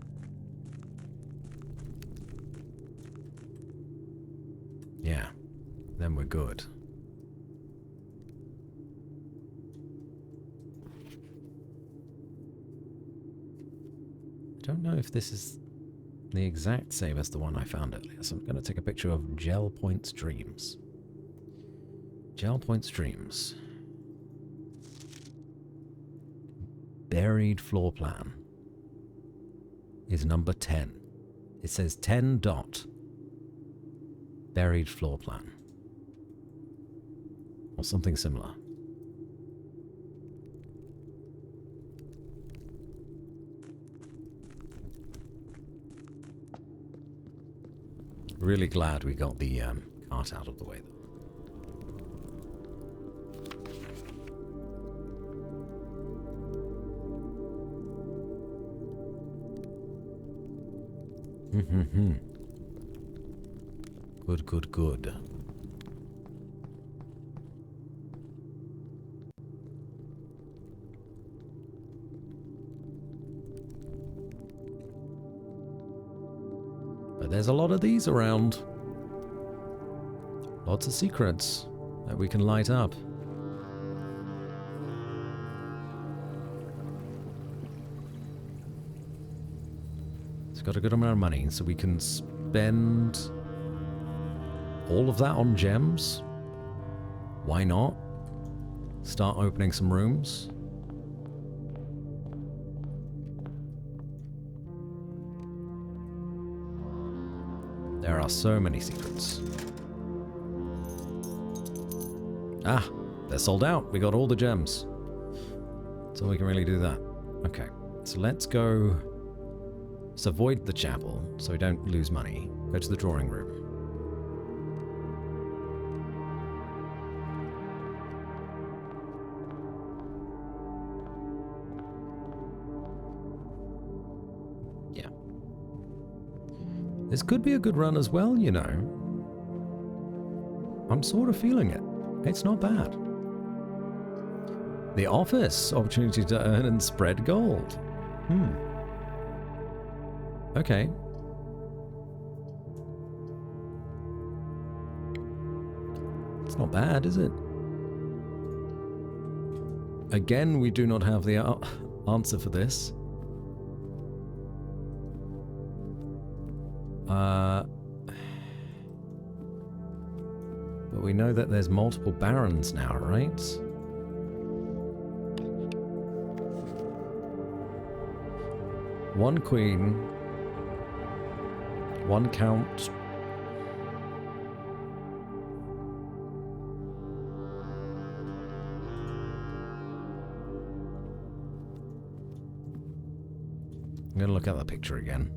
yeah, then we're good. I don't know if this is the exact same as the one I found earlier, so I'm going to take a picture of Gel Point's Dreams. Gel Point's Dreams. Buried floor plan is number 10. It says 10 dot. Buried floor plan. Or something similar. Really glad we got the cart out of the way, though. Mm-hmm. Good, good, good. But there's a lot of these around. Lots of secrets that we can light up. It's got a good amount of money, so we can spend all of that on gems. Why not? Start opening some rooms. There are so many secrets. Ah, they're sold out. We got all the gems. So we can really do that. Okay, so let's go. Let's avoid the chapel so we don't lose money. Go to the drawing room. Yeah. This could be a good run as well, you know. I'm sort of feeling it. It's not bad. The office. Opportunity to earn and spread gold. Okay. It's not bad, is it? Again, we do not have the answer for this. But we know that there's multiple barons now, right? One queen, one count. I'm gonna look at that picture again.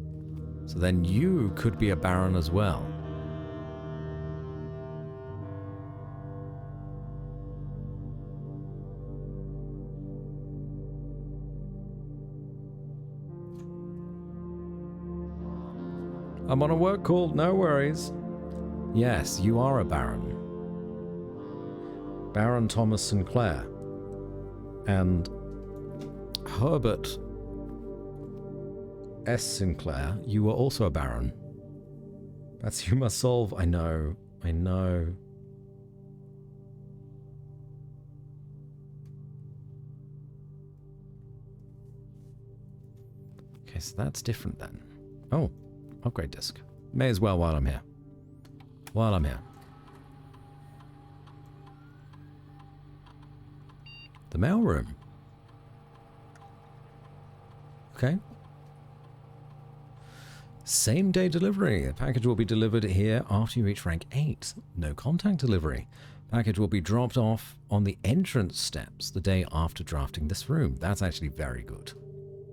So then you could be a baron as well. I'm on a work call, no worries. Yes, you are a baron. Baron Thomas Sinclair. And Herbert S. Sinclair, you were also a baron. That's you must solve. I know. I know. Okay, so that's different then. Oh. Upgrade disc. May as well while I'm here. While I'm here. The mailroom. Okay. Same day delivery. The package will be delivered here after you reach rank 8. No contact delivery. Package will be dropped off on the entrance steps the day after drafting this room. That's actually very good.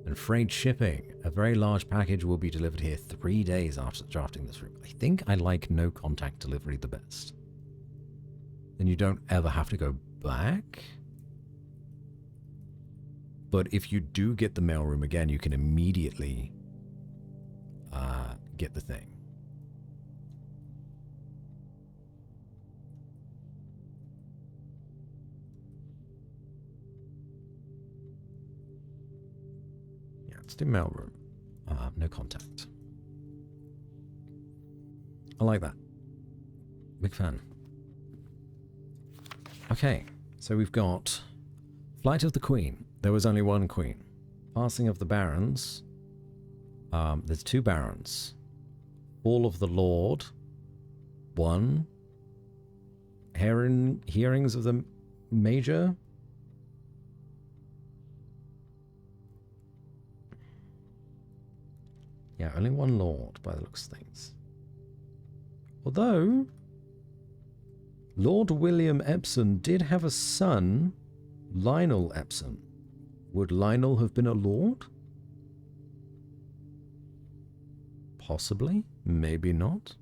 And freight shipping. A very large package will be delivered here 3 days after drafting this room. I think I like no contact delivery the best. Then you don't ever have to go back. But if you do get the mailroom again, you can immediately get the thing. Let's do mailroom. No contact. I like that. Big fan. Okay, so we've got Flight of the Queen. There was only one queen. Passing of the barons. There's 2 barons. Fall of the Lord. 1. Hearings of the Major. Yeah, only 1 lord by the looks of things. Although, Lord William Epsom did have a son, Lionel Epsom. Would Lionel have been a lord? Possibly. Maybe not.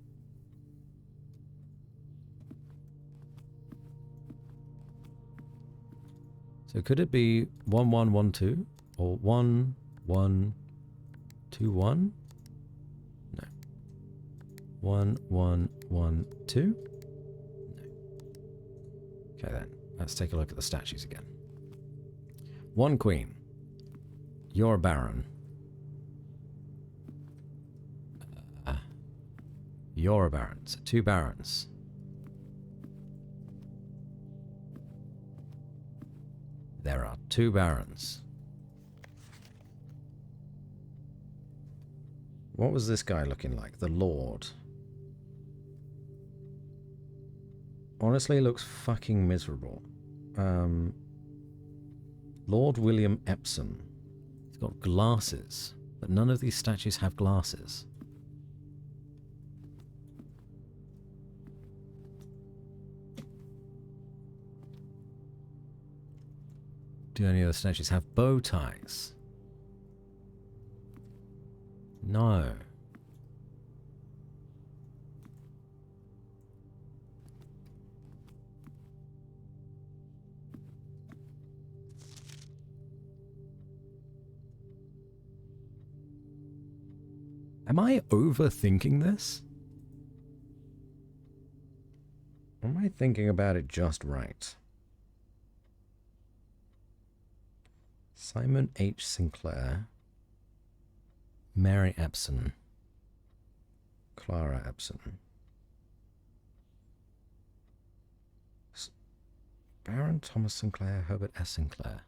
So could it be 1112 or 1121? No. 1, 1, 1, 2. No. Okay then, let's take a look at the statues again. 1 queen. You're a baron. You're a baron. So 2 barons. There are 2 barons. What was this guy looking like? The Lord. Honestly, looks fucking miserable. Lord William Epsom. He's got glasses, but none of these statues have glasses. Do any of the statues have bow ties? No. Am I overthinking this? Or am I thinking about it just right? Simon H. Sinclair, Mary Epson, Clara Epson, Baron Thomas Sinclair, Herbert S. Sinclair.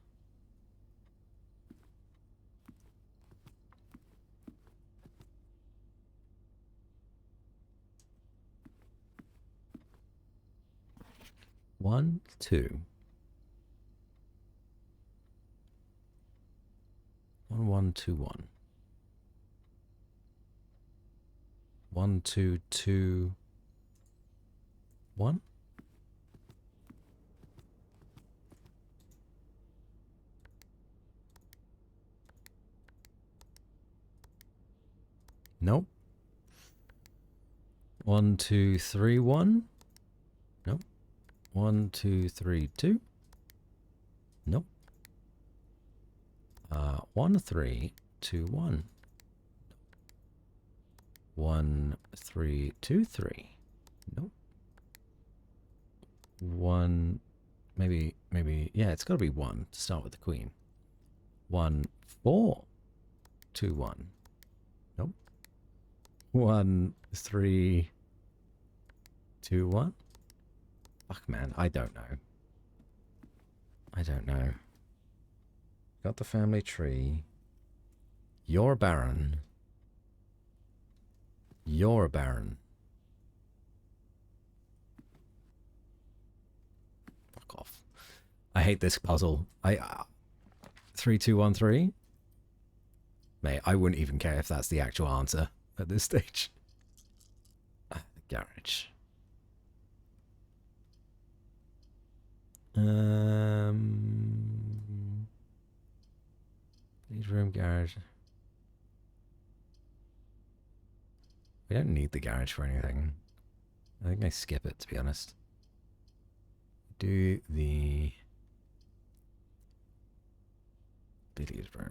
One, two. 1, 1, 2, 1. 1, 2, 2, 1. Nope. 1, 2, 3, 1. Nope. 1, 2, 3, 2. Nope. 1, 3, 2, 1. 1, 3, 2, 3. Nope. 1, maybe, yeah, it's got to be 1 to start with the queen. 1, 4, 2, 1. Nope. 1, 3, 2, 1. Fuck, man, I don't know. I don't know. Got the family tree. You're a baron. You're a baron. Fuck off. I hate this puzzle. 3, 2, 1, 3. Mate, I wouldn't even care if that's the actual answer at this stage. The garage. Room, garage. We don't need the garage for anything. I think I skip it, to be honest. Do the billiard room.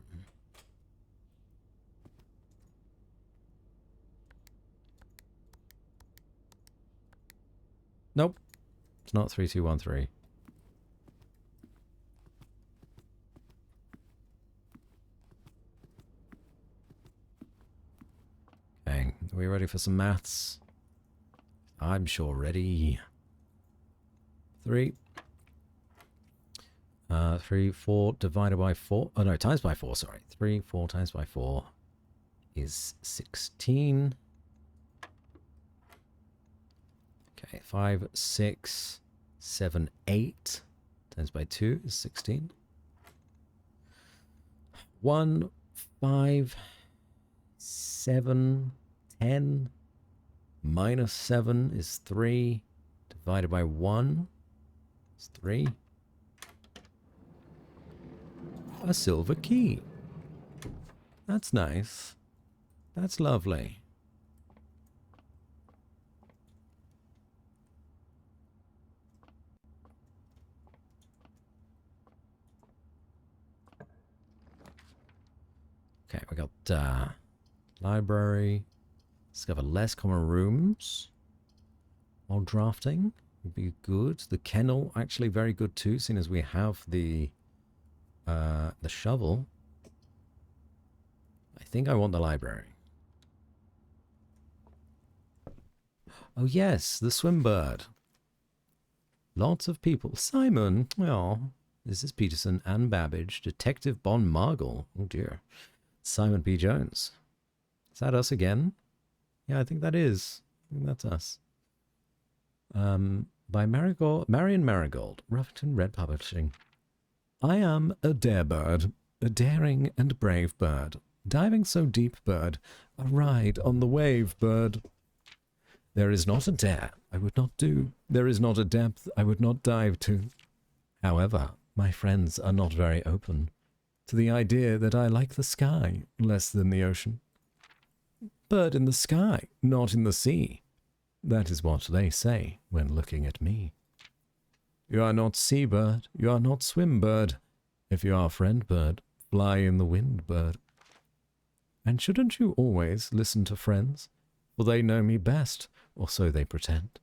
Nope. It's not 3, 2, 1, 3. Okay, are we ready for some maths? I'm sure ready. 3. 3, 4 divided by 4. Oh no, times by 4, sorry. 3, 4 times by 4 is 16. Okay, 5, 6, 7, 8 times by 2 is 16. 1, 5, 7, 10 minus 7 is 3 divided by 1 is 3. A silver key. That's nice. That's lovely. Okay, we got library, Discover less common rooms while drafting. Would be good. The kennel, actually very good too, seeing as we have the shovel. I think I want the library. Oh yes, the swim bird. Lots of people. Simon. Oh, this is Peterson, Anne Babbage, Detective Bon Margle. Oh dear. Simon P. Jones. Is that us again? Yeah, I think that is. I think that's us. By Marion Marigold, Ruffington Red Publishing. I am a dare bird, a daring and brave bird. Diving so deep, bird, a ride on the wave, bird. There is not a dare I would not do. There is not a depth I would not dive to. However, my friends are not very open to the idea that I like the sky less than the ocean. Bird in the sky, not in the sea. That is what they say when looking at me. You are not sea bird, you are not swim bird. If you are friend bird, fly in the wind bird. And shouldn't you always listen to friends? For they know me best, or so they pretend.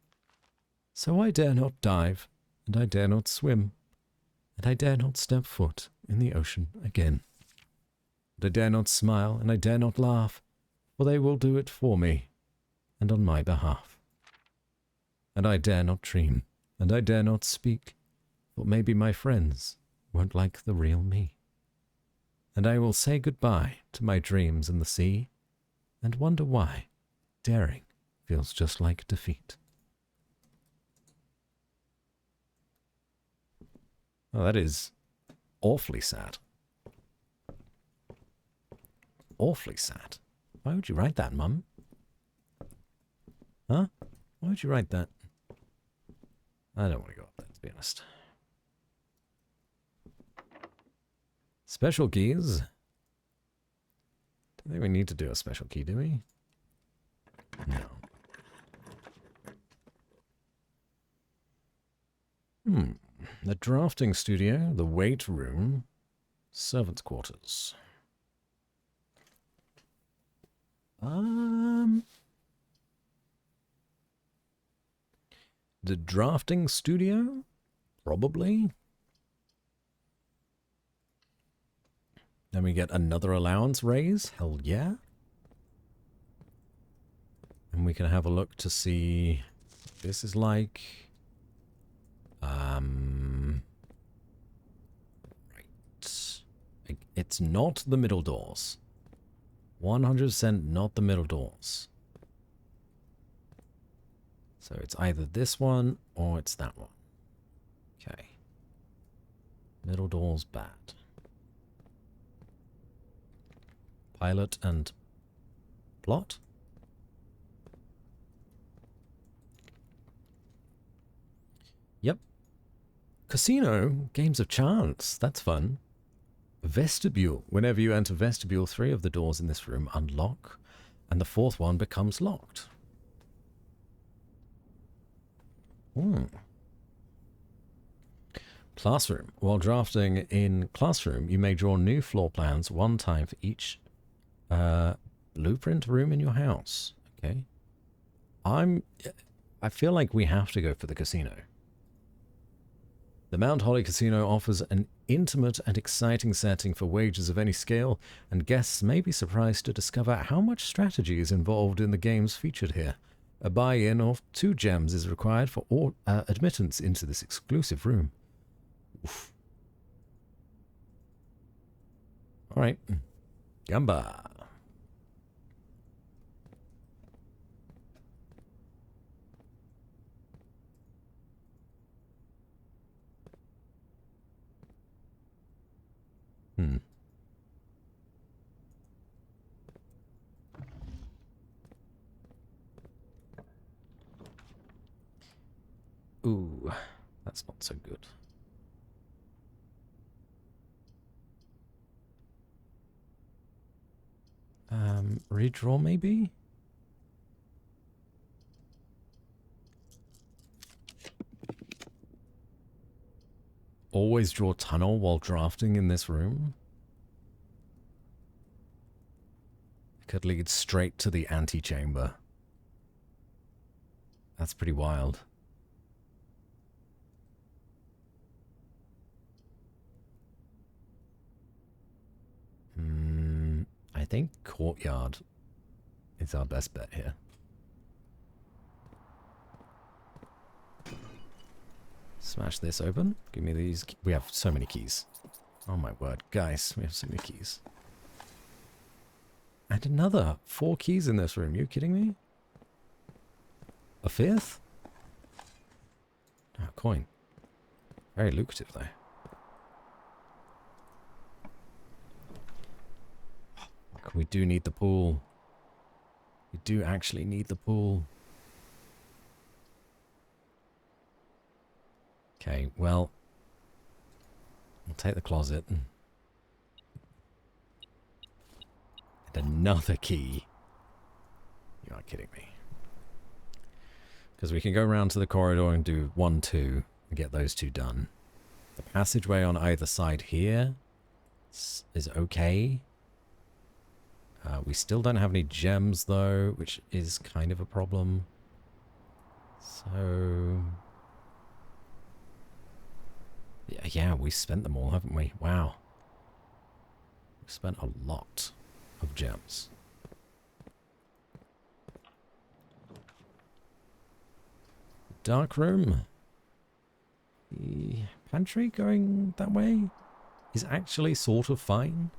So I dare not dive, and I dare not swim, and I dare not step foot in the ocean again. And I dare not smile, and I dare not laugh, for they will do it for me, and on my behalf. And I dare not dream, and I dare not speak, for maybe my friends won't like the real me. And I will say goodbye to my dreams in the sea, and wonder why daring feels just like defeat. Oh, that is awfully sad. Awfully sad. Why would you write that, Mum? Huh? Why would you write that? I don't want to go up there, to be honest. Special keys. Don't think we need to do a special key, do we? No. The drafting studio, the weight room, servants' quarters. The drafting studio? Probably. Then we get another allowance raise. Hell yeah. And we can have a look to see what this is like. Right. It's not the middle doors. 100% not the middle doors. So it's either this one or it's that one. Okay. Middle doors bad. Pilot and plot. Yep. Casino, games of chance. That's fun. Vestibule. Whenever you enter vestibule, 3 of the doors in this room unlock, and the 4th one becomes locked. Classroom. While drafting in Classroom, you may draw new floor plans one time for each blueprint room in your house. Okay. I feel like we have to go for the casino. The Mount Holly Casino offers an intimate and exciting setting for wagers of any scale, and guests may be surprised to discover how much strategy is involved in the games featured here. A buy-in of 2 gems is required for all admittance into this exclusive room. Oof. All right. Gamba. Ooh, that's not so good. Redraw maybe? Always draw tunnel while drafting in this room? could lead straight to the antechamber. That's pretty wild. I think courtyard is our best bet here. Smash this open. Give me these. We have so many keys. Oh my word. Guys, we have so many keys. And another 4 keys in this room. You kidding me? A 5th? Oh, coin. Very lucrative, though. We do need the pool. We do actually need the pool. Okay, well, I'll take the closet. And another key. You are kidding me. Because we can go around to the corridor and do 1, 2, and get those 2 done. The passageway on either side here is okay. We still don't have any gems, though, which is kind of a problem. So... yeah, we spent them all, haven't we? Wow. We spent a lot of gems. Dark room. The pantry going that way is actually sort of fine.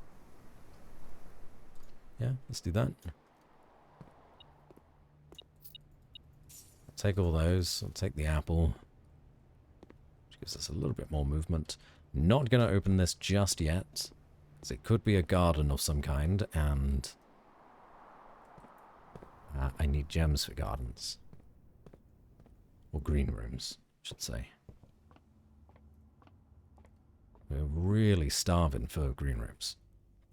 Yeah, let's do that. I'll take all those. I'll take the apple. Which gives us a little bit more movement. Not going to open this just yet. Because it could be a garden of some kind. And I need gems for gardens. Or green rooms, I should say. We're really starving for green rooms.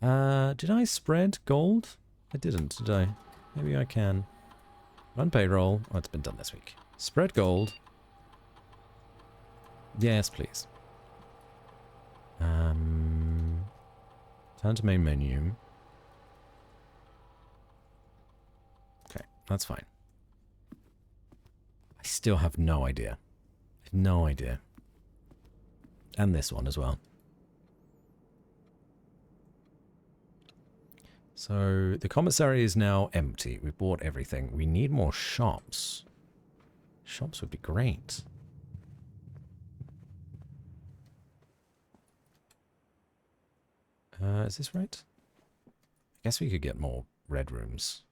Did I spread gold? I didn't, did I? Maybe I can. Run payroll. Oh, it's been done this week. Spread gold. Yes, please. Turn to main menu. Okay, that's fine. I still have no idea. I have no idea. And this one as well. So, the commissary is now empty. We've bought everything. We need more shops. Shops would be great. Is this right? I guess we could get more red rooms.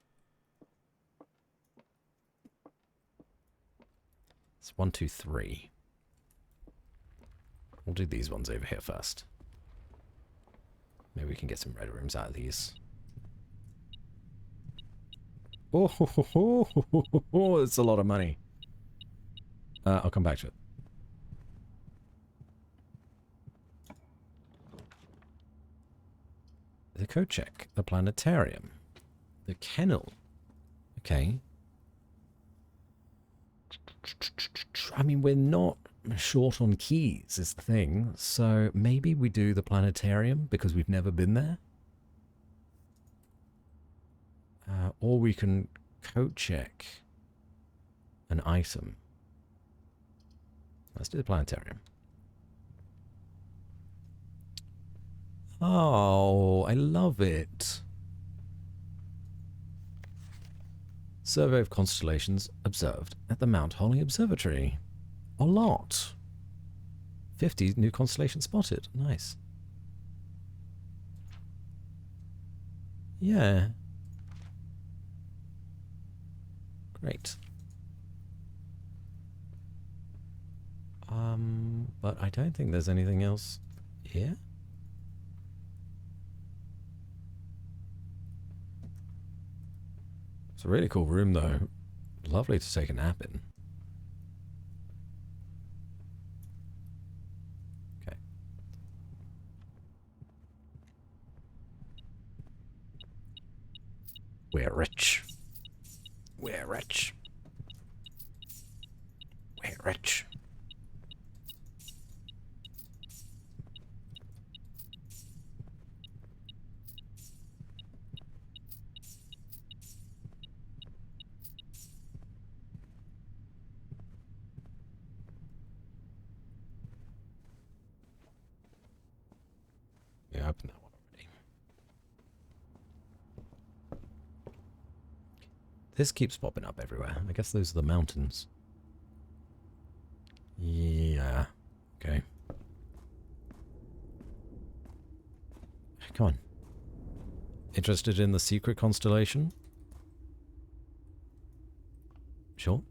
It's 1, 2, 3. We'll do these ones over here first. Maybe we can get some red rooms out of these. Oh, it's a lot of money. I'll come back to it. The code check, the planetarium, the kennel. Okay. I mean, we're not short on keys is the thing, so maybe we do the planetarium because we've never been there. Or we can code check an item. Let's do the planetarium. Oh, I love it. Survey of constellations observed at the Mount Holly Observatory. A lot. 50 new constellations spotted. Nice. Yeah. Great. But I don't think there's anything else here. It's a really cool room, though. Lovely to take a nap in. Okay. We're rich. We're rich. We're rich. I opened that one already. This keeps popping up everywhere. I guess those are the mountains. Yeah. Okay. Come on. Interested in the secret constellation? Sure.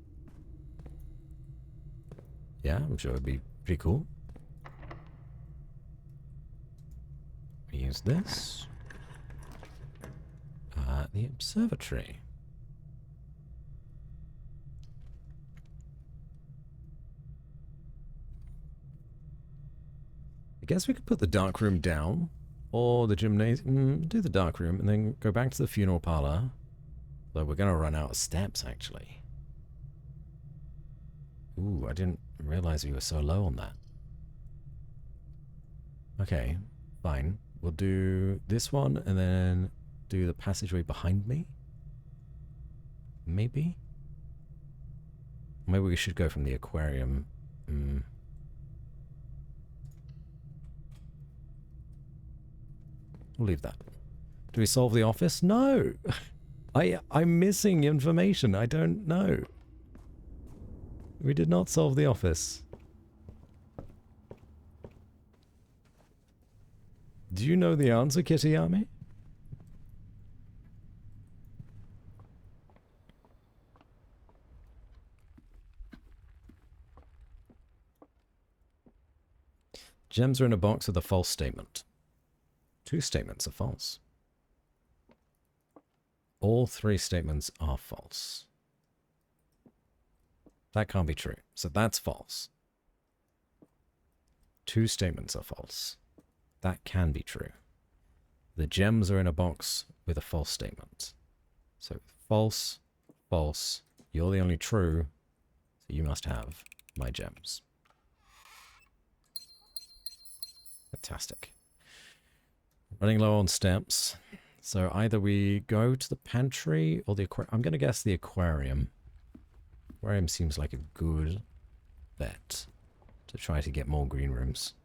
Yeah, I'm sure it'd be pretty cool. We use this. The observatory. I guess we could put the dark room down, or the gymnasium. Do the dark room, and then go back to the funeral parlor. Though we're gonna run out of steps, actually. Ooh, I didn't realize we were so low on that. Okay, fine. We'll do this one, and then do the passageway behind me. Maybe? Maybe we should go from the aquarium. We'll leave that. Do we solve the office? No! I'm missing information. I don't know. We did not solve the office. Do you know the answer, Kitayami? Gems are in a box with a false statement. 2 statements are false. All 3 statements are false. That can't be true. So that's false. 2 statements are false. That can be true. The gems are in a box with a false statement. So false, false. You're the only true. So you must have my gems. Fantastic. Running low on steps. So either we go to the pantry or the aquarium. I'm going to guess the aquarium. Aquarium seems like a good bet to try to get more green rooms.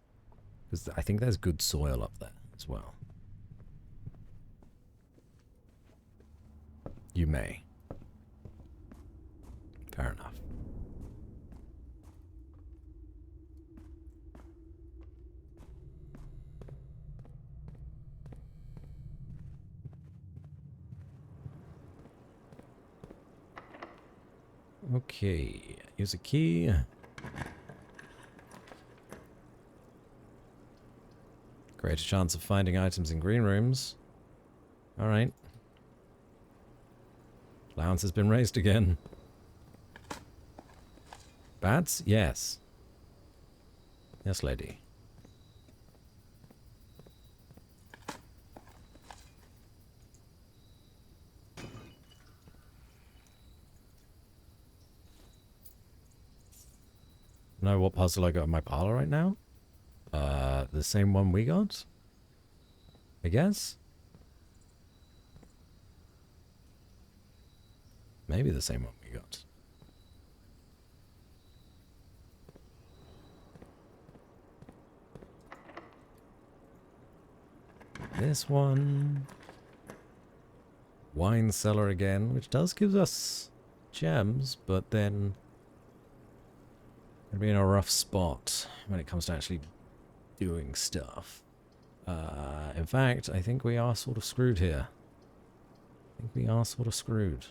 Because I think there's good soil up there as well. You may. Fair enough. Okay, here's a key. Greater chance of finding items in green rooms. Alright. Allowance has been raised again. Bats? Yes. Yes, lady. Know what puzzle I got in my parlor right now? The same one we got? I guess? Maybe the same one we got. This one. Wine cellar again, which does give us gems, but then gonna be in a rough spot when it comes to actually doing stuff. In fact, I think we are sort of screwed here. I think we are sort of screwed.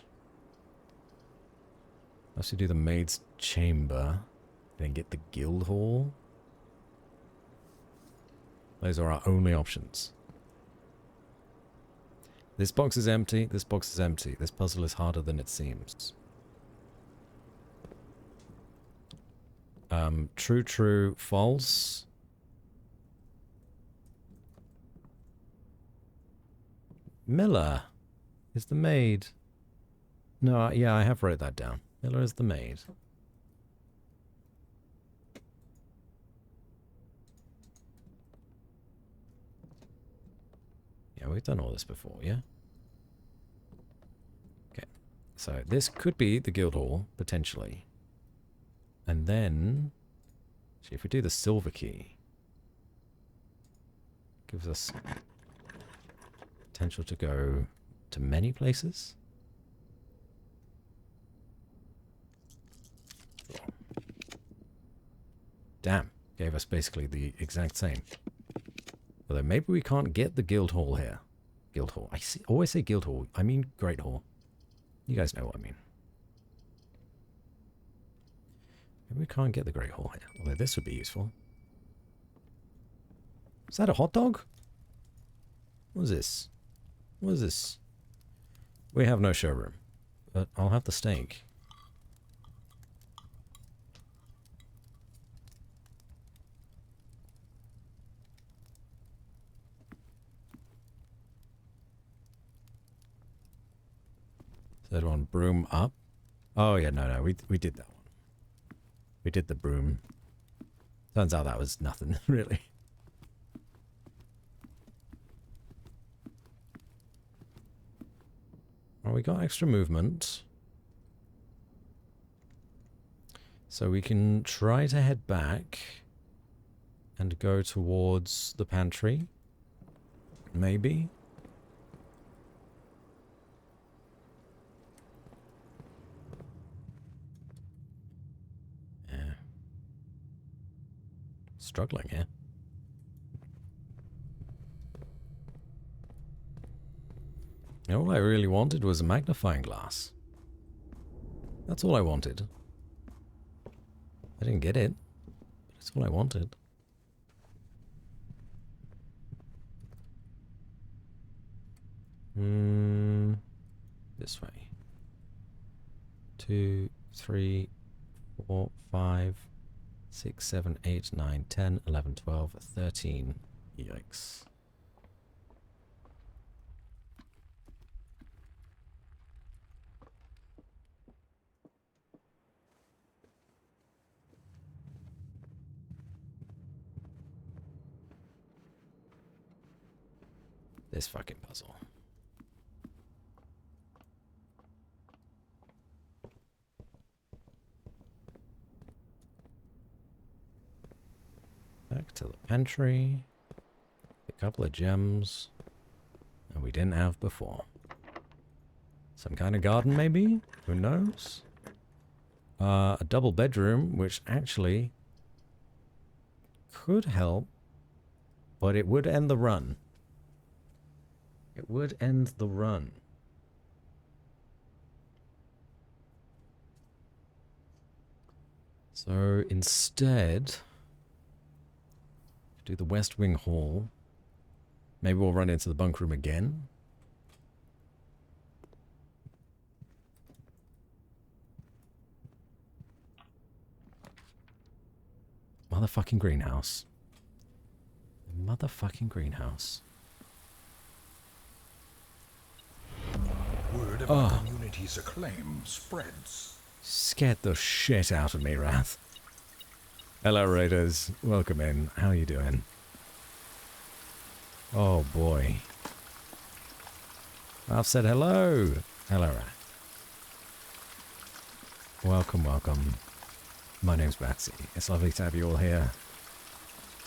Let's do the maid's chamber, then get the guild hall. Those are our only options. This box is empty, this box is empty. This puzzle is harder than it seems. True, true, false. Miller is the maid. No, yeah, I have wrote that down. Miller is the maid. Yeah, we've done all this before, yeah? Okay. So this could be the guild hall, potentially. And then, see if we do the silver key. Gives us potential to go to many places. Damn, gave us basically the exact same. Although maybe we can't get the guild hall here. Guild hall. Always say guild hall. I mean great hall. You guys know what I mean. Maybe we can't get the great hall here. Although this would be useful. Is that a hot dog? What is this? What is this? We have no showroom. But I'll have the steak. Third one, broom up. Oh yeah, no, we did that one. We did the broom. Turns out that was nothing, really. Well, we got extra movement. So we can try to head back and go towards the pantry. Maybe. Yeah. Struggling here. All I really wanted was a magnifying glass. That's all I wanted. I didn't get it, but it's all I wanted. This way. 2, 3, 4, 5, 6, 7, 8, 9, 10, 11, 12, 13. Yikes. This fucking puzzle. Back to the pantry. A couple of gems that we didn't have before. Some kind of garden, maybe? Who knows? A double bedroom, which actually could help, but it would end the run. It would end the run. So instead, do the West Wing Hall. Maybe we'll run into the bunk room again. Motherfucking greenhouse. Motherfucking greenhouse. Word of our community's acclaim spreads. Scared the shit out of me, Wrath. Hello, Raiders. Welcome in. How you doing? Oh, boy. Ralph said hello. Hello, Wrath. Welcome, welcome. My name's Batsy. It's lovely to have you all here.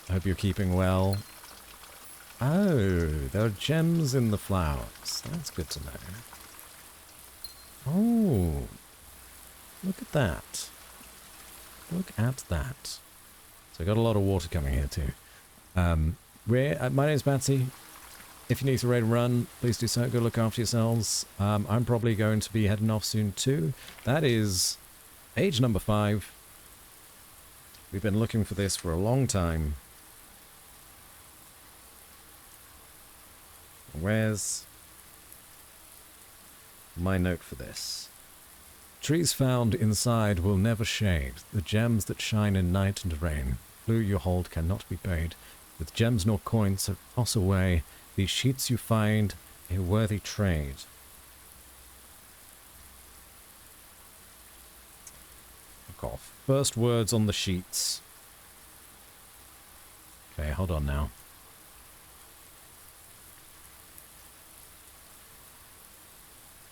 I hope you're keeping well. Oh, there are gems in the flowers. That's good to know. Oh, look at that. Look at that. So I got a lot of water coming here too. My name's Batsy. If you need to raid and run, please do so. Go look after yourselves. I'm probably going to be heading off soon too. That is age number 5. We've been looking for this for a long time. Where's my note for this? Trees found inside will never shade. The gems that shine in night and rain. Blue you hold cannot be paid. With gems nor coins so toss away. These sheets you find a worthy trade. Fuck off. First words on the sheets. Okay, hold on now.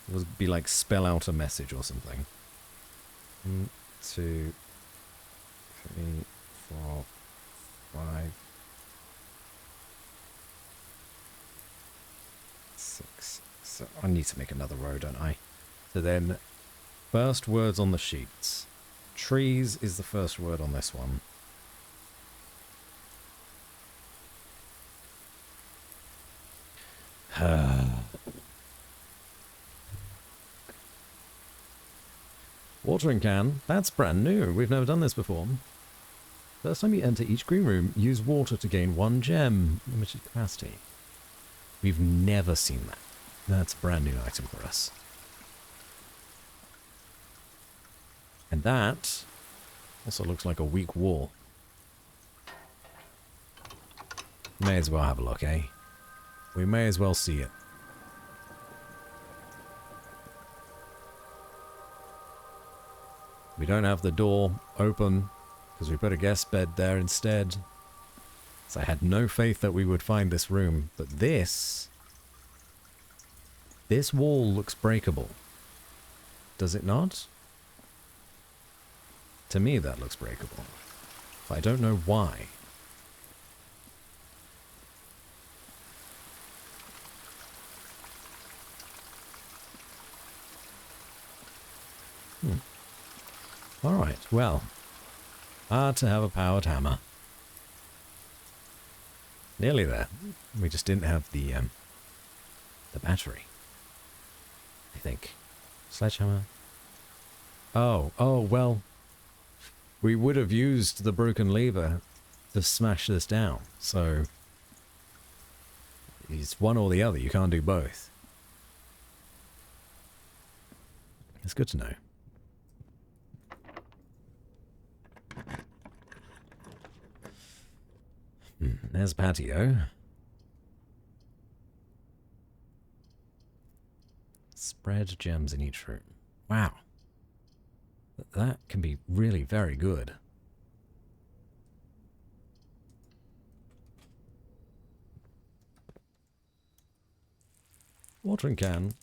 It would be like spell out a message or something. 1, 2, 3, 4, 5. So I need to make another row, don't I? So then, first words on the sheets. Trees is the first word on this one. Watering can. That's brand new. We've never done this before. First time you enter each green room, use water to gain 1 gem. Limited capacity. We've never seen that. That's a brand new item for us. And that also looks like a weak wall. May as well have a look, eh? We may as well see it. We don't have the door open because we put a guest bed there instead. So I had no faith that we would find this room. But this wall looks breakable. Does it not? To me, that looks breakable. But I don't know why. Alright, well. Hard to have a powered hammer. Nearly there. We just didn't have the battery. I think. Sledgehammer. Oh, well. We would have used the broken lever to smash this down, so it's one or the other. You can't do both. It's good to know. There's patio. Spread gems in each room. Wow. That can be really very good. Watering can.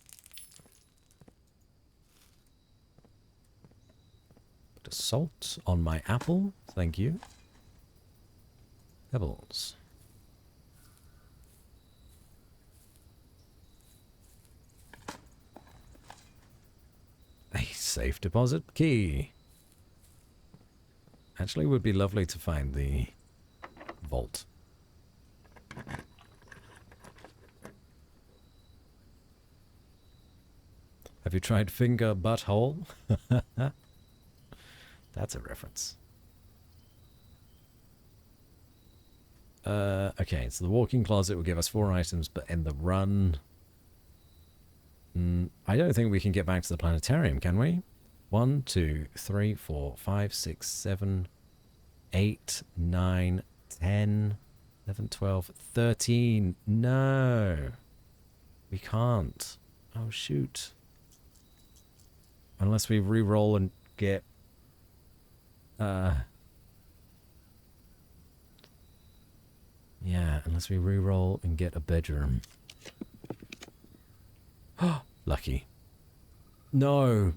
Put salt on my apple. Thank you. Pebbles. A safe deposit key. Actually, it would be lovely to find the vault. Have you tried finger butthole? That's a reference. Okay, so the walk-in closet will give us 4 items, but in the run... I don't think we can get back to the planetarium, can we? 1, 2, 3, 4, 5, 6, 7, 8, 9, 10, 11, 12, 13. No! We can't. Oh, shoot. Unless we re-roll and get... Yeah, unless we re-roll and get a bedroom. Lucky. No!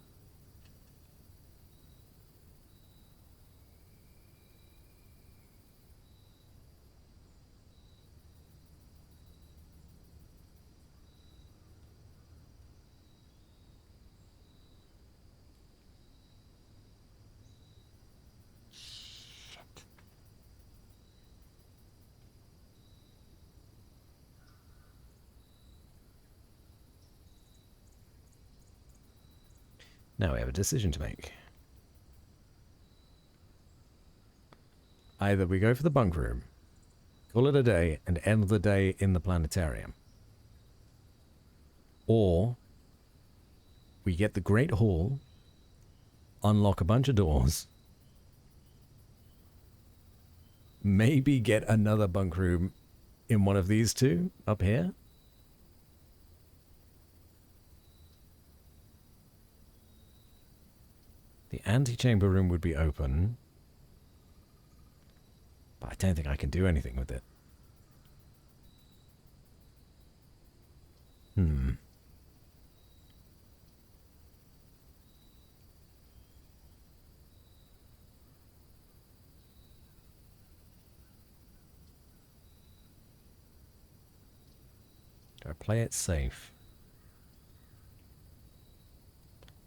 Now we have a decision to make. Either we go for the bunk room, call it a day, and end the day in the planetarium. Or we get the Great Hall, unlock a bunch of doors, maybe get another bunk room in one of these two up here. The antechamber room would be open, but I don't think I can do anything with it. Do I play it safe?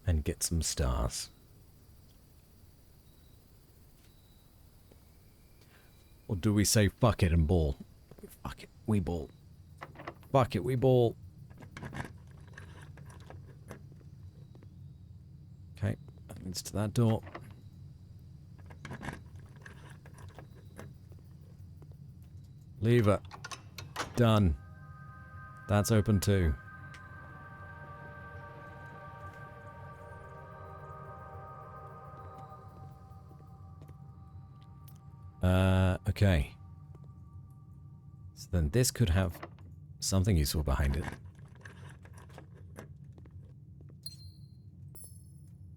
and get some stars. Or do we say fuck it and ball? Fuck it, we ball. Fuck it, we ball. Okay, that leads to that door. Lever. Done. That's open too. Okay. So then this could have something useful behind it.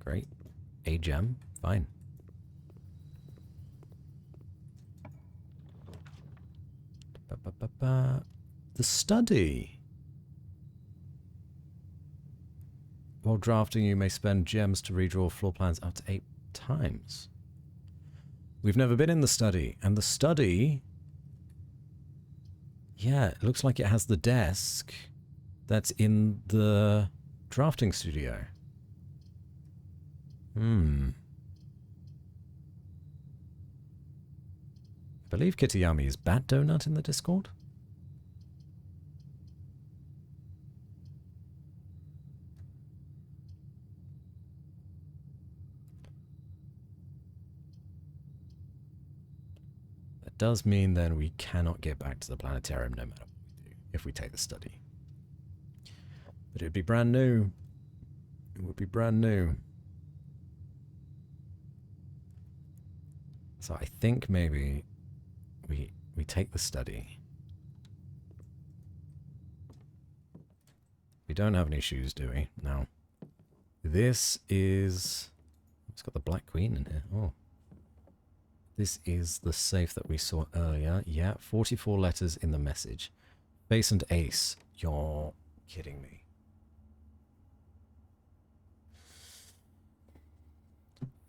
Great. A gem. Fine. The study. While drafting, you may spend gems to redraw floor plans up to 8 times. We've never been in the study, and the study... Yeah, it looks like it has the desk that's in the drafting studio. I believe Kitayami is Bat Donut in the Discord. That does mean then we cannot get back to the planetarium no matter what we do if we take the study. But it'd be brand new. It would be brand new. So I think maybe we take the study. We don't have any shoes, do we? No. This is... It's got the Black Queen in here. Oh. This is the safe that we saw earlier. Yeah, 44 letters in the message. Base and ace. You're kidding me.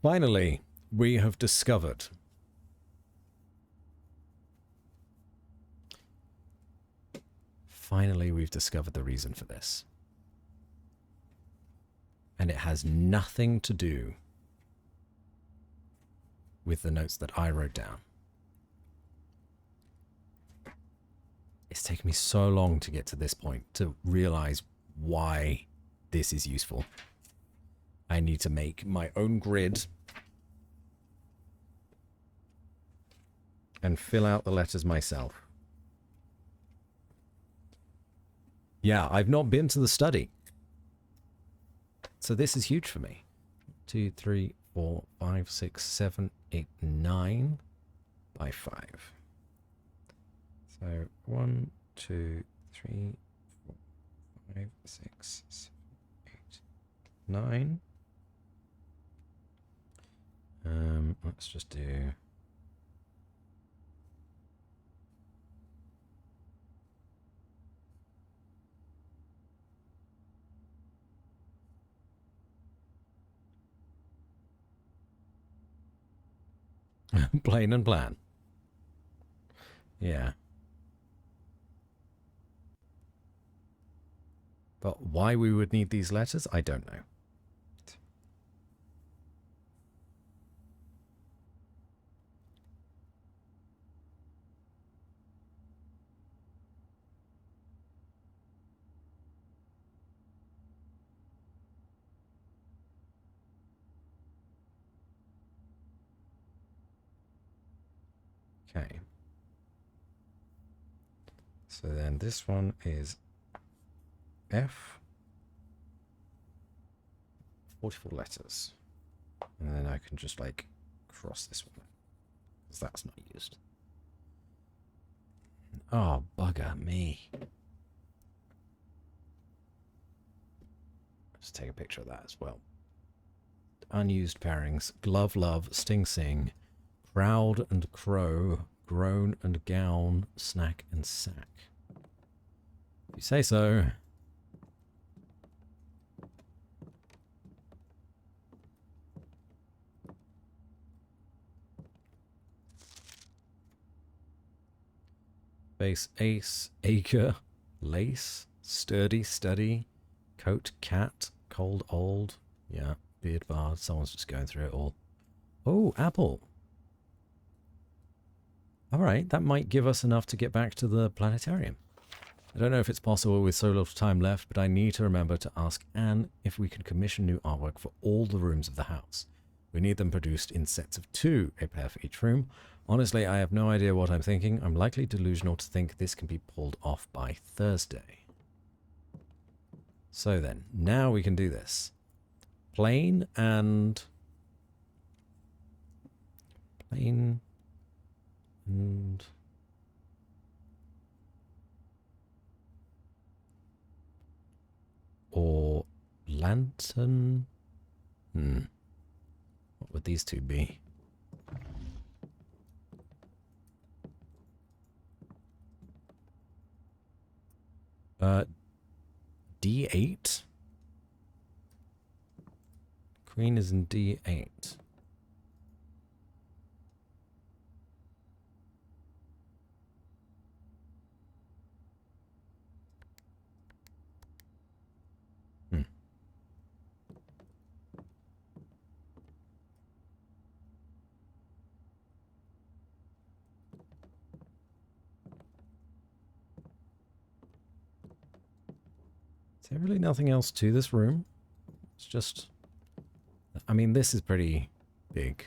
Finally, we have discovered... Finally, we've discovered the reason for this. And it has nothing to do with the notes that I wrote down. It's taken me so long to get to this point to realize why this is useful. I need to make my own grid and fill out the letters myself. Yeah, I've not been to the study. So this is huge for me. 2, 3, 4, 5, 6, 7, 8, 9 by 5. So 1, 2, 3, 4, 5, 6, 7, 8, 9. Let's just do... Plain and plan. Yeah. But why we would need these letters, I don't know. Okay. So then this one is F. 44 letters. And then I can just like cross this one. Because that's not used. Oh, bugger me. Let's take a picture of that as well. Unused pairings. Glove, love, sting, sing. Crowd and crow, groan and gown, snack and sack. If you say so. Base, ace, acre, lace, sturdy, steady, coat, cat, cold, old, Yeah, beard bar. Someone's just going through it all. Oh, apple. All right, that might give us enough to get back to the planetarium. I don't know if it's possible with so little time left, but I need to remember to ask Anne if we can commission new artwork for all the rooms of the house. We need them produced in sets of 2, a pair for each room. Honestly, I have no idea what I'm thinking. I'm likely delusional to think this can be pulled off by Thursday. So then, now we can do this. Plain and... Plain and... Or lantern? What would these two be? D8? Queen is in D8. Is there really nothing else to this room? It's just... I mean, this is pretty big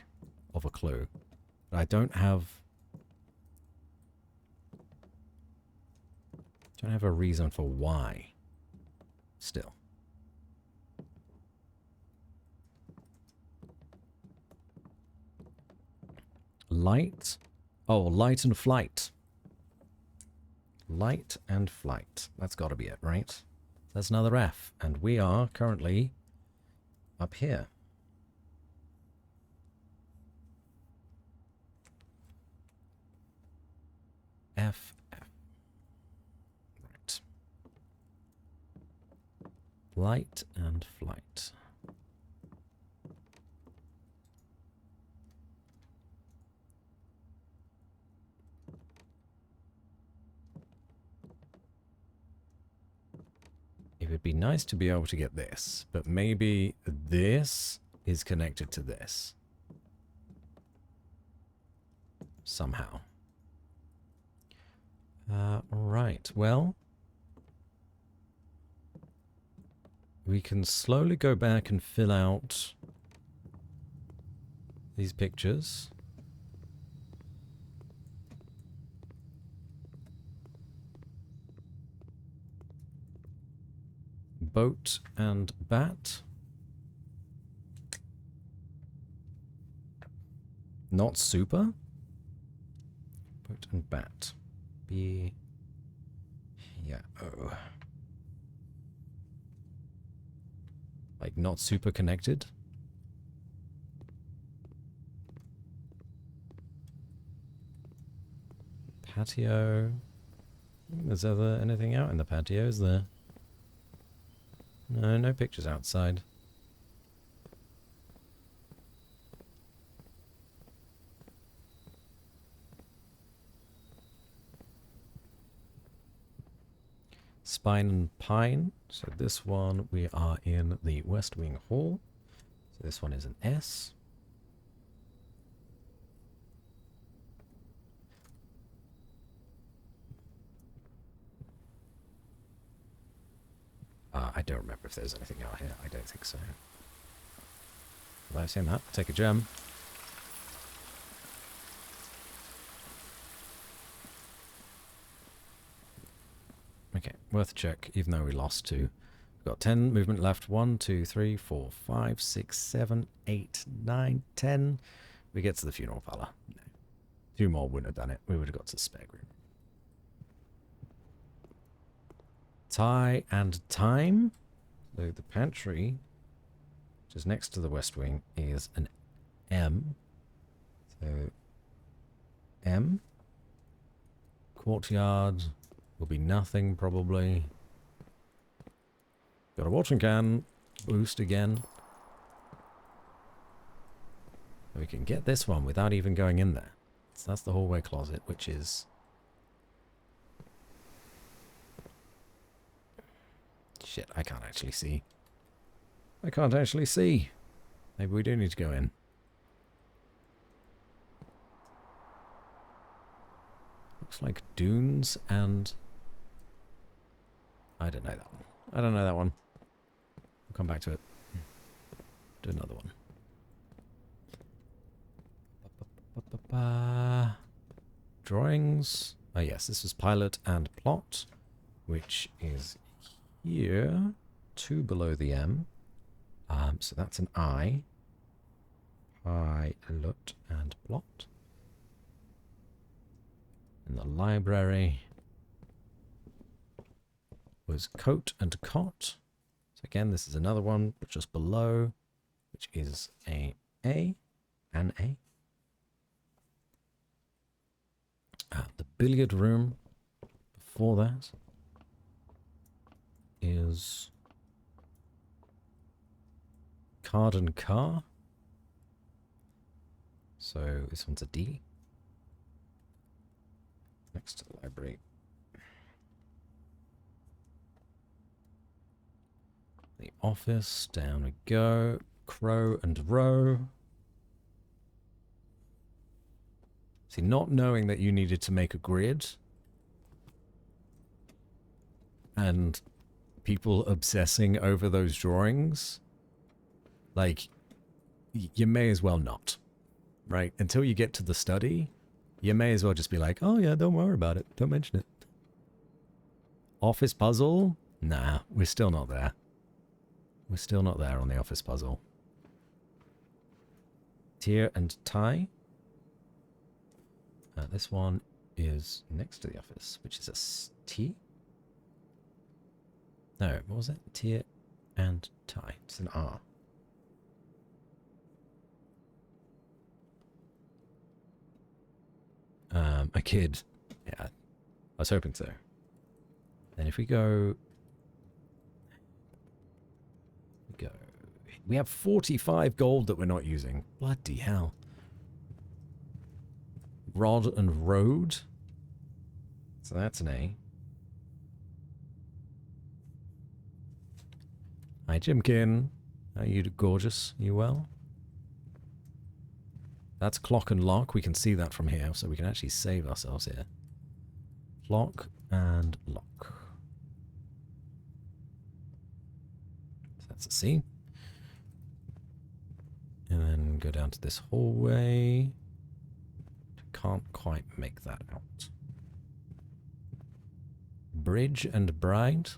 of a clue. But I don't have a reason for why. Still. Light? Oh, light and flight. Light and flight. That's got to be it, right? That's another F, and we are currently up here. F, F. Right. Light and flight. It would be nice to be able to get this, but maybe this is connected to this. Somehow. Right, well, we can slowly go back and fill out these pictures. Boat and bat. Not super. Boat and bat. B. Yeah. Oh. Like not super connected. Patio. Is there anything out in the patio? Is there? No, no pictures outside. Spine and Pine. So this one, we are in the West Wing Hall. So this one is an S. I don't remember if there's anything out here. I don't think so. Have I seen that? Take a gem. Okay, worth a check, even though we lost 2. We've got 10 movement left. 1, 2, 3, 4, 5, 6, 7, 8, 9, 10. We get to the funeral parlor. No. 2 more wouldn't have done it. We would have got to the spare room. Tie and time. So the pantry, which is next to the West Wing, is an M. So M. Courtyard will be nothing probably. Got a watering can. Boost again. We can get this one without even going in there. So that's the hallway closet, which is... Shit, I can't actually see. I can't actually see. Maybe we do need to go in. Looks like dunes and... I don't know that one. I don't know that one. We'll come back to it. Do another one. Drawings. Oh yes, this is pilot and plot, which is here, 2 below the M. So that's an I. Pilot and plot. In the library was coat and cot. So again, this is another one, but just below, which is an A. The billiard room before that is card and car. So this one's a D. Next to the library. The office, down we go. Crow and row. See, not knowing that you needed to make a grid and people obsessing over those drawings, like, you may as well not, right? Until you get to the study, you may as well just be like, oh yeah, don't worry about it. Don't mention it. Office puzzle? Nah, we're still not there. We're still not there on the office puzzle. Tier and tie. This one is next to the office, which is a T. No, what was it? Tier and tie. It's an R. A kid. Yeah, I was hoping so. Then if we go... We have 45 gold that we're not using. Bloody hell. Rod and road. So that's an A. Hi, Jimkin. How are you, gorgeous? You well? That's clock and lock. We can see that from here, so we can actually save ourselves here. Clock and lock. So that's a C. And then go down to this hallway. Can't quite make that out. Bridge and bride.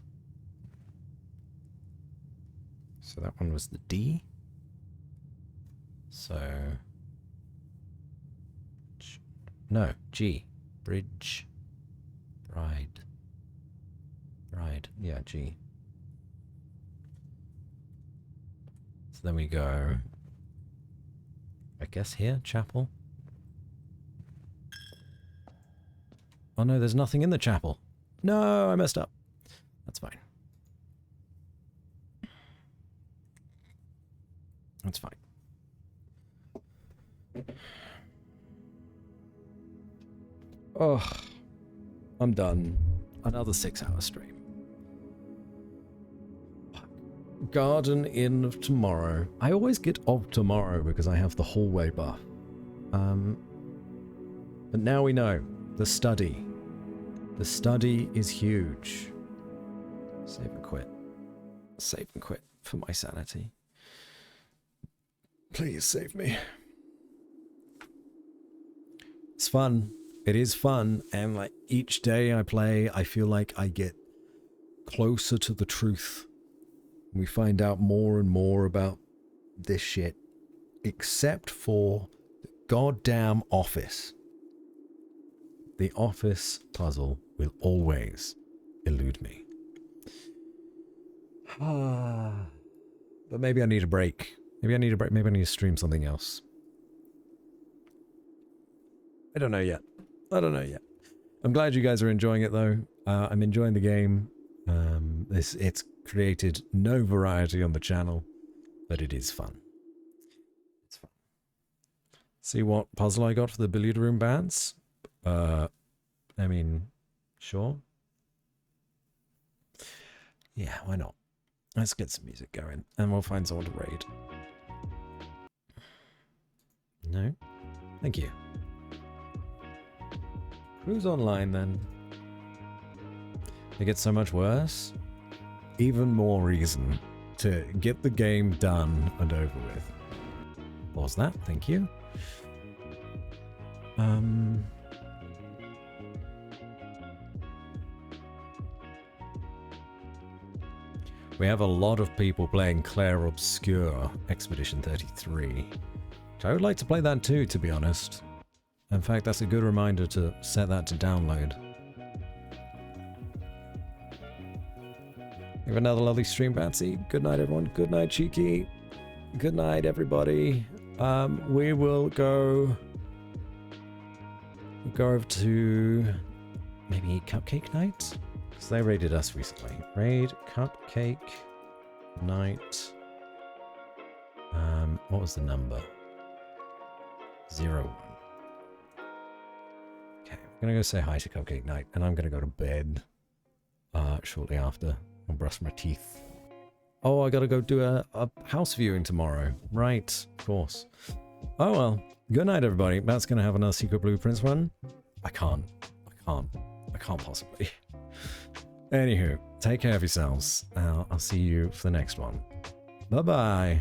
So that one was the D. So... No, G. Bridge. Bride. Bride. Yeah, G. So then we go... I guess here, chapel. Oh no, there's nothing in the chapel. No, I messed up. That's fine. That's fine. Oh, I'm done. Another 6-hour stream. Garden Inn of Tomorrow. I always get of tomorrow because I have the hallway buff. But now we know. The study. The study is huge. Save and quit. Save and quit for my sanity. Please save me. It's fun. It is fun. And like each day I play, I feel like I get closer to the truth. We find out more and more about this shit. Except for the goddamn office. The office puzzle will always elude me. But maybe I need a break. Maybe I need a break. Maybe I need to stream something else. I don't know yet. I don't know yet. I'm glad you guys are enjoying it though. I'm enjoying the game. It's created no variety on the channel, but it is fun. It's fun. See what puzzle I got for the billiard room bands? I mean, sure. Yeah, why not? Let's get some music going, and we'll find someone to raid. No? Thank you. Who's online then? It gets so much worse. Even more reason to get the game done and over with. What was that? Thank you. We have a lot of people playing Claire Obscure Expedition 33. Which I would like to play that too, to be honest. In fact, that's a good reminder to set that to download. We have another lovely stream, Batsy. Good night, everyone. Good night, Cheeky. Good night, everybody. We will go over to maybe Cupcake Night? Because they raided us recently. Raid Cupcake Night. What was the number? 01. Okay, I'm gonna go say hi to Cupcake Night, and I'm gonna go to bed shortly after. I'll brush my teeth. Oh, I gotta go do a house viewing tomorrow. Right, of course. Oh well. Good night, everybody. Matt's gonna have another Secret Blueprints run. I can't possibly. Anywho, take care of yourselves. I'll see you for the next one. Bye-bye.